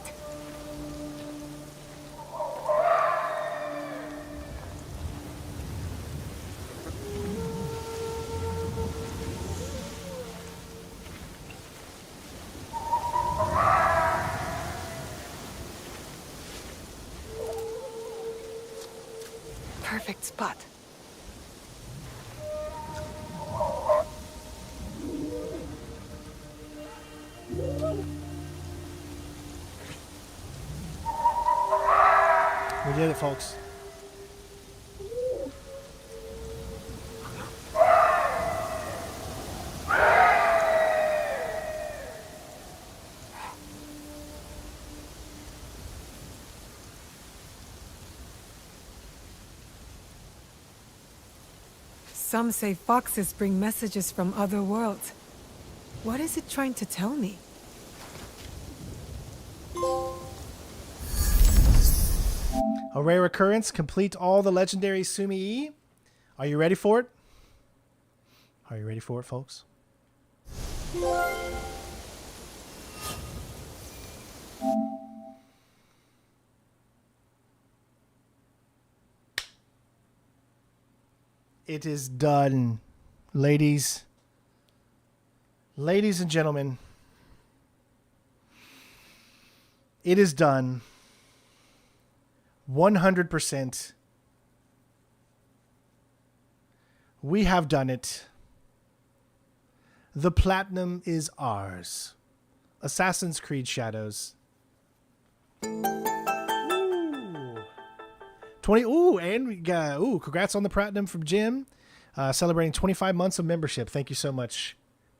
Perfect spot. We did it, folks. Some say foxes bring messages from other worlds. What is it trying to tell me? A rare occurrence. Complete all the legendary Sumi-E. Are you ready for it? Are you ready for it, folks? It is done, ladies. Ladies and gentlemen. It is done. 100%. We have done it. The platinum is ours. Assassin's Creed Shadows. Ooh. 20. Ooh, and we got, congrats on the platinum from Jim. Celebrating 25 months of membership. Thank you so much,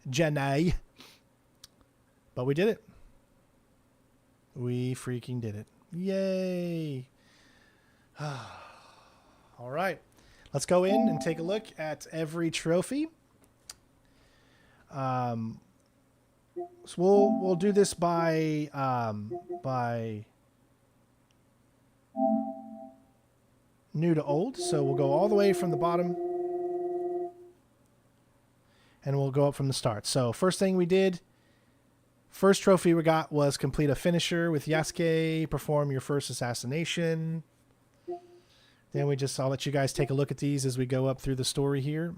Jenny. But we did it. We freaking did it. Yay. All right. Let's go in and take a look at every trophy. So we'll do this by new to old. So we'll go all the way from the bottom, and we'll go up from the start. So first thing we did, first trophy we got was complete a finisher with Yasuke, perform your first assassination. Then I'll let you guys take a look at these as we go up through the story here.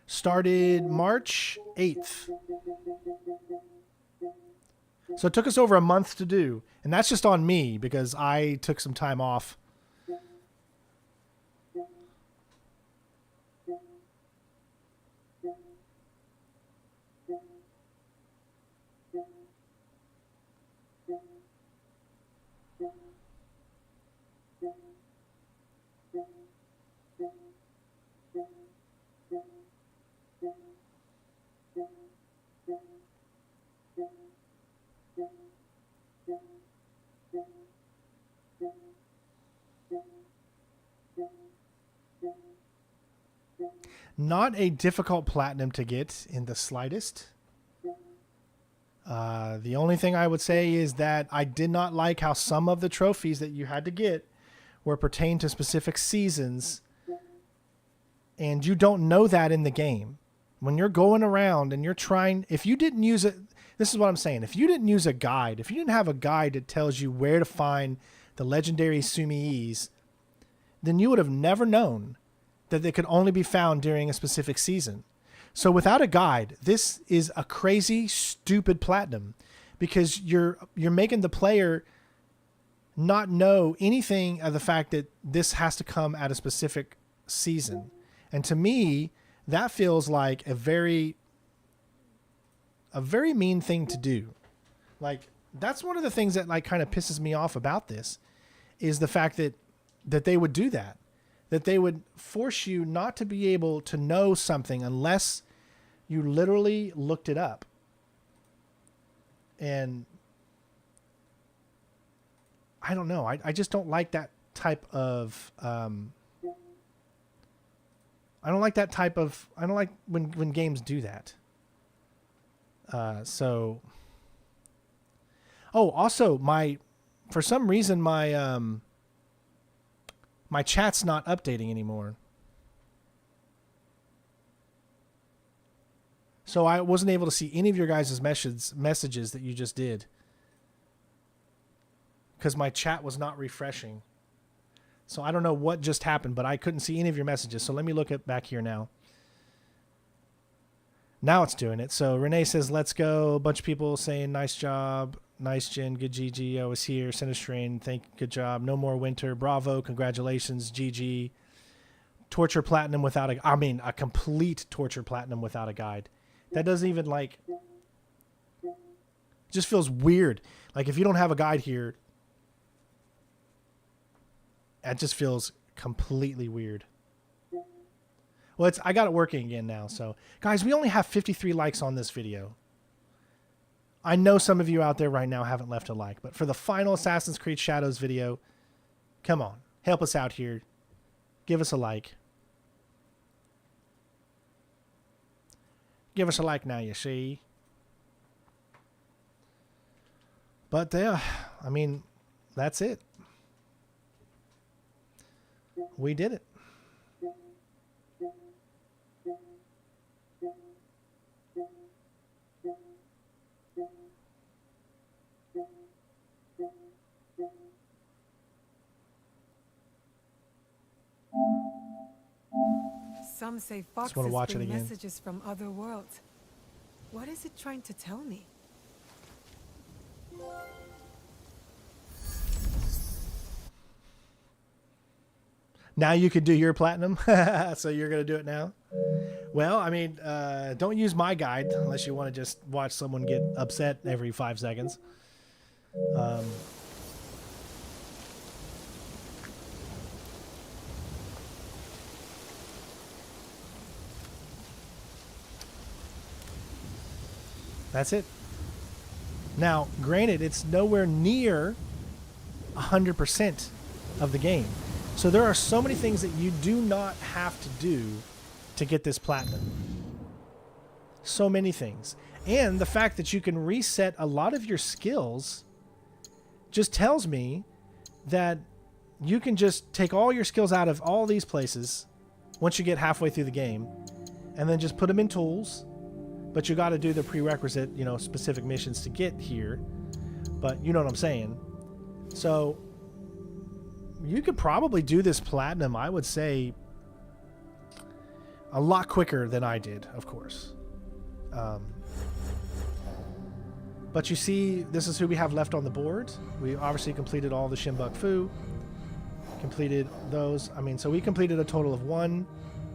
Started March 8th. So it took us over a month to do. And that's just on me because I took some time off. Not a difficult platinum to get in the slightest. The only thing I would say is that I did not like how some of the trophies that you had to get were pertained to specific seasons, and you don't know that in the game. When you're going around and you're trying, if you didn't use it, this is what I'm saying, if you didn't use a guide, if you didn't have a guide that tells you where to find the legendary Sumiis, then you would have never known that they could only be found during a specific season. So without a guide, this is a crazy, stupid platinum because you're making the player not know anything of the fact that this has to come at a specific season. And to me, that feels like a very mean thing to do. Like, that's one of the things that like kind of pisses me off about this is the fact that they would do that. That they would force you not to be able to know something unless you literally looked it up. And I don't know. I just don't like that type of... I don't like when games do that. So... Oh, also, for some reason, my chat's not updating anymore. So I wasn't able to see any of your guys' messages that you just did. Because my chat was not refreshing. So I don't know what just happened, but I couldn't see any of your messages. So let me look back here now. Now it's doing it. So Renee says, let's go. A bunch of people saying, nice job. Nice, Jen. Good GG. I was here. Sinistrain. Good job. No more winter. Bravo. Congratulations. GG. Torture platinum without a complete torture platinum without a guide. That doesn't even it just feels weird. Like if you don't have a guide here, that just feels completely weird. Well, I got it working again now. So guys, we only have 53 likes on this video. I know some of you out there right now haven't left a like, but for the final Assassin's Creed Shadows video, come on, help us out here. Give us a like. Give us a like now, you see. But that's it. We did it. Some say foxes bring messages from other worlds. What is it trying to tell me? Now you could do your platinum. So you're going to do it now? Well, don't use my guide unless you want to just watch someone get upset every 5 seconds. That's it. Now, granted, it's nowhere near 100% of the game. So there are so many things that you do not have to do to get this platinum. So many things. And the fact that you can reset a lot of your skills just tells me that you can just take all your skills out of all these places once you get halfway through the game and then just put them in tools. But you got to do the prerequisite, you know, specific missions to get here. But you know what I'm saying. So you could probably do this platinum, I would say, a lot quicker than I did, of course. But you see, this is who we have left on the board. We obviously completed all the Shimbuk Fu. Completed those. I mean, so we completed a total of 1,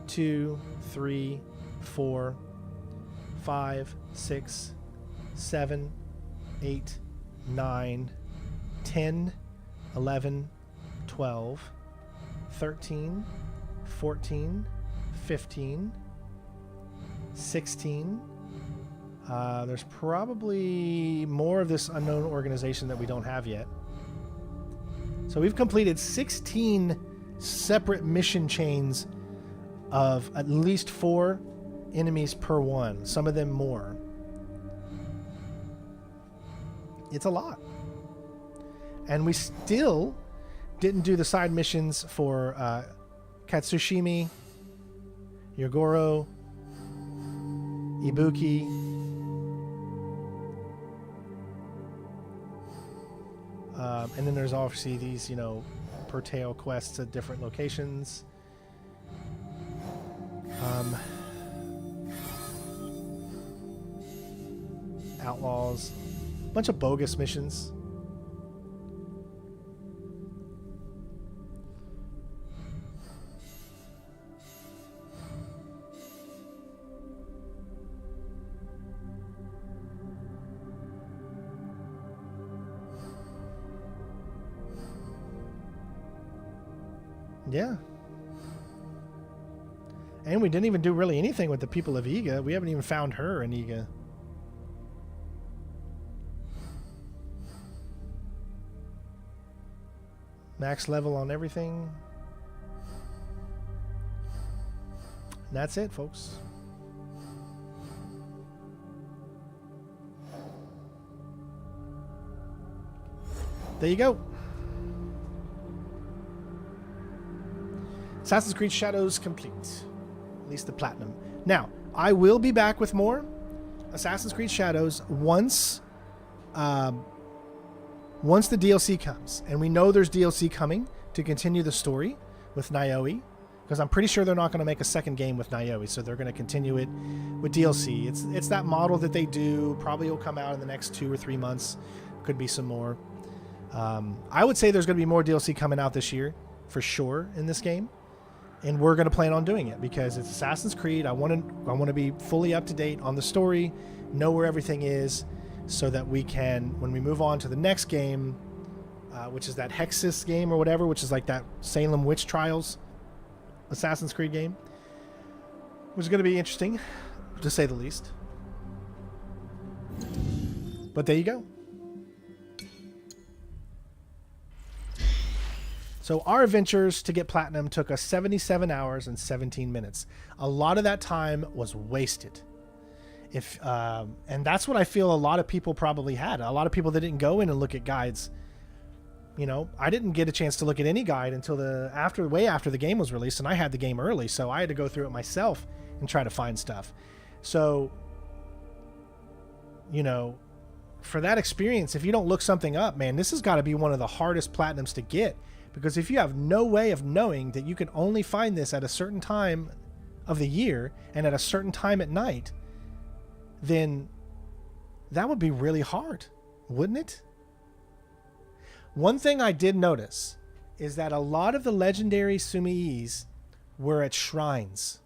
2, 3, 4, 5, 6, 7, 8, 9, 10, 11, 12, 13, 14, 15, 16. There's probably more of this unknown organization that we don't have yet. So we've completed 16 separate mission chains of at least 4 enemies per one, some of them more. It's a lot. And we still didn't do the side missions for Katsushimi, Yogoro, Ibuki, and then there's obviously these, you know, per tale quests at different locations. Outlaws, a bunch of bogus missions. Yeah. And we didn't even do really anything with the people of Iga. We haven't even found her in Iga. Max level on everything. And that's it, folks. There you go. Assassin's Creed Shadows complete. At least the platinum. Now, I will be back with more Assassin's Creed Shadows once the DLC comes. And we know there's DLC coming to continue the story with Naoi. Because I'm pretty sure they're not going to make a second game with Naoi. So they're going to continue it with DLC. It's that model that they do. Probably will come out in the next 2 or 3 months. Could be some more. I would say there's going to be more DLC coming out this year. For sure in this game. And we're going to plan on doing it because it's Assassin's Creed. I want to be fully up to date on the story, know where everything is, so that we can, when we move on to the next game, which is that Hexus game or whatever, which is like that Salem Witch Trials Assassin's Creed game, which is going to be interesting, to say the least. But there you go. So our adventures to get platinum took us 77 hours and 17 minutes. A lot of that time was wasted. And that's what I feel a lot of people probably had. A lot of people that didn't go in and look at guides. You know, I didn't get a chance to look at any guide until way after the game was released, and I had the game early, so I had to go through it myself and try to find stuff. So, you know, for that experience, if you don't look something up, man, this has got to be one of the hardest platinums to get. Because if you have no way of knowing that you can only find this at a certain time of the year and at a certain time at night, then that would be really hard, wouldn't it? One thing I did notice is that a lot of the legendary Sumiis were at shrines,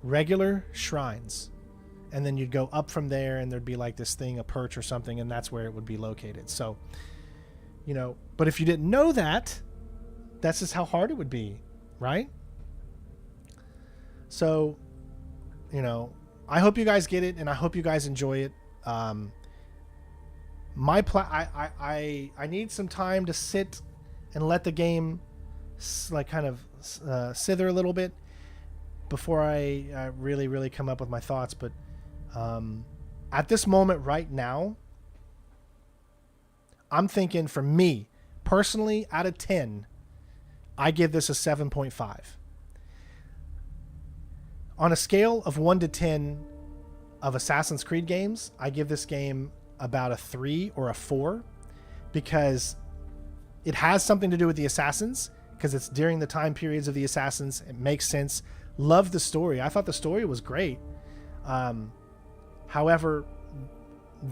regular shrines. And then you'd go up from there and there'd be like this thing, a perch or something, and that's where it would be located. So, you know, but if you didn't know that, that's just how hard it would be, right? So, you know, I hope you guys get it, and I hope you guys enjoy it. I need some time to sit and let the game like kind of sither a little bit before I really come up with my thoughts. But at this moment right now, I'm thinking, for me personally, out of 10, I give this a 7.5. On a scale of 1 to 10 of Assassin's Creed games, I give this game about a 3 or a 4, because it has something to do with the Assassins, because it's during the time periods of the Assassins. It makes sense. Love the story. I thought the story was great. However,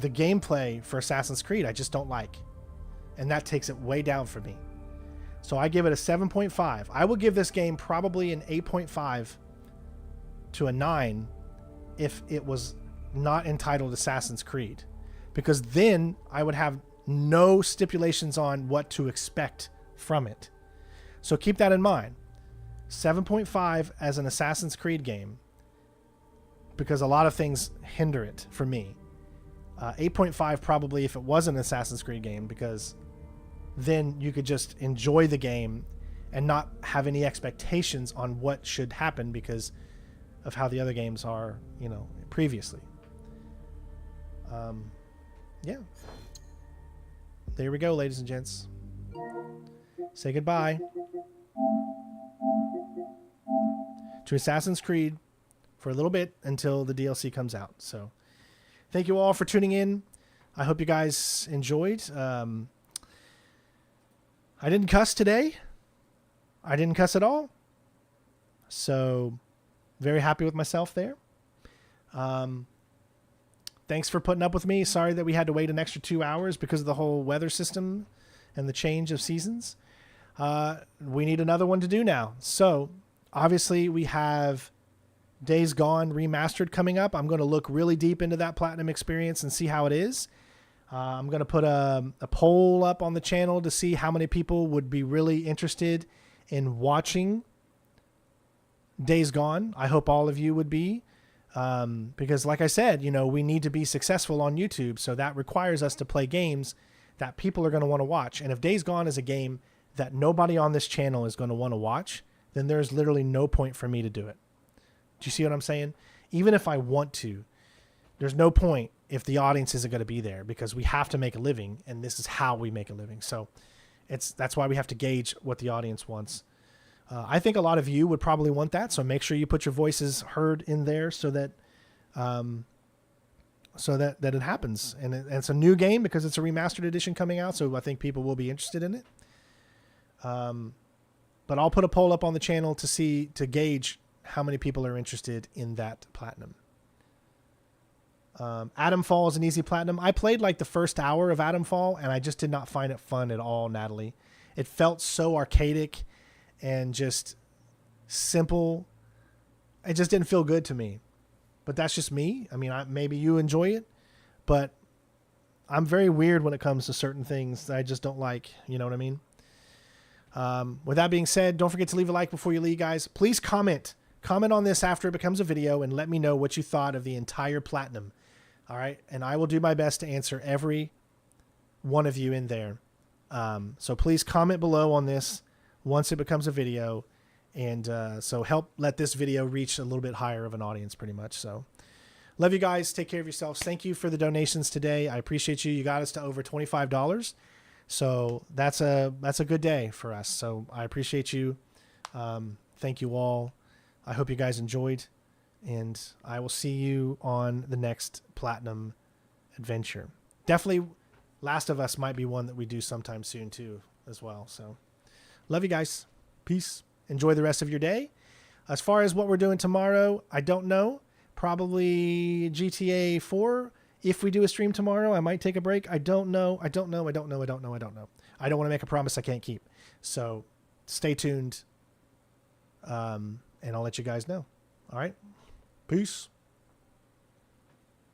the gameplay for Assassin's Creed, I just don't like. And that takes it way down for me. So I give it a 7.5. I will give this game probably an 8.5 to a 9 if it was not entitled Assassin's Creed. Because then I would have no stipulations on what to expect from it. So keep that in mind. 7.5 as an Assassin's Creed game, because a lot of things hinder it for me. 8.5 probably if it was an Assassin's Creed game, because then you could just enjoy the game and not have any expectations on what should happen because of how the other games are, you know, previously. Yeah. There we go, ladies and gents. Say goodbye to Assassin's Creed for a little bit until the DLC comes out. So thank you all for tuning in. I hope you guys enjoyed. I didn't cuss today. I didn't cuss at all. So very happy with myself there. Thanks for putting up with me. Sorry that we had to wait an extra 2 hours because of the whole weather system and the change of seasons. We need another one to do now. So obviously we have Days Gone Remastered coming up. I'm going to look really deep into that Platinum experience and see how it is. I'm going to put a poll up on the channel to see how many people would be really interested in watching Days Gone. I hope all of you would be, because like I said, you know, we need to be successful on YouTube. So that requires us to play games that people are going to want to watch. And if Days Gone is a game that nobody on this channel is going to want to watch, then there's literally no point for me to do it. Do you see what I'm saying? Even if I want to, there's no point if the audience isn't going to be there, because we have to make a living, and this is how we make a living. So that's why we have to gauge what the audience wants. I think a lot of you would probably want that, so make sure you put your voices heard in there so that that it happens. And it's a new game because it's a remastered edition coming out, so I think people will be interested in it. But I'll put a poll up on the channel to gauge how many people are interested in that Platinum. Atomfall is an easy Platinum. I played like the first hour of Atomfall, and I just did not find it fun at all, Natalie. It felt so archaic and just simple. It just didn't feel good to me. But that's just me. I mean, maybe you enjoy it, but I'm very weird when it comes to certain things that I just don't like. You know what I mean? With that being said, don't forget to leave a like before you leave, guys. Please comment on this after it becomes a video and let me know what you thought of the entire Platinum. All right. And I will do my best to answer every one of you in there. So please comment below on this once it becomes a video. And so help let this video reach a little bit higher of an audience pretty much. So love you guys. Take care of yourselves. Thank you for the donations today. I appreciate you. You got us to over $25. So that's a good day for us. So I appreciate you. Thank you all. I hope you guys enjoyed, and I will see you on the next Platinum adventure. Definitely Last of Us might be one that we do sometime soon too as well. So love you guys. Peace. Enjoy the rest of your day. As far as what we're doing tomorrow, I don't know. Probably GTA 4. If we do a stream tomorrow, I might take a break. I don't know. I don't want to make a promise I can't keep. So stay tuned. And I'll let you guys know. All right. Peace.